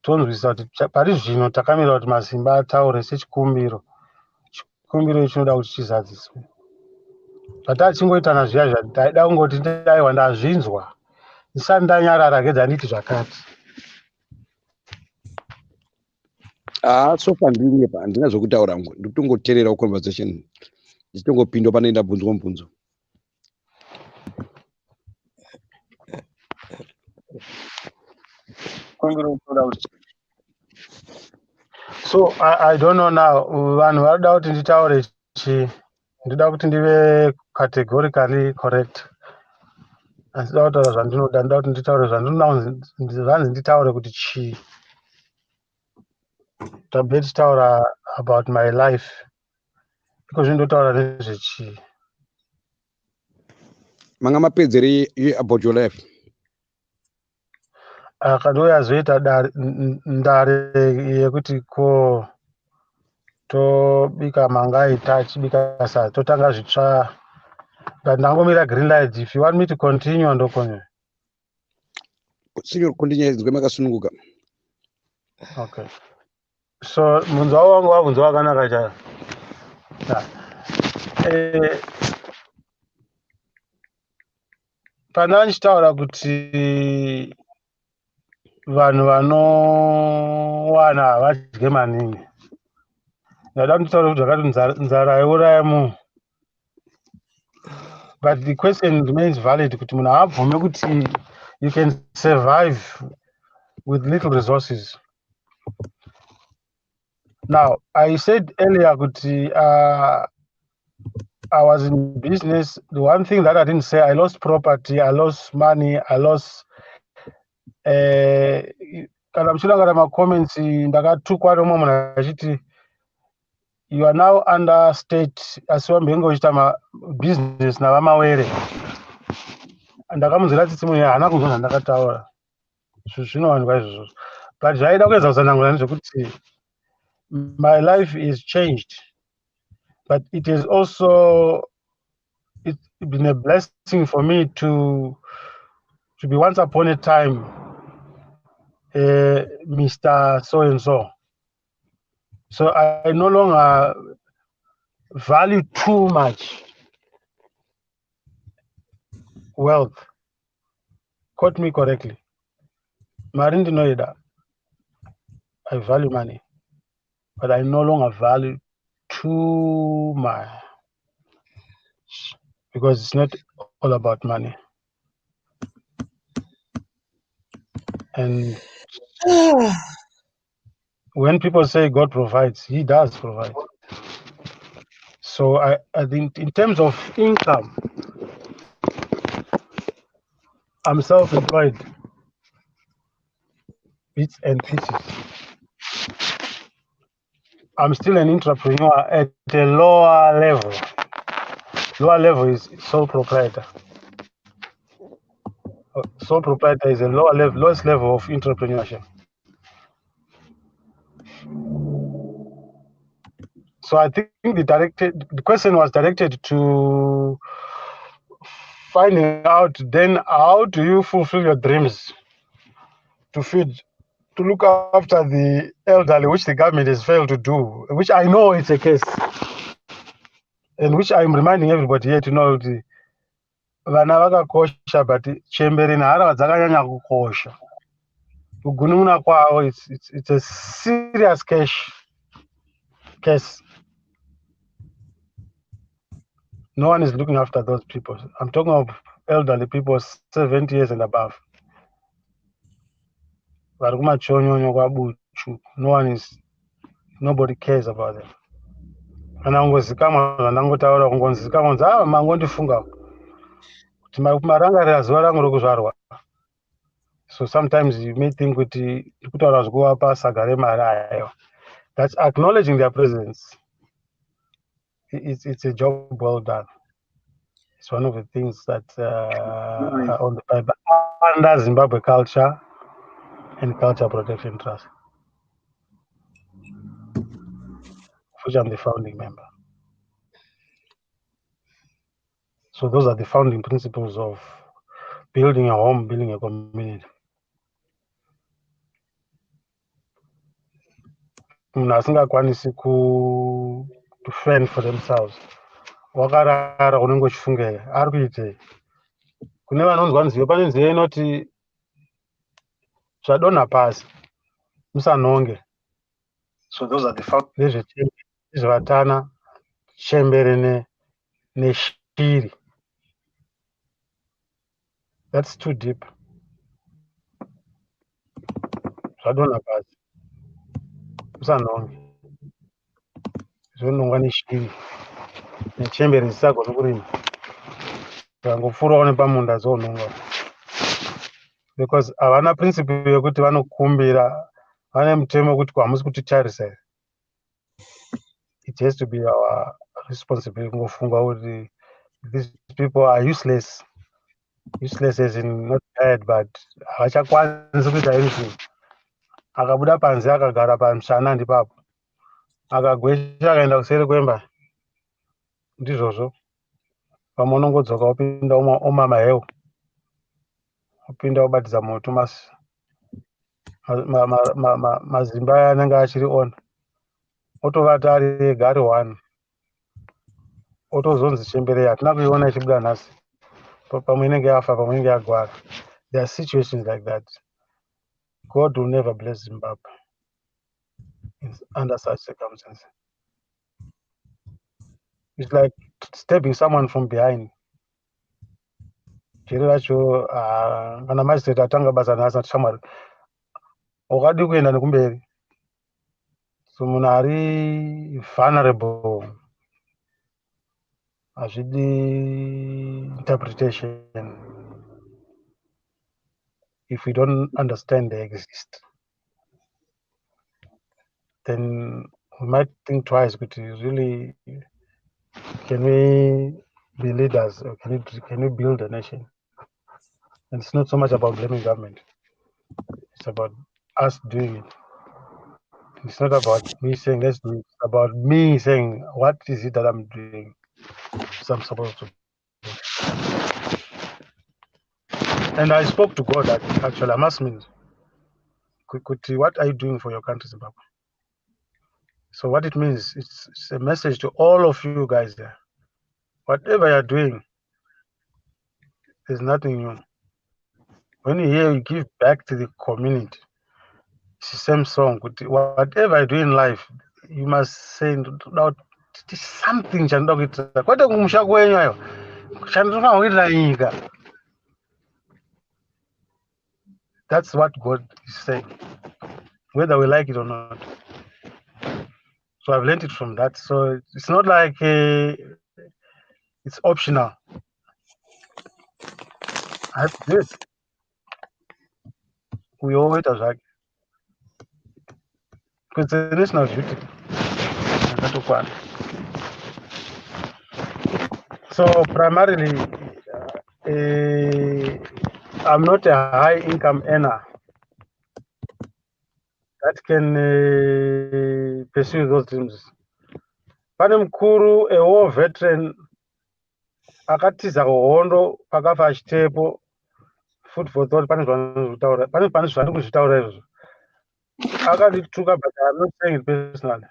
tonzwisisa kuti pari zvino takamira kuti masimba ataure sechikumbiro. Chikumbiro ichi chinoda kuti chizadziswe. Patachingoitana zviya ndaida kungoti ndaiwa ndazvinzwa ndisati ndanyarara gedza nditi zvakati. So far ndiri apa handina zvokutaura ngo ndikutongoteerera conversation ndichitongopinda pane ndabvunzwa mubvunzo. So I don't know now vanhu varikuda kuti nditaure chi ndinoda kuti ndive categorically correct. Handida kutaura zvandinoda, ndinoda kuti nditaure zvanzi nditaure kuti chi. Tabve tichitaura about my life. Iko zvindotaura nezvechi. Manga mapedzere about your life. Akadouya azoita ndare yekuti ko tobika mangai tachibika sadza totanga zvitsva. But ndangomira green light. If you want me to continue ndokonye. Signor continue zvema kasununguka. Okay. So munzwa wangu wabvunzwa wakanaka chayo. Pana ndichitaura kuti vanhu vanowana havadye maningi. Ndada kutaura kuti zvakati nzara yeuraya munhu. But the question remains valid kuti munhu haabvume kuti you can survive with little resources. Now, I said earlier kuti I was in business. The one thing that I didn't say, I lost property, I lost money, I lost kana muchida kana macomments ndakatukwa nomwe munhu achiti you are now under state asi wambenge uchita business navamawere. Ndakamunzwira tsitsi munhu haana kunzwa zvandakataura. Zvinowanikwa izvozvo. But zvaida kuedza kusanangura nezvekuti my life is changed. But it has also been a blessing for me to be once upon a time Mr. So-and-so. So I no longer value too much wealth. Quote me correctly. Marindi Noida. I value money, but I no longer value too much because it's not all about money. And when people say God provides, He does provide. So I think in terms of income, I'm self-employed, bits and pieces. I'm still an entrepreneur at a lower level. Lower level is sole proprietor. Sole proprietor is a lowest level of entrepreneurship. So I think the question was directed to finding out then how do you fulfill your dreams to feed, to look after the elderly, which the government has failed to do, which I know it's a case, and which I'm reminding everybody here to know the vana vakakosha, but chemberi nharava dzakanyanya kukosha. Kugunun'una kwavo, it's a serious case. No one is looking after those people. I'm talking of elderly people, 70 years and above. vari kumachonyonyo kwabuchu. Nobody cares about them. Kana kungozikamwa zvandangotaura kungonzikamwa kunzi mangondifunga kuti marangarira zuva rangu rokuzvarwa. So sometimes you may think kuti kutaura zvekuvapa saga remari aiwa. That's acknowledging their presence. It's a job well done. It's one of the things that are on the Bible under Zimbabwe Culture and Culture Protection Trust, which I'm the founding member. So those are the founding principles of building a home, building a community. Munhu asingakwanisi to fend for themselves. Wakarara unenge uchifunga ari kuitei. Kune vanonzwa nziyo pane nziyo inoti zvadonha pasi musanonge. So those are the foundations. Nezvevatana, chembere neshiri. That's too deep. Zvadonha pasi musanonge. Zvonongwa neshiri nechembere zisagona kurima. Zvangopfuurawo nepamunda dzonongwa. Because havana principle yekuti vanokumbira, vane mutemo wekuti hamusi kutitarisa. It has to be our responsibility kungofunga kuti these people are useless. Useless as in not bad, but havachakwanisi kuita anything. Akabuda panze akagara pamushana ndipapo. Akagwesha akaenda kuseri kwemba. Ndizvozvo. Pamwe unongodzoka upinda omama hewu. Upinda ubatidza moto mazimba aya anenge achiri on. Otovata ari ega ari one. Otozonzi chembere hatina kuiona ichibuda nhasi. Pamwe inenge yafa, pamwe inenge yagwara. There are situations like that. God will never bless Zimbabwe under such circumstances. It's like stabbing someone from behind. Chiri racho kana magistrate atanga basa nhasi ati shamwari wakadi kuenda nekumberi. So munhu ari vulnerable. Hazvidi interpretation. If we don't understand they exist, then we might think twice, but really, can we be leaders or can we build a nation? And it's not so much about blaming government. It's about us doing it. It's not about me saying let's do it. It's about me saying what is it that I'm doing, so I'm supposed to do. And I spoke to God actually. I'm asking, what are you doing for your country, Zimbabwe? So what it means, it's a message to all of you guys there. Whatever you're doing, there's nothing new. When you hear you give back to the community, it's the same song. Whatever you do in life, you must say something. That's what God is saying, whether we like it or not. So I've learned it from that. So it's not like it's optional. I have to do it. We owe it as like, because it's a national duty. So primarily, I'm not a high income earner that can pursue those dreams. Pane mukuru, a war veteran, akatiza kuhondo pakafa achitepo, food for thought, pane zvandiri kuzvitaura izvo. Akandituka, but I'm not saying it personally.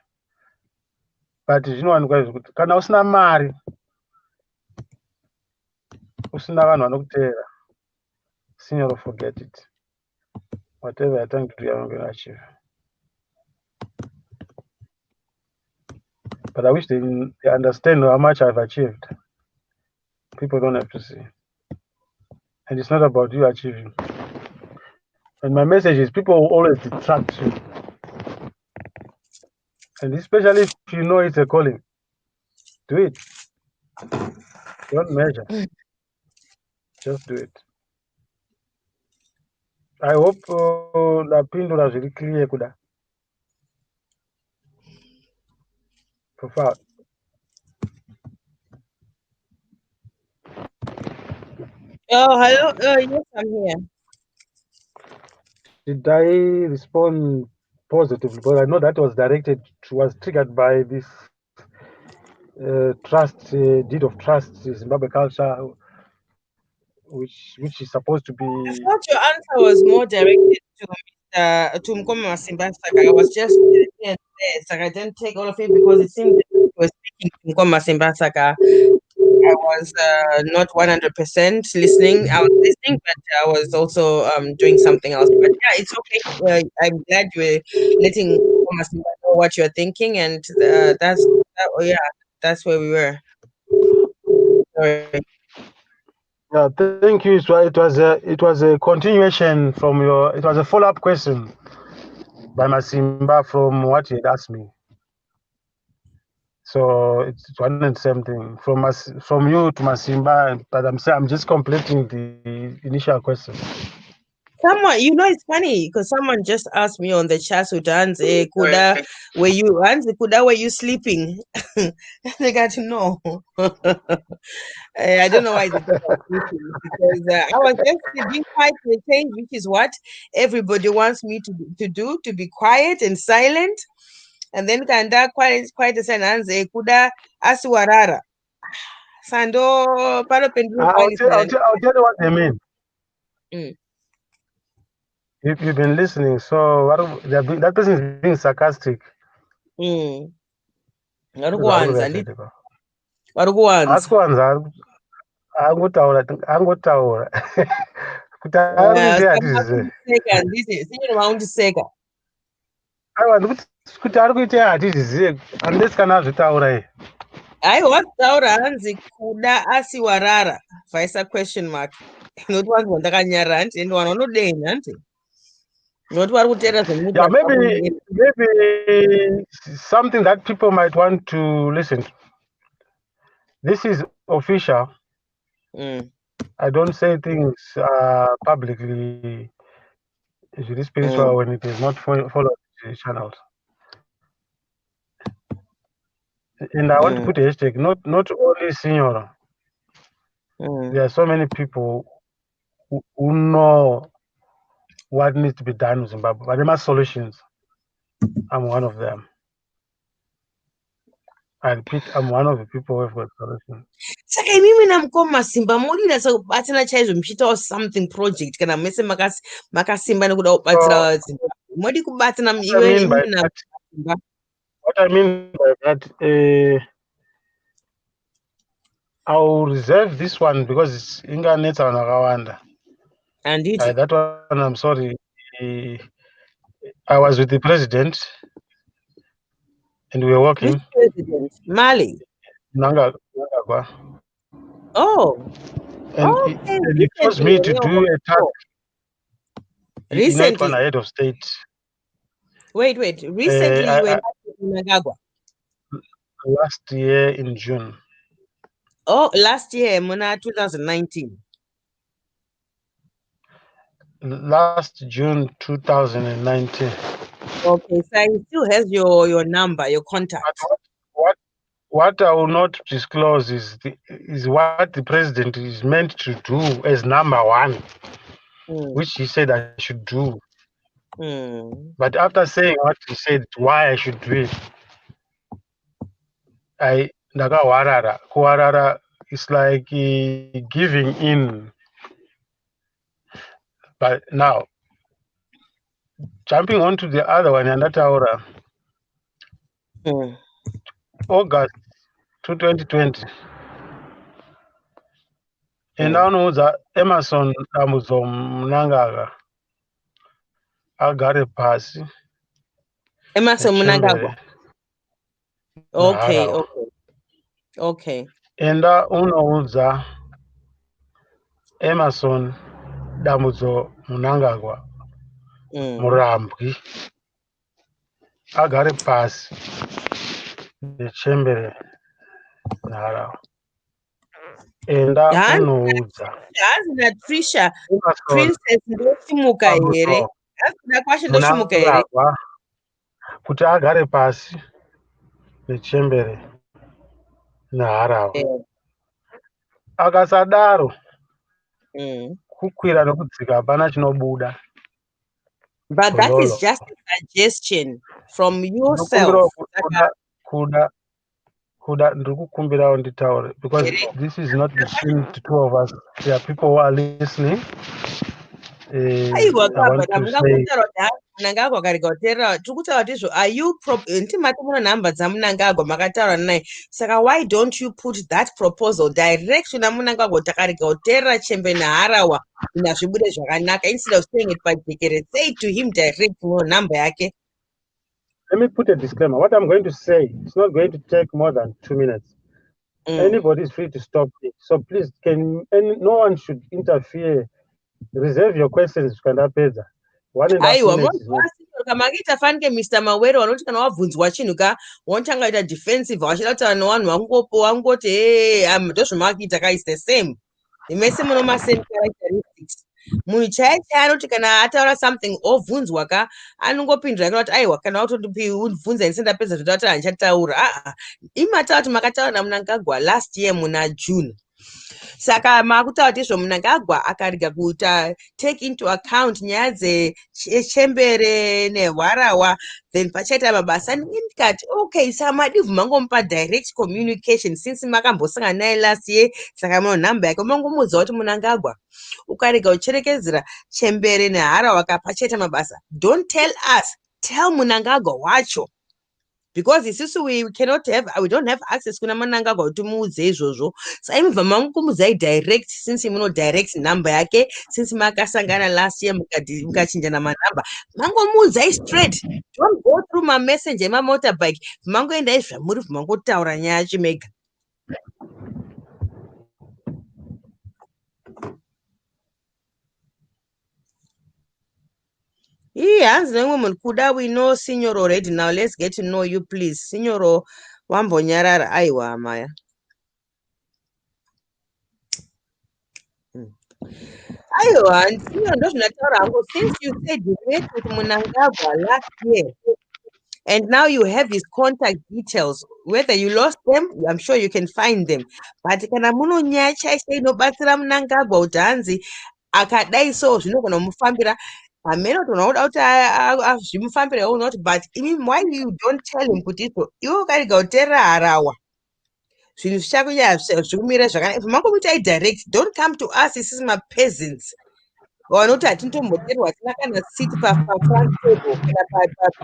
But zvinowanikwa izvo kuti kana usina mari, usina vanhu vanokuteera, signor, forget it. Whatever you're trying to do, you're not going to achieve. But I wish they understand how much I've achieved. People don't have to see. And it's not about you achieving. And my message is people will always detract you. And especially if you know it's a calling, do it. Don't measure. Just do it. I hope lapindula zviri clear kuda. Profound. Oh, hello. Yes, I'm here. Did I respond positively? But I know that was triggered by this deed of trust, Zimbabwe culture, which is supposed to I be. thought your answer was more directed to Mukumwa Mawere. I was just here and there, so I didn't take all of it because it seemed that you were speaking to Mukumwa Mawere. I was not 100% listening. I was listening, but I was also doing something else. But yeah, it's okay. I'm glad you're letting Mukumwa Mawere know what you're thinking, and that's where we were. Sorry. Yeah, thank you. It was a continuation from your. It was a follow up question by Masimba from what he had asked me. So it's one and same thing from you to Masimba, but I'm just completing the initial question. Someone, it's funny because someone just asked me on the chat, Kuda, were you sleeping? They got to know. I don't know why they think I was sleeping because I was just being quiet to a change, which is what everybody wants me to do, to be quiet and silent. And then kanda quiet and silent, Kuda asiwarara. Sando palo pendulu I'll quiet tell, I'll, and tell, I'll tell you what they mean. silent. You've been listening, so that person is being sarcastic. Warikuwanza warikuwanza angotaura kuti ari kuita hatizvizive singine maundiseka aiwa kuti ari kuita hatizvizive unless kana azvitaura iye aiwa taura hanzi kuda asiwarara vaisa question mark noti wanzwa ndakanyarara hanti ende wana unodei hanti noti vari kuteera yeah, maybe something that people might want to listen to. This is official. I don't say things publicly. It's really spiritual when it is not followed the channels. And I want to put a hashtag, not only senior. There are so many people who know what needs to be done in Zimbabwe, but there must solutions. I'm one of them. I repeat, I'm one of the people who have got solutions. Saka imimi naMukomwa Simba mulinasa kubatsira chaizvo muchiitawo something project kana mese makasimba nekuda kubatsira Zimbabwe modi kubatsira what I mean by that, I'll reserve this one because it's inganetsa vanhu vakawanda. That one, I'm sorry. I was with the president and we were working. Which president? Mali? Mnangagwa. Oh. And he forced me to do a task. Recently? One head of state. Wait. Recently you were with Mnangagwa? Last year in June. Oh, last year, Muna 2019. Last June 2019. Okay, so he still has your number, your contact. What I will not disclose is what the president is meant to do as number one, which he said I should do. But after saying what he said, why I should do it, Kuwarara is like giving in. But now, jumping on to the other one, Andataura, August 2020. And now knows that Emerson Amuzom Nangaga. I got a pass. Emerson Mnangagwa. Okay. And unoudza Emerson Damudzo Mnangagwa Murambwi agare pasi nechembere nharawa enda unoudza Hazi naTrisha Emerson Princess ndosimuka here. pamusoro Hazi kuda kwacho muna ndoshimuka here. varwa kuti agare pasi nechembere neharahwa. Akasadaro kukwira nekudzika hapana chinobuda. But that is Gololo. just a suggestion from Ndinokumbira yourself. ndikukumbirawo nditaure because this is not between the two of us. There are people who are listening. I want to say Munangagwa akarega kuteerera tiri kutaura tizvo are you ndimati muna nhamba dzamunangagwa makataura naye saka why don't you put that proposal direct kuna munangagwa kuti akarega kuteerera chembe neharawa nazvibude zvakanaka instead of saying it pajekere. Say it to him direct nhamba yake. let me put a disclaimer. What I'm going to say is not going to take more than 2 minutes. Anybody is free to stop it. So please, no one should interfere. Reserve your questions. Aiwa kamangita fanike Mr. Mawere vanoti kana wabvunzwa chinhu ka wanotanga ita defensive wachida kutaura nevanhu wangoti ndozvamakuita ka is the same. Mese muno masame characteristics. Munhu chaiye anoti kana ataura something obvunzwa ka anongopindura kana kuti aiwa kana utondibvunza ini sendapedza zvotaura handichataura. Imataura kuti makataura naMunangagwa last year muna June. Saka makutaura tizvo Munangagwa akarega kuita take into account nyaya dzechembere nehwarawa then pachaita mabasa ndikati okay saka madivhu mangomupa direct communication since makambosangana naye last year saka mano nhamba yake mangomuudza kuti Munangagwa ukarega kucherekedzera chembere neharawa pachaita mabasa don't tell us, tell Munangagwa wacho. Because isusu we don't have access kuna Munangagwa kuti muudze izvozvo. Saka imibva mangokumuudzai direct since muno direct number yake since makasangana last year mukachinjana manhamba. Mangomuudzai straight. Don't go through my messenger motorbike. Mangoendai zvamuri mangotaura nyaya yacho mega. Hands no kuda we know Signor already. Now let's get to know you, please. Signor wambonyarara aiwa maya. Aiwa, Signor ndozvinataura hangu since you said you met with Munangagwa last year and now you have his contact details. Whether you lost them, I'm sure you can find them. But kana muno nyaya chaise inobatsira Munangagwa kuti hanzi akadai so zvinogona kumufambira. Ameno tonoda kuti zvimufambire or not, but why you don't tell him kuti iwe ukarega kuteerera harawa zvinhu zvichakunyanya zvikumira zvakanaka mangomuitai direct. Don't come to us isisi mapeasants vanoti hatintomboteerwa hatina kana seat pafront table kana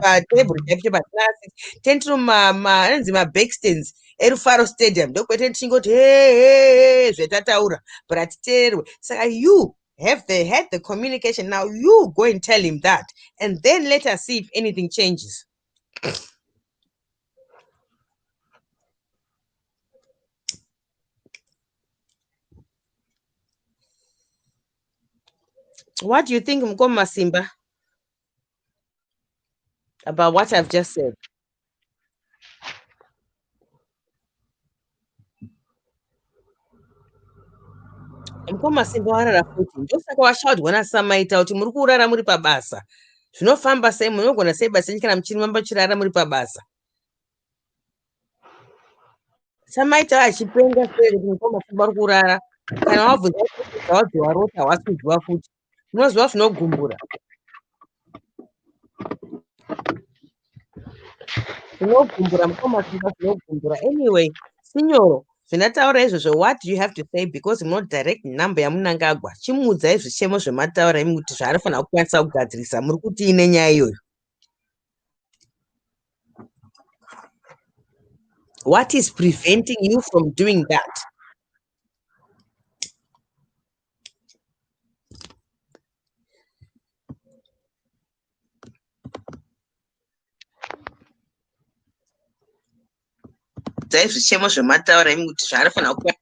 patable chaipo patina seat tendiro anonzi mabackstands erufaro stadium ndokwete tichingoti zvetataura but hatiteerwe. Saka you had the communication. Now you go and tell him that and then let us see if anything changes. What do you think, Mukoma Simba, about what I've just said? Mukoma Simba warara futi ndosaka washautirwa naSamaita kuti muri kurara muri pabasa. Zvinofamba sei munogona sei basa kana muchiri mamba chirara muri pabasa. Samaita achipenga sei kuti Mukoma Simba uri kurara kana wabvunza kuti warota wasudwa futi unoziva zvinogumbura. Zvinogumbura Mukoma Simba zvinogumbura. Anyway, Signoro zvinataura izvozvo what do you have to say because not direct number yaMunangagwa chimuudzai zvichemo zvemataura imi kuti zvaanofanira kukwanisa kugadzirisa muri kuti ine nyaya iyoyo. What is preventing you from doing that? Zvichemo zvemataura imi kuti zvaanofanira kukwanisa.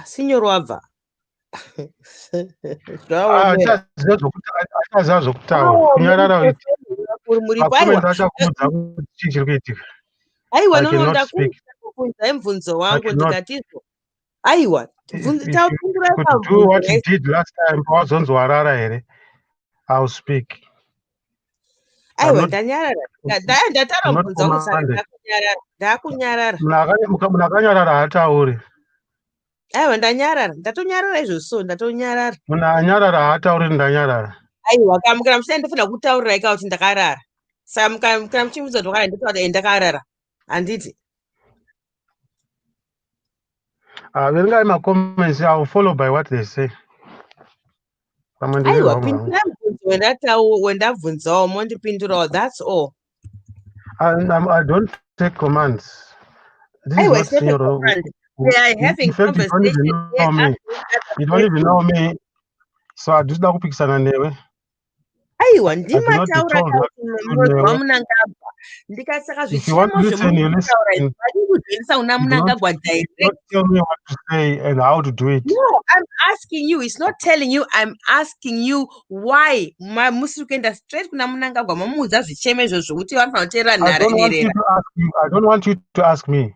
Signor Wava. Zvawomera. Achaziva zvokutaura kunyarara Muri makomenti paiwa. achakuudza kuti chii chiri kuitika. Aiwa I cannot speak. ndakubvunza mubvunzo I wangu cannot. ndikatizvo. Aiwa, If tapindura you could do what you did last time, pawazonzi warara here, I'll speak. I'm aiwa not, ndanyarara. Ndatara I'm not mubvunzo wangu saka commanded. ndakunyarara. Munhu akanyarara haatauri. Aiwa ndanyarara. Ndatonyarara izvo ndatonyarara. Munhu anyarara haatauri ndanyarara. Aiwa kana muchida ndofana kutaurirai kuti ndakarara. Saka kana muchibvunza ndokara nditaura ndakarara. Handiti. Verengai macomments, I will follow by what they say. Aiwa pindura mubvunzo wendabvunzawo mondipindurawo, that's all. I don't take commands. This Aiwa, is not senior. we are having conversation. You don't even know me. So I just don't pick newe. Aiwa ndimataura munozwa Munangagwa. Ndikasaka zvichemo zvemutaura kuzvenzisa una Munangagwa direct. Not tell me what to say and how to do it. No, I'm asking you. It's not telling you. I'm asking you why. Musiri kuenda straight kuna Munangagwa mamuudza zvichemo izvo zvokuti vanofana kuteerera nharerera. I don't want you to ask me.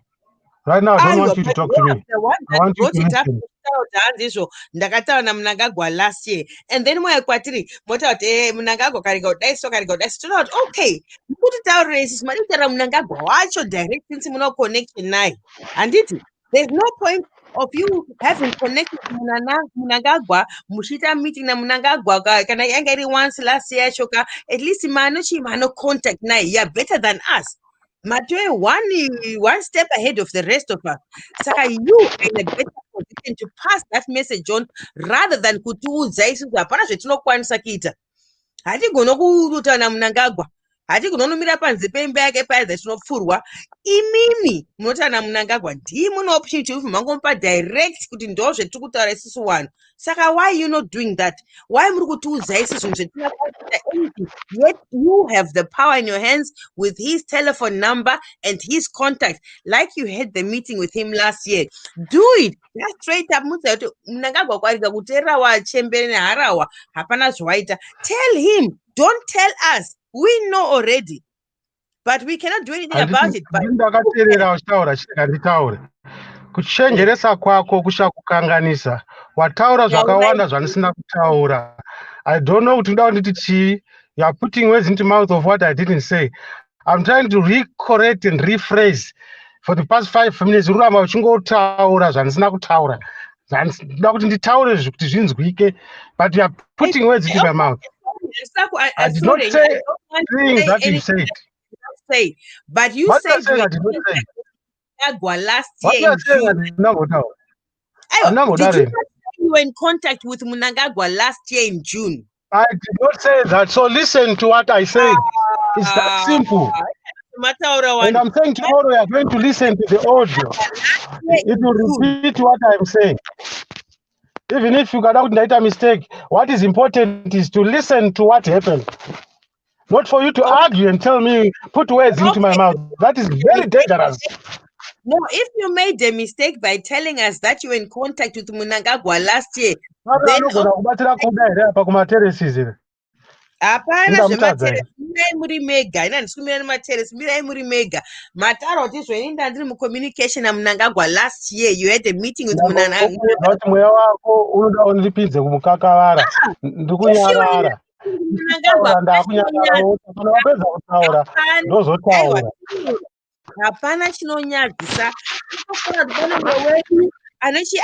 Right now, I don't want you to talk to me. I want you to listen. Ndakataura naMunangagwa last year, and then kwatiri motaura kuti Munangagwa karega kudai so karega kudai. Totaura kuti okay, mukutitaurira isusu mari kutaura Munangagwa wacho direct since muna connection naye. Handiti, there's no point of you having connected Munangagwa muchiita meeting naMunangagwa kana yanga iri once last year choka, at least mano contact naye. You are better than us. Matwe one step ahead of the rest of us. Saka you are in a better position to pass that message on rather than kutiudza isusu hapana zvetinokwanisa kuita. Hatigona kuruta naMunangagwa. Hatigona kumira panze peimba yake paya zvatinopfurwa. Imimi munota naMunangagwa ndii mune opportunity kuti mangomupa direct kuti ndo zvetiri kutaura isusu wanu. Saka why you not doing that? Why muri kutiudza isusu zvetinakwanisa anything? Yet you have the power in your hands with his telephone number and his contact, like you had the meeting with him last year. Do it. Just straight up. Munangagwa kwarika kuteerera wachembere neharawa hapana zvawaita. Tell him. Don't tell us. We know already. But we cannot do anything about it. Ndakateerera uchitaura chirega nditaure. Kuchenjeresa kwako kushakukanganisa. Wataura zvakawanda zvanisina kutaura. I don't know kuti ndoda nditi chii. You are putting words into mouth of what I didn't say. I'm trying to recorrect and rephrase. For the past 5 minutes, uramba uchingotaura zvanisina kutaura. Ndoda kuti nditaure kuti zvinzwike, but you are putting words into my mouth. I did not say things that you said. But you What said I said, I did not say. last What year I in said, I June. did not know. Did you not say you were in contact with Munangagwa last year in June? I did not say that. So listen to what I said. It's that simple. And I'm saying tomorrow you are going to listen to the audio. It will repeat what I'm saying. Even if you got made a mistake, what is important is to listen to what happened. Not for you to argue and tell me, put words into my mouth. That is very dangerous. No, if you made a mistake by telling us that you were in contact with Munangagwa last year, then hapana zvemateresi, mirai muri mega. Ina ndisikumira nemateresi, mirai muri mega. Mataura kuti zvoinda ndiri mucommunication naMunangagwa last year. You had a meeting with Munangagwa. Mweya wako unoda undipinze kumukakavara. Ndikunyarara. Ndakunyarara. Kana wapedza kutaura, ndozotaura. Hapana chinonyadzisa. Kutofana kuti pane mumwe wedu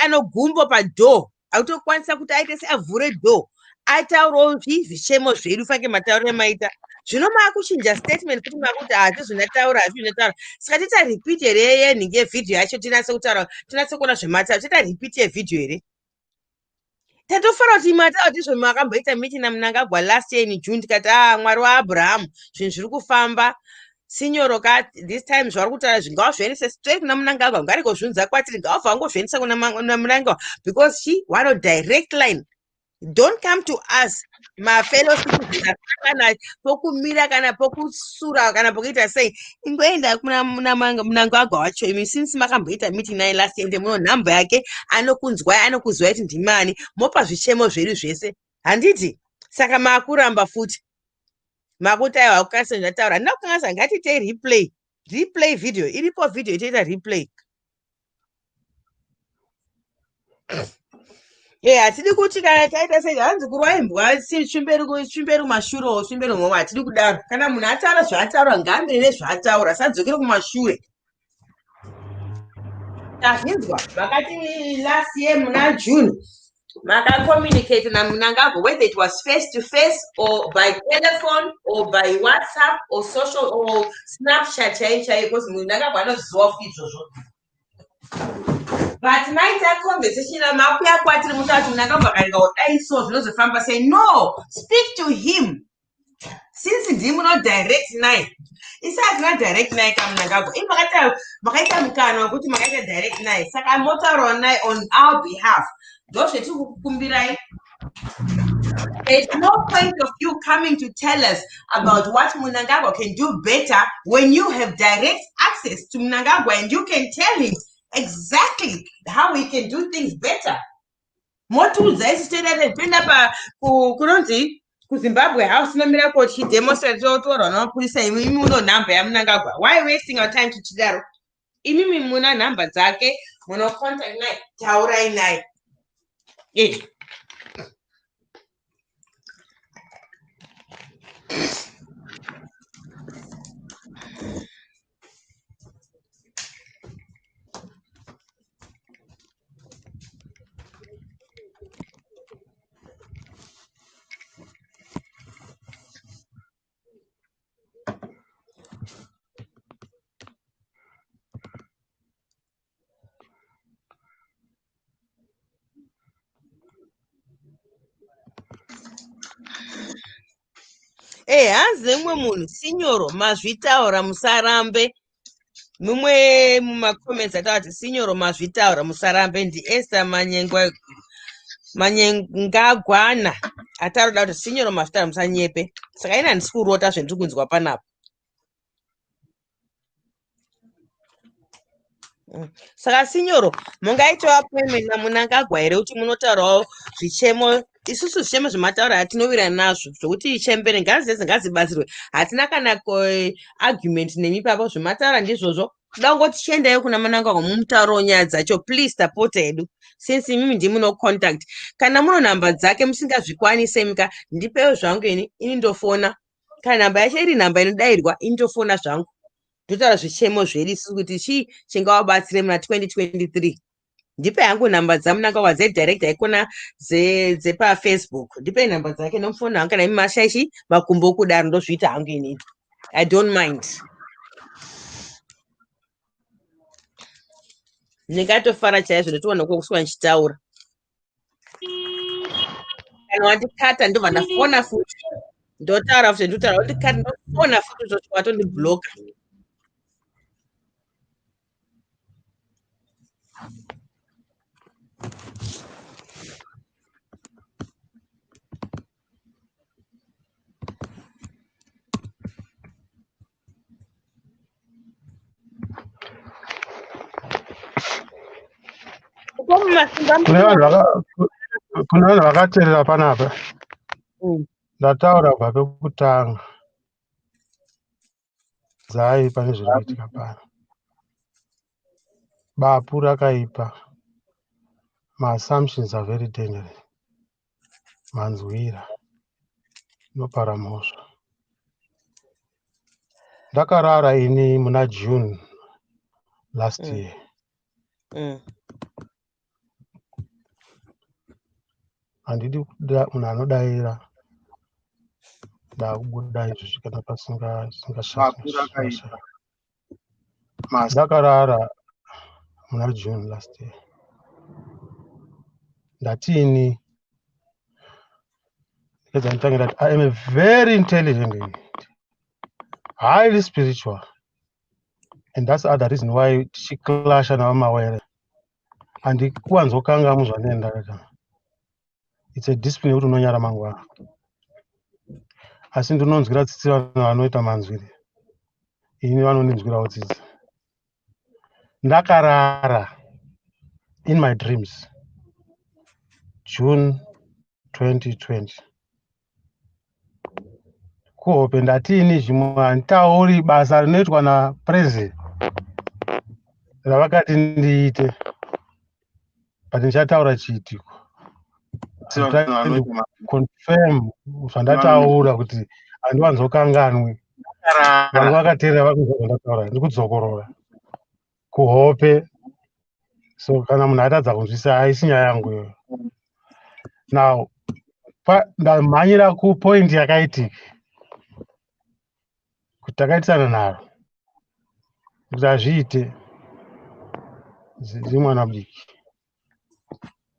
anogumbo padhoo. Autokwanisa kuti aite seavhure dhoo. Ataurawo zvichemo zvedu fange matauriro maita. Zvino makuchinja statement kuti makuti hatizvinataura hazvinataura. Saka tita repeat here nhinge vhidhiyo yacho tinase kutaura, tinase kuona zvemataura. Tita repeat yevhidhiyo here. Tatofara kuti mataura kuti zvomakamboita meeting naMunangagwa last year in June tikati Mwari waAbraham zvinhu zviri kufamba. Signoro this time zvari kutaura zvingava zvoendesa straight kuna Munangagwa. Ngariko zvinza kwatiri ngavabva vangozviendesa kuna Munangagwa because she want a direct line. Don't come to us, my fellow citizens, kana pokumira kana pokusura kana pokuita sei ingoenda kuna Mnangagwa wacho imi since makamboita meeting naye last year muno nhamba yake anokuzwai kuti ndimani mopa zvichemo zvedu zvese handiti saka makuramba futi makuti aiwa kukasira ndataura handina kukanganisa ngatitei replay video iripo video itoita replay. Hatidi kuti kana taita sei hanzi kurwa imbwa svimberi kumashure svimberi kumwe hatidi kudaro. Kana munhu ataura zvaataura ngaambire nezvaataura sadzokere kumashure. Tazvinzwa vakati last year muna June makakommunicate naMnangagwa whether it was face to face or by telephone or by WhatsApp or social or Snapchat chaichai because Mnangagwa anoziva futi izvozvo. But maita conversation makuya kwatiri mutatu Mnangagwa akaringa kudai so zvinozofamba say no, speak to him. Since ndimu no direct naye. Isa akuna direct naye kaMnangagwa. Ini makaita mukana wekuti makaita direct naye. Saka motaura naye on our behalf. There's no point of you coming to tell us about what Mnangagwa can do better when you have direct access to Mnangagwa and you can tell him exactly how he can do things better. Zimbabwe House nomira kuti demonstrate totorwa namapurisa imi muno nhamba yaMnangagwa. Why wasting our time to chidaro? Imi muna nhamba dzake muno contact naye taurai naye. Hanzi mumwe munhu sinyoro mazvitaura musarambe. Mumwe mumacomments atavati sinyoro mazvitaura musarambe ndiEsther Manyengagwana ataroda kuti sinyoro mazvitaura musanyepe. Saka ina handisi kurota zvendiri kunzwa panapa. Saka sinyoro mungaitawo appointment naMnangagwa here kuti munotaurawo zvichemo. Isusu zvichemo zvemataura hatinowira nazvo zvokuti chembere ngazi dzese ngazibatsirwe. Hatina kana argument nemi papo zvemataura ndizvozvo. Kuda kungoti chiendayo kuna Mnangagwa mumutauro nyaya dzacho please tapota hedu. Since imimi ndimuno contact. Kana muno nhamba dzake musingazvikwanise mika ndipewo zvangu ini ndofona. Kana nhamba yacho iri nhamba inodairwa indofona zvangu. Ndotaura zvichemo zvedu isusu kuti chii chingawabatsire muna 2023. Ndipe hangu nhamba dzaMnangagwa dzedirect haikona dzepafacebook. Ndipe nhamba dzake nomufoni wangu kana imi mashaishi makumbo kudaro ndozviita hangu inini. I don't mind. Ndingatofara chaizvo ndotoona kuswa nchitaura. Kana wandikata ndobva ndafona futi. Ndotaura futi ndotaura wandikata ndofona futi zvoti watondibloka. Kune vanhu vakateerera panapa. Ndataura kubva pekutanga. Dzai pane zviri kuitika pano. Bapu rakaipa. My assumptions are very dangerous. Manzwira. Nopara mhosva. Ndakarara ini muna June last year. Handidi kuda munhu anodaira. Ndakubuda izvi kana pasingashasha. Ndakarara muna June last year. Ndatini. Because I'm telling you that I am a very intelligent and highly spiritual. And that's the other reason why she clashed on Mawere. And the ones who can't go muzvanenda. It's a discipline yekuti unonyara mangwana. Asi ndinonzwira tsitsi vanhu vanoita manzwiri. Ini vanondinzwirawo tsitsi. Ndakarara in my dreams June 2020. Kuhope ndatini zvimwe handitauri basa rinoitwa napresident ravakati ndiite, but ndichataura chiitiko. Confirm zvandataura kuti handiwanzokanganwi. Vanhu vakateerera vakunzwa zvandataura, ndikudzokorora kuhope. So kana munhu atadza kunzwisa haisi nyaya yangu iyoyo. Now ndamhanyira kupoint yakaitika kuti takaitisana naro kuti hazviite zviri mwana mudiki,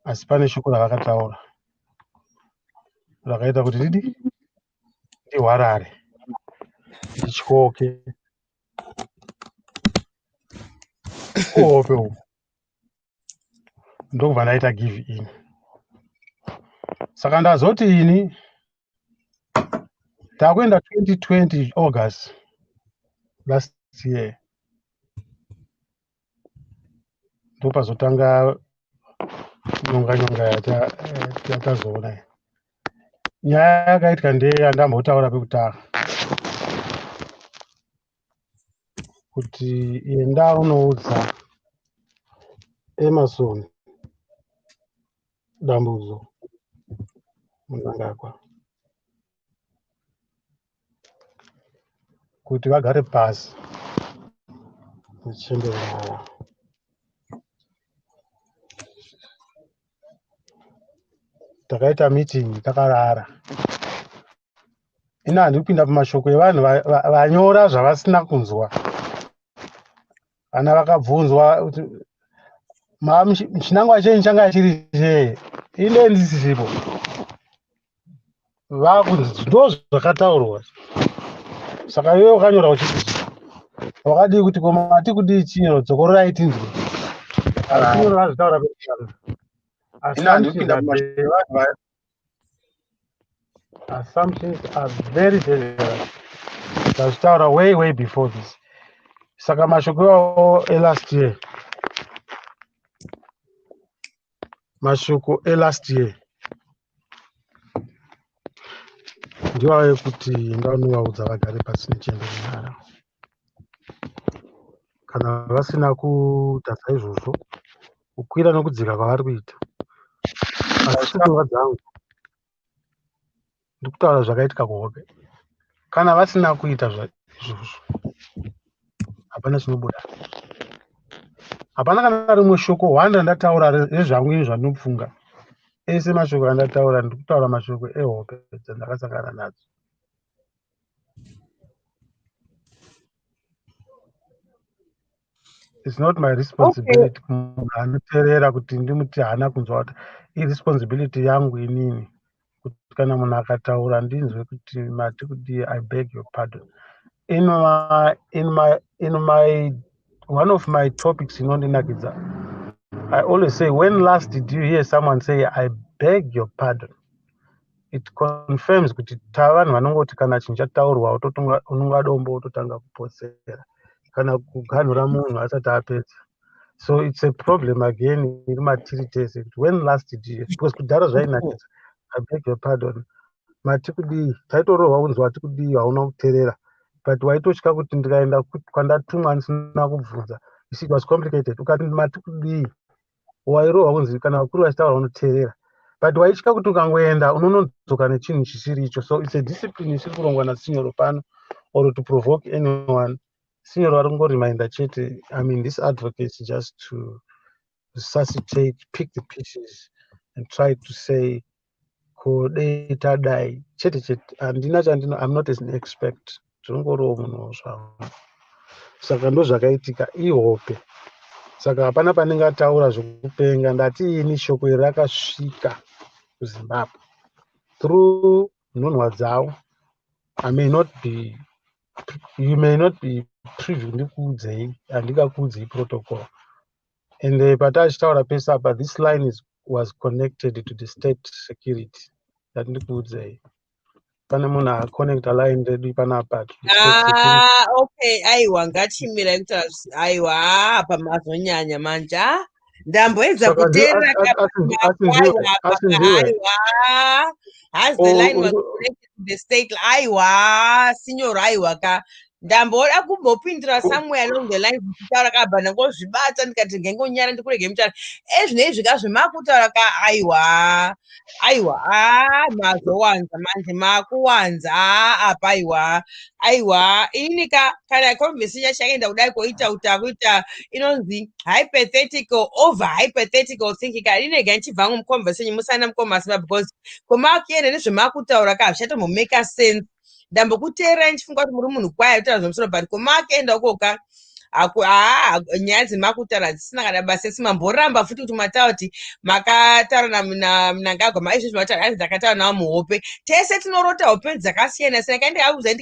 asi pane shoko ravakataura rakaita kuti ndihwarare ndityoke kuhope uku ndokubva ndaita give in. Saka ndazoti ini takuenda 2020 August last year ndopazotanga nyonga yatazoona. Nyaya yakaitika ndeyandambotaura pekutanga kuti enda unoudza Emerson dambudzo munangagwa kuti vagare pasi muchemberera. Takaita meeting takarara. Ina handiri kupinda pamashoko evanhu vanyora zvavasina kunzwa. Vana vakabvunzwa kuti chinangwa chenyu changa chiri chei, ine ndisisipo. Vakunzi ndo zvakataurwa. Saka iwe wakanyora uchiti wakadii kuti koma ati kudii chinyoro dzokororai tinzwe. Chinyoro vazvitaura pekutanga. Assumptions are very dangerous. Tazvitaura way before this. Saka mashoko iwawo elast year. Mashoko elast year. Ndiwo ekuti ndanovaudza vagare pasi nechemberera. Kana vasina kuita saizvozvo, kukwira nokudzika kwavari kuita. Asi pfungwa dzangu ndikutaura zvakaitika kuhope. Kana vasina kuita izvozvo, hapana chinobuda. Hapana kana rimwe shoko 100 ndataura rezvangu ini zvandinopfunga. Ese mashoko andataura ndikutaura mashoko ehope dzandakasangana nadzo. It's not my responsibility anoteerera kuti ndimuti hana kunzwa kuti irresponsibility yangu inini kuti kana munhu akataura ndinzwe kuti mati kudii, I beg your pardon. In my one of my topics inondinakidza, I always say, when last did you hear someone say I beg your pardon? It confirms kuti tavanhu vanongoti kana chinhu chataurwa unonga dombo wototanga kuposera kana kuganhura munhu asati apedza. So it's a problem again iri matiri tese kuti when last did you, because kudhara zvainakidza, I beg your pardon, mati kudii, taitorohwa kunzwa ati kudii hauna kuteerera, but waitotya kuti ndikaenda kwandatumwa ndisina kubvunza. It was complicated. Ukati mati kudii wairohwa kunzi kana vakuru vachitaura unoteerera, but waitya kuti ukangoenda unonodzoka nechinhu chisiri icho. So it's a discipline isiri kurongwa naSignoro pano or to provoke anyone. Signoro ari kungoriminda chete. I mean, this advocates just to resuscitate, pick the pieces and try to say kodei tadai chete. Handina chandino, I'm not an expert. Tinongorowo munhu zvavo. Saka ndo zvakaitika ihope. Saka hapana panenge ataura zvekupenga. Ndati ini shoko iri rakasvika kuZimbabwe through nhunhwa dzavo. You may not be privy ndikuudzei, handingakuudzei protocol. And patachitaura pese apa, this line is was connected to the state security. That ndikuudzei. Pane munhu aconnecta line redu panapa to the state security. Okay, aiwa ngachimira kutaura aiwa pamazonyanya manje ndamboedza Saka kuteerera asinziwe. aiwa has the line was connected to the state aiwa signor aiwa ka ndamboda kumbopindira somewhere along the line kutaura kabva ndangozvibata ndikati ngengonyara ndikurege mutaura ezvinezvi ka zvimakutaura ka aiwa mazowanza manje makuwanza apa aiwa inika kana conversation chakaenda kudai koita utakuita inonzi hypothetical over hypothetical thinking kana inega ichibva muconversation musana mukomasimba because komakienda nezvemakutaura ka zvichatombomake sense ndambokuteerai ndichifunga kuti muri munhu kwaya kutaura zvemusoro but komakienda ukoka nyaya dzemakutaura dzisina kana basa simamboramba futi kuti mataura kuti makataura naMnangagwa maizvozvi mataura asi ndakataura nawo muhope tese tinorota hope dzakasiyana siyana kandi auza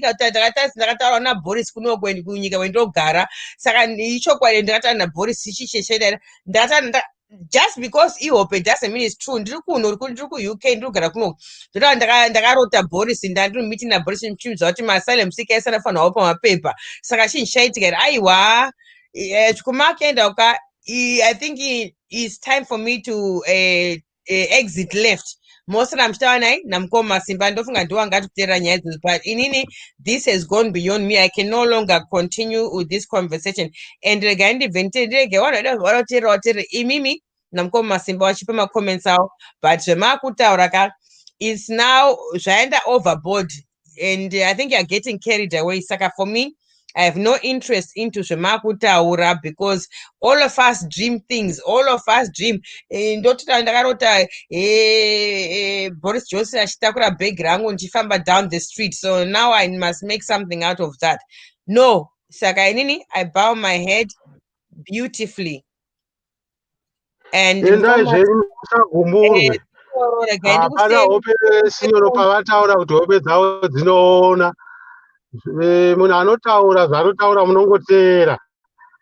ndakataura naBoris kuno kunyika kwendinogara saka ichokwadi ndakataura naBoris ichichechera ndakataura just because ihope doesn't mean it's true ndiri kuno ndiri kuUK ndiri kugara kuno ndotaura ndakarota Boris ndandiri meeting naBoris ndichiudza kuti maasylum seeker ese anofanirwawo pamapepa saka chinhu chaitika aiwa zvikumakienda uka I think it's time for me to exit left mosara muchitaura nai namukoma simba ndofunga ndiwangati kuteerera nyaya idzodzo but inini this has gone beyond me. I can no longer continue with this conversation and regai ndibve ndirege vanhu vanoteerera imimi namukoma simba vachipa macomments avo but zvemakutaura ka it's now zvaenda overboard and I think you're getting carried away saka for me I have no interest into zvemakutaura because all of us dream things. All of us dream. Ndotota ndakarota Boris Johnson achitakura bag rangu ndichifamba down the street. So now I must make something out of that. No, saka inini I bow my head beautifully. And Endai zvenyu musagumburwe. Hapana hope sinyoro pavataura kuti hope dzavo dzinoona. Munhu anotaura zvaanotaura munongoteera.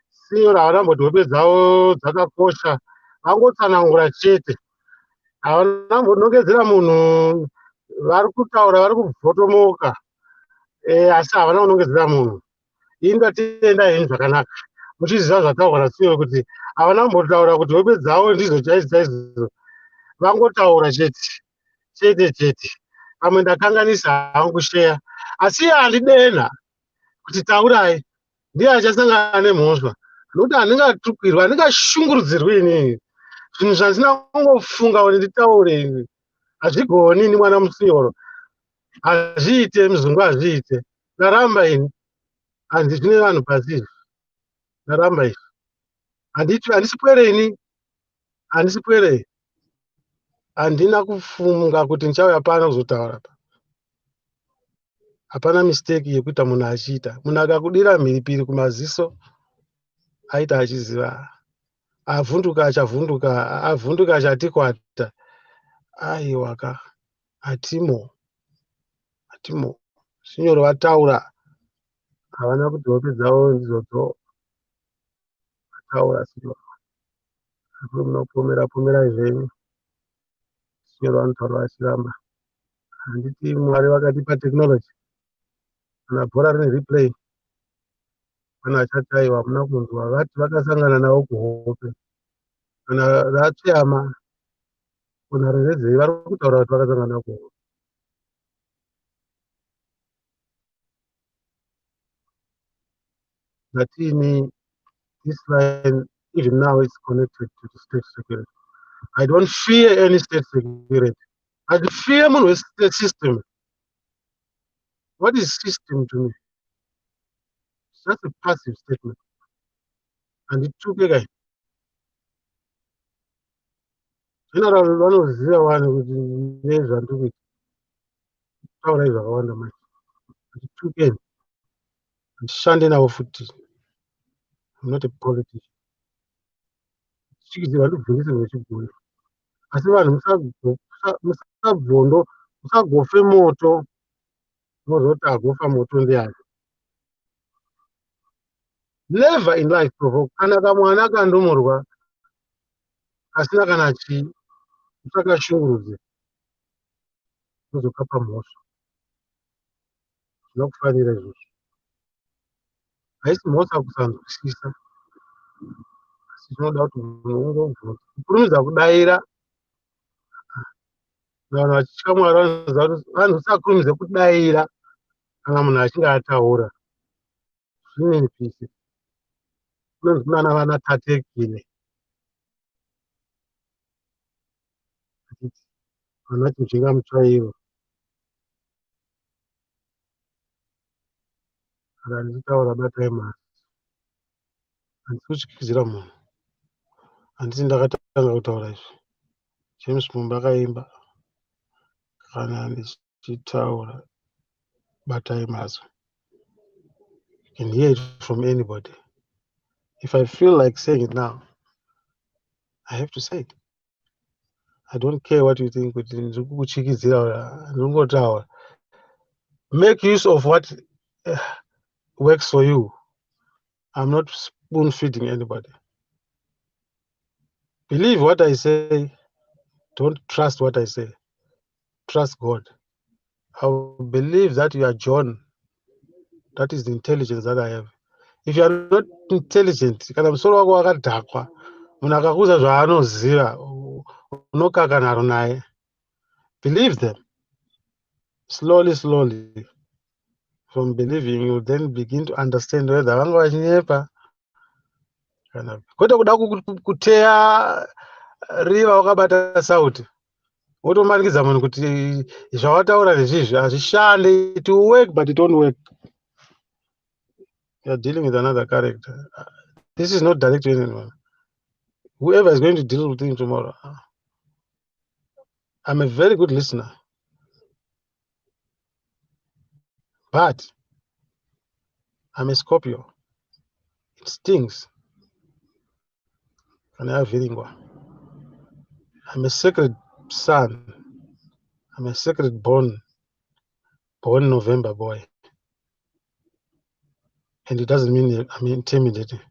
Sinyora havana mboti hope dzavo dzakakosha. Vangotsanangura chete. Havana mbonongedzera munhu vari kutaura vari kubvotomoka. Asi havana kunongedzera munhu. Ini ndatenda henyu zvakanaka. Muchiziva zvataurwa naSinyoro kuti havana mbotaura kuti hope dzavo ndidzo chaidzo. Vangotaura chete. Pamwe ndakanganisa hangu sheya. Asi handidena kuti taurai ndiye achasangana nemhosva nokuti handingatukirwi handingashungurudzirwi inini zvinhu zvandina kungofunga kuti nditaure ini hazvigoni ini mwana muSinyoro hazviite muzungu hazviite ndaramba ini handizvine vanhu pasi izvi ndaramba izvi handisi pwere ini handisi pwere handina kufunga kuti ndichauya pano kuzotaura pa hapana mistake yekuita munhu achiita munhu akakudira mhiripiri kumaziso aita achiziva avhunduka achavhunduka avhunduka achatikwata aiwaka hatimo Sinyoro vataura havana kuti hope dzavo ndidzodzo vataura Sinyoro munopomera zvenyu Sinyoro vanotaura vachiramba handiti Mwari vakatipa tekinoloji kana bhora rine replay kana achati aiwa hamuna kunzwa vati vakasangana navo kuhope kana ratsveyama kuna reredzei vari kutaura kuti vakasangana navo kuhope Latini, this line, even now, is connected to the state security. I don't fear any state security. I fear the state system. What is system to me? It's just a passive statement. And it took again. General, one of the one with the names and do it. How I wonder, man. It took again. I'm standing our foot. I'm not a politician. Chikisi vanobvunisa vechibhuya asi vanhu musagofe moto mozoti agofa moto ndiani. Never in life provoke kana kamwana kandumurwa kasina kana chii usakashungurudze uzokapa mhosva zvinokufanira izvozvo. Haisi mhosva kusanzwisisa, asi zvinoda kuti munhu ungobvunza. Kukurumidza kudaira, vanhu vachitya Mwari vanoziva kuti vanhu usakurumidze kudaira kana munhu achinge ataura. Zvimweni pisi kunonzi kunana vana tatekine, vana chijinga mutsvairo. Saka ndichitaura batai mari, handisi kutyisidzira munhu, handisi ndakatanga kutaura izvi. James Mumba akaimba kana ndichitaura batai mazwi. You can hear it from anybody. If I feel like saying it now, I have to say it. I don't care what you think. Make use of what works for you. I'm not spoon feeding anybody. Believe what I say. Don't trust what I say. Trust God. I believe that you are John. That is the intelligence that I have. If you are not intelligent, kana musoro wako wakadhakwa, munhu akakuudza zvaanoziva, unokaka naro naye. Believe them. Slowly, slowly. From believing, you then begin to understand whether vanga vachinyepa kana kwete kuda kuteya riva wakabata sauti wotomanikidza munhu kuti zvawataura nezvizvi hazvishande. It will work but it won't work. You are dealing with another character. This is not direct to anyone. Whoever is going to deal with him tomorrow. I'm a very good listener, but I'm a Scorpio. It stings. I'm a sacred son. I'm a sacred born November boy. And it doesn't mean I'm intimidating.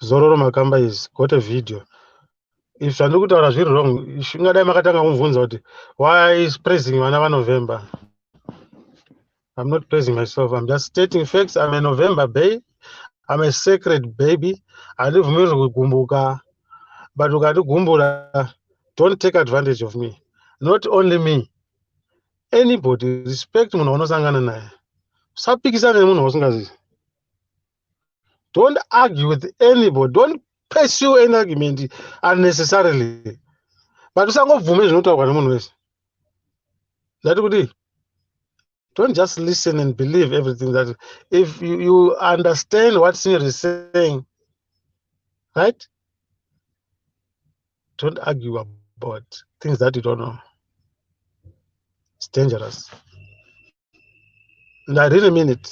Zororo Makamba is got a video. If Sandukutaura zviri wrong, ungadai makatanga kumubvunza kuti why is praising vana vaNovember? I'm not praising myself. I'm just stating facts. I'm a November baby. I'm a sacred baby. Handibvumirwi kugumbuka. But ukandigumbura, don't take advantage of me. Not only me. Anybody. Respect munhu unosangana naye. Usapikisana nemunhu usingazivi. Don't argue with anybody. Don't pursue any argument unnecessarily. But usangobvume zvinotaurwa nemunhu wese. Ndati kuti don't just listen and believe everything that if you understand what Senior is saying, right? Don't argue about things that you don't know. It's dangerous. And I really mean it.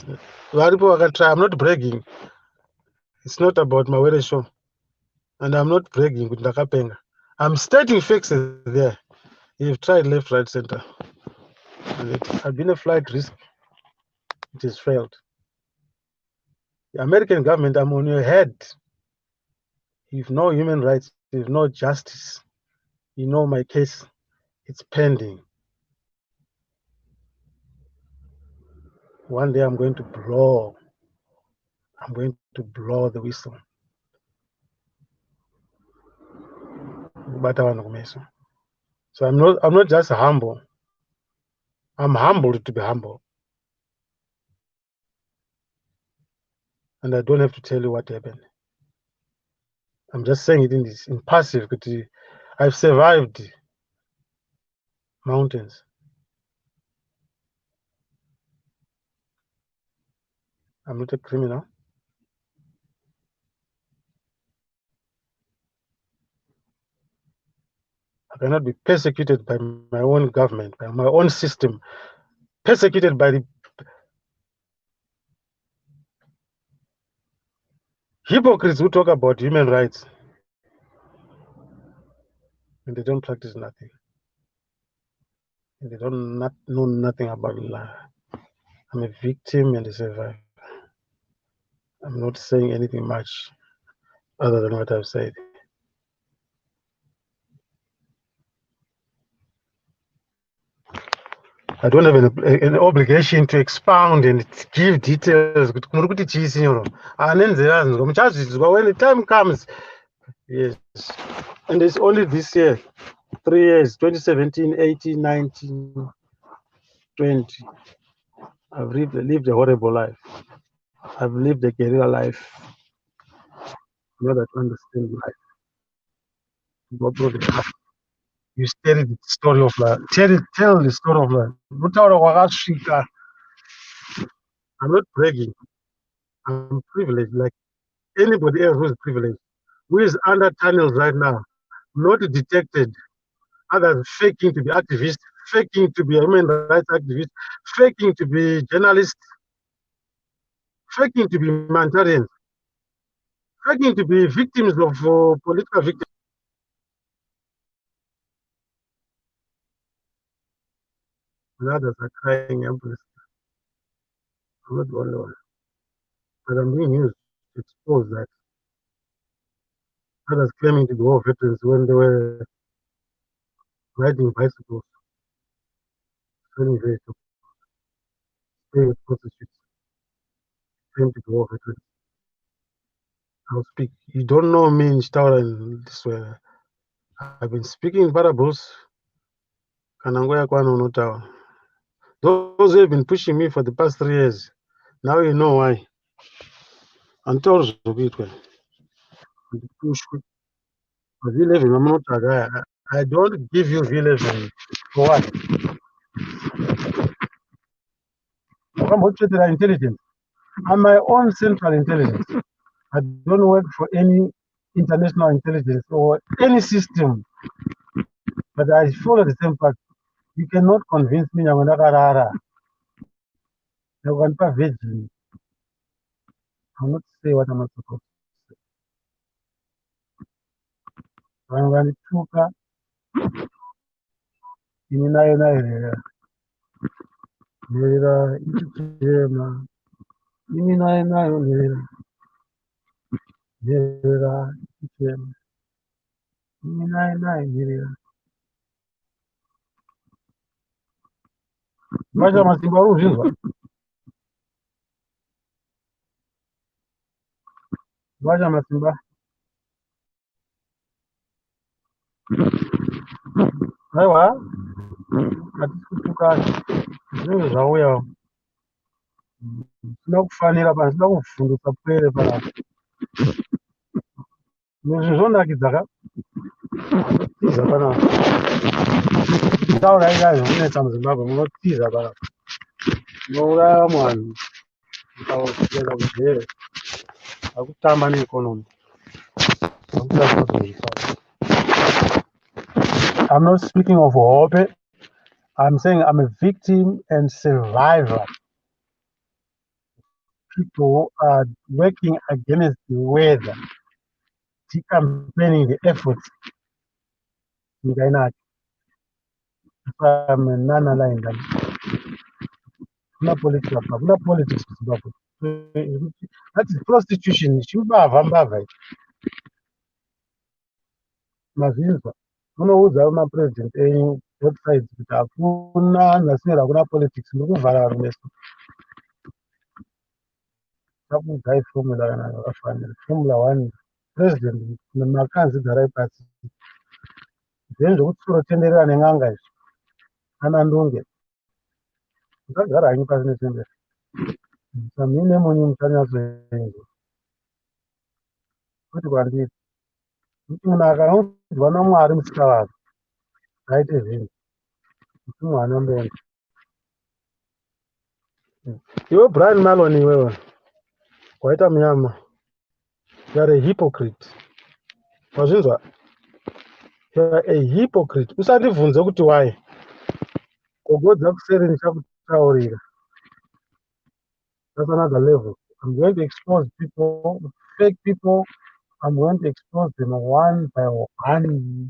I'm not bragging. It's not about Mawere show. And I'm not bragging with Nakapenga. I'm stating facts there. You've tried left, right, center. And it has been a flight risk. It has failed. The American government, I'm on your head. You've no human rights. You've no justice. You know my case. It's pending. One day I'm going to blow. I'm going to blow the whistle. So I'm not just humble. I'm humbled to be humble. And I don't have to tell you what happened. I'm just saying it in passive. I've survived mountains. I'm not a criminal. I cannot be persecuted by my own government, by my own system, persecuted by the hypocrites who talk about human rights and they don't practice nothing. And they don't know nothing about life. I'm a victim and a survivor. I'm not saying anything much other than what I've said. I don't have an obligation to expound and give details. When the time comes, yes. And it's only this year, 3 years, 2017, 18, 19, 20. I've lived a horrible life. I've lived a career life. You know that understand life. Go through the life. You tell the story of life. Tell the story of life. I'm not bragging. I'm privileged, like anybody else who is privileged, who is under tunnels right now, not detected, others faking to be activists, faking to be a human rights activist, faking to be journalists, faking to be humanitarians, faking to be victims of political victims. And others are crying helpless. I'm not the only one. But I'm being used to expose that others claiming to be war veterans when they were riding bicycles, selling vehicles, paying with prostitutes, claim to be war veterans. I'll speak. You don't know me in Staura in this way. I've been speaking in parables. Kanangoya Kwano Notawa. Those who have been pushing me for the past 3 years, now you know why. Until Zubitwe. Push V11, I'm not a guy. I don't give you V11 for what? I'm not intelligence. I'm my own central intelligence. I don't work for any international intelligence or any system, but I follow the same path. You cannot convince me I'm not virgin. I'll not say what I'm not supposed to say. I'm going to talk in Nera ichema mimi nayo nera ichema mimi nayo nera Vaja Masimba uzvinzwa Vaja Masimba aiwa hatisi kutuka zvinenge zvauya sina kufanira pana sina kufundisa pere pana izvi zvonakidza ka tiza pana taura ikaizvo munetsa muzimbabwe munotiza pana munouraya mwanhu mukaenda kujere akutamba neekonomi I'm not speaking of hope. I'm saying I'm a victim and survivor. People are working against the weather, campaigning the efforts. I'm a non-aligned. Not politics. Not politics. That is prostitution. Mazinza. Unouudza mapresident enyu websites kuti hakuna nhaswera hakuna politics nokuvhara rumeso takuudzai formula kana yakafanira formula 1 president nemakanzi garai pasi then zvokuti tinotenderera nen'anga izvi ana ndunge mukagara hanyu pasi netendera samine munyu muchanyatsoenza kuti kwandiri kuti munhu akaudzwa namwari musikavava aite zvinhu kuti mwana mbeni iwe Brian Malon iwewe waita munyama you are a hypocrite wazvinzwa you are a hypocrite usandibvunze kuti why gogodza kuseri ndichakutaurira that's another level I'm going to expose people fake people I'm going to expose them one by one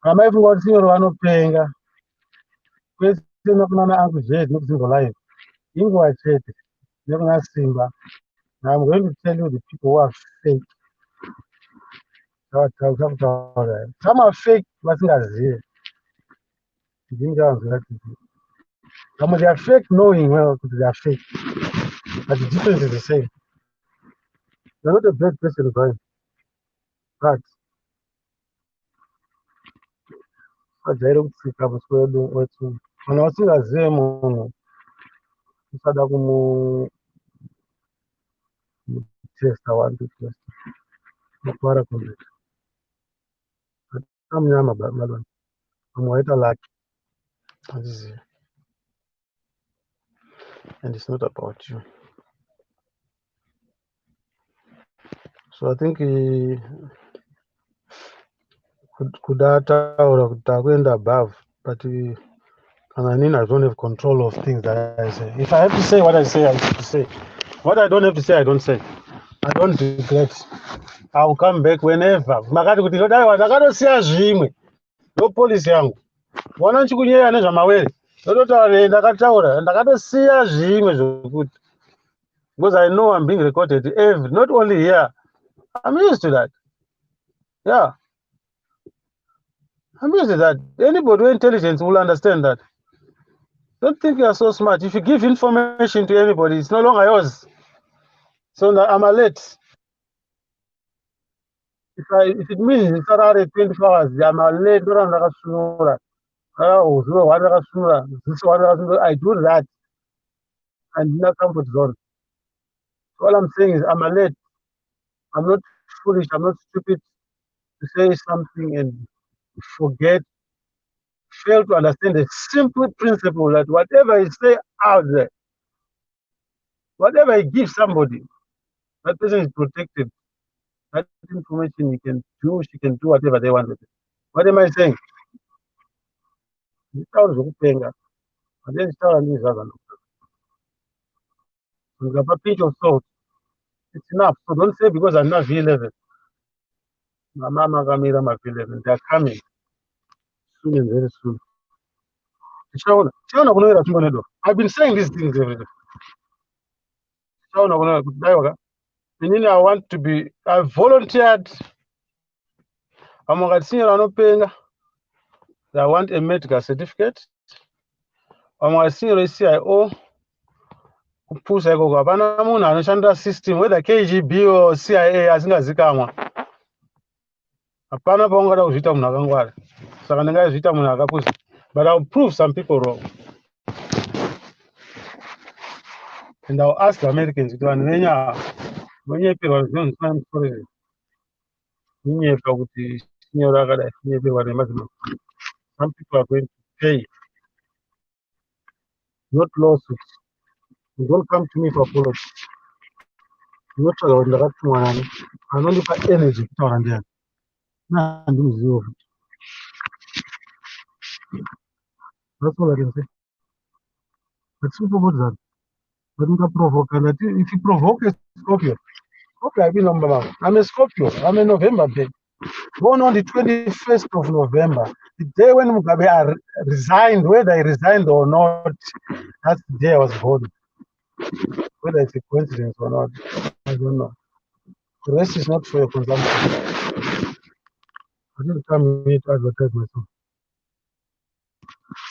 amaifunga kuti sinyoro vanopenga kwese nekunana angu jed nekuzingo live inguva chete nekuna simba. Now I'm going to tell you the people who are fake. Some are fake vasingazivi. They are fake knowing well they are fake. But the difference is the same. You're not a bad person, Brian. But ajaire kutsika muswe wetu kana usingazive munhu usada kumutesta wanditesta nokwara kunze amunyama balwana vamwe waita laki handizivi, and it's not about you. So I think kuda ataura kuti takuenda above, but kana inini I don't have control of things that I say. If I have to say what I say, I have to say. What I don't have to say, I don't say. I don't regret. I will come back whenever. Makati kuti daiwa ndakatosiya zvimwe ndopolisi yangu wana nchikunyeya nezvamawere ndototaura ndakataura ndakatosiya zvimwe zvokuti, because I know I'm being recorded every, not only here. I'm used to that. Yeah, I'm used to that. Anybody with intelligence will understand that. Don't think you are so smart. If you give information to anybody, it's no longer yours. So I'm alert. If it means it's already 24 hours, I'm alert. I do that and in a comfort zone. So all I'm saying is I'm alert. I'm not foolish. I'm not stupid to say something and forget, fail to understand the simple principle that whatever you say out there, whatever you give somebody, that person is protected. That information you can do, she can do whatever they want with it. What am I saying? With a pinch of salt, it's enough. So don't say because I'm not V11. My mama Gamira my V11. They're coming soon and very soon. I've been saying these things every day. I want to be, I volunteered. I'm going to I want a medical certificate. I'm going to CIO. Kupusha iko hapana munhu anoshanda system whether KGB or CIA asingazikamwa. Hapana paungada kuzviita munhu akangwara. Saka ndingazviita munhu akapusa. But I'll prove some people wrong. And I'll ask the Americans kuti vanhu venya vonyeperwa zvinonzwa musorere. Ninyepa kuti sinyora akadai sinyeperwa nemazino. Some people are going to pay. Not lawsuits. You don't come to me for apology. Unotsvaga kuti ndakatumwa nani. Anondipa energy kutaura ndiani. Nandimuzivo futi. That's all I can say. But super good that. But you can provoke, and if you provoke a Scorpio, I've been number one. I'm a Scorpio. I'm a November baby. Born on the 21st of November, the day when Mugabe resigned, whether he resigned or not, that's the day I was born. Whether it's a coincidence or not, I don't know. The rest is not for your consumption. I didn't come here to advertise myself.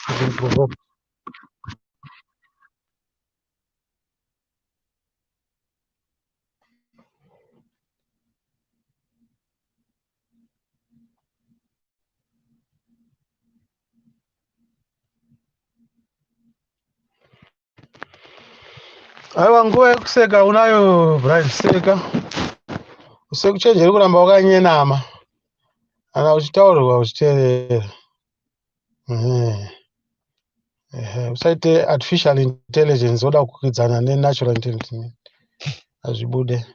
I've been provoked. Aiwa nguva yekuseka unayo Brian, seka usekuchenjeri kuramba wakanyenama kana uchitaurirwa uchiteerera. Usaite artificial intelligence woda kukwikwidzana nenatural intelligence azvibude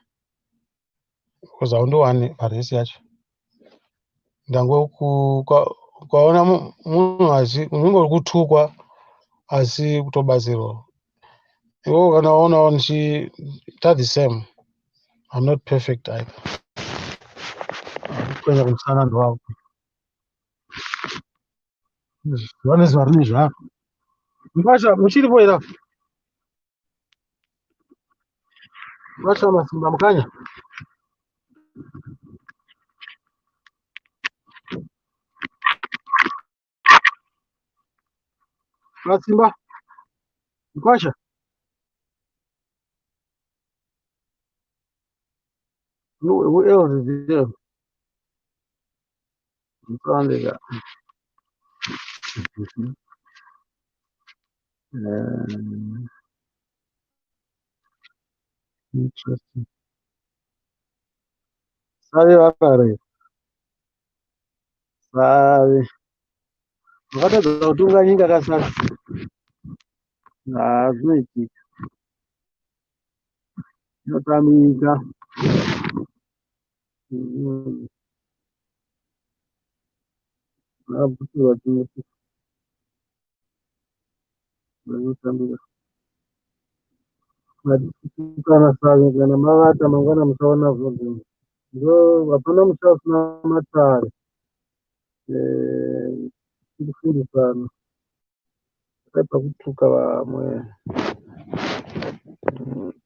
because haundowani paresi yacho. Ndangwe ukaona munhu unenge uri kutukwa asi kutobatsirwa. Iwo kana waonawo ndichiita the same. I'm not perfect either. Kwenya kumsanando wako. Vane zuva rini zvako. Mbasha muchiripo here. Mbasha masimba mukanya. Masimba, Mkwasha. Who else is there? Msandega. Interesting. Sabe vakare. Sabe. Vakatadza kutunga nyika kasasa. Zvinoitika. Inotamika. Vaputirwa tinoti. Vanotamika. Kana saka kana mavata mangwana musaona zvinhu. Ndo hapana musa usina matare. Tirikufundisana. Paipa kutuka vamwe.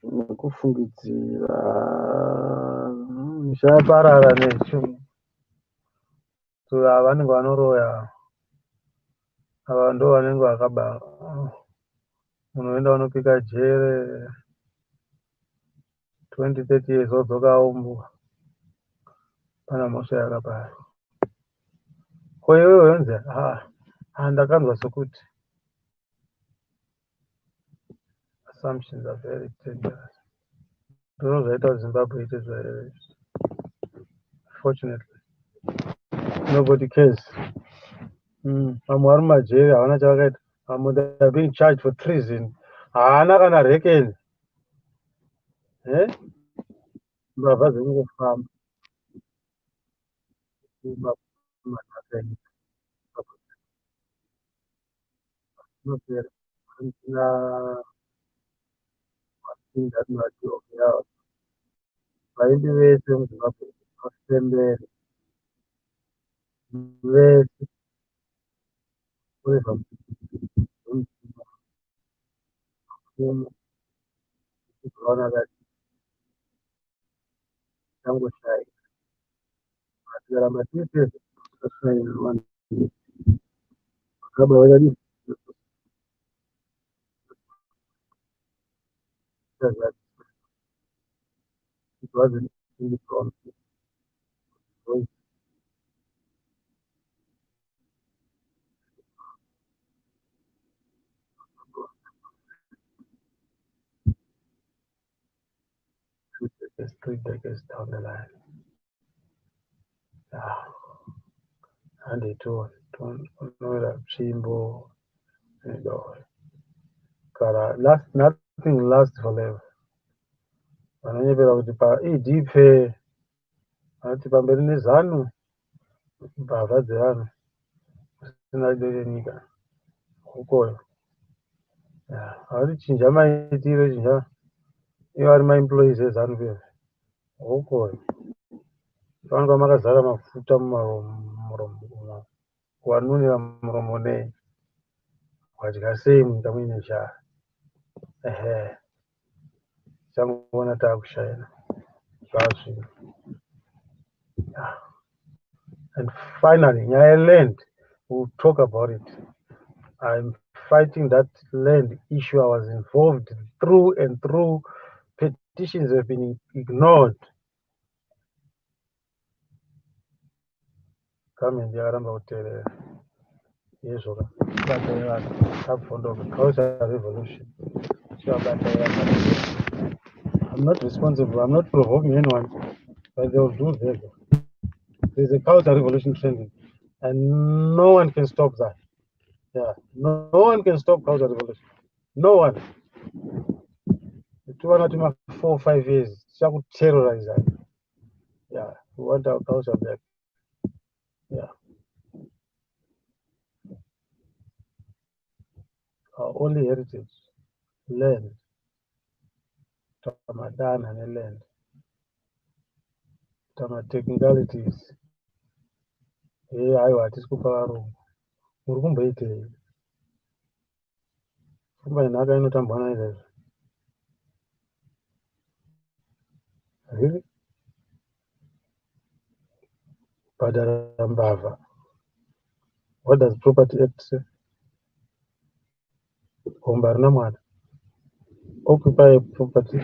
Nekufungidzira. Zvaparara necho. Vanenge vanoroya. Ava ndo vanenge vakaba. Unoenda unopika jere 20-30 years wodzoka umbu. Pana mhosva yakapara. Kwa hiyo wenze ndakanzwa sokuti assumptions are very dangerous. Ndizvo zvaita Zimbabwe ite zvayo. Fortunately nobody cares. Vamwe vari mumajeri havana chavakaita. Vamwe they are being charged for treason. Haana kana rekeni. Mbavha dzingofamba. Vaimbi vese muZimbabwe vafembere vese kurebva kuona kati tangoshaya kurarama tese kushaira vanhu vakaba vakadi it wasn't in the front. Three decades down the line. And it was Chimbo and all. Nothing lasts forever. Vanonyepera kuti paidp vanoti pamberi nezano mbavha dzevanhu kusina dere nyika ukoyo. Havati chinja maitiro chinja ivo vari maemployees ezanu pezvo ukoyo. Vanenge makazara mafuta muromo wanunira muromo nei wadya sei munyika muine njaa. Changoona taakushayana zvazvino. And finally, nyaya land, we'll talk about it. I'm fighting that land issue. I was involved through and through. Petitions have been ignored. Come in, Yaramba Hotel. Yes, revolution. I'm not responsible. I'm not provoking anyone, but they'll do that. There's a counter revolution trending, and no one can stop that. No one can stop counter revolution. No one. 4 or 5 years, to terrorize that. We want our culture back. Our only heritage, land, tamadana and land, technicalities. Aiwa tisikupa varungu. Muri kumboitei? Pfumba yenhaka inotambwa naizvozvo. Really? Bhadhara mbavha. What does Property Act say? Occupy a property,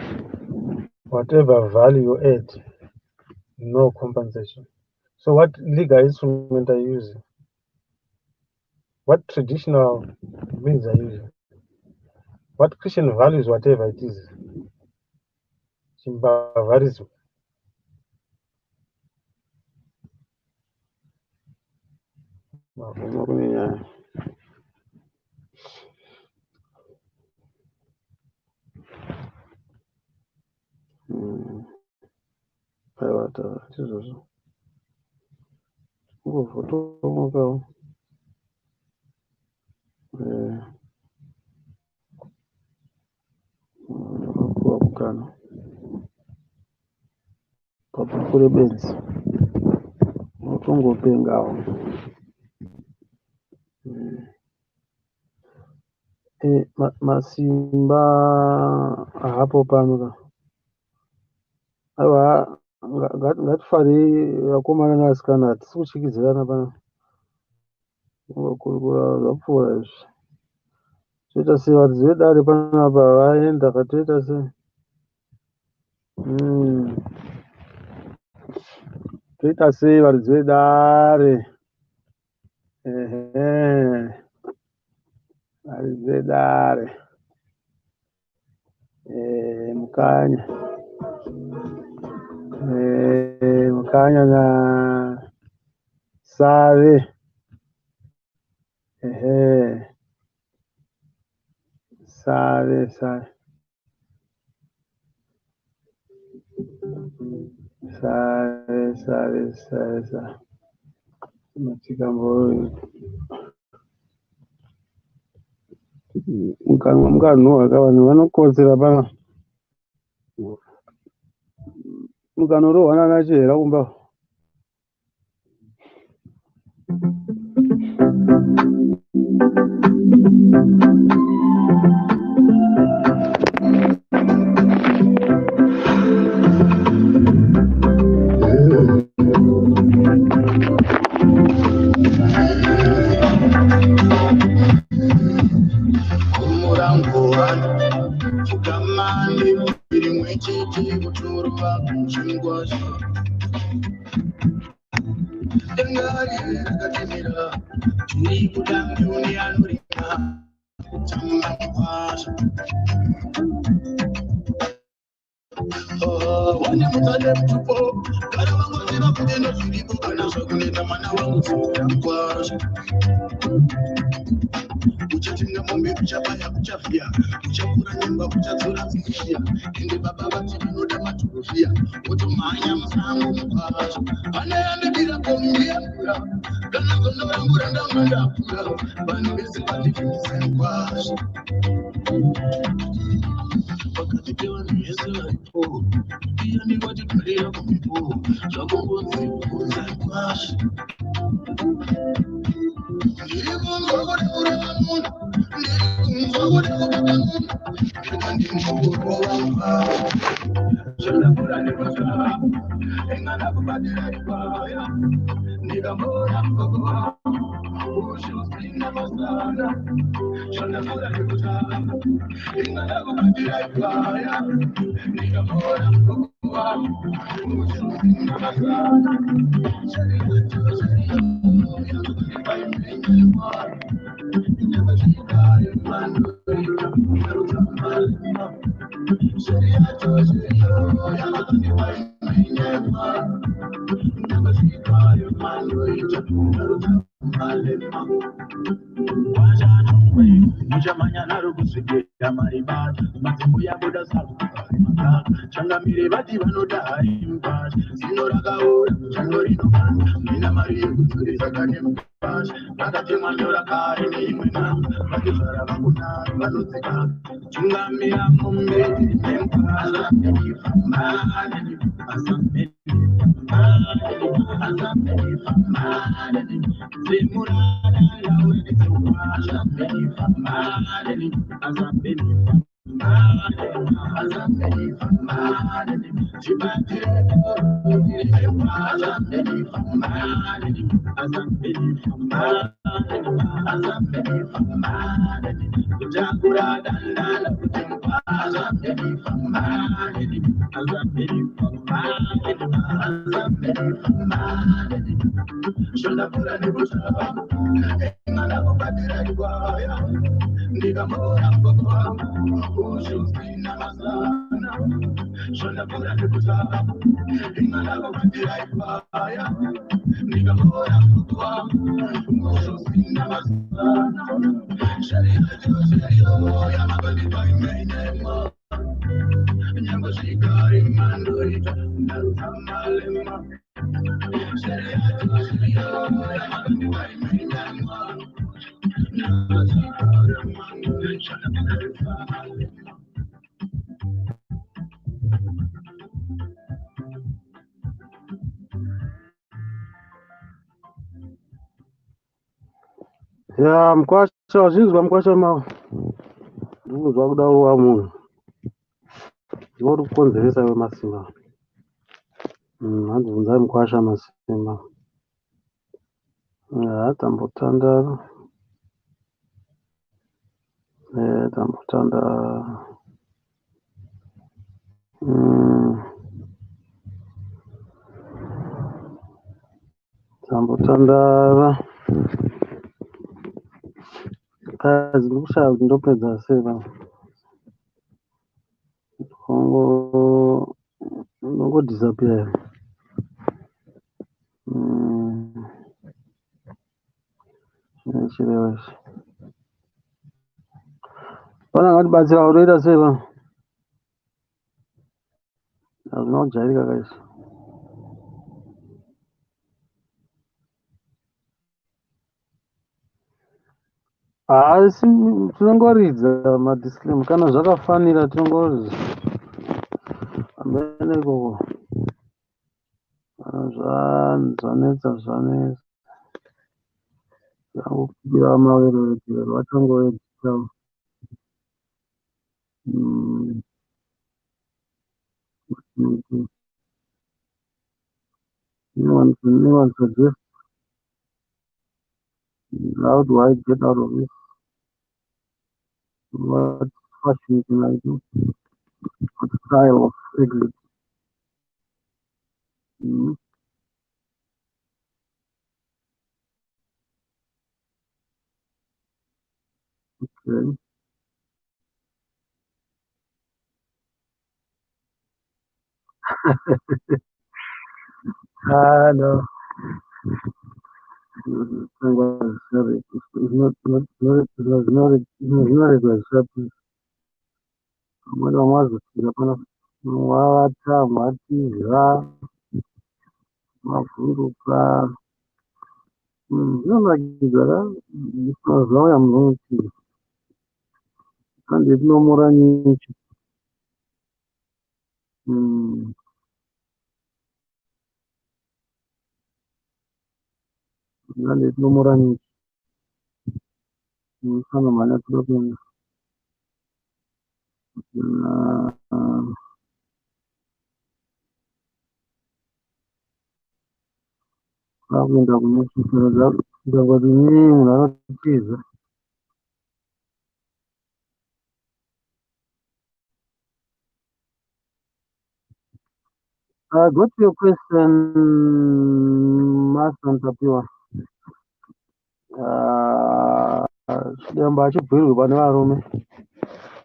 whatever value you add, no compensation. So what legal instrument are you using? What traditional means are you using? What Christian values, whatever it is, chimbavarism. BhukuReBenzi utongopengawo masimba hapo pano ka aiwa ngatifare vakomana nevasikana hatisi kushikidzirana pano kurikura zvapfuura izvi toita sei varidzi vedare panapa vaenda katoita sei toita sei varidzi vedare varidzi vedare mukanya na save save matikambo mukanhuhwaka vanhu vanokotsera pana mukanorohwana nachihera kumba Uchatenga mombe kuchabaya kuchafia uchakura nyumba kuchadzura zikifia ende baba vati vanoda matofia otomhanya musango mukwazo pane andibira komia mvura kana kondorambura ndamandapura vanhu vese vatifundisani kwazvo pakati pevanhu vese varipo iyani vatigarira kumipo zvakongonzi kuunzani kwazvo Muchamanyana rukusvika maribata mazimbo yabuda saruka changamire vati vanoda imbashi zino rakaora chando rinopanda nina mari yekudzoresa kane mukasha rakatemwa nyora kare neimwe namba vakizvara vakunaro vanodzeka tungamira mombe nemukasha Ya mkwasha wazizwa mkwasha mawe ndikuzwa kudaro wa munhu ndiko kukonzeresa wemasimba handibvunzai mukwasha masimba tambotandara tambotandara tambotandara kazi ndikushaya kuti ndopedza sei kongo nongodisappear chirevo ichi pana ngatibatsira kutoita sei hazvina kujairika kaizvo asi tinongoridza madisclaim kana zvakafanira tinongoridza ambene ikoko zvanetsa zangokubira Mawere vachangoedza anyone suggest how do I get out of this? What fashion can I do? What style of exit? Okay. No. Mwana wamazosvika pana wavata matiza mavhunduka zvinonakidza mazuva uya munoti handeti nomura nyuchi handeti nomura nyuchi kana mhanya totopenda akuenda kunosvikira kuti nyii munhu anotiza I got your question, Master Tapiwa. Chidemba achibhuirwe pane varume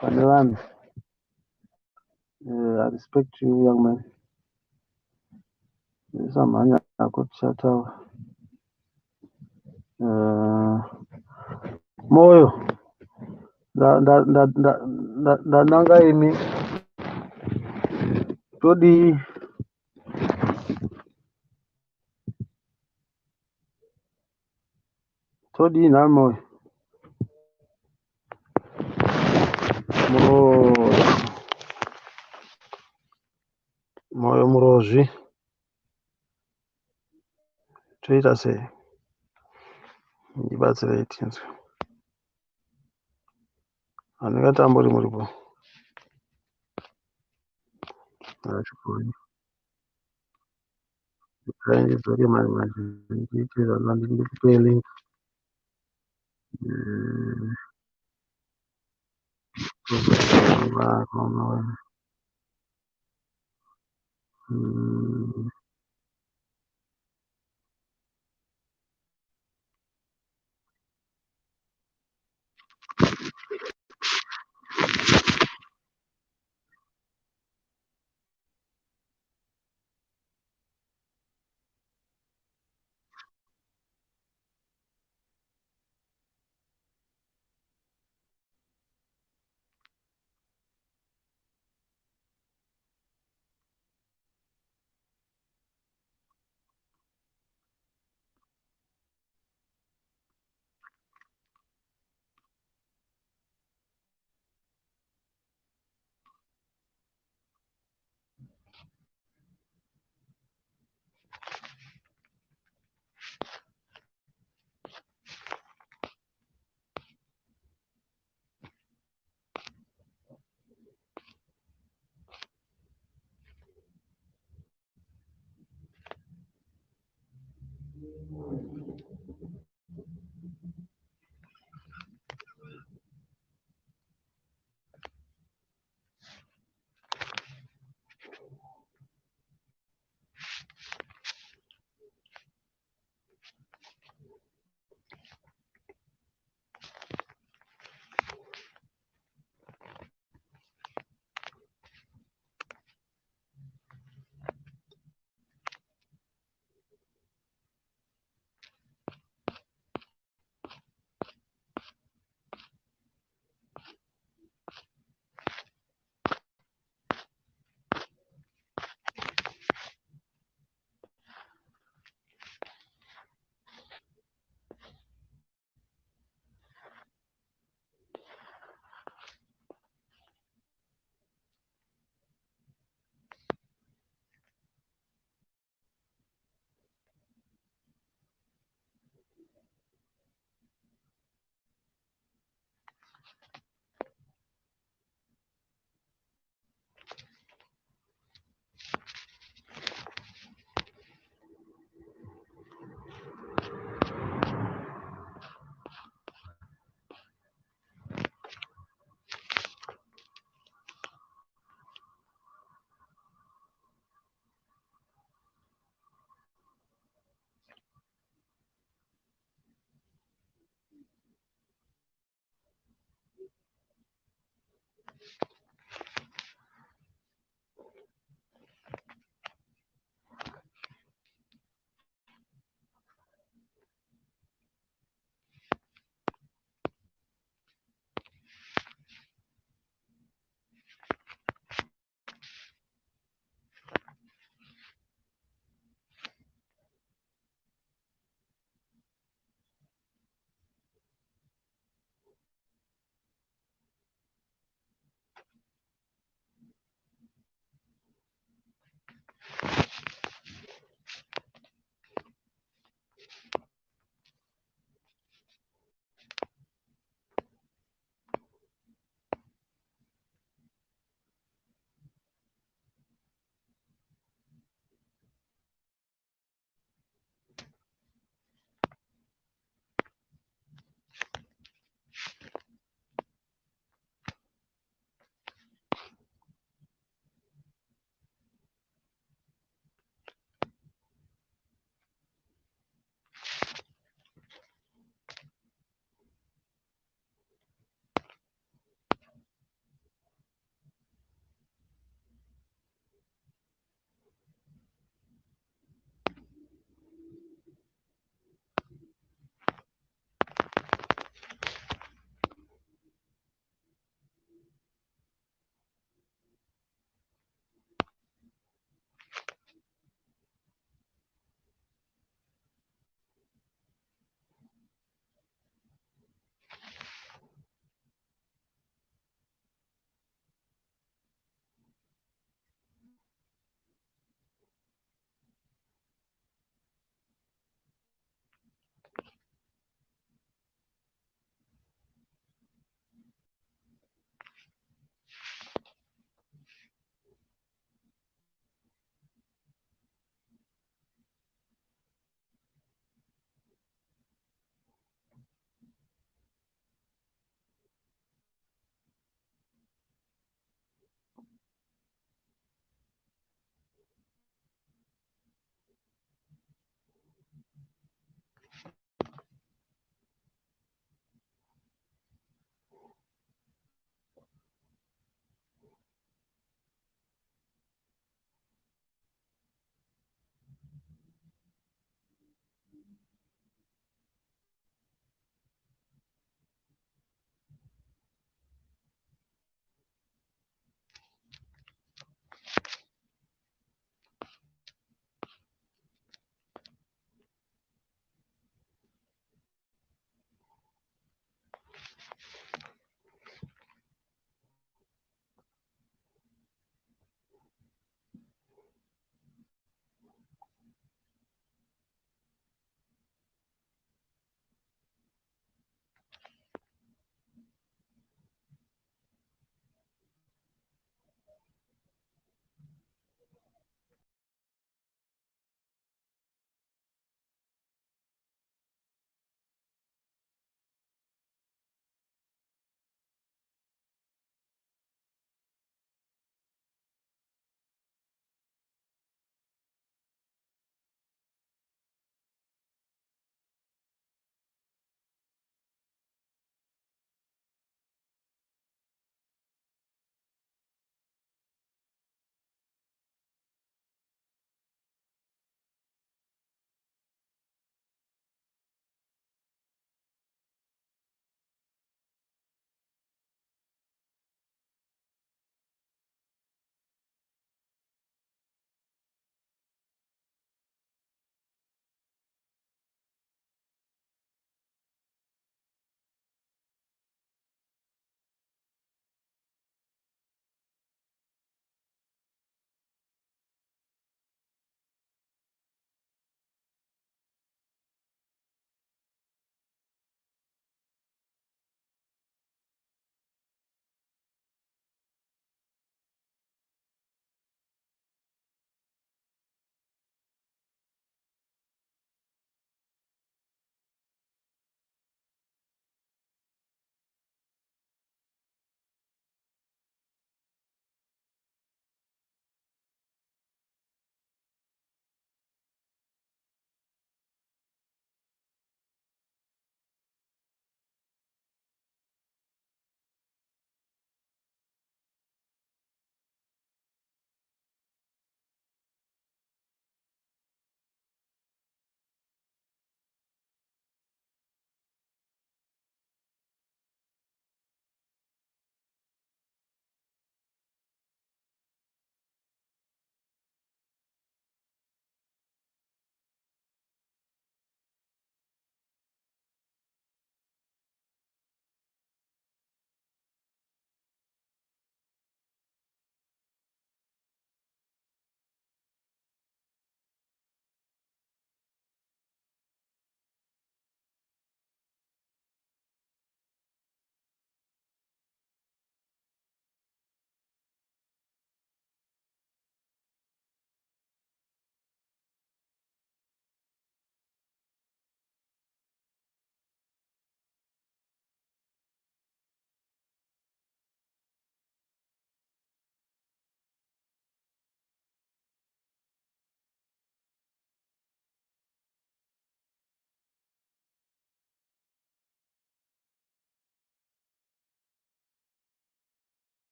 pane vanhu. I respect you, young man. Samhanya ako tichataura. Moyo ndananga imi todii nhamo moyo murozvi toita sei ndibatsirei tinzwe handingatamburi muripo Ashpuri. The client is very much details are not detailing.